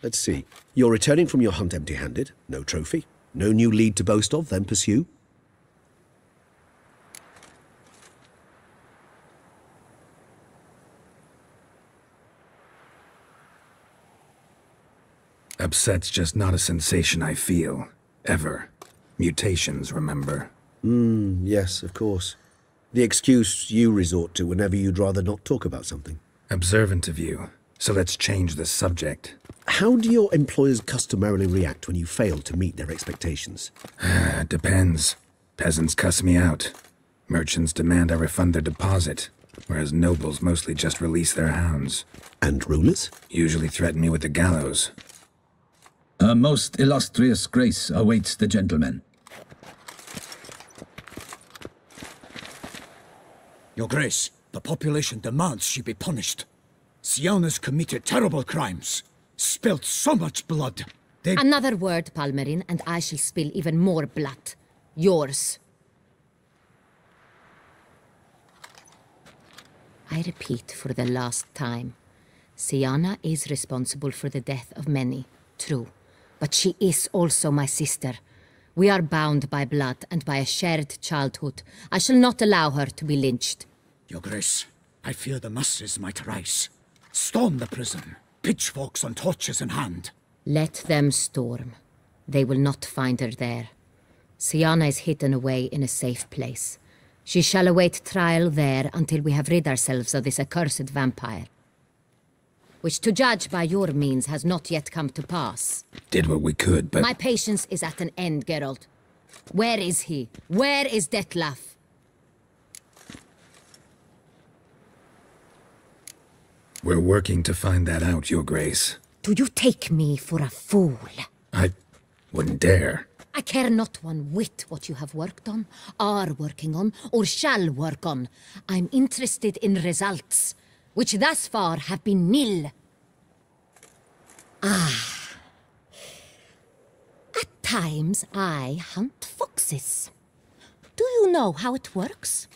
Let's see. You're returning from your hunt empty-handed. No trophy. No new lead to boast of, then pursue. upset's just not a sensation I feel. Ever. Mutations, remember? Yes, of course. The excuse you resort to whenever you'd rather not talk about something. Observant of you. So let's change the subject. How do your employers customarily react when you fail to meet their expectations? Depends. Peasants cuss me out. Merchants demand I refund their deposit, whereas nobles mostly just release their hounds. And rulers? Usually threaten me with the gallows. A most illustrious grace awaits the gentleman. Your Grace, the population demands she be punished. Siana's committed terrible crimes. Spilt so much blood. Another word, Palmerin, and I shall spill even more blood. Yours. I repeat for the last time. Siana is responsible for the death of many, true. But she is also my sister. We are bound by blood and by a shared childhood. I shall not allow her to be lynched. Your Grace, I fear the masses might rise. Storm the prison, pitchforks and torches in hand. Let them storm. They will not find her there. Siana is hidden away in a safe place. She shall await trial there until we have rid ourselves of this accursed vampire. Which, to judge by your means, has not yet come to pass. Did what we could, but... My patience is at an end, Geralt. Where is he? Where is Detlef? We're working to find that out, Your Grace. Do you take me for a fool? I wouldn't dare. I care not one whit what you have worked on, are working on, or shall work on. I'm interested in results, which thus far have been nil. At times I hunt foxes. Do you know how it works?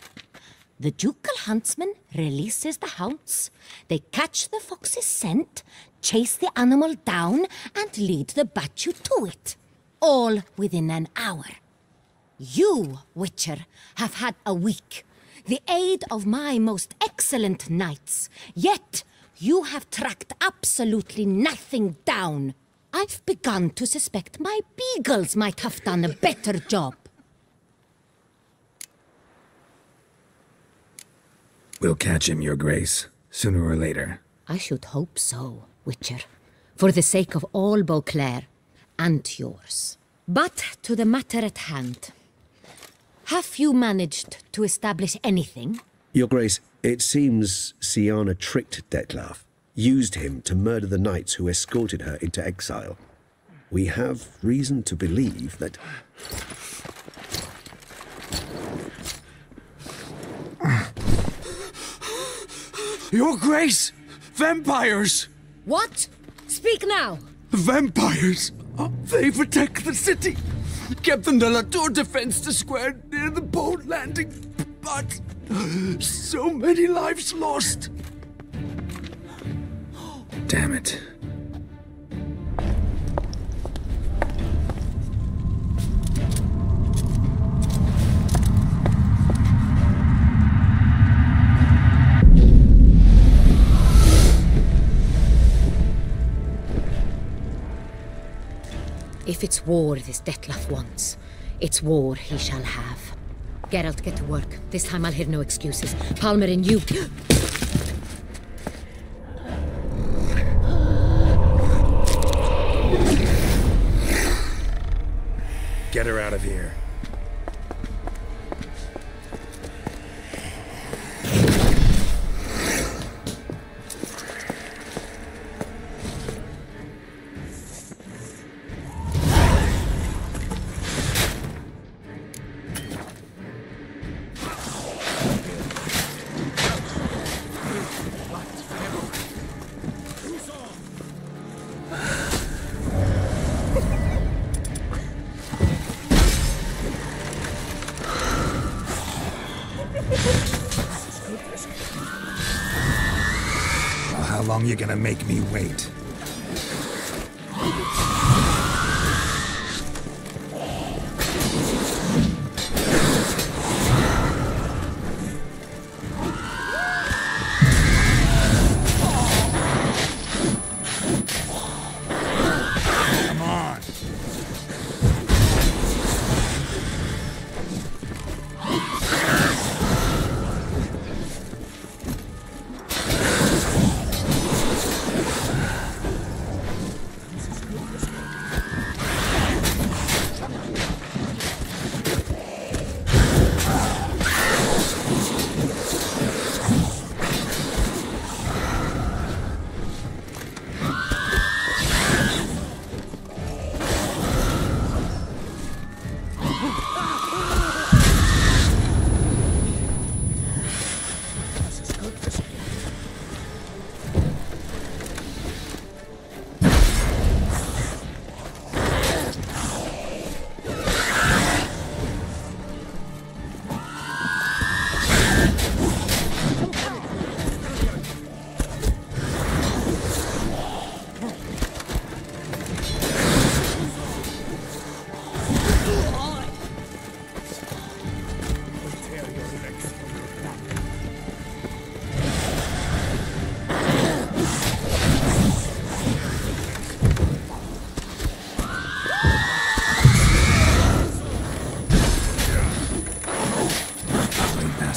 The ducal huntsman releases the hounds. They catch the fox's scent, chase the animal down, and lead the battue to it. All within an hour. You, Witcher, have had a week. The aid of my most excellent knights. Yet, you have tracked absolutely nothing down. I've begun to suspect my beagles might have done a better job. We'll catch him, Your Grace, sooner or later. I should hope so, Witcher. For the sake of all Beauclair, and yours. But to the matter at hand. Have you managed to establish anything? Your Grace, it seems Siana tricked Detlef, used him to murder the knights who escorted her into exile. We have reason to believe that... Your Grace! Vampires! What? Speak now! Vampires! They protect the city! Captain de la Tour defends the square near the boat landing, but so many lives lost! Damn it. If it's war this Detlef wants, it's war he shall have. Geralt, get to work. This time I'll hear no excuses. Palmerin, you... Get her out of here. How long you gonna make me wait?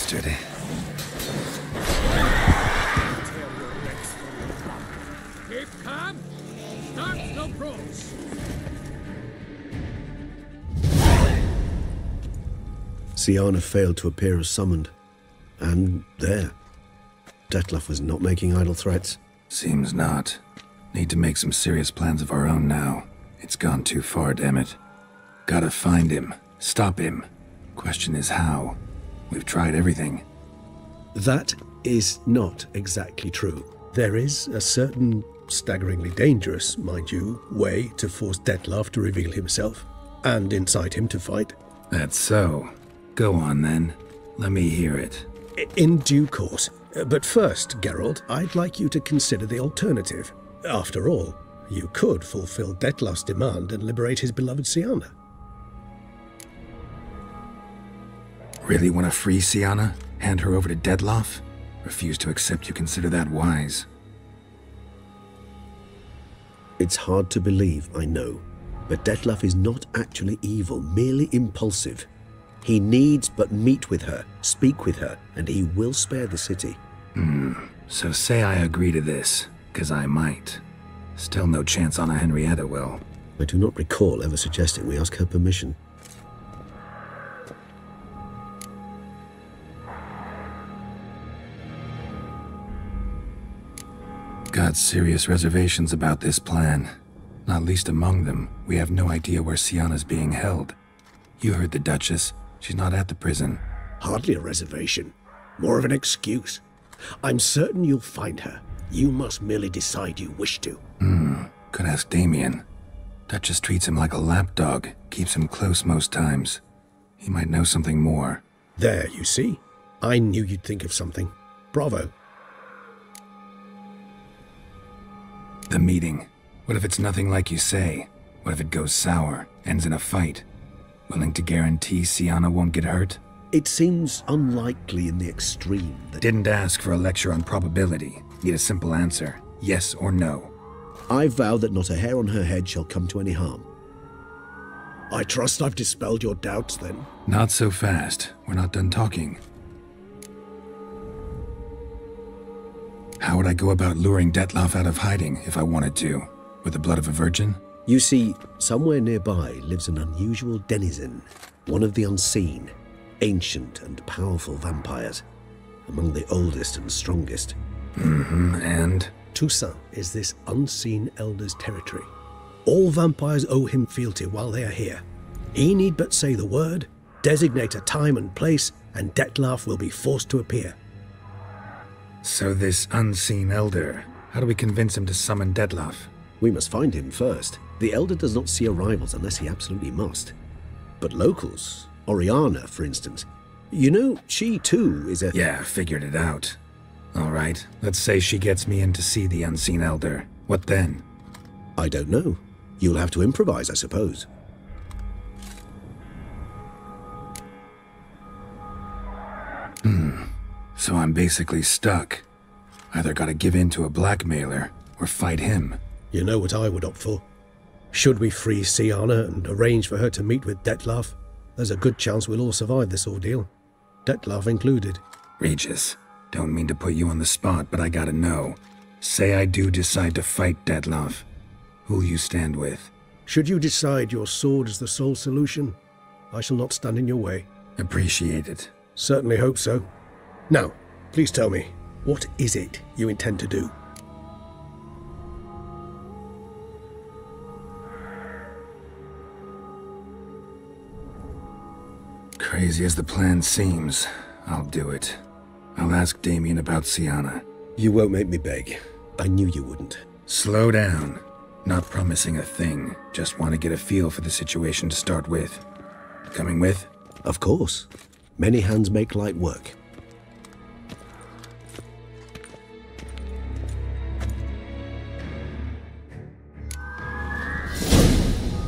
bastard. Keep calm. Start no pros. Siana failed to appear as summoned. And there. Detlef was not making idle threats. Seems not. Need to make some serious plans of our own now. It's gone too far, damn it. Gotta find him. Stop him. Question is how. We've tried everything. That is not exactly true. There is a certain, staggeringly dangerous, mind you, way to force Detlef to reveal himself, and incite him to fight. That's so. Go on, then. Let me hear it. In due course. But first, Geralt, I'd like you to consider the alternative. After all, you could fulfill Detlef's demand and liberate his beloved Siana. Really want to free Siana? Hand her over to Detlef? Refuse to accept you consider that wise. It's hard to believe, I know, but Detlef is not actually evil, merely impulsive. He needs but meet with her, speak with her, and he will spare the city. So say I agree to this, 'cause I might. Still no chance Anna Henrietta will. I do not recall ever suggesting we ask her permission. Got serious reservations about this plan. Not least among them, we have no idea where Siana's being held. You heard the Duchess. She's not at the prison. Hardly a reservation. More of an excuse. I'm certain you'll find her. You must merely decide you wish to. Could ask Damien. Duchess treats him like a lapdog, keeps him close most times. He might know something more. There, you see? I knew you'd think of something. Bravo. The meeting. What if it's nothing like you say? What if it goes sour, ends in a fight? Willing to guarantee Siana won't get hurt? It seems unlikely in the extreme that... Didn't ask for a lecture on probability. Need a simple answer. Yes or no. I vow that not a hair on her head shall come to any harm. I trust I've dispelled your doubts, then. Not so fast. We're not done talking. How would I go about luring Detlef out of hiding if I wanted to? With the blood of a virgin? You see, somewhere nearby lives an unusual denizen, one of the unseen, ancient and powerful vampires, among the oldest and strongest. And? Toussaint is this unseen elder's territory. All vampires owe him fealty while they are here. He need but say the word, designate a time and place, and Detlef will be forced to appear. So this unseen elder, how do we convince him to summon Detlef? We must find him first. The elder does not see arrivals unless he absolutely must. But locals, Oriana, for instance, you know, she too is a... Yeah, figured it out. All right, let's say she gets me in to see the unseen elder. What then? I don't know. You'll have to improvise, I suppose. So I'm basically stuck. Either gotta give in to a blackmailer, or fight him. You know what I would opt for. Should we free Siana and arrange for her to meet with Detlef, there's a good chance we'll all survive this ordeal. Detlef included. Regis, don't mean to put you on the spot, but I gotta know. Say I do decide to fight Detlef. Who'll you stand with? Should you decide your sword is the sole solution, I shall not stand in your way. Appreciate it. Certainly hope so. Now, please tell me, what is it you intend to do? Crazy as the plan seems, I'll do it. I'll ask Damien about Siana. You won't make me beg. I knew you wouldn't. Slow down. Not promising a thing. Just want to get a feel for the situation to start with. Coming with? Of course. Many hands make light work.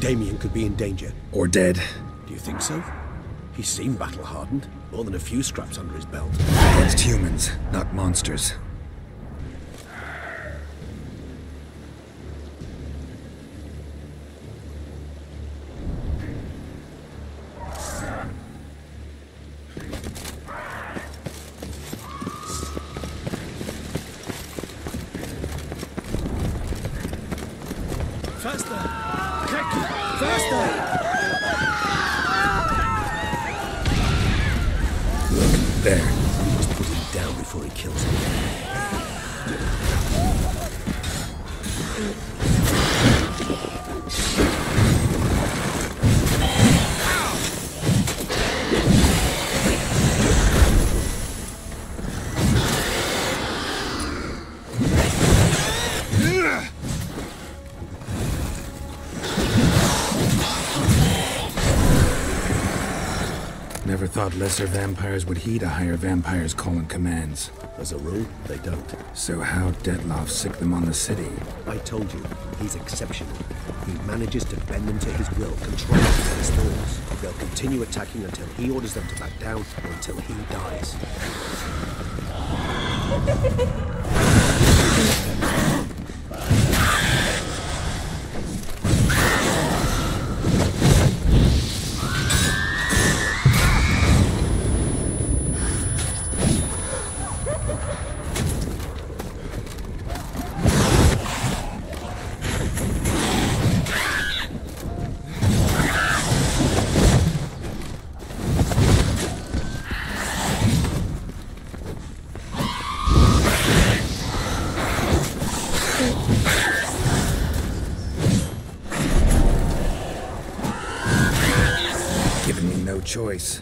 Damien could be in danger. Or dead. Do you think so? He seemed battle-hardened. More than a few scraps under his belt. Against humans, not monsters. There. We must put him down before he kills him. Never thought lesser vampires would heed a higher vampire's call and commands. As a rule, they don't. So how'd Detloff sick them on the city? I told you, he's exceptional. He manages to bend them to his will, control them to his thoughts. They'll continue attacking until he orders them to back down, or until he dies. Choice.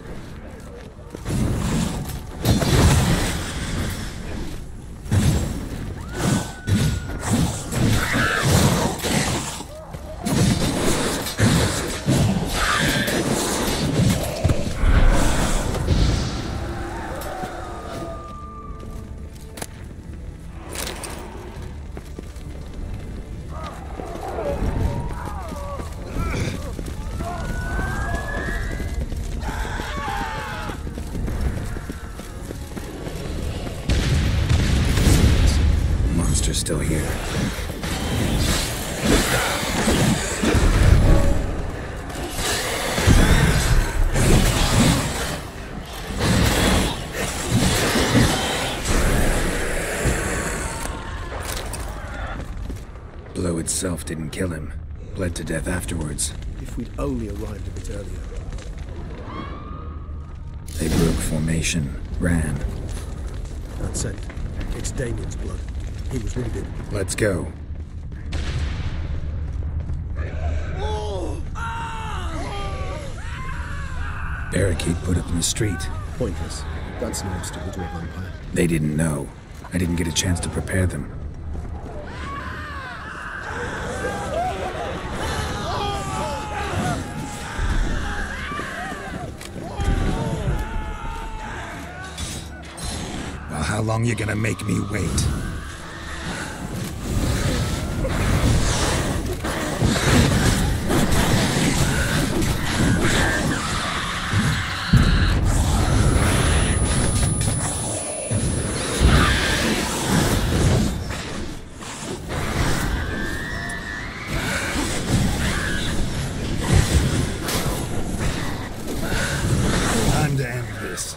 Still here. Blow itself didn't kill him. Bled to death afterwards. If we'd only arrived a bit earlier. They broke formation, ran. That's it. It's Damien's blood. He was wounded. Let's go. Barricade put up in the street. Pointless. That's no obstacle to a vampire. They didn't know. I didn't get a chance to prepare them. Well, how long you gonna make me wait? Time to end this.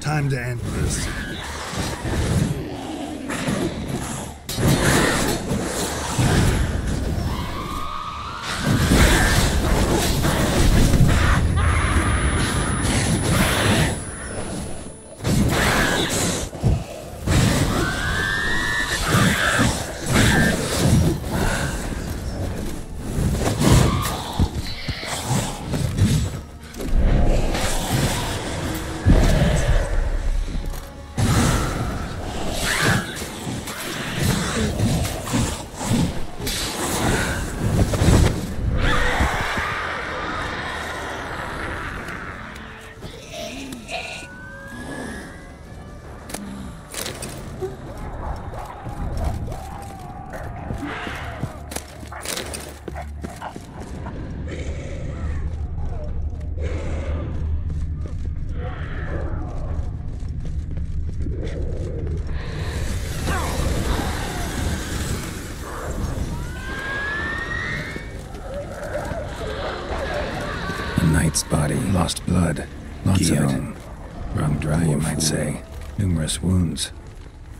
Time to end this. knight's body. Lost blood. Lots of it. Wrung dry, you might say. Numerous wounds.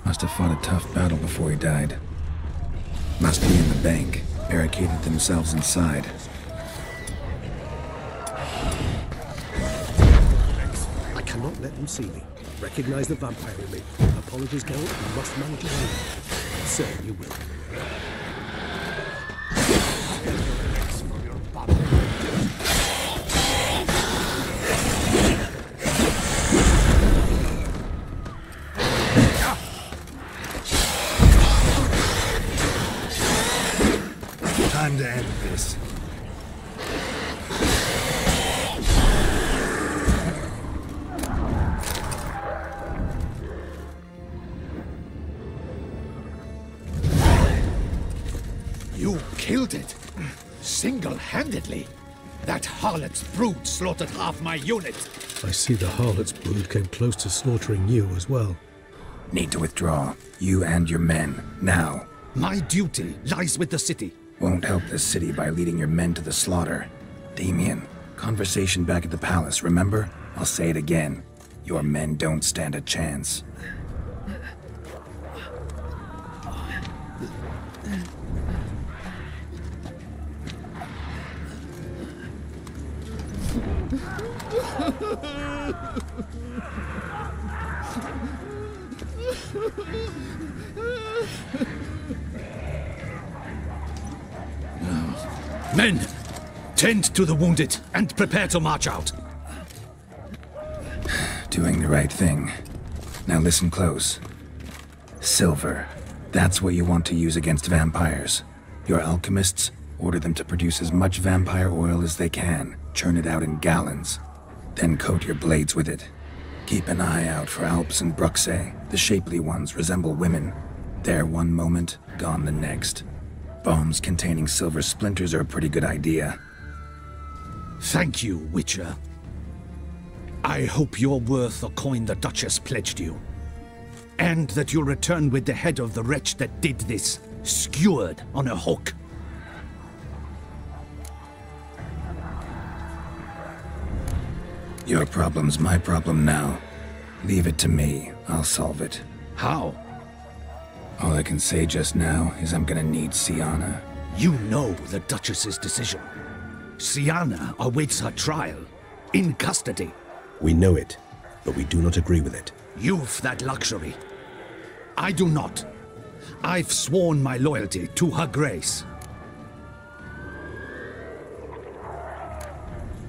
Must have fought a tough battle before he died. Must be in the bank. Barricaded themselves inside. I cannot let them see me. Recognize the vampire in me. Apologies count, you must manage your own. Sir, you will. Time to end this. You killed it! Single-handedly! That harlot's brood slaughtered half my unit! I see the harlot's brood came close to slaughtering you as well. Need to withdraw. You and your men. Now. My duty lies with the city. Won't help the city by leading your men to the slaughter. Damien, conversation back at the palace, remember? I'll say it again. Your men don't stand a chance. Men, tend to the wounded and prepare to march out. Doing the right thing. Now listen close. Silver. That's what you want to use against vampires. Your alchemists, order them to produce as much vampire oil as they can. Churn it out in gallons. Then coat your blades with it. Keep an eye out for Alps and Bruxae. The shapely ones resemble women. There one moment, gone the next. Bombs containing silver splinters are a pretty good idea. Thank you, Witcher. I hope you're worth the coin the Duchess pledged you. And that you'll return with the head of the wretch that did this, skewered on a hook. Your problem's my problem now. Leave it to me. I'll solve it. How? All I can say just now is I'm gonna need Sienna. You know the Duchess's decision. Sienna awaits her trial, in custody. We know it, but we do not agree with it. You've that luxury. I do not. I've sworn my loyalty to Her Grace.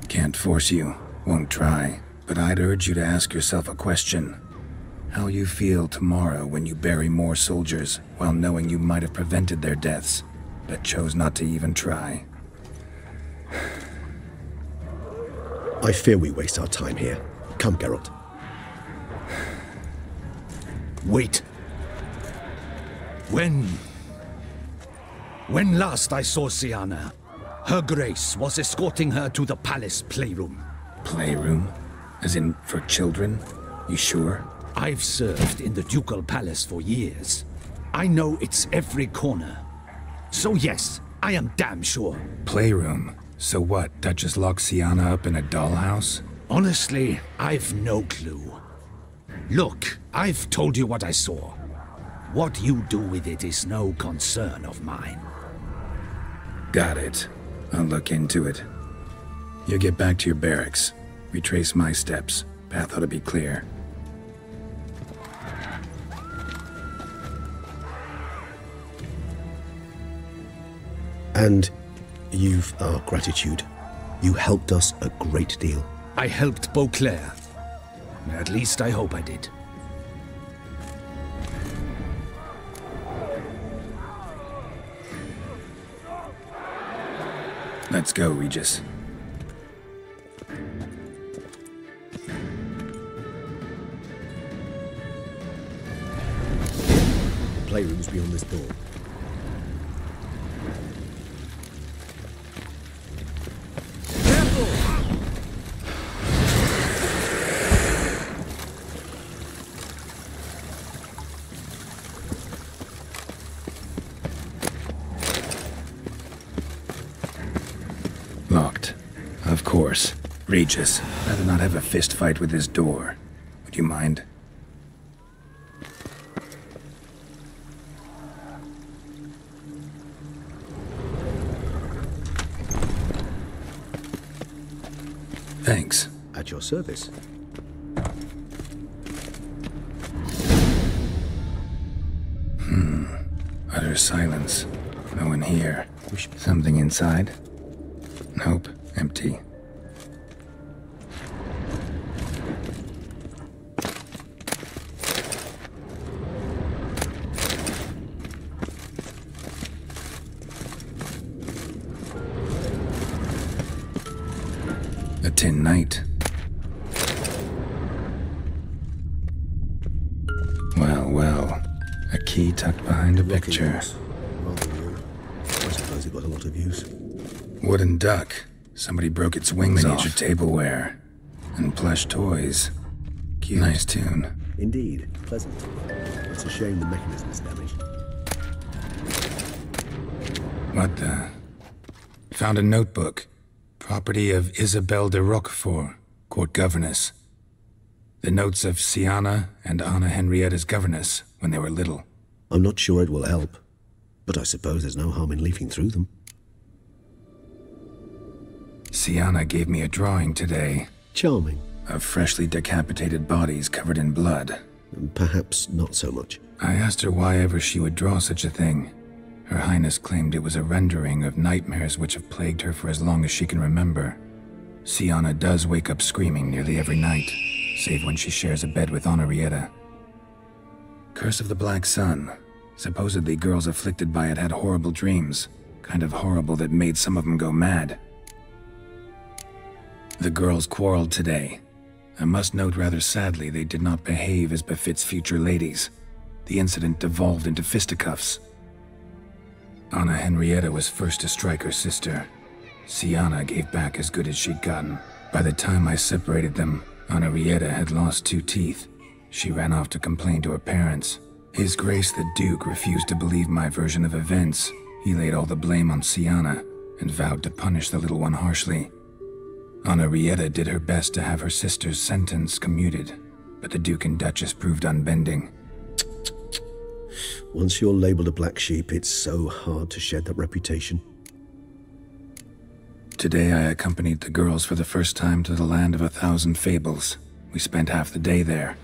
Can't force you. Won't try. But I'd urge you to ask yourself a question. How you feel tomorrow when you bury more soldiers while knowing you might have prevented their deaths, but chose not to even try. I fear we waste our time here. Come, Geralt. Wait. When last I saw Sienna, Her Grace was escorting her to the palace playroom. Playroom? As in, for children? You sure? I've served in the ducal palace for years. I know its every corner. So yes, I am damn sure. Playroom? So what, Duchess locked Sienna up in a dollhouse? Honestly, I've no clue. Look, I've told you what I saw. What you do with it is no concern of mine. Got it. I'll look into it. You get back to your barracks. Retrace my steps. Path ought to be clear. And you've our gratitude. You helped us a great deal. I helped Beauclair. At least I hope I did. Let's go, Regis. The playroom's beyond this door. Locked. Of course. Regis, I'd rather not have a fist fight with this door. Would you mind? Thanks. At your service. Utter silence. No one here. Something inside? Nope. Empty. A tin knight. Well. A key tucked behind a picture. Rather new. I suppose it got a lot of use. Wooden duck. Somebody broke its wings off. Miniature tableware. And plush toys. Cute. Nice tune. Indeed. Pleasant. It's a shame the mechanism is damaged. What the? Found a notebook. Property of Isabelle de Roquefort, court governess. The notes of Siana and Anna Henrietta's governess when they were little. I'm not sure it will help, but I suppose there's no harm in leafing through them. Siana gave me a drawing today. Charming. Of freshly decapitated bodies covered in blood. Perhaps not so much. I asked her why ever she would draw such a thing. Her Highness claimed it was a rendering of nightmares which have plagued her for as long as she can remember. Siana does wake up screaming nearly every night, save when she shares a bed with Henrietta. Curse of the Black Sun. Supposedly girls afflicted by it had horrible dreams. Kind of horrible that made some of them go mad. The girls quarreled today. I must note rather sadly they did not behave as befits future ladies. The incident devolved into fisticuffs. Anna Henrietta was first to strike her sister. Siana gave back as good as she'd gotten. By the time I separated them, Henrietta had lost 2 teeth. She ran off to complain to her parents. His Grace the Duke refused to believe my version of events. He laid all the blame on Siana and vowed to punish the little one harshly. Henrietta did her best to have her sister's sentence commuted, but the Duke and Duchess proved unbending. Once you're labeled a black sheep, it's so hard to shed that reputation. Today I accompanied the girls for the first time to the land of 1,000 fables. We spent half the day there.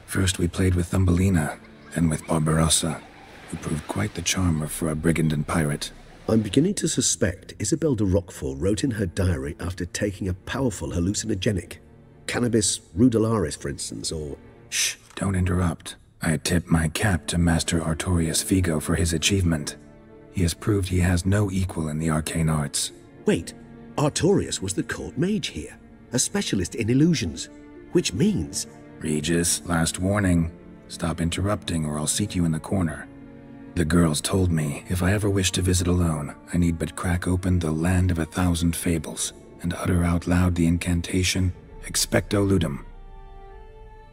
First we played with Thumbelina, then with Barbarossa, who proved quite the charmer for a brigand and pirate. I'm beginning to suspect Isabelle de Roquefort wrote in her diary after taking a powerful hallucinogenic. Cannabis rudelaris, for instance, or... Shh, don't interrupt. I tip my cap to Master Artorius Vigo for his achievement. He has proved he has no equal in the arcane arts. Wait, Artorius was the court mage here, a specialist in illusions, which means... Regis, last warning. Stop interrupting or I'll seat you in the corner. The girls told me if I ever wish to visit alone, I need but crack open the land of 1,000 fables and utter out loud the incantation, Expecto Ludum.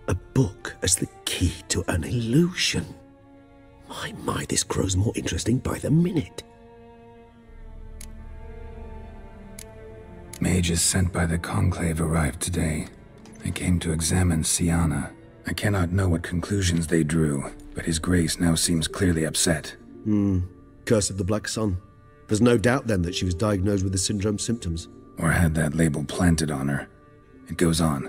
A book as the key to an illusion. My, this grows more interesting by the minute. Mages sent by the Conclave arrived today. They came to examine Siana. I cannot know what conclusions they drew, but His Grace now seems clearly upset. Curse of the Black Sun. There's no doubt then that she was diagnosed with the syndrome symptoms. Or had that label planted on her. It goes on.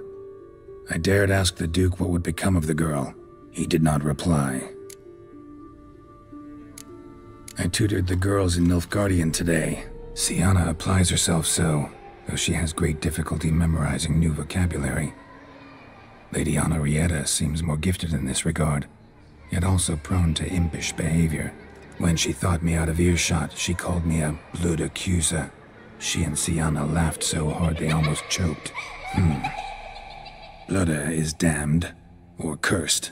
I dared ask the Duke what would become of the girl. He did not reply. I tutored the girls in Nilfgaardian today. Siana applies herself so, though she has great difficulty memorizing new vocabulary. Lady Henrietta seems more gifted in this regard, yet also prone to impish behavior. When she thought me out of earshot, she called me a blood accuser. She and Siana laughed so hard they almost choked. Blooda is damned, or cursed.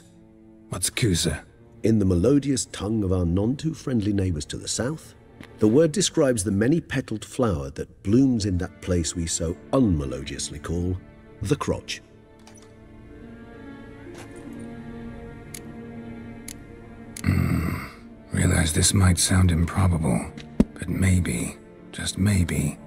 What's Cusa? In the melodious tongue of our none-too-friendly neighbors to the south, the word describes the many-petaled flower that blooms in that place we so unmelodiously call the crotch. Realize this might sound improbable, but maybe, just maybe,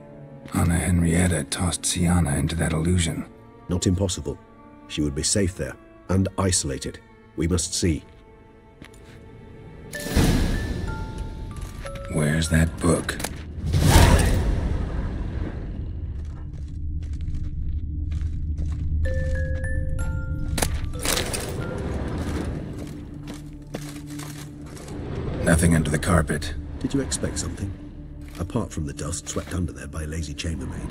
Anna Henrietta tossed Sienna into that illusion. Not impossible. She would be safe there, and isolated. We must see. Where's that book? Nothing under the carpet. Did you expect something? Apart from the dust swept under there by a lazy chambermaid.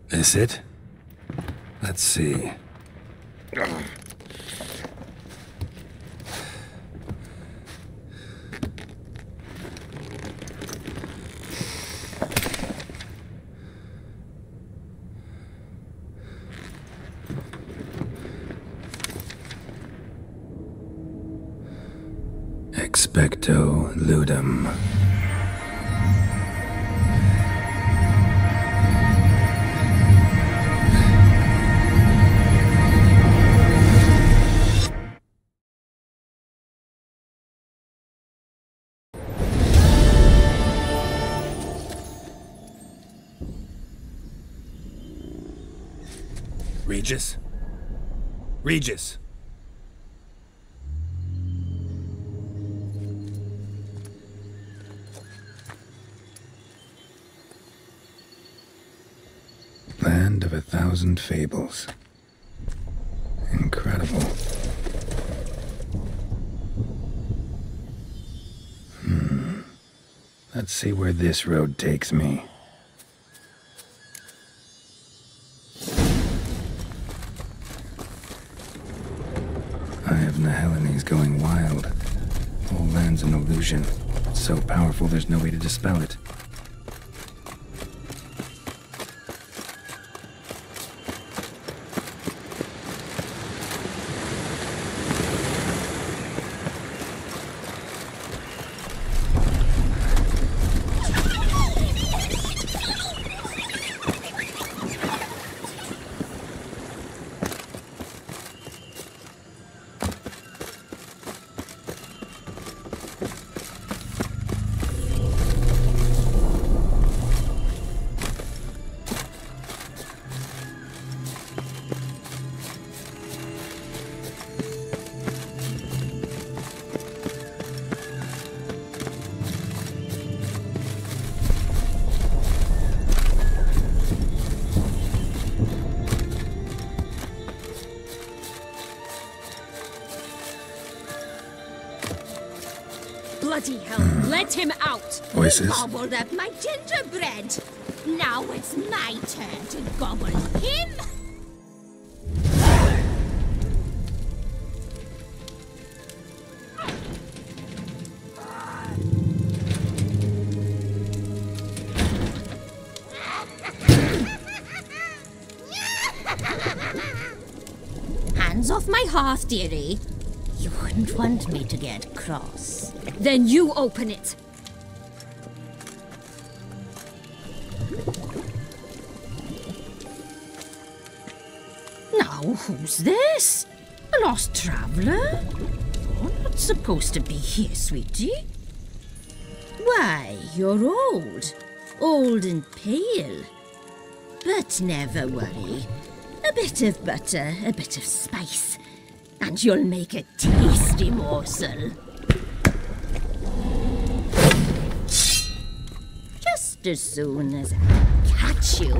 This it? Let's see. Expecto ludum. Regis? Regis! Land of 1,000 fables. Incredible. Let's see where this road takes me. Eye of Nehelines going wild. Whole land's an illusion. It's so powerful there's no way to dispel it. Bloody hell, let him out! Voices. He gobbled up my gingerbread! Now it's my turn to gobble him! Hands off my hearth, dearie. You wouldn't want me to get cross. Then you open it. Now, who's this? A lost traveler? You're not supposed to be here, sweetie. Why, you're old. Old and pale. But never worry. A bit of butter, a bit of spice, and you'll make a tasty morsel. Just as soon as I catch you.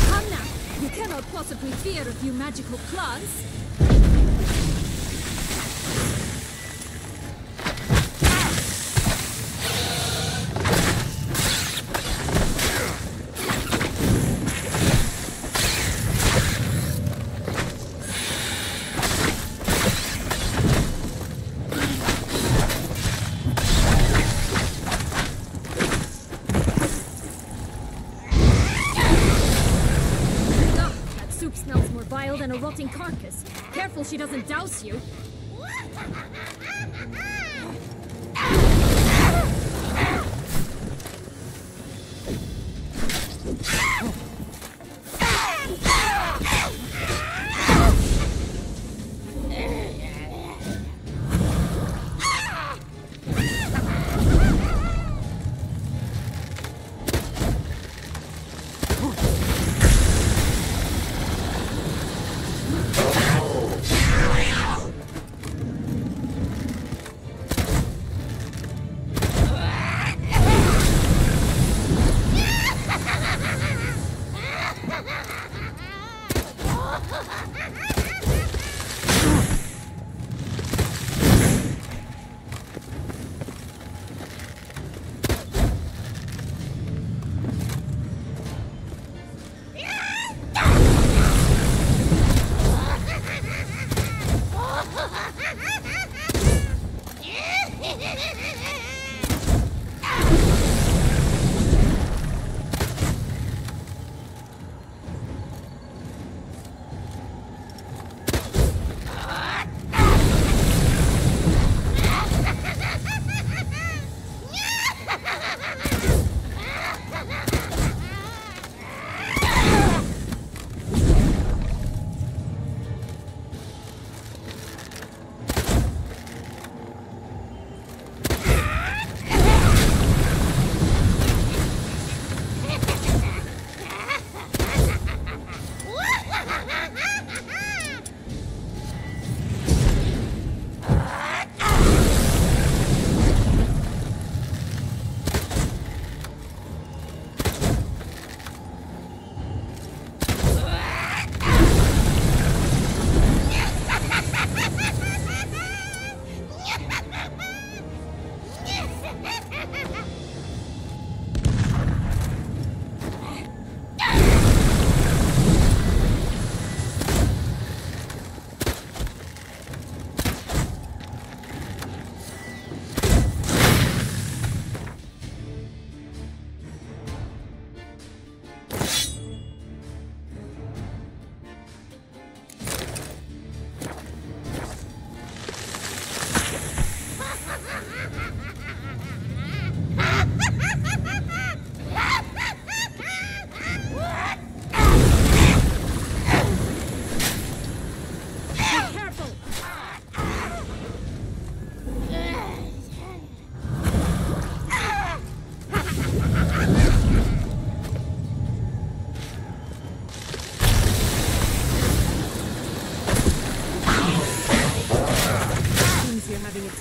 Come now, you cannot possibly fear a few magical claws. Than a rotting carcass. Careful she doesn't douse you.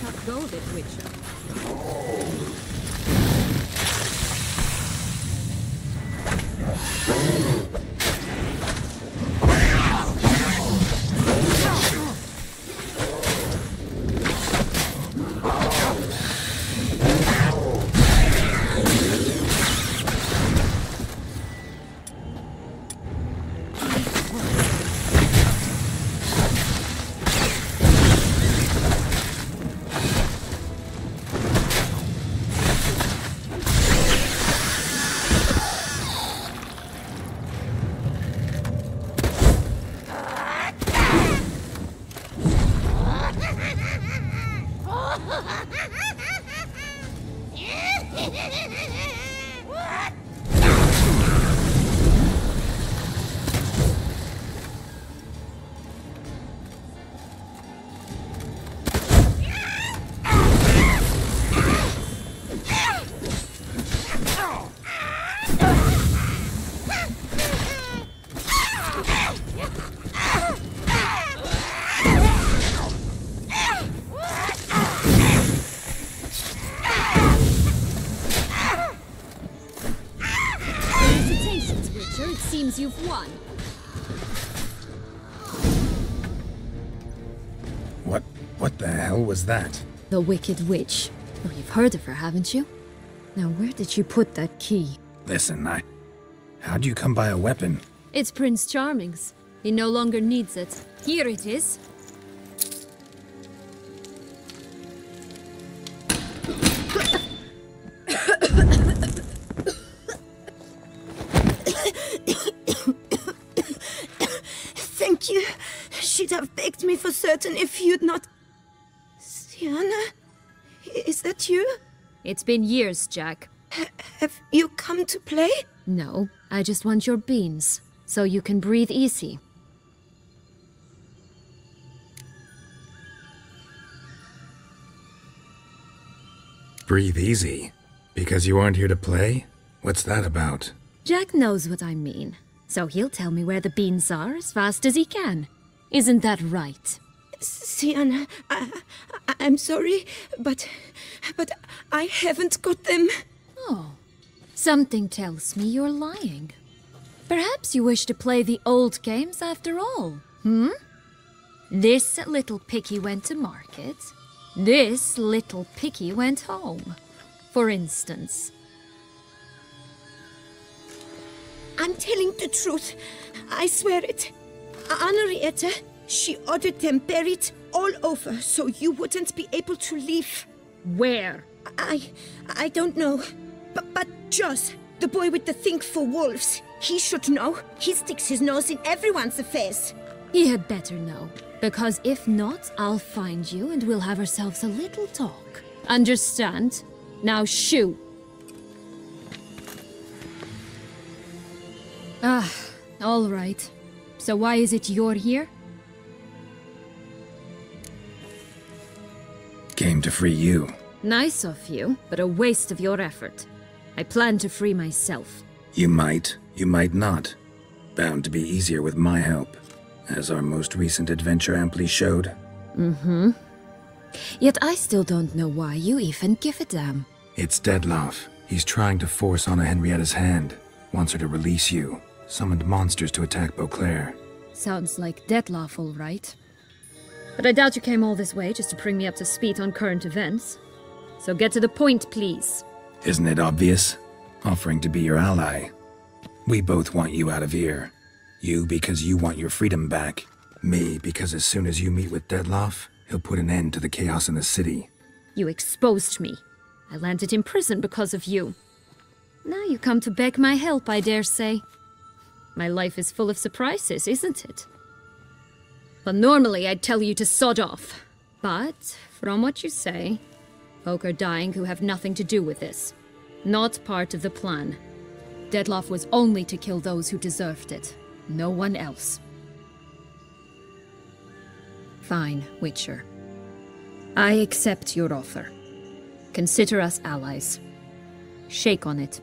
tough go of it, Witcher. You've won. What the hell was that? The Wicked Witch. Oh, you've heard of her, haven't you? Now, where did she put that key? Listen, how'd you come by a weapon? It's Prince Charming's. He no longer needs it. Here it is. Thank you. She'd have begged me for certain if you'd not... Sienna? Is that you? It's been years, Jack. Have you come to play? No, I just want your beans, so you can breathe easy. Breathe easy? Because you aren't here to play? What's that about? Jack knows what I mean, so he'll tell me where the beans are as fast as he can. Isn't that right? Sienna, I'm sorry, but I haven't got them. Oh, something tells me you're lying. Perhaps you wish to play the old games after all, This little picky went to market. This little picky went home, for instance. I'm telling the truth. I swear it. Henrietta, she ordered them buried all over so you wouldn't be able to leave. Where? I don't know. But Joss, the boy with the thing for wolves, he should know. He sticks his nose in everyone's affairs. He had better know. Because if not, I'll find you and we'll have ourselves a little talk. Understand? Now shoo! All right. So why is it you're here? Came to free you. Nice of you, but a waste of your effort. I plan to free myself. You might not. Bound to be easier with my help, as our most recent adventure amply showed. Yet I still don't know why you even give a damn. It's Dettlaff. He's trying to force Anna Henrietta's hand. Wants her to release you. Summoned monsters to attack Beauclair. Sounds like Dettlaff, all right. But I doubt you came all this way just to bring me up to speed on current events. So get to the point, please. Isn't it obvious? Offering to be your ally. We both want you out of here. You because you want your freedom back. Me because as soon as you meet with Dettlaff, he'll put an end to the chaos in the city. You exposed me. I landed in prison because of you. Now you come to beg my help, I dare say. My life is full of surprises, isn't it? Well, normally I'd tell you to sod off. But, from what you say, folk are dying who have nothing to do with this. Not part of the plan. Dettlaff was only to kill those who deserved it. No one else. Fine, Witcher. I accept your offer. Consider us allies. Shake on it.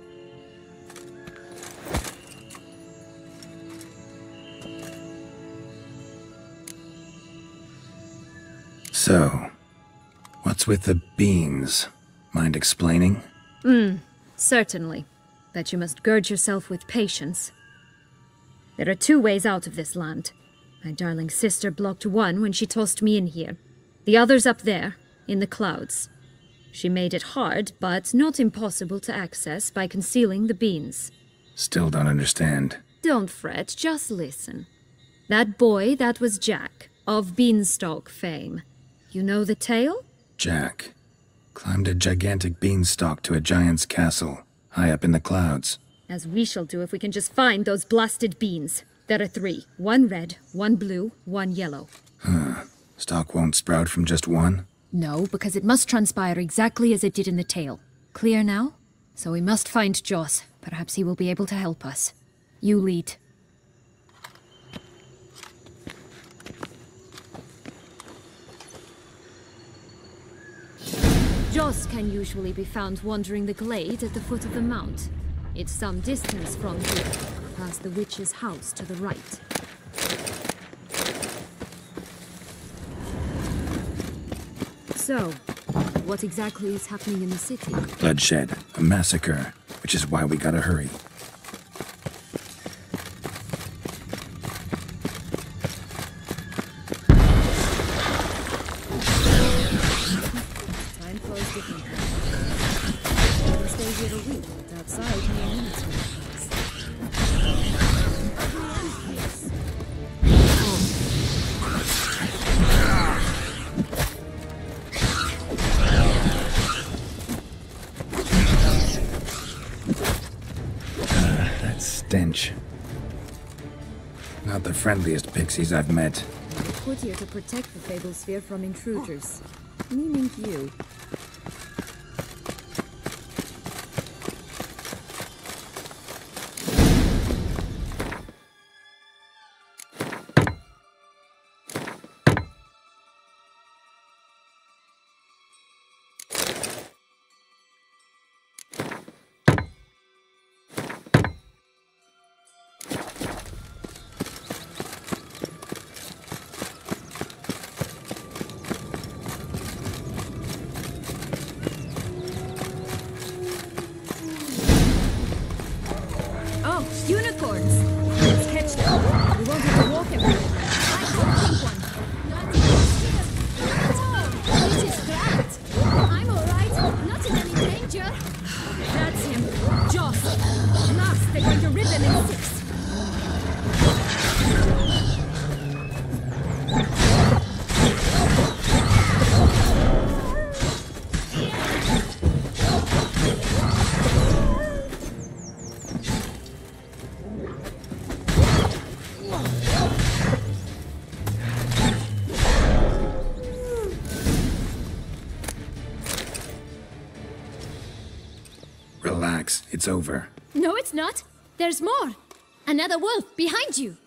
So, what's What's with the beans? Mind explaining? Certainly. But you must gird yourself with patience. There are 2 ways out of this land. My darling sister blocked one when she tossed me in here. The other's up there, in the clouds. She made it hard, but not impossible to access by concealing the beans. Still don't understand. Don't fret, just listen. That boy, that was Jack, of Beanstalk fame. You know the tale? Jack climbed a gigantic beanstalk to a giant's castle, high up in the clouds. As we shall do if we can just find those blasted beans. There are 3. 1 red, 1 blue, 1 yellow. Stalk won't sprout from just one? No, because it must transpire exactly as it did in the tale. Clear now? So we must find Joss. Perhaps he will be able to help us. You lead. Joss can usually be found wandering the glade at the foot of the mount. It's some distance from here, past the witch's house to the right. So, what exactly is happening in the city? Bloodshed, a massacre, which is why we gotta hurry. Time flows differently. We can stay here a week, but outside no minutes will pass. That stench. Not the friendliest pixies I've met. We're put here to protect the Fable Sphere from intruders. Meaning you. Unicorns! Let's catch them. We won't have to walk everywhere. I don't think one. This is grand. I'm alright. Not in any danger. That's him. Joss. Last, they're going to rip them in 6. Relax, it's over. No, it's not. There's more. Another wolf behind you.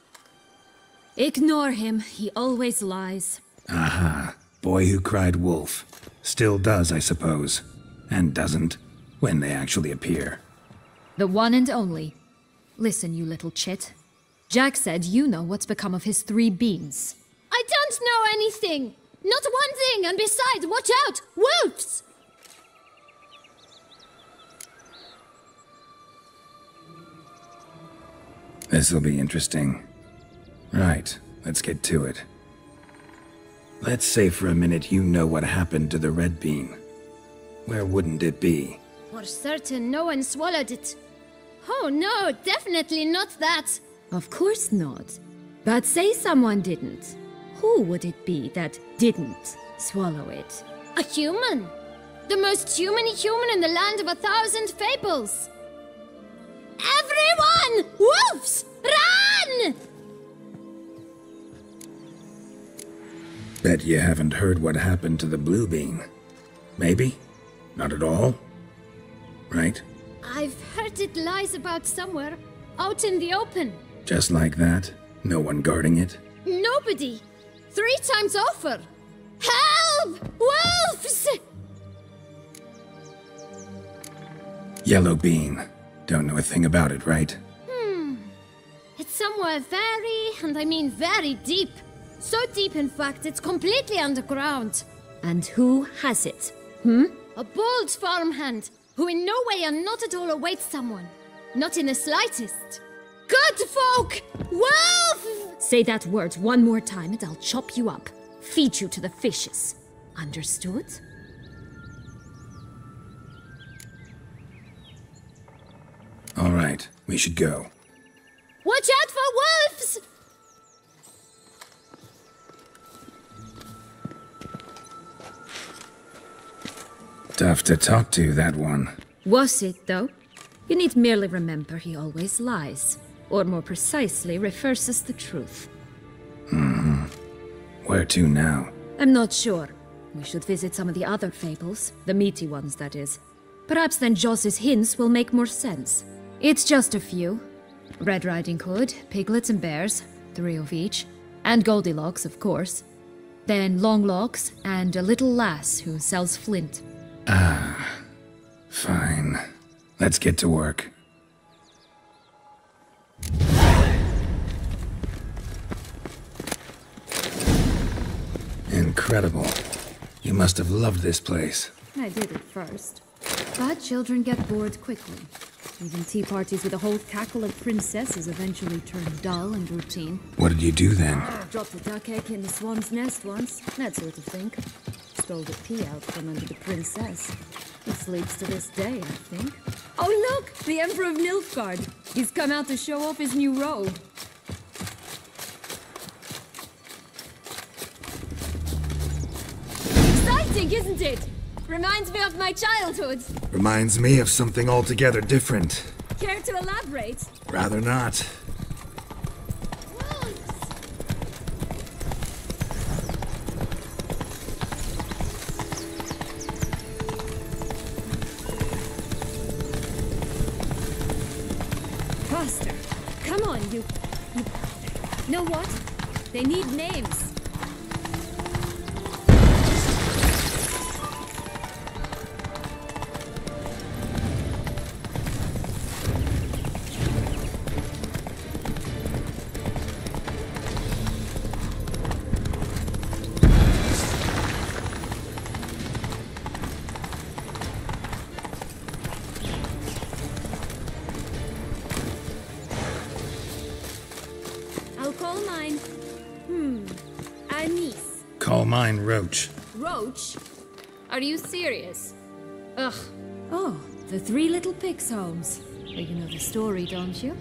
Ignore him. He always lies. Aha. Boy who cried wolf. Still does, I suppose. And doesn't, when they actually appear. The one and only. Listen, you little chit. Jack said you know what's become of his 3 beans. I don't know anything. Not one thing, and besides, watch out! Wolves! This'll be interesting. Right, let's get to it. Let's say for a minute you know what happened to the red bean. Where wouldn't it be? For certain, no one swallowed it. Oh no, definitely not that. Of course not. But say someone didn't. Who would it be that didn't swallow it? A human. The most human in the land of 1,000 fables. Everyone! Wolves! Run! Bet you haven't heard what happened to the blue bean. Maybe? Not at all? Right? I've heard it lies about somewhere, out in the open. Just like that? No one guarding it? Nobody. 3 times over. Help! Wolves! Yellow bean. Don't know a thing about it, right? It's somewhere very, and I mean very deep. So deep, in fact, it's completely underground. And who has it? Hmm? A bold farmhand, who in no way and not at all awaits someone. Not in the slightest. Good folk! Wolf! Say that word one more time and I'll chop you up. Feed you to the fishes. Understood? All right, we should go. Watch out for wolves! Tough to talk to, that one. Was it, though? You need merely remember he always lies. Or more precisely, reverses the truth. Mm-hmm. Where to now? I'm not sure. We should visit some of the other fables. The meaty ones, that is. Perhaps then Joss's hints will make more sense. It's just a few. Red Riding Hood, piglets and bears, 3 of each. And Goldilocks, of course. Then Longlocks, and a little lass who sells flint. Ah, fine. Let's get to work. Incredible. You must have loved this place. I did at first. But children get bored quickly. Even tea parties with a whole cackle of princesses eventually turn dull and routine. What did you do then? Dropped a duck egg in the swan's nest once, that sort of thing. Stole the pea out from under the princess. It sleeps to this day, I think. Oh look! The Emperor of Nilfgaard! He's come out to show off his new robe. Exciting, isn't it? Reminds me of my childhood. Reminds me of something altogether different. Care to elaborate? Rather not. Faster. Come on, you... Know what? They need names. Call mine... Anise. Call mine Roach. Roach? Are you serious? Ugh. Oh, the 3 little pigs' homes. You know the story, don't you?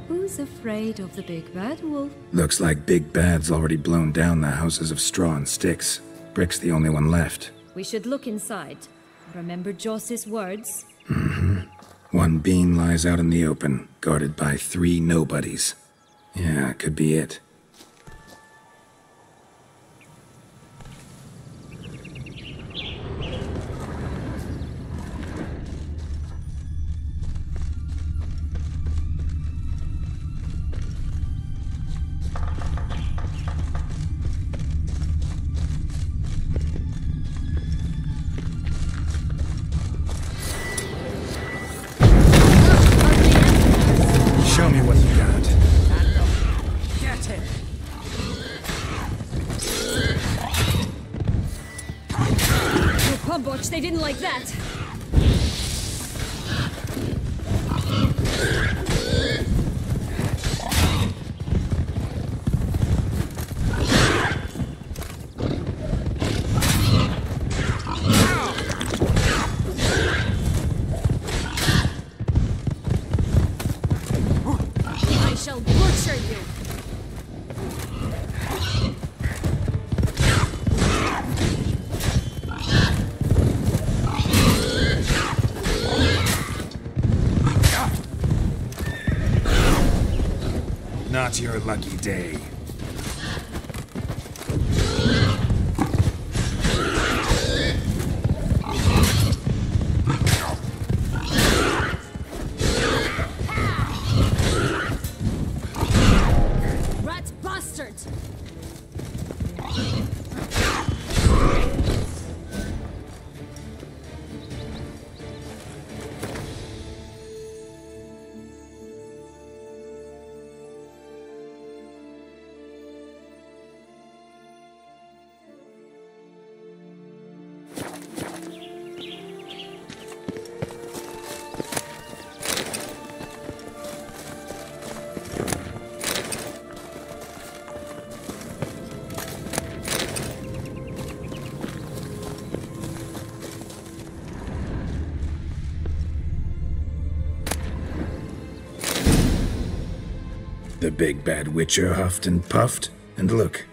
Who's afraid of the big bad wolf? Looks like Big Bad's already blown down the houses of straw and sticks. Brick's the only one left. We should look inside. Remember Joss's words? Mm-hmm. One bean lies out in the open, guarded by 3 nobodies. Yeah, could be it. Show me what you got. Get him! Oh, Pomboch, they didn't like that. I shall butcher you. Not your lucky day. Rat bastard! The big bad witcher huffed and puffed, and look,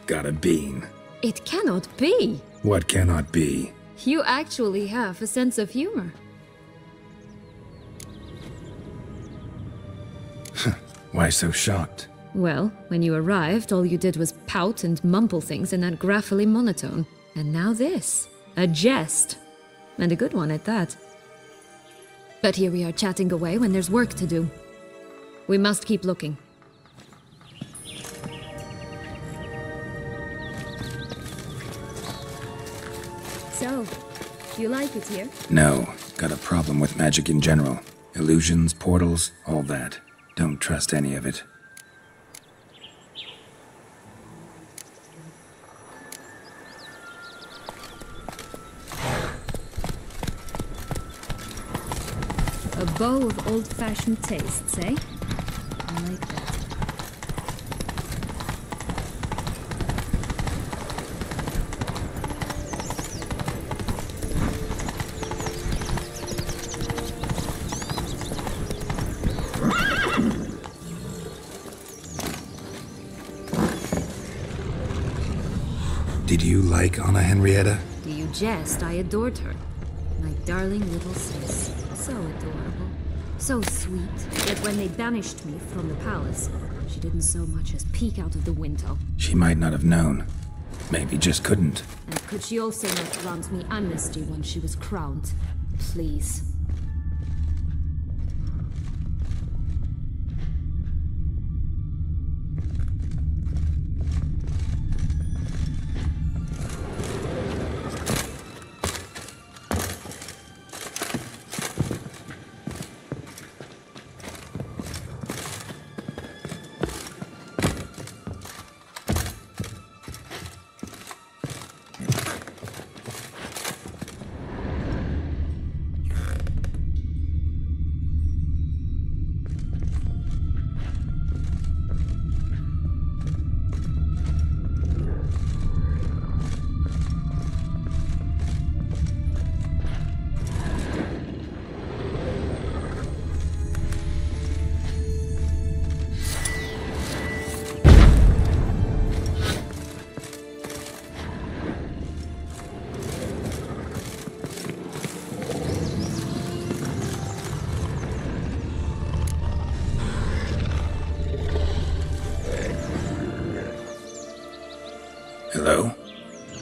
got a bean. It cannot be. What cannot be? You actually have a sense of humor. Why so shocked? Well, when you arrived, all you did was pout and mumble things in that graphically monotone. And now this. A jest. And a good one at that. But here we are chatting away when there's work to do. We must keep looking. So, you like it here? No, got a problem with magic in general. Illusions, portals, all that. Don't trust any of it. A bow of old-fashioned tastes, eh? I like that. Did you like Anna Henrietta? Do you jest? I adored her. My darling little sis. So adorable. So sweet. Yet when they banished me from the palace, she didn't so much as peek out of the window. She might not have known. Maybe just couldn't. And could she also not grant me amnesty when she was crowned? Please. Hello?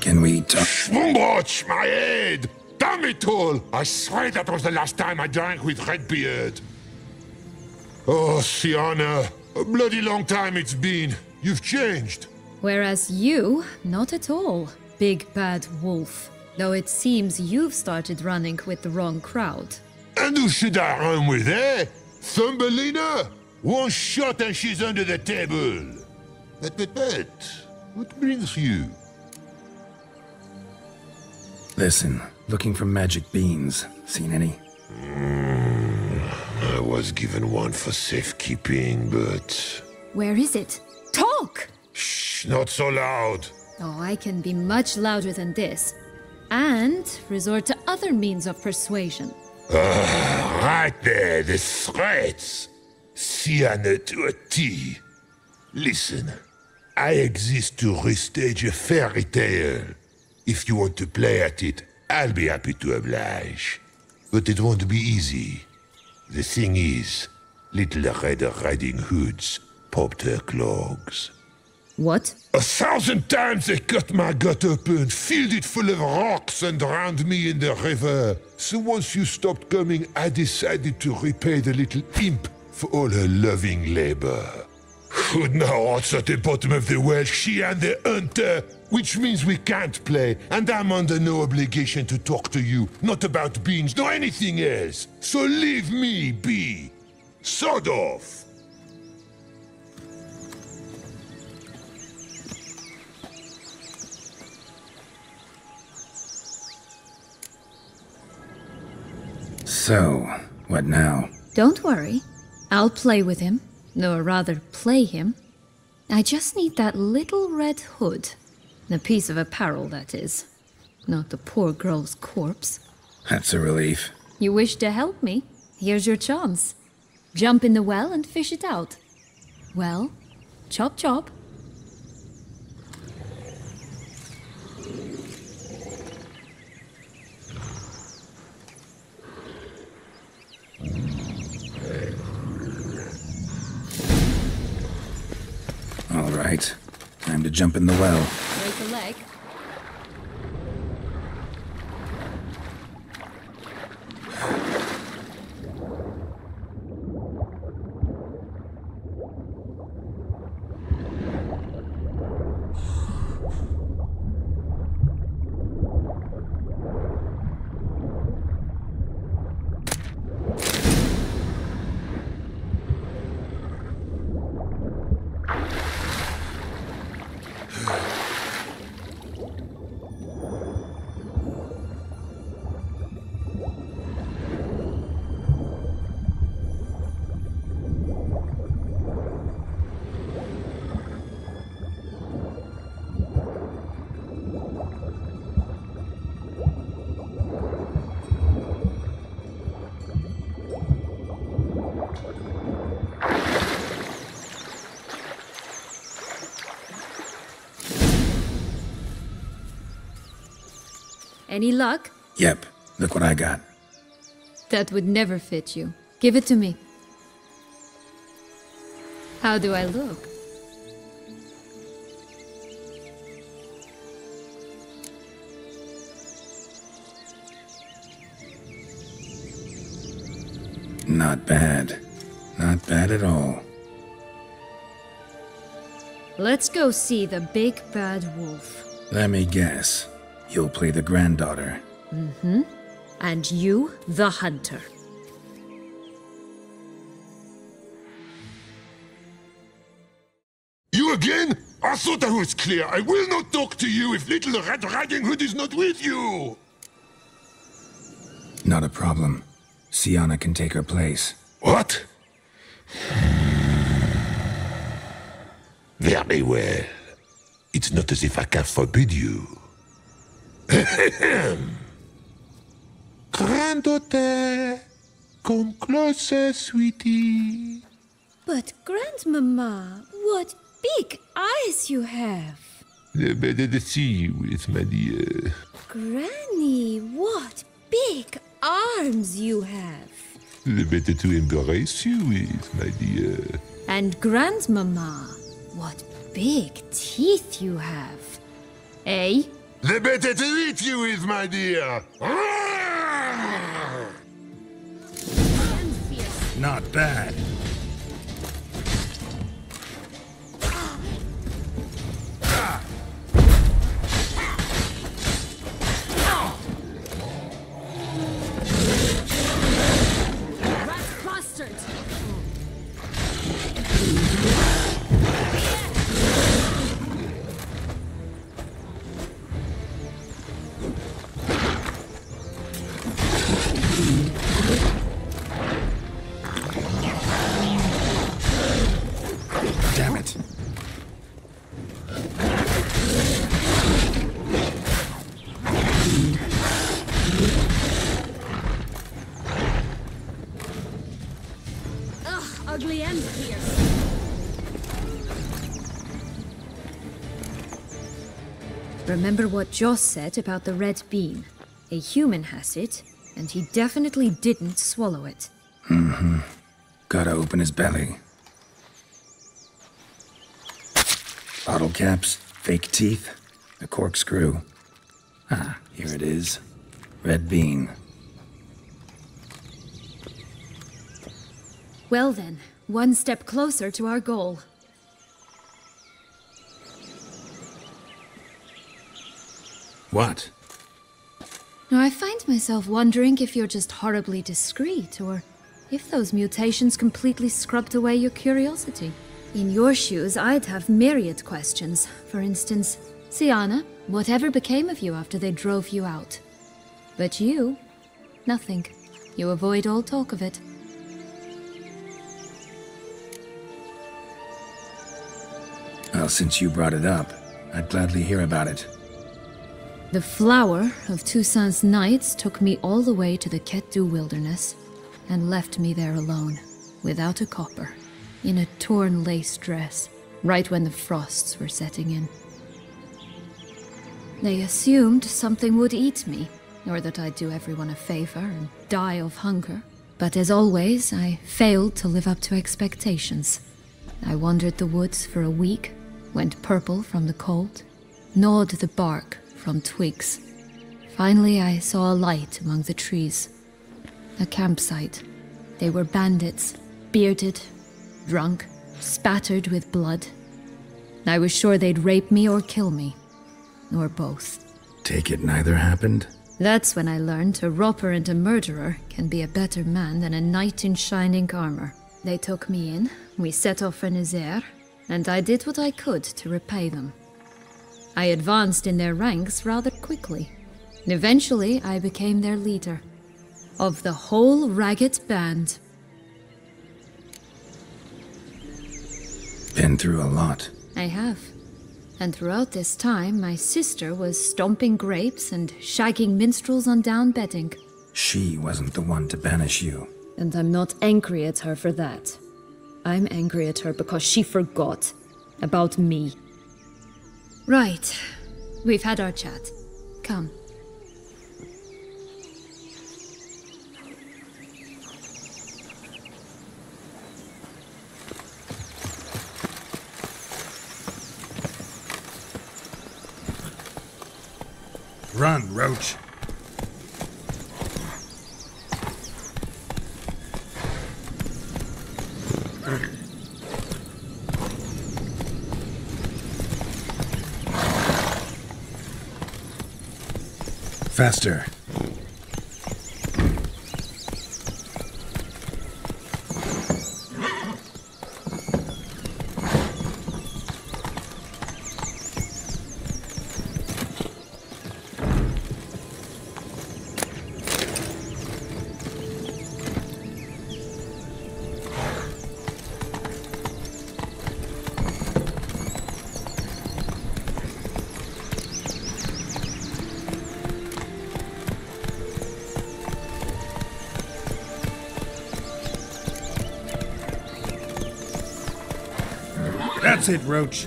Can we talk? Schwumbotch, my head! Damn it all! I swear that was the last time I drank with Redbeard. Oh, Sienna, a bloody long time it's been. You've changed. Whereas you, not at all, big bad wolf. Though it seems you've started running with the wrong crowd. And who should I run with, eh? Thumbelina? One shot and she's under the table. But, what brings you? Listen, looking for magic beans. Seen any? I was given one for safekeeping, but... Where is it? Talk! Shh, not so loud. Oh, I can be much louder than this. And resort to other means of persuasion. Right there, the threats. Sienna to a T. Listen, I exist to restage a fairy tale. If you want to play at it, I'll be happy to oblige. But it won't be easy. The thing is, little Red Riding Hoods popped her clogs. What? 1,000 times they cut my gut open, filled it full of rocks and drowned me in the river. So once you stopped coming, I decided to repay the little imp for all her loving labor. Now what's at the bottom of the well, she and the hunter, which means we can't play, and I'm under no obligation to talk to you, not about beans, nor anything else. So leave me be. Sod off. So, what now? Don't worry. I'll play with him. Or rather, play him. I just need that little red hood. A piece of apparel, that is. Not the poor girl's corpse. That's a relief. You wish to help me? Here's your chance. Jump in the well and fish it out. Well, chop chop. All right. Time to jump in the well. Break a leg. Any luck? Yep. Look what I got. That would never fit you. Give it to me. How do I look? Not bad. Not bad at all. Let's go see the big bad wolf. Let me guess. You'll play the granddaughter. Mm-hmm. And you, the hunter. You again? I thought I was clear. I will not talk to you if little Red Riding Hood is not with you. Not a problem. Sienna can take her place. What? Very well. It's not as if I can forbid you. Granddaughter, come closer, sweetie. But Grandmama, what big eyes you have. The better to see you with, my dear. Granny, what big arms you have. The better to embrace you with, my dear. And Grandmama, what big teeth you have. Eh? The better to eat you with, my dear. Not bad. Damn it. Ugh, ugly and fierce. Remember what Joss said about the red bean? A human has it, and he definitely didn't swallow it. Mm-hmm. Gotta open his belly. Bottle caps, fake teeth, a corkscrew. Ah, here it is. Red bean. Well then, one step closer to our goal. What? Now, I find myself wondering if you're just horribly discreet, or if those mutations completely scrubbed away your curiosity. In your shoes, I'd have myriad questions. For instance, Sienna, whatever became of you after they drove you out? But you, nothing. You avoid all talk of it. Well, since you brought it up, I'd gladly hear about it. The flower of Toussaint's knights took me all the way to the Ketdu wilderness and left me there alone, without a copper. in a torn lace dress, right when the frosts were setting in. They assumed something would eat me, or that I'd do everyone a favor and die of hunger. But as always, I failed to live up to expectations. I wandered the woods for a week, went purple from the cold, gnawed the bark from twigs. Finally, I saw a light among the trees. A campsite. They were bandits, bearded, drunk, spattered with blood. I was sure they'd rape me or kill me. Or both. Take it neither happened? That's when I learned a robber and a murderer can be a better man than a knight in shining armor. They took me in, we set off for Nazaire, and I did what I could to repay them. I advanced in their ranks rather quickly. Eventually, I became their leader. Of the whole ragged band. Been through a lot. I have. And throughout this time, my sister was stomping grapes and shagging minstrels on down bedding. She wasn't the one to banish you. And I'm not angry at her for that. I'm angry at her because she forgot about me. Right. We've had our chat. Come. Run, Roach. Faster. That's it, Roach.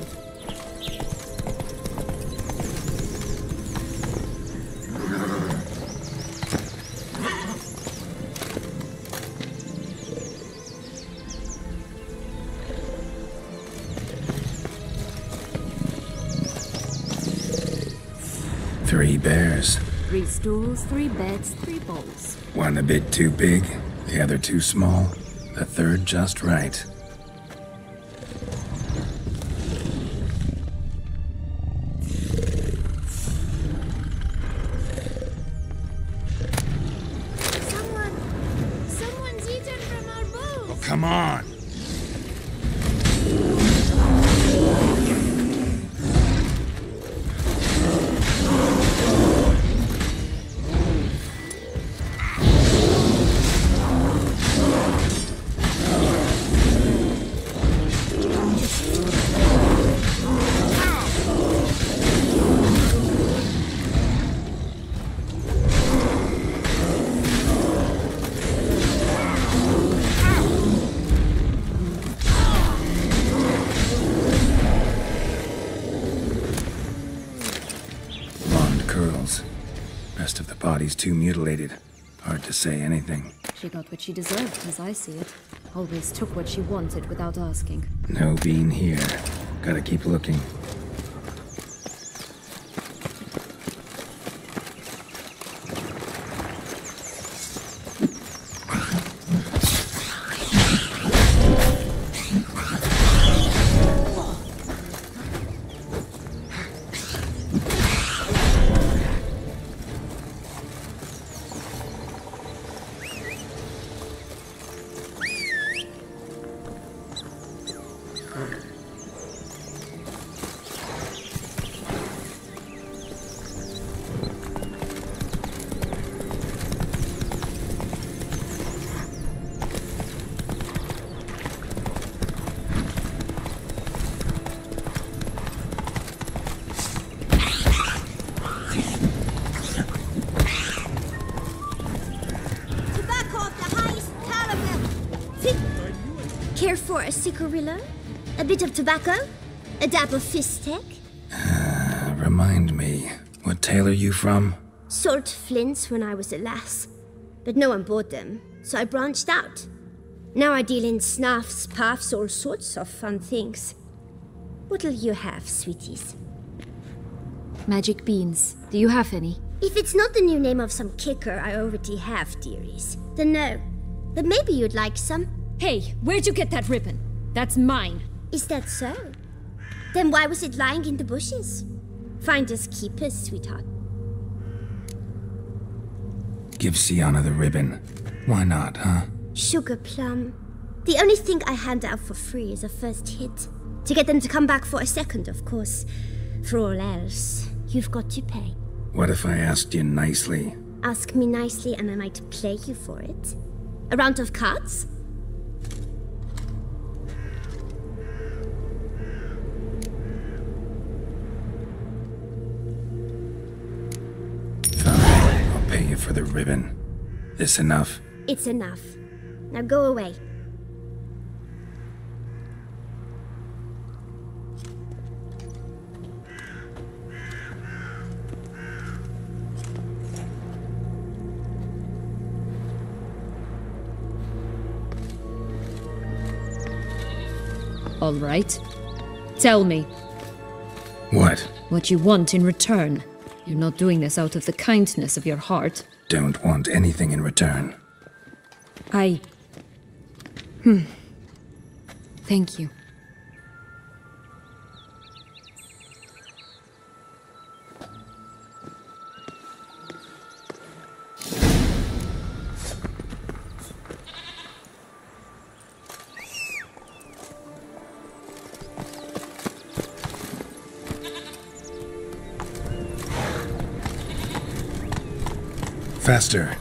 Three bears. 3 stools, 3 beds, 3 bowls. One a bit too big, the other too small, the third just right. Someone's eaten from our bowls! Oh, come on! Rest of the body's too mutilated. Hard to say anything. She got what she deserved, as I see it. Always took what she wanted without asking. No bean here. Gotta keep looking. for a cigarillo? A bit of tobacco? A dab of fistek? Remind me, what tale are you from? Sold flints when I was a lass, but no one bought them, so I branched out. Now I deal in snuffs, puffs, all sorts of fun things. What'll you have, sweeties? Magic beans. Do you have any? If it's not the new name of some kicker I already have, dearies, then no. But maybe you'd like some. Hey, where'd you get that ribbon? That's mine. Is that so? Then why was it lying in the bushes? Finders keepers, sweetheart. Give Sienna the ribbon. Why not, huh? Sugar plum. The only thing I hand out for free is a first hit. To get them to come back for a second, of course. For all else, you've got to pay. What if I asked you nicely? Ask me nicely and I might play you for it. A round of cards? Fine, I'll pay you for the ribbon. This enough? It's enough. Now go away. All right. Tell me. What? What you want in return. You're not doing this out of the kindness of your heart. Don't want anything in return. Thank you. Faster.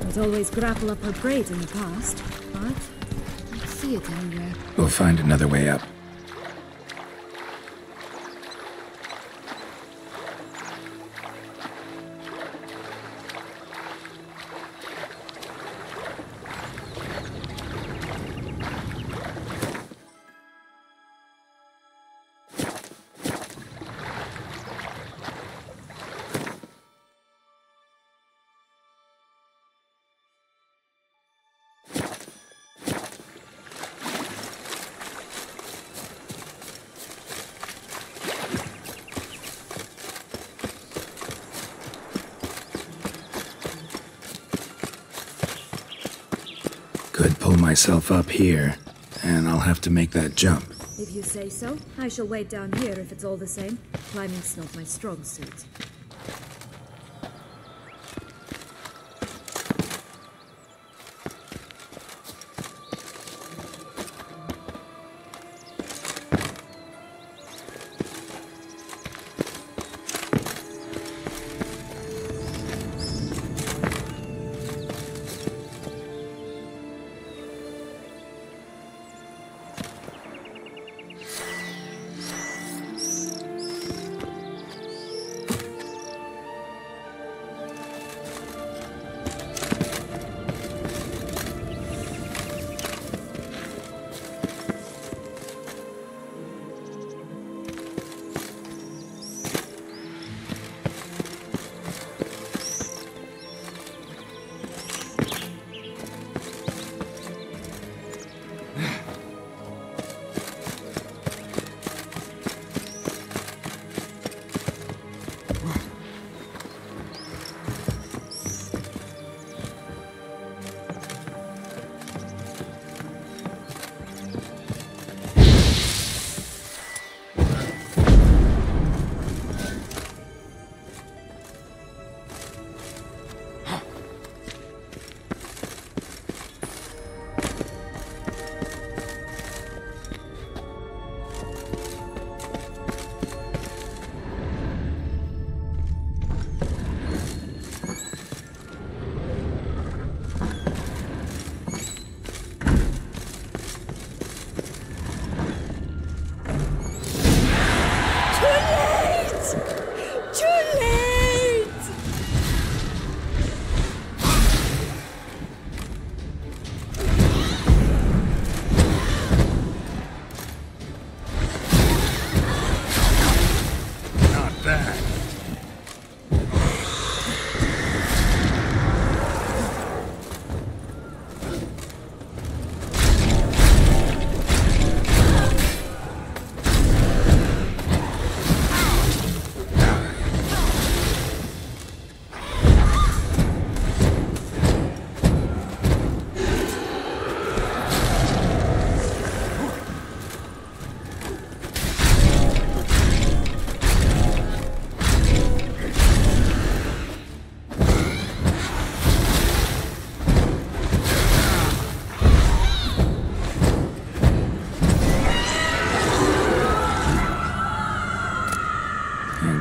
I'd always grapple up her braid in the past, but I don't see it anywhere. We'll find another way up. Could pull myself up here, and I'll have to make that jump. If you say so, I shall wait down here if it's all the same. Climbing's not my strong suit.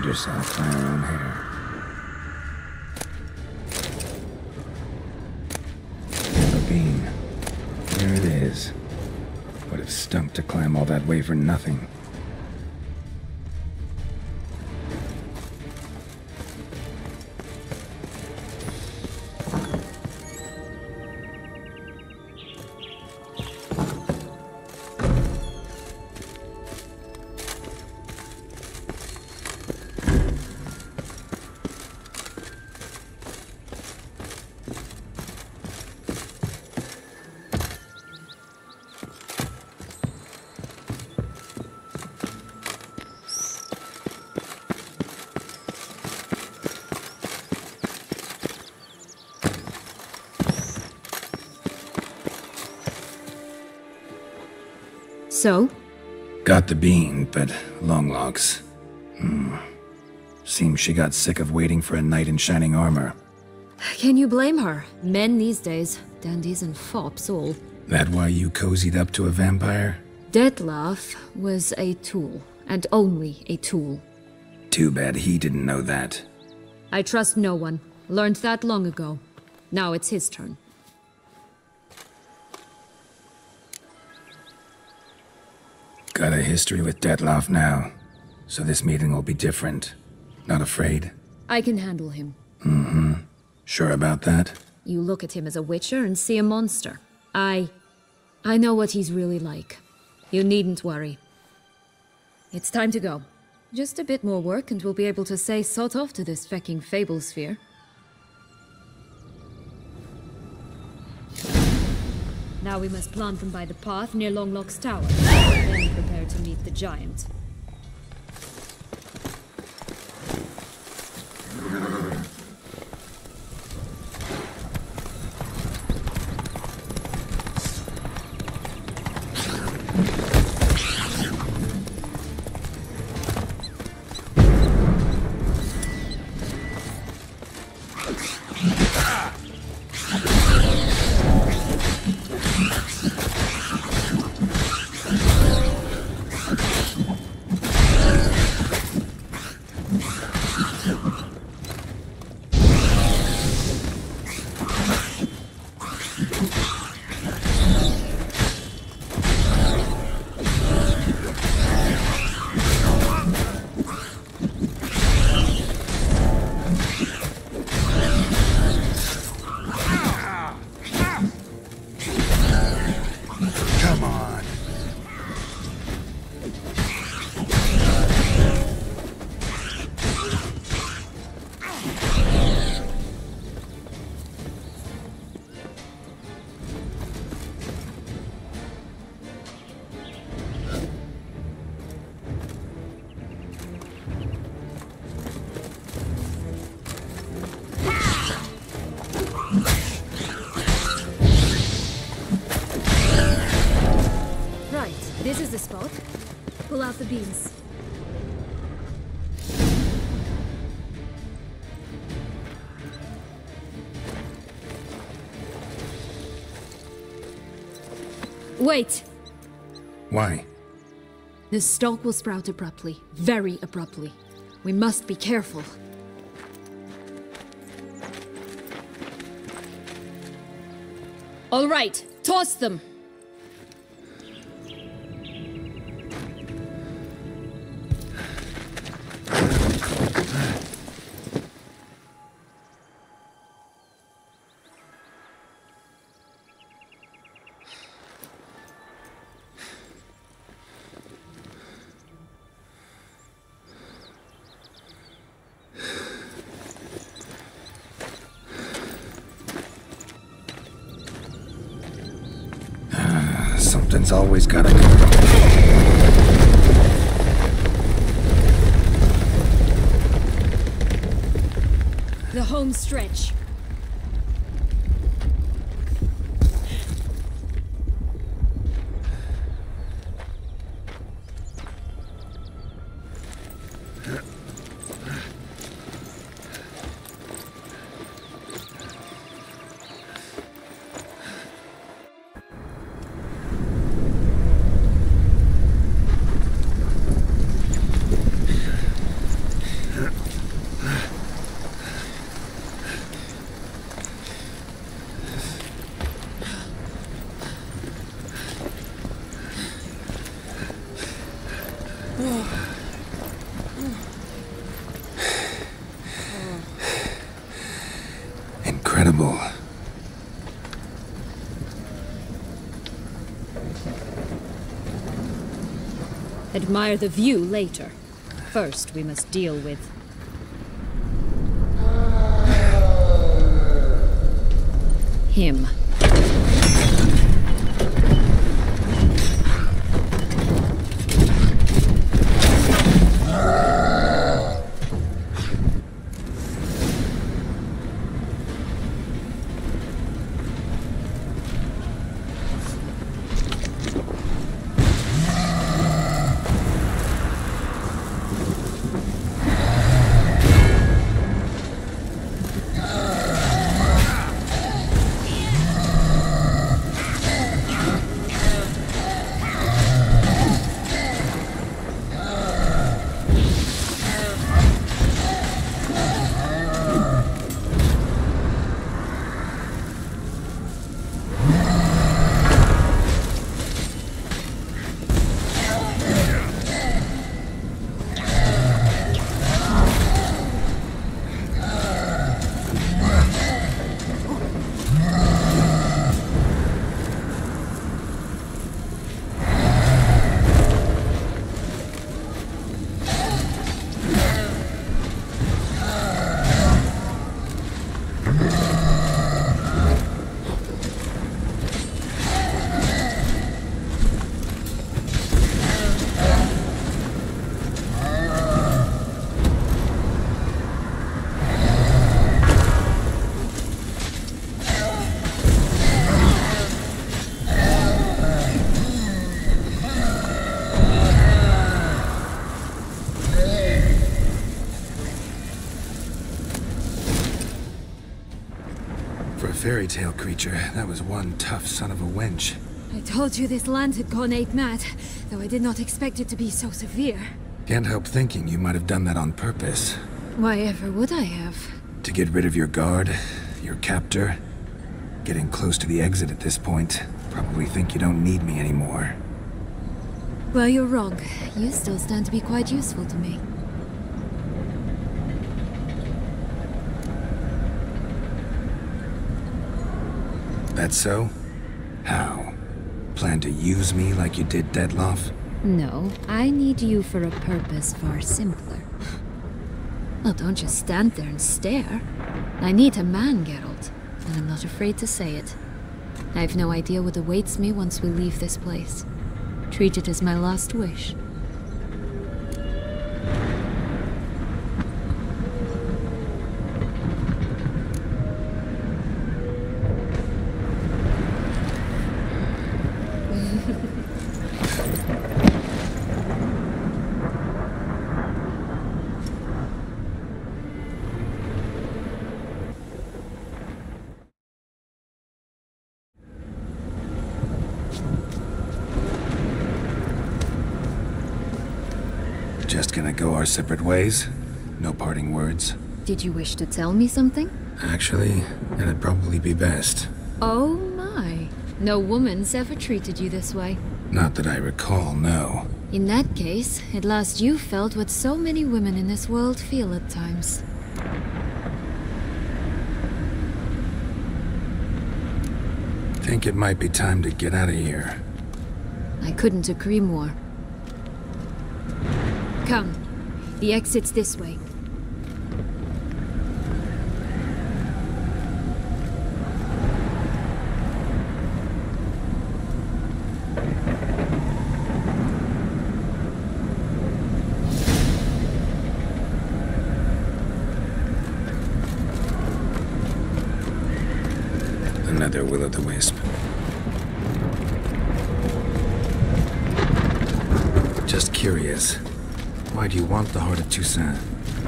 Hold yourself by your own hair. The bean. There it is. Would have stunk to climb all that way for nothing. So? Got the bean, but long locks. Seems she got sick of waiting for a knight in shining armor. Can you blame her? Men these days, dandies and fops all. That why you cozied up to a vampire? Detlef was a tool, and only a tool. Too bad he didn't know that. I trust no one. Learned that long ago. Now it's his turn. Got a history with Detlef now, so this meeting will be different. Not afraid? I can handle him. Mm-hmm. Sure about that? You look at him as a witcher and see a monster. I know what he's really like. You needn't worry. It's time to go. Just a bit more work and we'll be able to say sod off to this fecking fable sphere. Now we must plant them by the path near Longlock's tower. Then prepare to meet the giant. This is the spot. Pull out the beans. Wait! Why? The stalk will sprout abruptly. Very abruptly. We must be careful. All right, toss them! Something's always gotta go. The home stretch. Incredible. Admire the view later. First, we must deal with... him. Fairy tale creature, that was one tough son of a wench. I told you this land had gone ape mad, though I did not expect it to be so severe. Can't help thinking you might have done that on purpose. Why ever would I have? To get rid of your guard, your captor. Getting close to the exit at this point. Probably think you don't need me anymore. Well, you're wrong. You still stand to be quite useful to me. That so? How? Plan to use me like you did Detloff? No, I need you for a purpose far simpler. Well, don't just stand there and stare. I need a man, Geralt, and I'm not afraid to say it. I have no idea what awaits me once we leave this place. Treat it as my last wish. Just gonna go our separate ways? No parting words? Did you wish to tell me something? Actually, that'd probably be best. Oh my. No woman's ever treated you this way. Not that I recall, no. In that case, at last you felt what so many women in this world feel at times. Think it might be time to get out of here. I couldn't agree more. Come. The exit's this way. Another will-o'-the-wisp. Just curious. Why do you want the Heart of Toussaint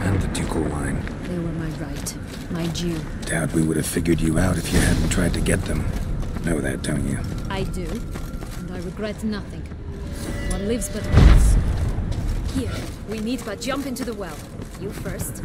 and the ducal wine? They were my right, my due. Doubt we would have figured you out if you hadn't tried to get them. Know that, don't you? I do, and I regret nothing. One lives but once. Here, we need but jump into the well. You first.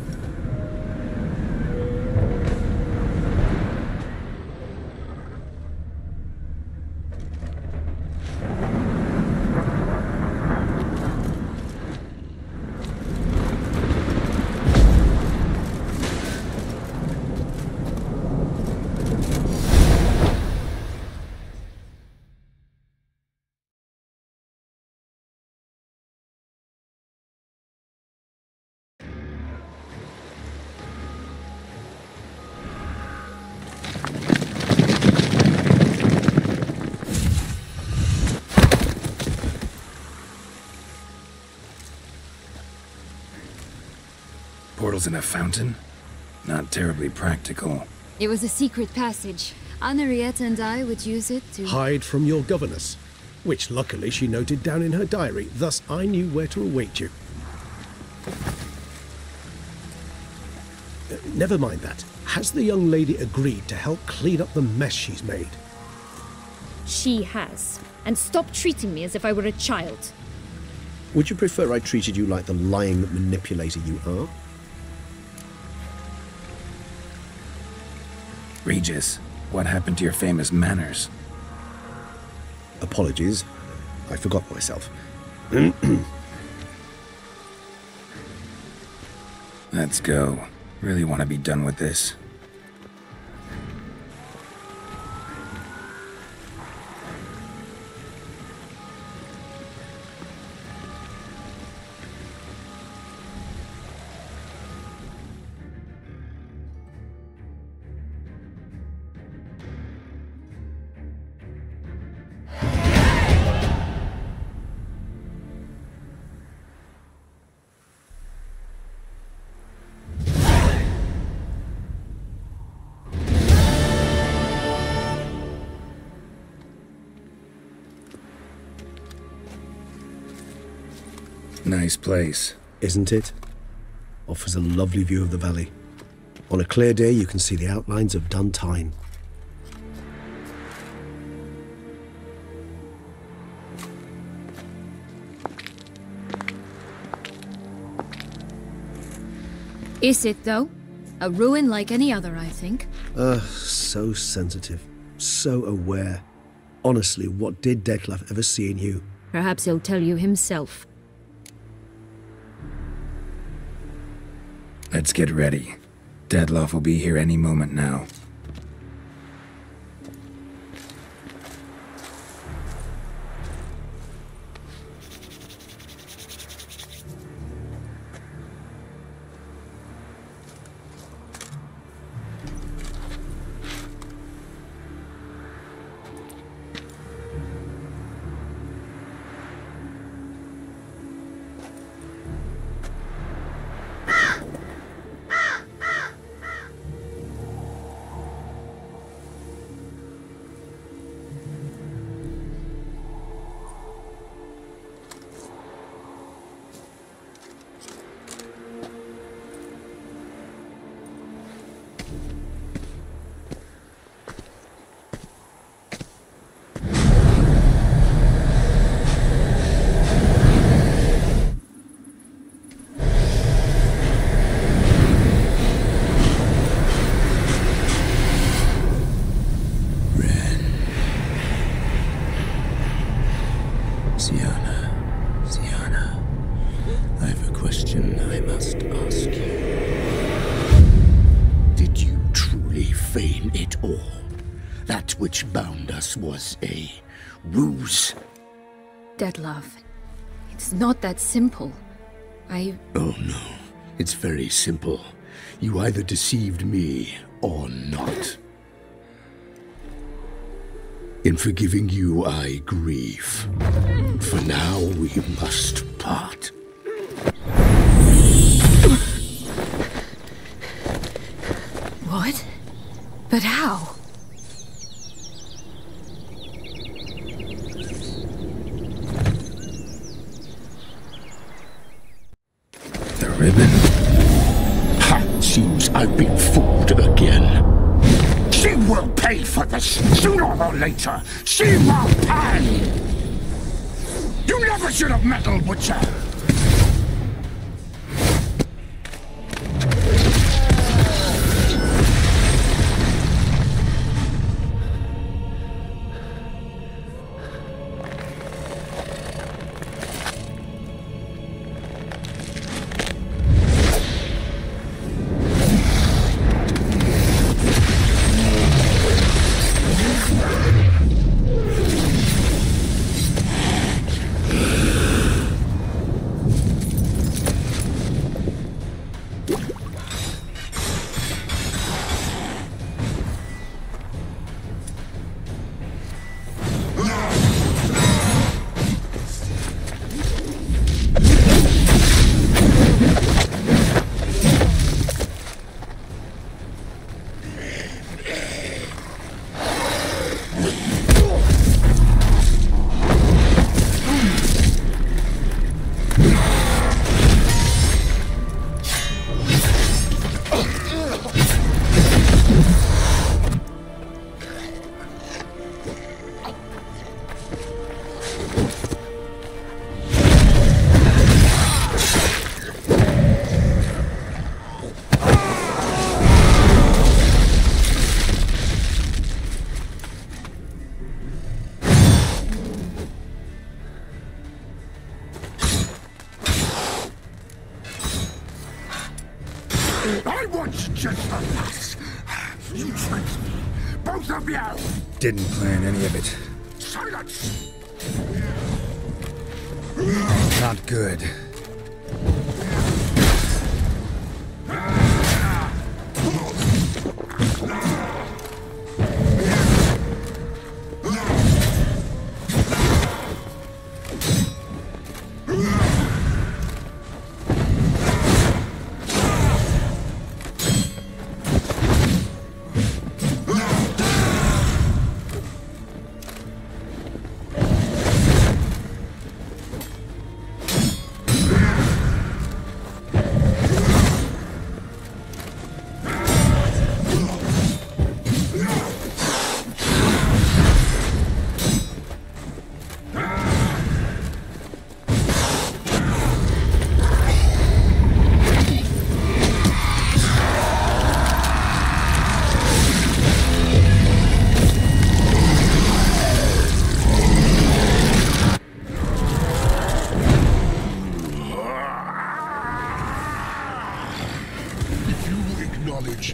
Portals in a fountain? Not terribly practical. It was a secret passage. Henriette and I would use it to... Hide from your governess, which luckily she noted down in her diary, thus I knew where to await you. Never mind that. Has the young lady agreed to help clean up the mess she's made? She has. And stop treating me as if I were a child. Would you prefer I treated you like the lying manipulator you are? Regis, what happened to your famous manners? Apologies. I forgot myself. Let's go. Really want to be done with this. Nice place. Isn't it? Offers a lovely view of the valley. On a clear day, you can see the outlines of Duntine. Is it, though? A ruin like any other, I think. So sensitive. So aware. Honestly, what did Detlef ever see in you? Perhaps he'll tell you himself. Let's get ready. Detlef will be here any moment now. Sienna, I have a question I must ask you. Did you truly feign it all? That which bound us was a ruse? Detlef, it's not that simple. Oh no, it's very simple. You either deceived me or not. In forgiving you, I grieve. For now, we must part. What? But how? The ribbon? Ha! Seems I've been fooled again. She will pay for this, sooner or later. She will pay! You never should have meddled, Witcher! I want gentleness. You tricked me, both of you. Didn't plan any of it. Silence! Not good.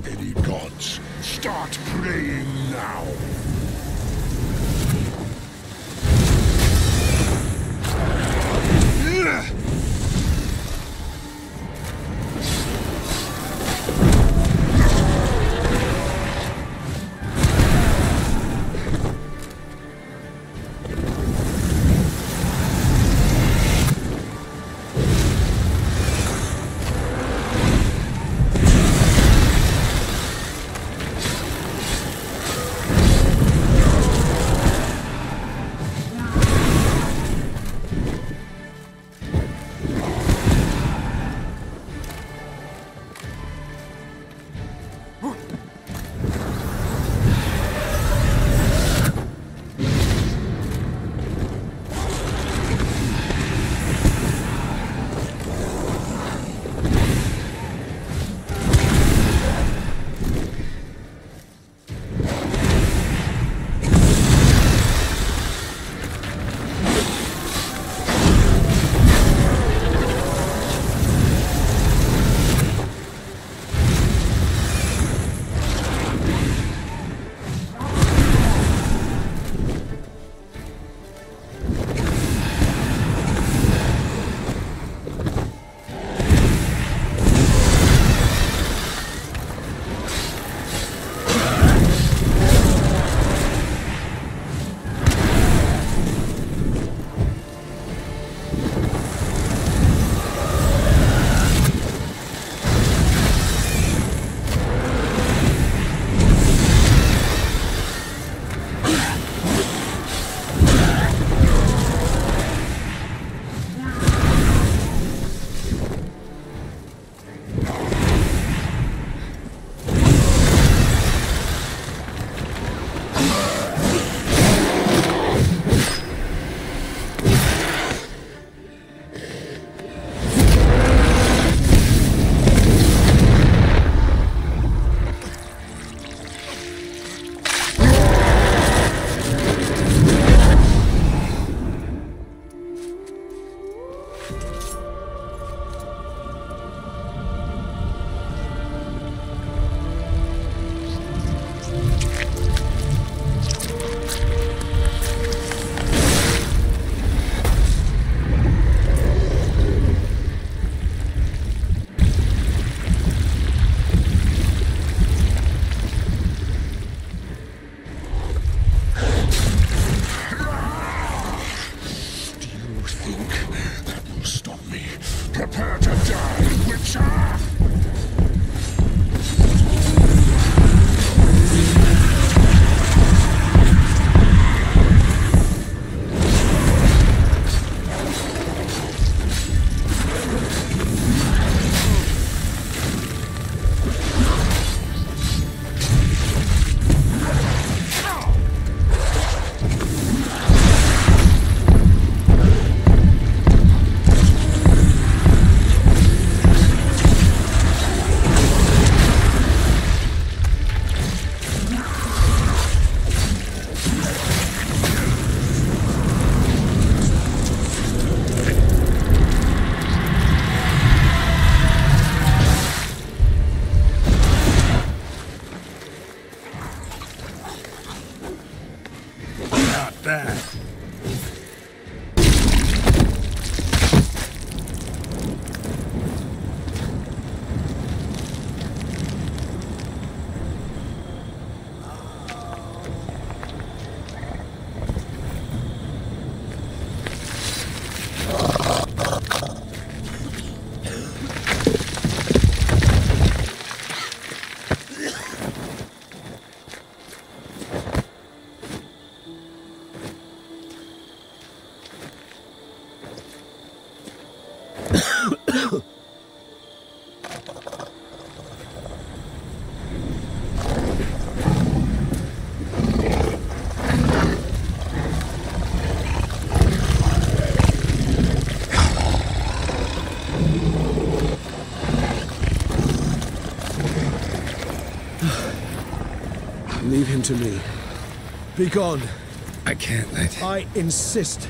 Any gods, start praying now. Leave him to me. Be gone. I can't let... I insist.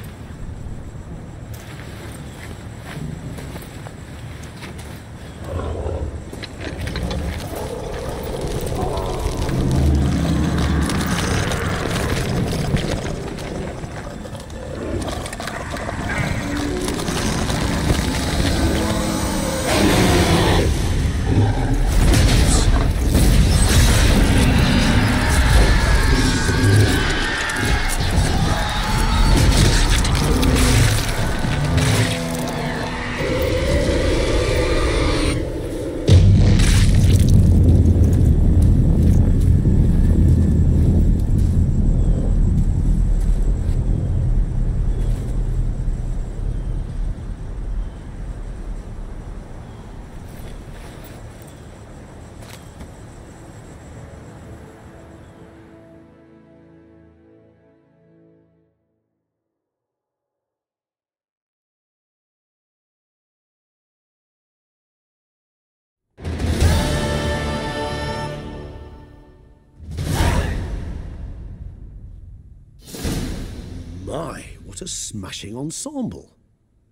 My, what a smashing ensemble.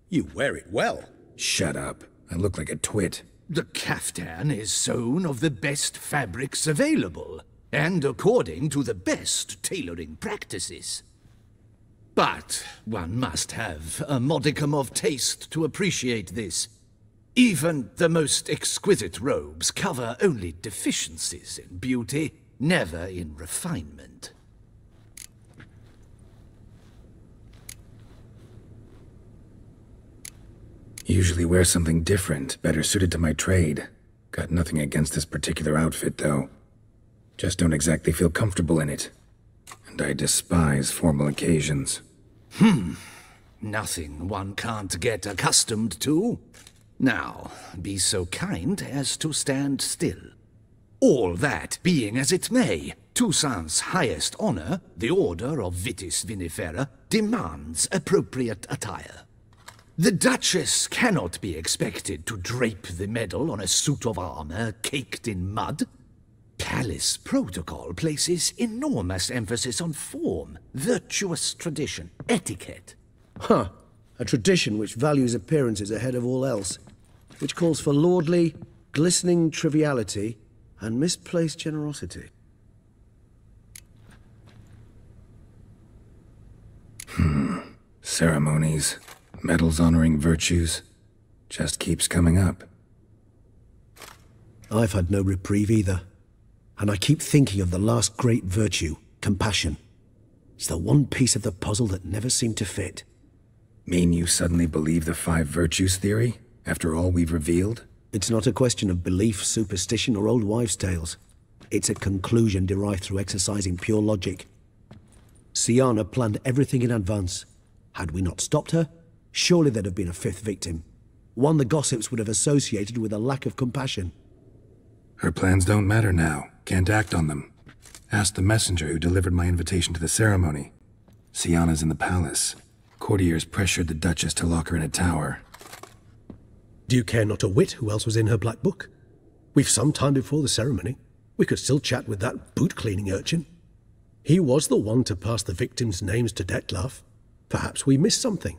You wear it well. Shut up. I look like a twit. The caftan is sewn of the best fabrics available, and according to the best tailoring practices. But one must have a modicum of taste to appreciate this. Even the most exquisite robes cover only deficiencies in beauty, never in refinement. Usually wear something different, better suited to my trade. Got nothing against this particular outfit, though. Just don't exactly feel comfortable in it. And I despise formal occasions. Nothing one can't get accustomed to. Now, be so kind as to stand still. All that being as it may, Toussaint's highest honor, the Order of Vitis Vinifera, demands appropriate attire. The Duchess cannot be expected to drape the medal on a suit of armor caked in mud. Palace protocol places enormous emphasis on form, virtuous tradition, etiquette. Huh. A tradition which values appearances ahead of all else. Which calls for lordly, glistening triviality and misplaced generosity. Ceremonies, medals honoring virtues, just keeps coming up. I've had no reprieve either. And I keep thinking of the last great virtue, compassion. It's the one piece of the puzzle that never seemed to fit. Mean you suddenly believe the 5 virtues theory, after all we've revealed? It's not a question of belief, superstition, or old wives' tales. It's a conclusion derived through exercising pure logic. Siana planned everything in advance. Had we not stopped her, surely there'd have been a 5th victim. One the gossips would have associated with a lack of compassion. Her plans don't matter now. Can't act on them. Ask the messenger who delivered my invitation to the ceremony. Siana's in the palace. Courtiers pressured the Duchess to lock her in a tower. Do you care not a whit who else was in her black book? We've some time before the ceremony. We could still chat with that boot-cleaning urchin. He was the one to pass the victims' names to Detlef. Perhaps we missed something.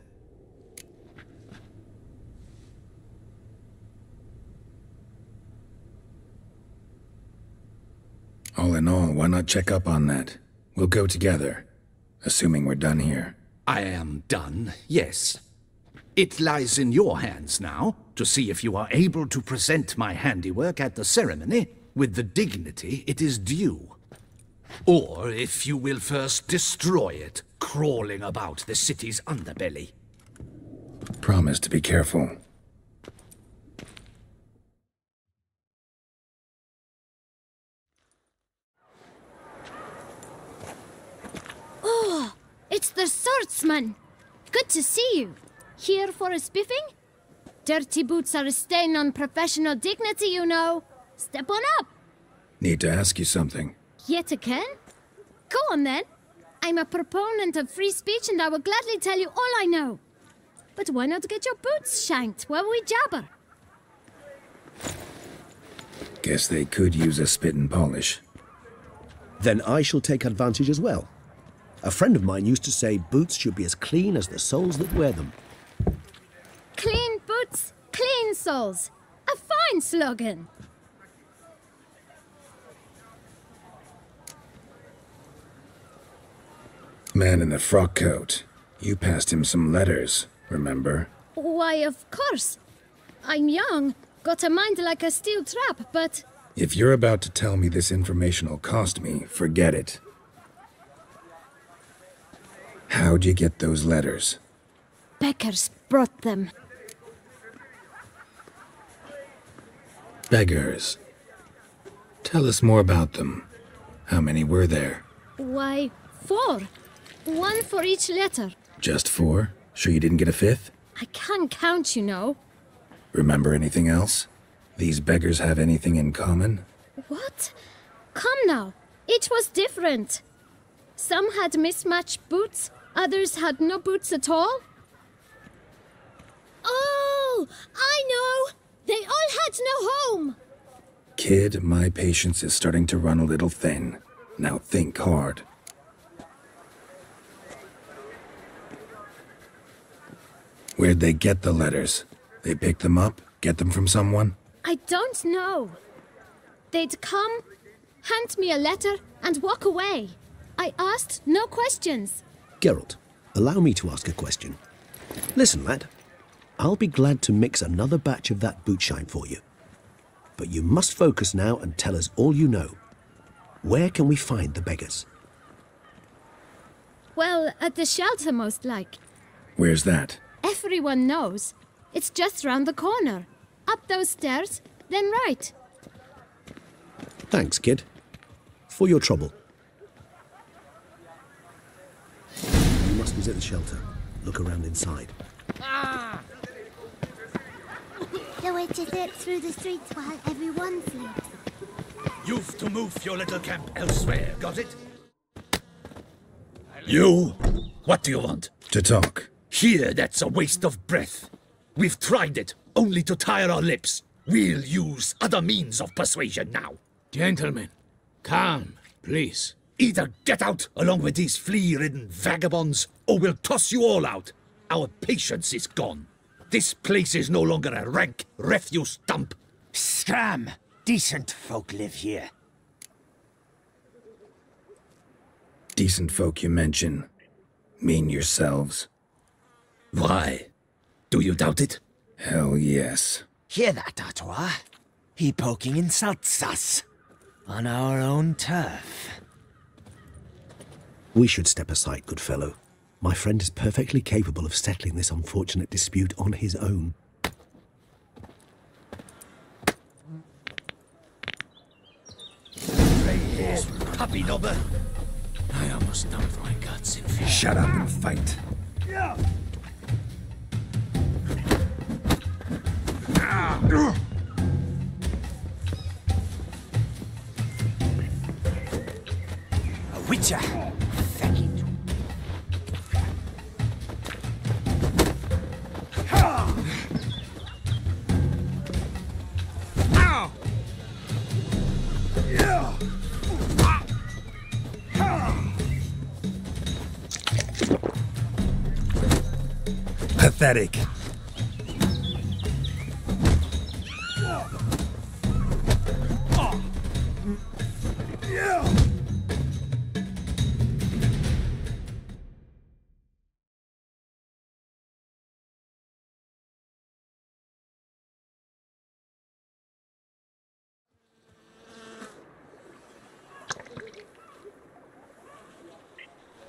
All in all, why not check up on that? We'll go together, assuming we're done here. I am done, yes. It lies in your hands now to see if you are able to present my handiwork at the ceremony with the dignity it is due. Or if you will first destroy it, crawling about the city's underbelly. Promise to be careful. Oh, it's the swordsman. Good to see you. Here for a spiffing? Dirty boots are a stain on professional dignity, you know. Step on up. Need to ask you something. Yet again? Go on then. I'm a proponent of free speech and I will gladly tell you all I know. But why not get your boots shanked while we jabber? Guess they could use a spit and polish. Then I shall take advantage as well. A friend of mine used to say boots should be as clean as the soles that wear them. Clean boots, clean soles. A fine slogan. Man in the frock coat. You passed him some letters, remember? Why, of course. I'm young, got a mind like a steel trap, but... If you're about to tell me this information'll cost me, forget it. How'd you get those letters? Beggars brought them. Beggars. Tell us more about them. How many were there? Why, 4. 1 for each letter. Just 4? Sure you didn't get a 5th? I can't count, you know. Remember anything else? These beggars have anything in common? What? Come now. Each was different. Some had mismatched boots, others had no boots at all. Oh, I know! They all had no home! Kid, my patience is starting to run a little thin. Now think hard. Where'd they get the letters? They pick them up? Get them from someone? I don't know. They'd come, hand me a letter, and walk away. I asked no questions. Geralt, allow me to ask a question. Listen, lad. I'll be glad to mix another batch of that bootshine for you. But you must focus now and tell us all you know. Where can we find the beggars? Well, at the shelter, most like. Where's that? Everyone knows. It's just round the corner. Up those stairs, then right. Thanks, kid. For your trouble. You must visit the shelter. Look around inside. The way to slip through the streets while everyone sleeps. You've to move your little camp elsewhere, got it? You? What do you want? To talk. Here, that's a waste of breath. We've tried it, only to tire our lips. We'll use other means of persuasion now. Gentlemen, calm, please. Either get out along with these flea-ridden vagabonds, or we'll toss you all out. Our patience is gone. This place is no longer a rank refuse dump. Scram! Decent folk live here. Decent folk you mention. Mean yourselves. Why? Do you doubt it? Hell yes. Hear that, Artois? He poking insults us. On our own turf. We should step aside, good fellow. My friend is perfectly capable of settling this unfortunate dispute on his own. Stray here, puppy knobber. I almost dumped my guts in fear. Shut up and fight. A witcher. Faggot. Pathetic.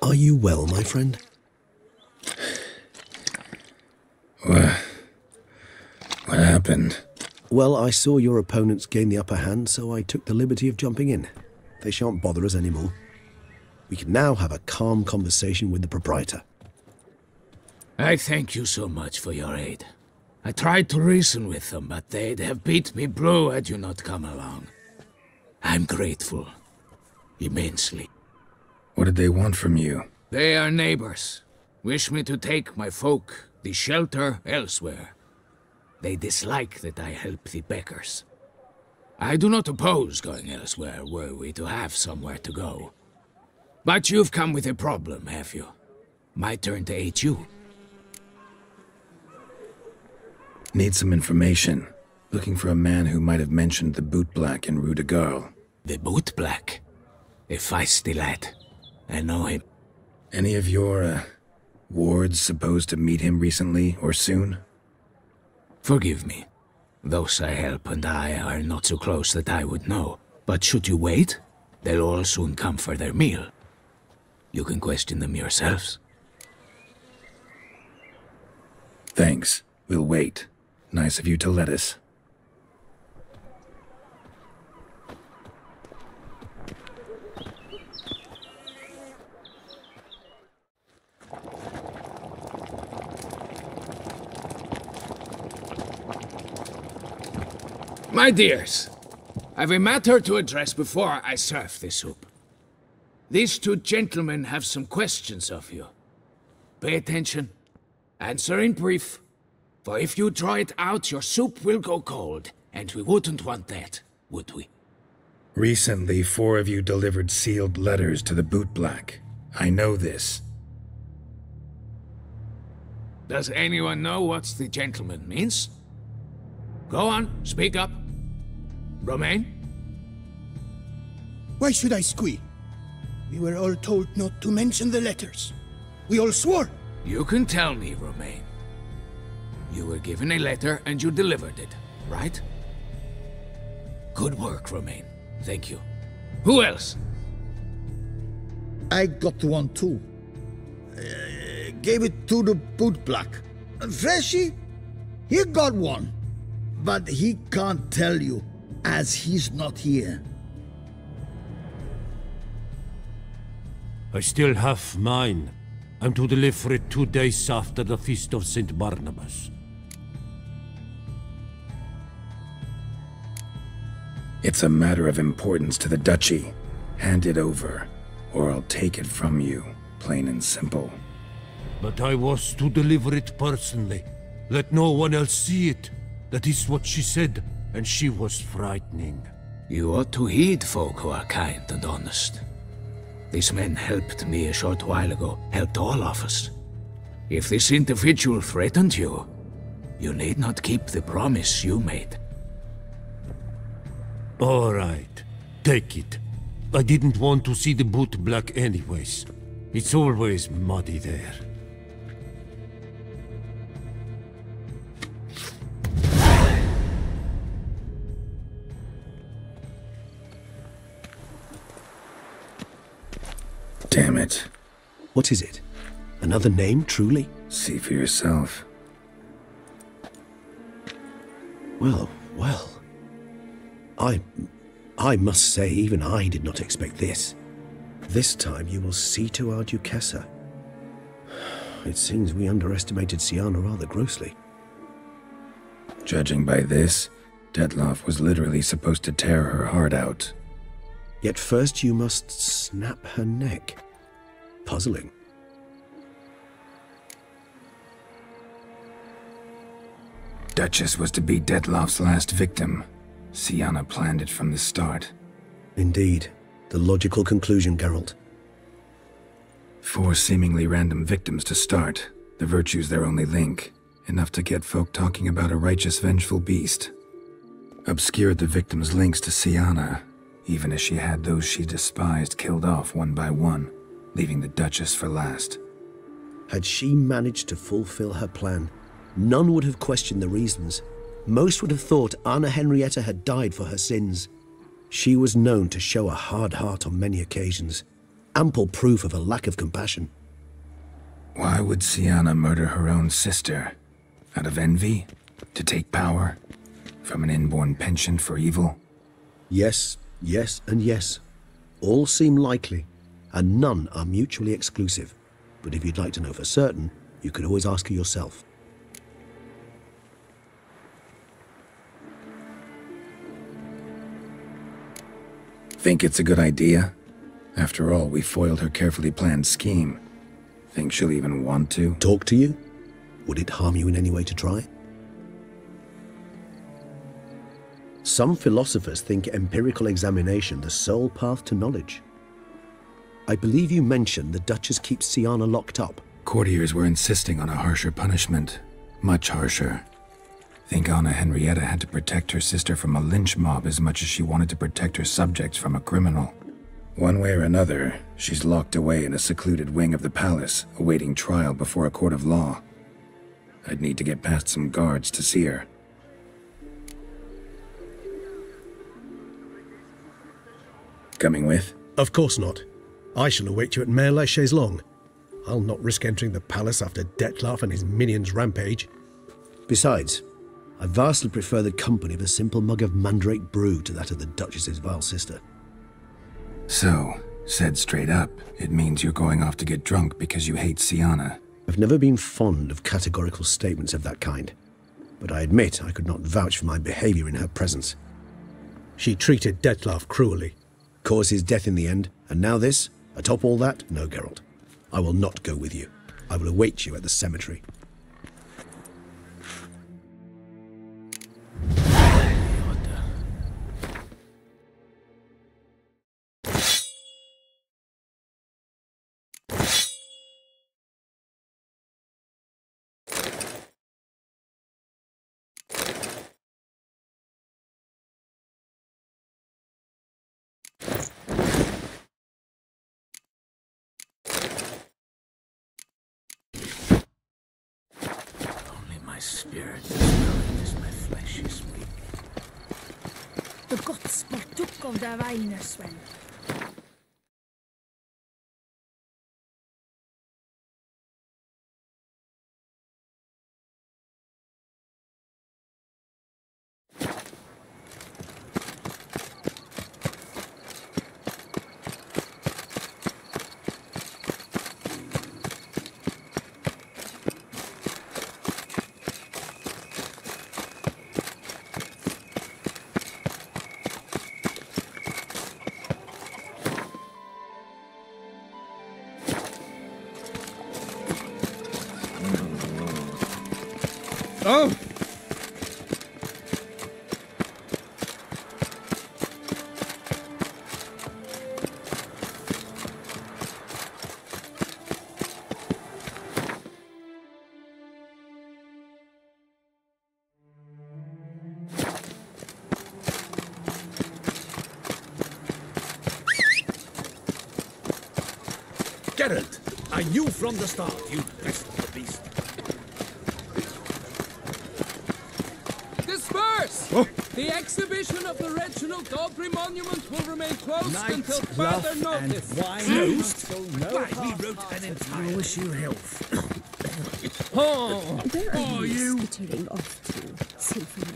Are you well, my friend? What happened? Well, I saw your opponents gain the upper hand, so I took the liberty of jumping in. They shan't bother us anymore. We can now have a calm conversation with the proprietor. I thank you so much for your aid. I tried to reason with them, but they'd have beat me blue had you not come along. I'm grateful. Immensely. What did they want from you? They are neighbors. Wish me to take my folk, the shelter, elsewhere. They dislike that I help the Beckers. I do not oppose going elsewhere, were we to have somewhere to go. But you've come with a problem, have you? My turn to aid you. Need some information. Looking for a man who might have mentioned the bootblack in Rue de Garl. The bootblack? A feisty lad. I know him. Any of your, wards supposed to meet him recently or soon? Forgive me. Those I help and I are not so close that I would know. But should you wait, they'll all soon come for their meal. You can question them yourselves. Thanks. We'll wait. Nice of you to let us. My dears, I've a matter to address before I serve the soup. These two gentlemen have some questions of you. Pay attention. Answer in brief. For if you draw it out, your soup will go cold, and we wouldn't want that, would we? Recently, 4 of you delivered sealed letters to the bootblack. I know this. Does anyone know what the gentleman means? Go on, speak up. Romain? Why should I squeal? We were all told not to mention the letters. We all swore. You can tell me, Romain. You were given a letter and you delivered it, right? Good work, Romain. Thank you. Who else? I got one too. Gave it to the bootblack. Freshy, he got one. But he can't tell you, as he's not here. I still have mine. I'm to deliver it 2 days after the Feast of St. Barnabas. It's a matter of importance to the Duchy. Hand it over, or I'll take it from you, plain and simple. But I was to deliver it personally. Let no one else see it. That is what she said, and she was frightening. You ought to heed folk who are kind and honest. These men helped me a short while ago, helped all of us. If this individual threatened you, you need not keep the promise you made. All right, take it. I didn't want to see the bootblack anyways. It's always muddy there. Damn it. What is it? Another name, truly? See for yourself. Well. I must say, even I did not expect this. This time you will see to our Duchessa. It seems we underestimated Siana rather grossly. Judging by this, Detloff was literally supposed to tear her heart out. Yet first you must snap her neck. Puzzling. Duchess was to be Detloff's last victim. Siana planned it from the start. Indeed. The logical conclusion, Geralt. 4 seemingly random victims to start. The virtue's their only link. Enough to get folk talking about a righteous, vengeful beast. Obscured the victims' links to Siana, even as she had those she despised killed off one by one, leaving the Duchess for last. Had she managed to fulfill her plan, none would have questioned the reasons. Most would have thought Anna Henrietta had died for her sins. She was known to show a hard heart on many occasions, ample proof of a lack of compassion. Why would Siana murder her own sister? Out of envy? To take power? From an inborn penchant for evil? Yes, and yes. All seem likely, and none are mutually exclusive. But if you'd like to know for certain, you could always ask her yourself. Think it's a good idea? After all, we foiled her carefully planned scheme. Think she'll even want to? Talk to you? Would it harm you in any way to try? Some philosophers think empirical examination the sole path to knowledge. I believe you mentioned the Duchess keeps Siana locked up. Courtiers were insisting on a harsher punishment. Much harsher. Think Anna Henrietta had to protect her sister from a lynch mob as much as she wanted to protect her subjects from a criminal. One way or another, she's locked away in a secluded wing of the palace, awaiting trial before a court of law. I'd need to get past some guards to see her. Coming with? Of course not. I shall await you at Mare la Chaise-Longue. I'll not risk entering the palace after Dettlaff and his minions rampage. Besides, I vastly prefer the company of a simple mug of mandrake brew to that of the Duchess's vile sister. So, said straight up, it means you're going off to get drunk because you hate Siana. I've never been fond of categorical statements of that kind, but I admit I could not vouch for my behavior in her presence. She treated Dettlaff cruelly. Caused his death in the end, and now this? Atop all that? No, Geralt. I will not go with you. I will await you at the cemetery. My spirit is willing as my flesh is weak. The gods partook of the wine as well. Oh! Geralt, I knew from the start you best the beast. Disperse! Oh. The exhibition of the Reginald Dobry monument will remain closed Night, until further bluff, notice. and wine. Closed? Why, we wrote an entire... I wish you health. Oh, Where are you skittering off to, Silverman?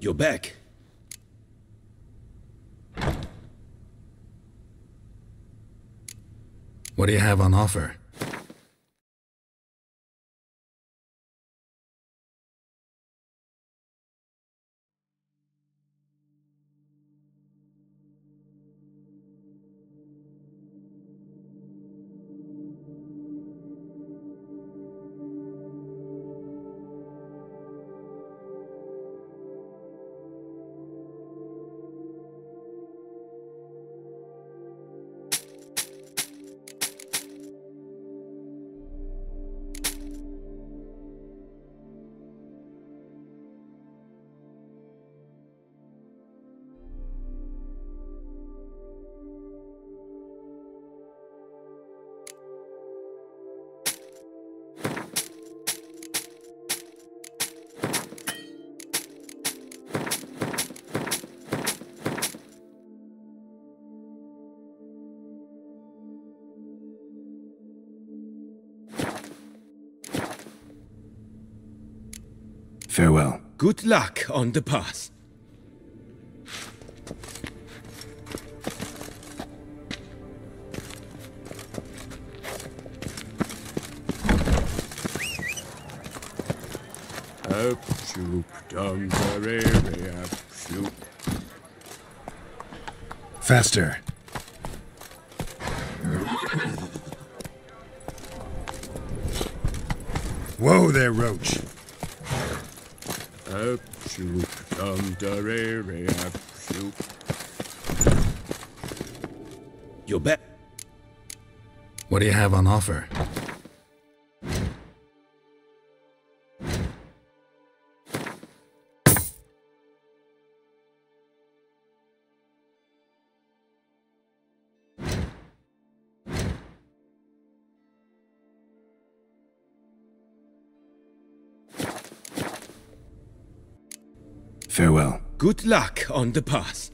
You're back. What do you have on offer? Farewell. Good luck on the path. Up, shoop, dungaree, up, shoop. Faster. Whoa there, Roach. You bet. What do you have on offer? Farewell. Good luck on the path.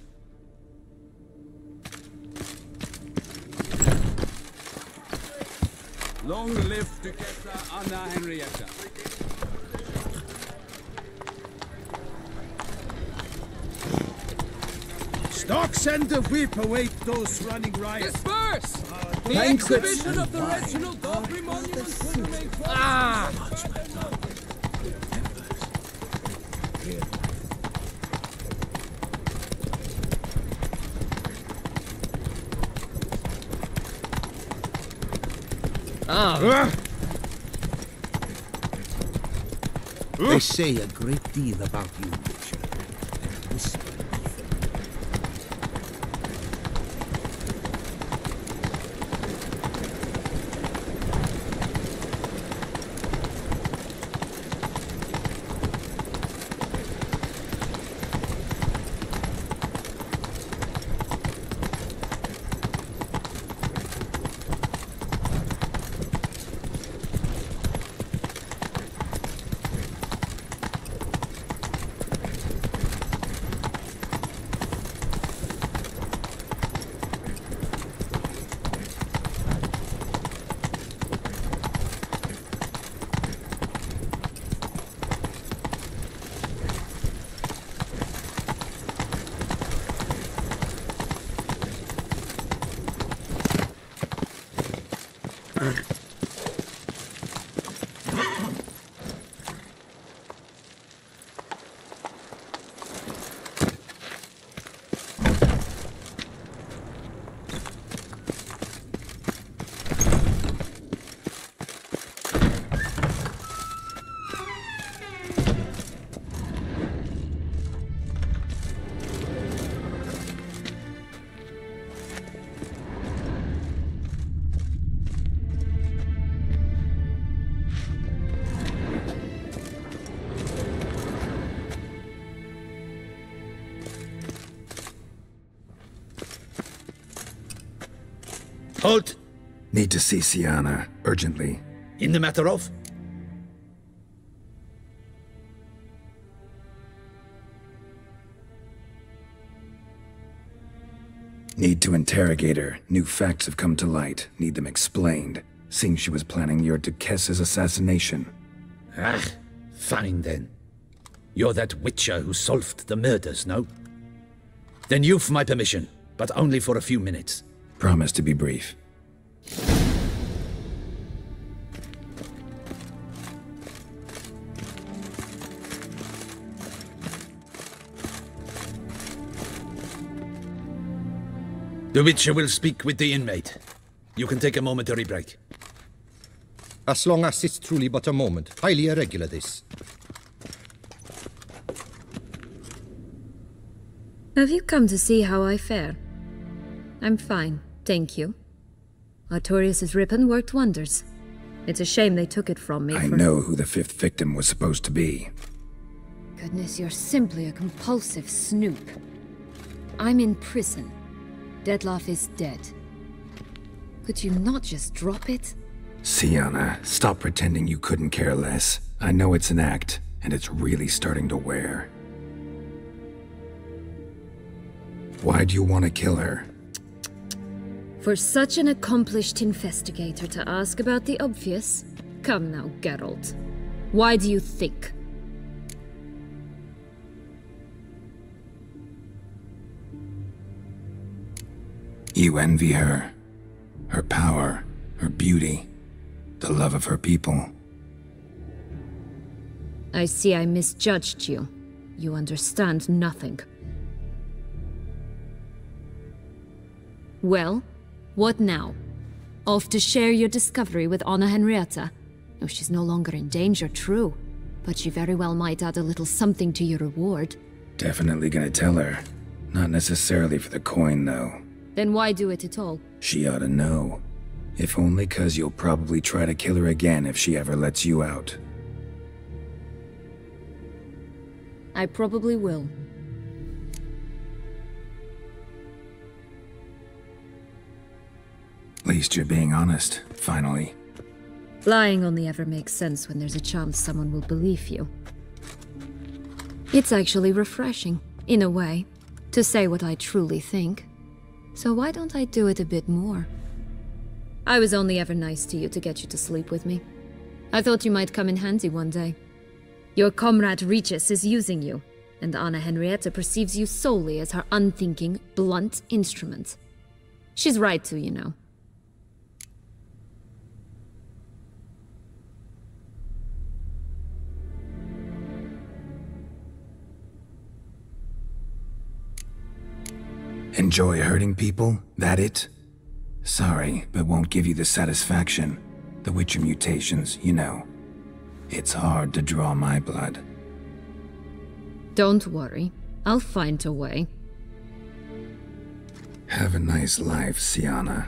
Long live together, Anna Henrietta. Stocks and the whip await those running riot. Disperse! The banquets exhibition of the Reginald Aubrey monuments will remain closed. They say a great deal about you, Witcher. Whisper nothing. Halt! Need to see Sienna, urgently. In the matter of? Need to interrogate her. New facts have come to light. Need them explained. Seems she was planning your Duquesse's assassination. Ah, fine then. You're that witcher who solved the murders, no? Then you've my permission, but only for a few minutes. Promise to be brief. The Witcher will speak with the inmate. You can take a momentary break. As long as it's truly but a moment. Highly irregular, this. Have you come to see how I fare? I'm fine, thank you. Artorius' ribbon worked wonders. It's a shame they took it from me. I know who the fifth victim was supposed to be. Goodness, you're simply a compulsive snoop. I'm in prison. Dettlaff is dead. Could you not just drop it? Sienna, stop pretending you couldn't care less. I know it's an act, and it's really starting to wear. Why do you want to kill her? For such an accomplished investigator to ask about the obvious? Come now, Geralt. Why do you think? You envy her. Her power, her beauty, the love of her people. I see I misjudged you. You understand nothing. Well, what now? Off to share your discovery with Anna Henrietta? No, she's no longer in danger, true. But she very well might add a little something to your reward. Definitely gonna tell her. Not necessarily for the coin, though. Then why do it at all? She ought to know. If only 'cause you'll probably try to kill her again if she ever lets you out. I probably will. At least you're being honest, finally. Lying only ever makes sense when there's a chance someone will believe you. It's actually refreshing, in a way, to say what I truly think. So why don't I do it a bit more? I was only ever nice to you to get you to sleep with me. I thought you might come in handy one day. Your comrade Regis is using you, and Anna Henrietta perceives you solely as her unthinking, blunt instrument. She's right to, you know. Enjoy hurting people? That it? Sorry, but won't give you the satisfaction. The Witcher mutations, you know. It's hard to draw my blood. Don't worry. I'll find a way. Have a nice life, Sienna.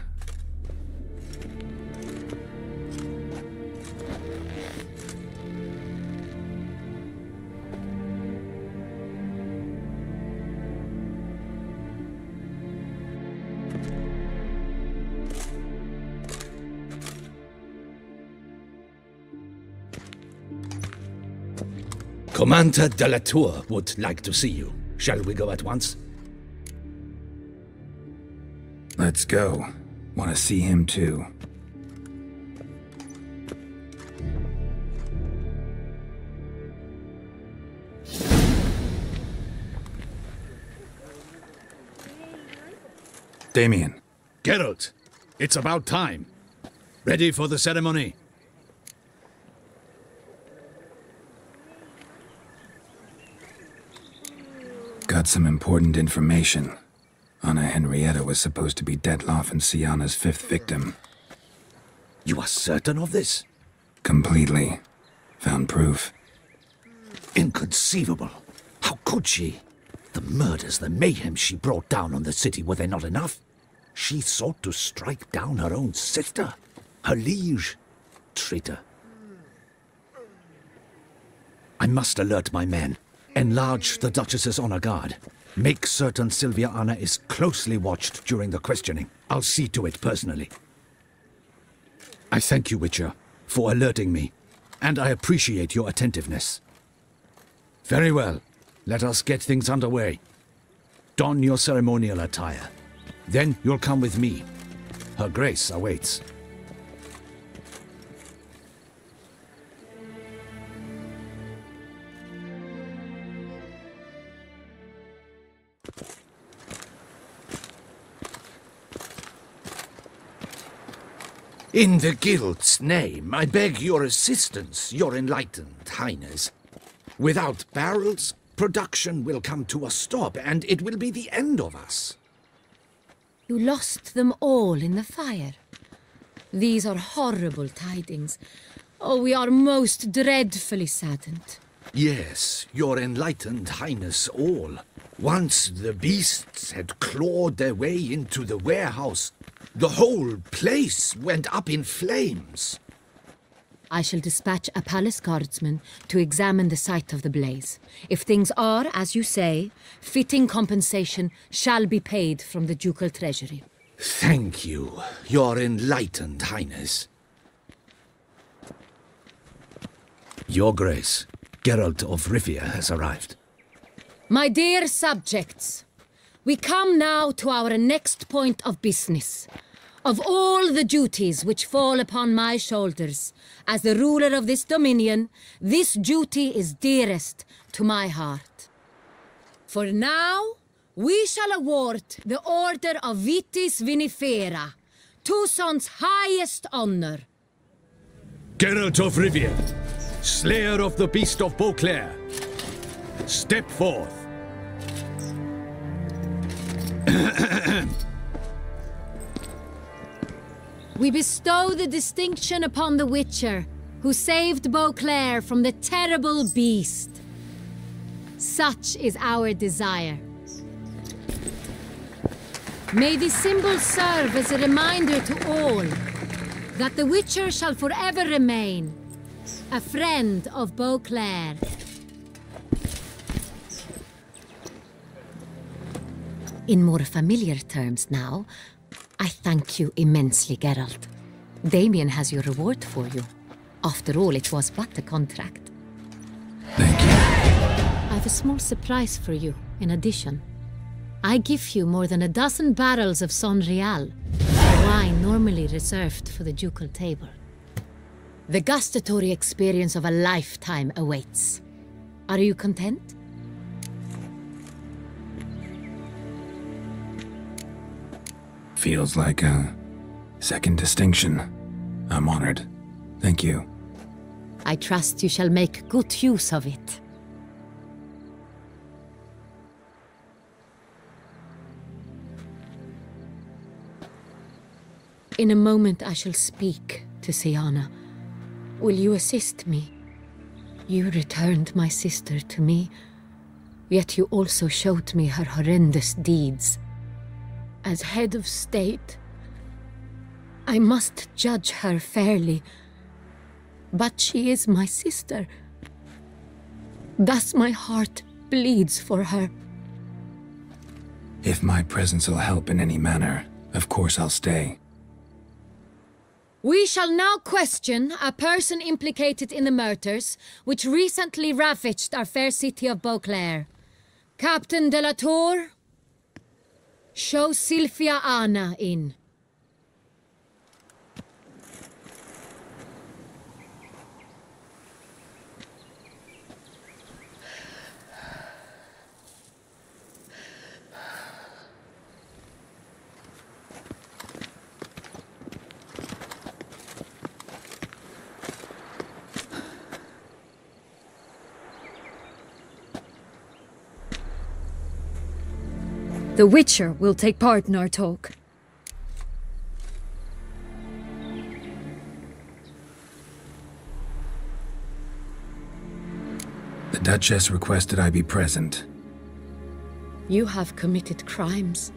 Commander de la Tour would like to see you. Shall we go at once? Let's go. Want to see him too. Damien. Geralt, it's about time. Ready for the ceremony? Got some important information. Anna Henrietta was supposed to be Detloff and Sienna's 5th victim. You are certain of this? Completely. Found proof. Inconceivable. How could she? The murders, the mayhem she brought down on the city, were they not enough? She sought to strike down her own sister, her liege. Traitor. I must alert my men. Enlarge the Duchess's honor guard. Make certain Sylvia Anna is closely watched during the questioning. I'll see to it personally. I thank you, Witcher, for alerting me, and I appreciate your attentiveness. Very well. Let us get things underway. Don your ceremonial attire. Then you'll come with me. Her Grace awaits. In the Guild's name, I beg your assistance, your enlightened highness. Without barrels, production will come to a stop, and it will be the end of us. You lost them all in the fire. These are horrible tidings. Oh, we are most dreadfully saddened. Yes, your enlightened highness all. Once the beasts had clawed their way into the warehouse, the whole place went up in flames. I shall dispatch a palace guardsman to examine the site of the blaze. If things are, as you say, fitting compensation shall be paid from the ducal treasury. Thank you, your enlightened highness. Your Grace, Geralt of Rivia has arrived. My dear subjects, we come now to our next point of business. Of all the duties which fall upon my shoulders, as the ruler of this dominion, this duty is dearest to my heart. For now, we shall award the Order of Vitis Vinifera, Toussaint's highest honor. Geralt of Rivia, Slayer of the Beast of Beauclair, step forth. We bestow the distinction upon the Witcher, who saved Beauclair from the terrible beast. Such is our desire. May this symbol serve as a reminder to all that the Witcher shall forever remain a friend of Beauclair. In more familiar terms now, I thank you immensely, Geralt. Damien has your reward for you. After all, it was but a contract. Thank you. I have a small surprise for you, in addition. I give you more than a dozen barrels of Sonreal, a wine normally reserved for the ducal table. The gustatory experience of a lifetime awaits. Are you content? Feels like a second distinction. I'm honored. Thank you. I trust you shall make good use of it. In a moment I shall speak to Siana. Will you assist me? You returned my sister to me, yet you also showed me her horrendous deeds. As head of state, I must judge her fairly, but she is my sister. Thus my heart bleeds for her. If my presence will help in any manner, of course I'll stay. We shall now question a person implicated in the murders which recently ravaged our fair city of Beauclair. Captain de la Tour, show Sylvia Anna in. The Witcher will take part in our talk. The Duchess requested I be present. You have committed crimes.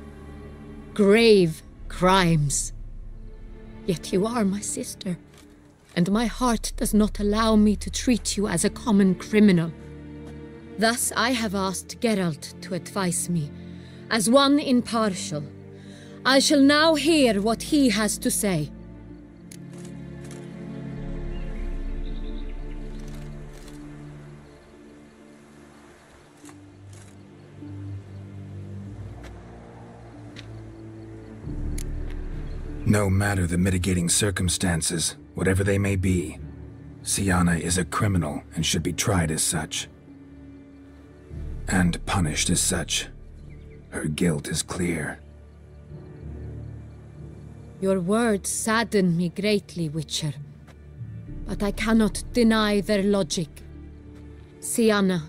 Grave crimes. Yet you are my sister, and my heart does not allow me to treat you as a common criminal. Thus I have asked Geralt to advise me, as one impartial. I shall now hear what he has to say. No matter the mitigating circumstances, whatever they may be, Siana is a criminal and should be tried as such. And punished as such. Her guilt is clear. Your words sadden me greatly, Witcher. But I cannot deny their logic. Siana,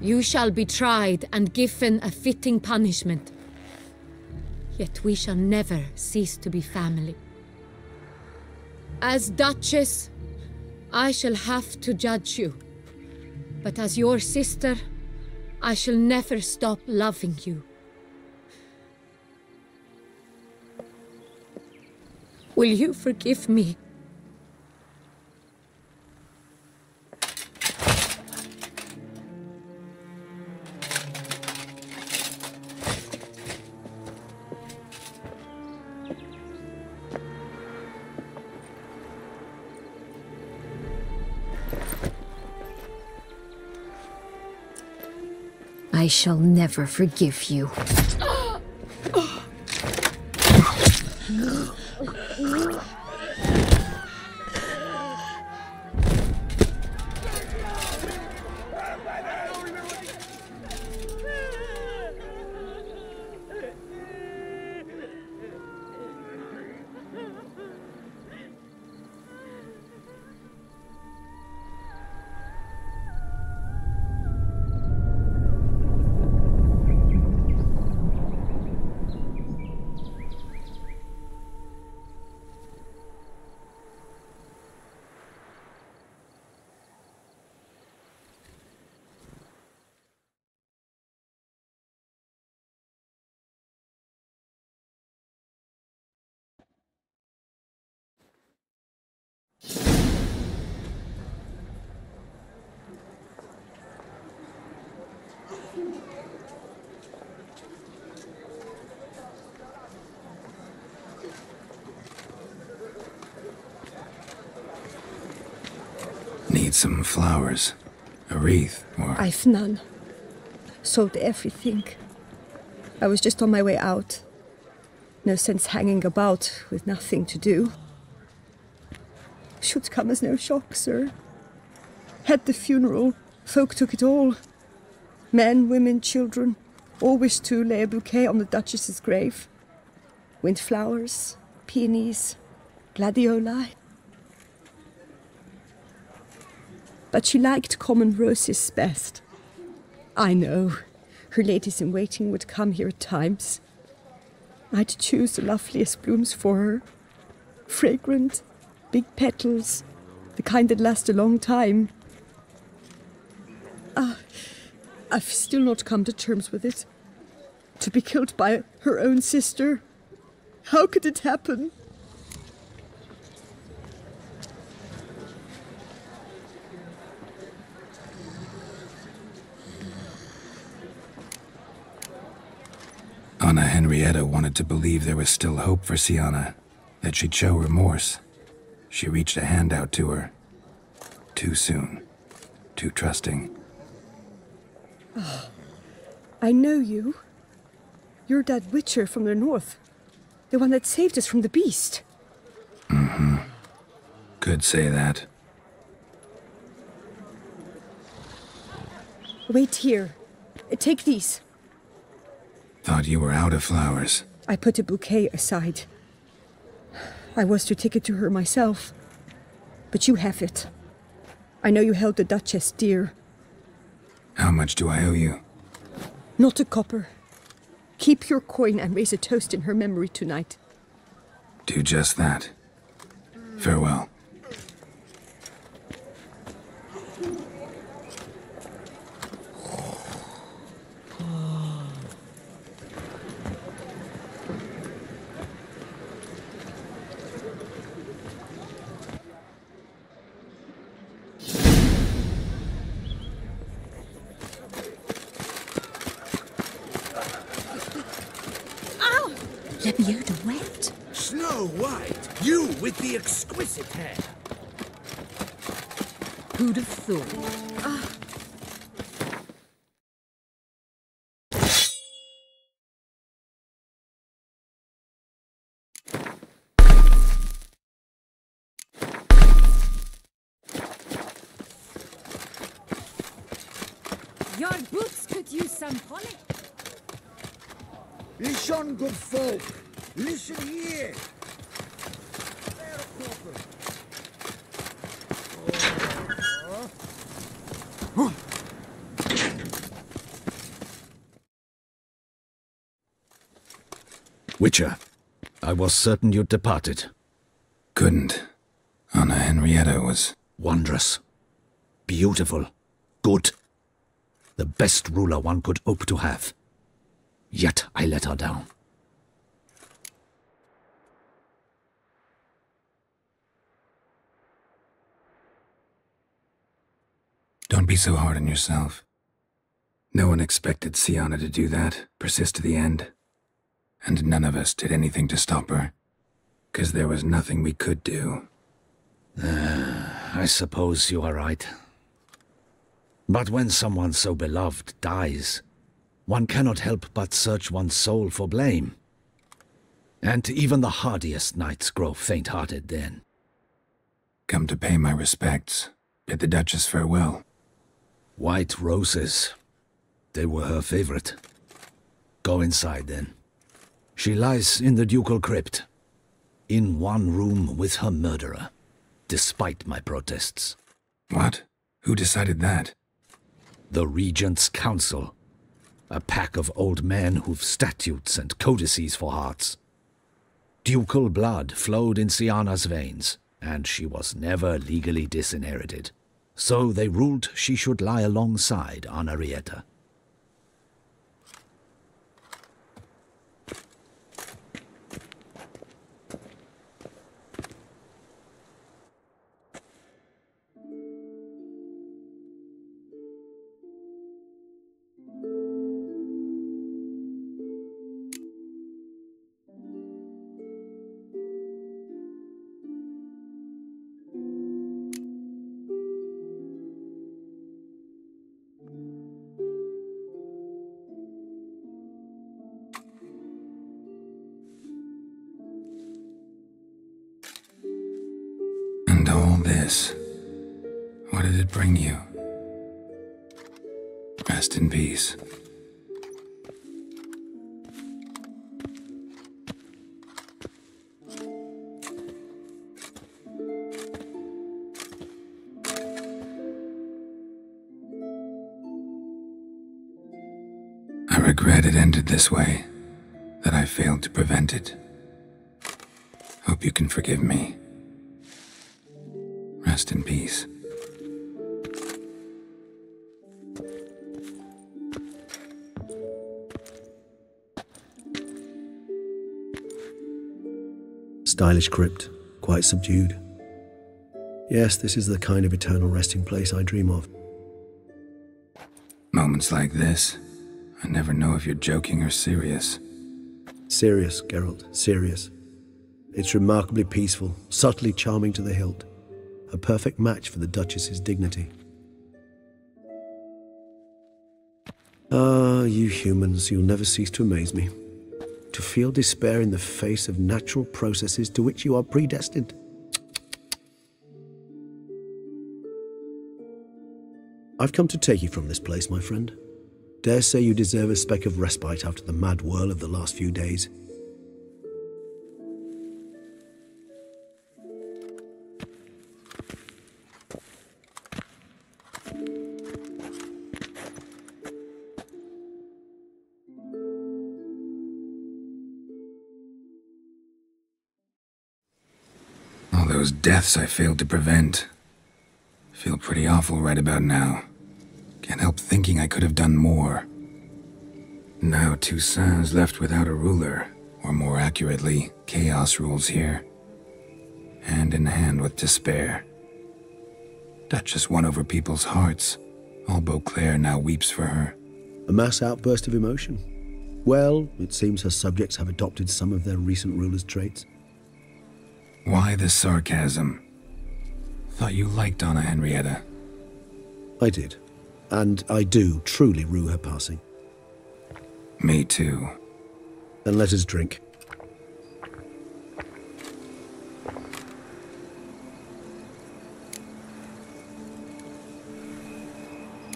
you shall be tried and given a fitting punishment. Yet we shall never cease to be family. As Duchess, I shall have to judge you. But as your sister, I shall never stop loving you. Will you forgive me? I shall never forgive you. need some flowers. A wreath, or... I've none. Sold everything. I was just on my way out. No sense hanging about with nothing to do. Should come as no shock, sir. Had the funeral. Folk took it all. Men, women, children. All wished to lay a bouquet on the Duchess's grave. Windflowers, peonies, gladioli. But she liked common roses best. I know, her ladies-in-waiting would come here at times. I'd choose the loveliest blooms for her. Fragrant, big petals, the kind that last a long time. I've still not come to terms with it. To be killed by her own sister. How could it happen? Anna Henrietta wanted to believe there was still hope for Sienna, that she'd show remorse. She reached a hand out to her. Too soon. Too trusting. Oh, I know you. You're that witcher from the north. The one that saved us from the beast. Mm-hmm. Could say that. Wait here. Take these. Thought you were out of flowers. I put a bouquet aside. I was to take it to her myself. But you have it. I know you held the Duchess dear. How much do I owe you? Not a copper. Keep your coin and raise a toast in her memory tonight. Do just that. Farewell. Let me out of wet. Snow White, you with the exquisite hair. Who'd have thought? Your boots could use some polish. Listen, good folk. Listen here. Witcher, I was certain you'd departed. Couldn't. Anna Henrietta was... wondrous. Beautiful. Good. The best ruler one could hope to have. Yet I let her down. Don't be so hard on yourself. No one expected Sienna to do that, persist to the end. And none of us did anything to stop her. 'Cause there was nothing we could do. I suppose you are right. But when someone so beloved dies, one cannot help but search one's soul for blame. And even the hardiest knights grow faint-hearted then. Come to pay my respects. Bid the Duchess farewell. White roses. They were her favorite. Go inside then. She lies in the ducal crypt. In one room with her murderer. Despite my protests. What? Who decided that? The Regent's Council. A pack of old men who've statutes and codices for hearts. Ducal blood flowed in Sienna's veins, and she was never legally disinherited. So they ruled she should lie alongside Anna Henrietta. this. What did it bring you? Rest in peace. I regret it ended this way, that I failed to prevent it. Hope you can forgive me. Rest in peace. Stylish crypt, quite subdued. Yes, this is the kind of eternal resting place I dream of. Moments like this, I never know if you're joking or serious. Serious, Geralt, serious. It's remarkably peaceful, subtly charming to the hilt. A perfect match for the Duchess's dignity. Ah, you humans, you'll never cease to amaze me. To feel despair in the face of natural processes to which you are predestined. I've come to take you from this place, my friend. Dare say you deserve a speck of respite after the mad whirl of the last few days. All those deaths I failed to prevent. Feel pretty awful right about now. Can't help thinking I could have done more. Now Toussaint's left without a ruler, or more accurately, chaos rules here. Hand in hand with despair. Duchess won over people's hearts. All Beauclair now weeps for her. A mass outburst of emotion. Well, it seems her subjects have adopted some of their recent ruler's traits. Why the sarcasm? Thought you liked Donna Henrietta. I did. And I do truly rue her passing. Me too. Then let us drink.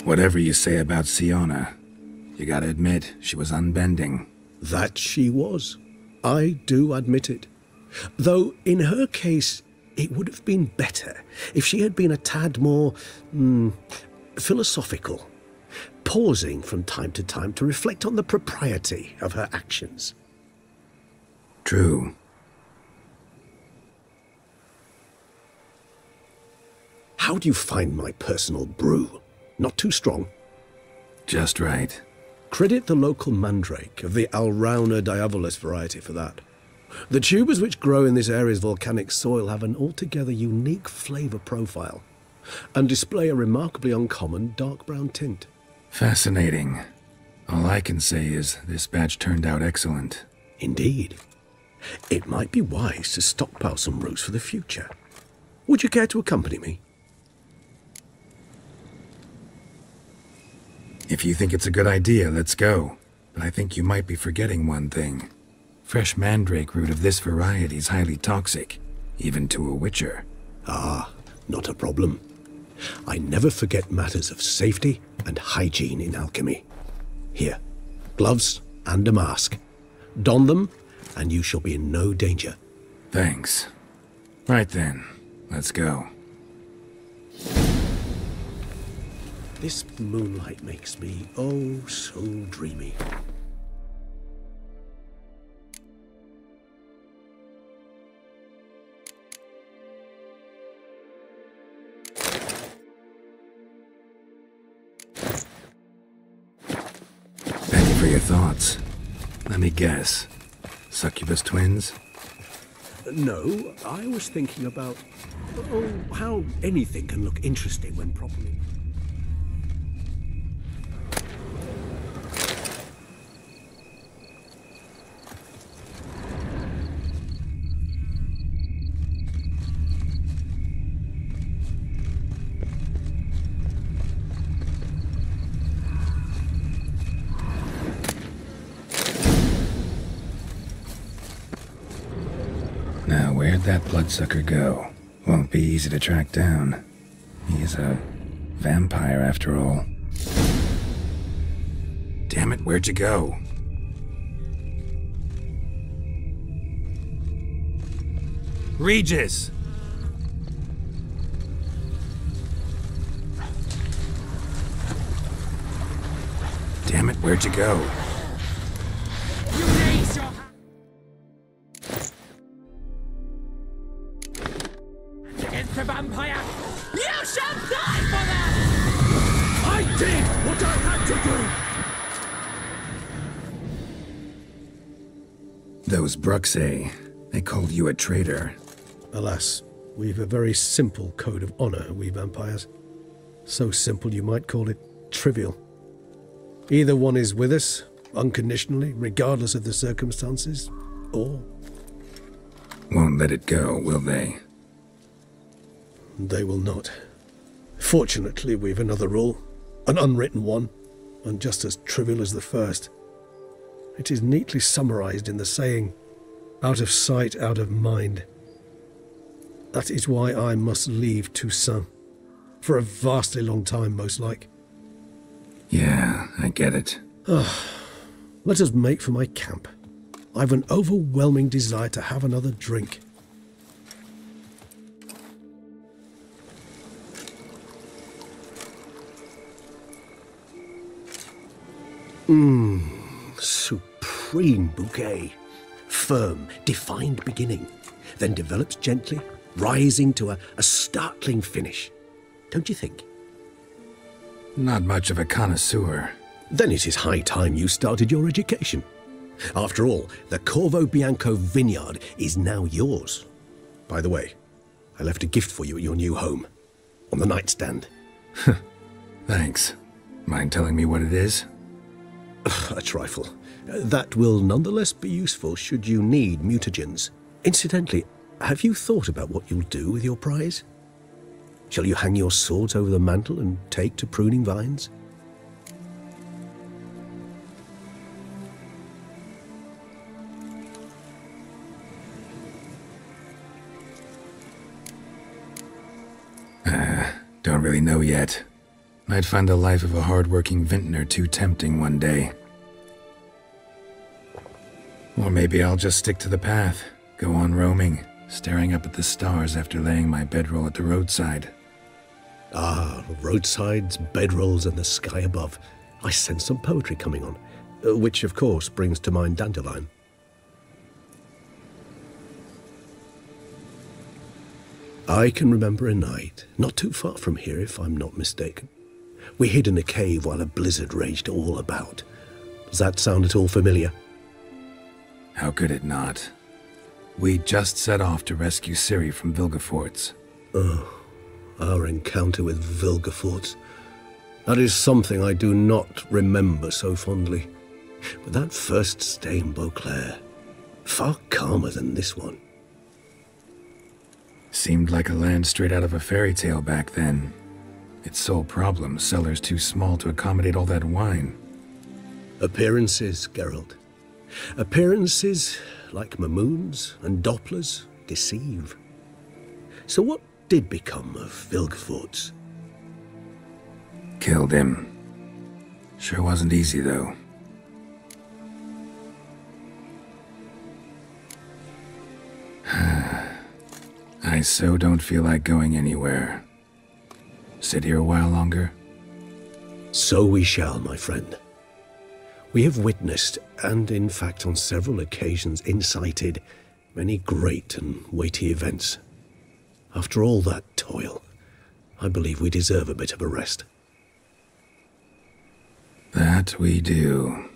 Whatever you say about Siona, you gotta admit, she was unbending. That she was. I do admit it. Though, in her case, it would have been better if she had been a tad more, philosophical, pausing from time to time to reflect on the propriety of her actions. True. How do you find my personal brew? Not too strong? Just right. Credit the local mandrake of the Alrauna diabolus variety for that. The tubers which grow in this area's volcanic soil have an altogether unique flavour profile and display a remarkably uncommon dark brown tint. Fascinating. All I can say is this batch turned out excellent. Indeed. It might be wise to stockpile some roots for the future. Would you care to accompany me? If you think it's a good idea, let's go. But I think you might be forgetting one thing. Fresh mandrake root of this variety is highly toxic, even to a witcher. Ah, not a problem. I never forget matters of safety and hygiene in alchemy. Here, gloves and a mask. Don them, and you shall be in no danger. Thanks. Right then, let's go. This moonlight makes me, oh, so dreamy. Thank you for your thoughts. Let me guess. Succubus twins? No, I was thinking about, how anything can look interesting when properly. Now, where'd that bloodsucker go? Won't be easy to track down. He is a vampire after all. Damn it, where'd you go? Regis! Damn it, where'd you go? You raise your against the vampire! You shall die for that! I did what I had to do! Those Bruxay, they called you a traitor. Alas, we've a very simple code of honor, we vampires. So simple you might call it trivial. Either one is with us, unconditionally, regardless of the circumstances, or... Won't let it go, will they? They will not. Fortunately, we've another rule, an unwritten one, and just as trivial as the first. It is neatly summarized in the saying, out of sight, out of mind. That is why I must leave Toussaint. For a vastly long time, most like. Yeah, I get it. Let us make for my camp. I've an overwhelming desire to have another drink. Supreme bouquet. Firm, defined beginning, then develops gently, rising to a startling finish. Don't you think? Not much of a connoisseur. Then it is high time you started your education. After all, the Corvo Bianco vineyard is now yours. By the way, I left a gift for you at your new home. On the nightstand. Thanks. Mind telling me what it is? A trifle. That will nonetheless be useful should you need mutagens. Incidentally, have you thought about what you'll do with your prize? Shall you hang your swords over the mantle and take to pruning vines? Don't really know yet. Might find the life of a hard-working vintner too tempting one day. Or maybe I'll just stick to the path, go on roaming, staring up at the stars after laying my bedroll at the roadside. Ah, roadsides, bedrolls, and the sky above. I sense some poetry coming on, which of course brings to mind Dandelion. I can remember a night, not too far from here if I'm not mistaken. We hid in a cave while a blizzard raged all about. Does that sound at all familiar? How could it not? We just set off to rescue Ciri from Vilgefortz. Oh, our encounter with Vilgefortz. That is something I do not remember so fondly. But that first stay in Beauclair, far calmer than this one. Seemed like a land straight out of a fairy tale back then. Its sole problem, cellars too small to accommodate all that wine. Appearances, Geralt. Appearances, like Mamoons and Dopplers, deceive. So what did become of Vilgefortz? Killed him. Sure wasn't easy, though. I so don't feel like going anywhere. Sit here a while longer? So we shall, my friend. We have witnessed, and in fact on several occasions incited, many great and weighty events. After all that toil, I believe we deserve a bit of a rest. That we do.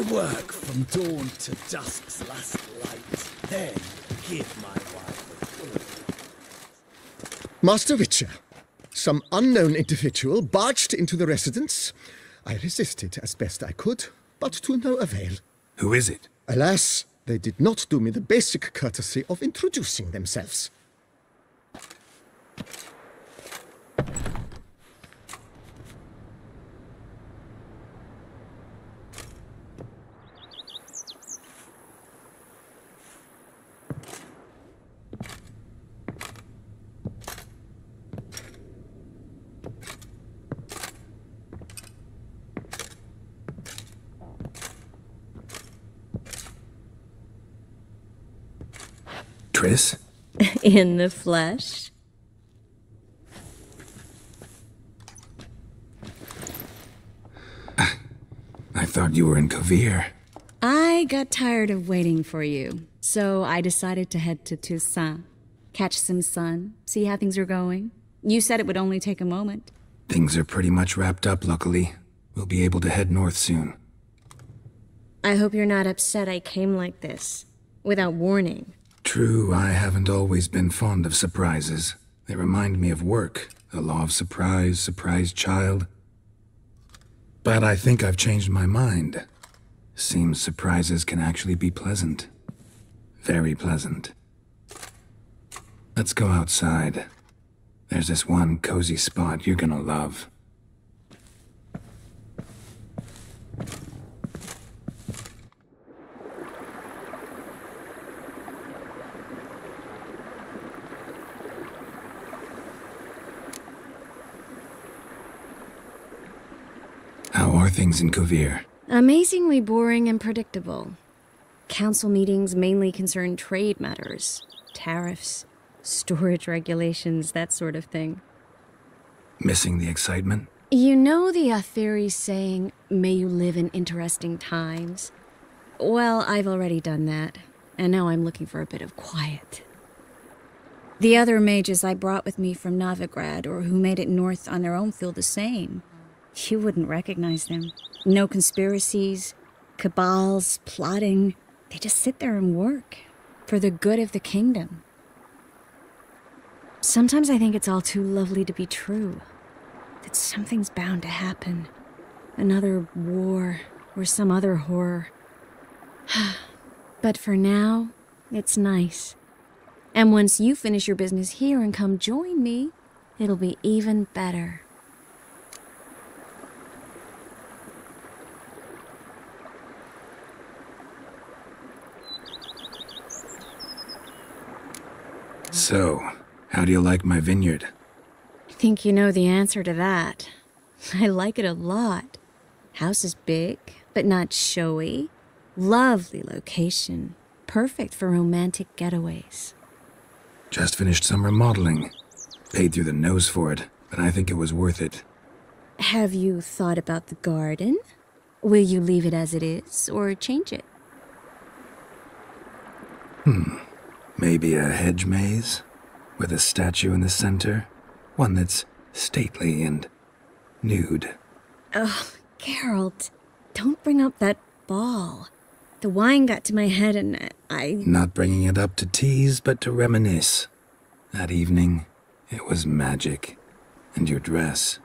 I work from dawn to dusk's last light, then give my wife a Master Witcher, some unknown individual barged into the residence. I resisted as best I could, but to no avail. Who is it? Alas, they did not do me the basic courtesy of introducing themselves. Triss? In the flesh? I thought you were in Kovir. I got tired of waiting for you, so I decided to head to Toussaint. Catch some sun, see how things are going. You said it would only take a moment. Things are pretty much wrapped up, luckily. We'll be able to head north soon. I hope you're not upset I came like this, without warning. True, I haven't always been fond of surprises. They remind me of work, the law of surprise, surprise child. But I think I've changed my mind. Seems surprises can actually be pleasant. Very pleasant. Let's go outside. There's this one cozy spot you're gonna love. How are things in Kovir? Amazingly boring and predictable. Council meetings mainly concern trade matters, tariffs, storage regulations, that sort of thing. Missing the excitement? You know the Aetheri's saying, may you live in interesting times? Well, I've already done that, and now I'm looking for a bit of quiet. The other mages I brought with me from Novigrad, or who made it north on their own, feel the same. You wouldn't recognize them. No conspiracies, cabals, plotting. They just sit there and work, for the good of the kingdom. Sometimes I think it's all too lovely to be true. That something's bound to happen. Another war, or some other horror. But for now, it's nice. And once you finish your business here and come join me, it'll be even better. So, how do you like my vineyard? I think you know the answer to that. I like it a lot. House is big, but not showy. Lovely location. Perfect for romantic getaways. Just finished some remodeling. Paid through the nose for it, but I think it was worth it. Have you thought about the garden? Will you leave it as it is, or change it? Maybe a hedge maze? With a statue in the center? One that's stately and nude. Oh, Geralt, don't bring up that ball. The wine got to my head and I... Not bringing it up to tease, but to reminisce. That evening, it was magic. And your dress.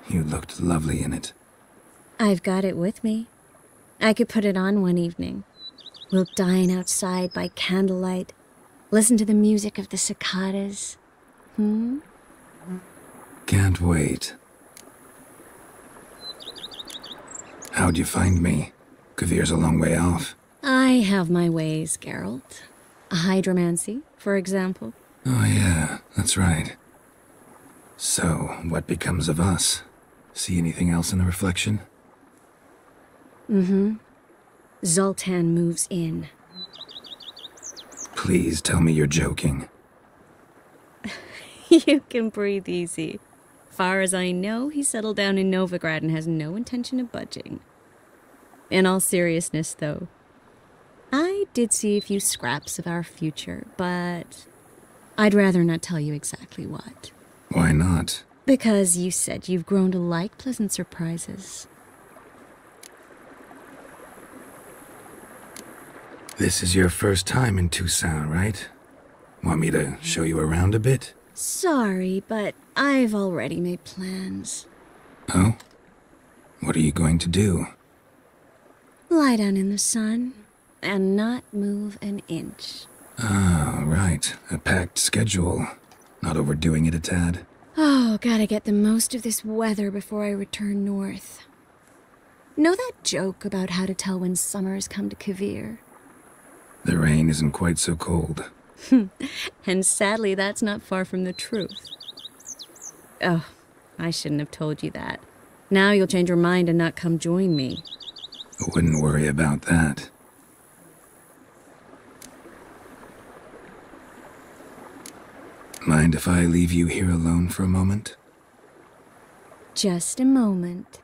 You looked lovely in it. I've got it with me. I could put it on one evening. We'll dine outside by candlelight, listen to the music of the cicadas. Can't wait. How'd you find me? Kovir's a long way off. I have my ways, Geralt. Hydromancy, for example. Oh yeah, that's right. So, what becomes of us? See anything else in the reflection? Zoltan moves in. Please tell me you're joking. You can breathe easy. Far as I know, he settled down in Novigrad and has no intention of budging. In all seriousness, though, I did see a few scraps of our future, but I'd rather not tell you exactly what. Why not? Because you said you've grown to like pleasant surprises. This is your first time in Toussaint, right? Want me to show you around a bit? Sorry, but I've already made plans. Oh? What are you going to do? Lie down in the sun and not move an inch. Ah, right. A packed schedule. Not overdoing it a tad. Oh, gotta get the most of this weather before I return north. Know that joke about how to tell when summer's come to Kavir? The rain isn't quite so cold. And sadly, that's not far from the truth. Oh, I shouldn't have told you that. Now you'll change your mind and not come join me. Wouldn't worry about that. Mind if I leave you here alone for a moment? Just a moment.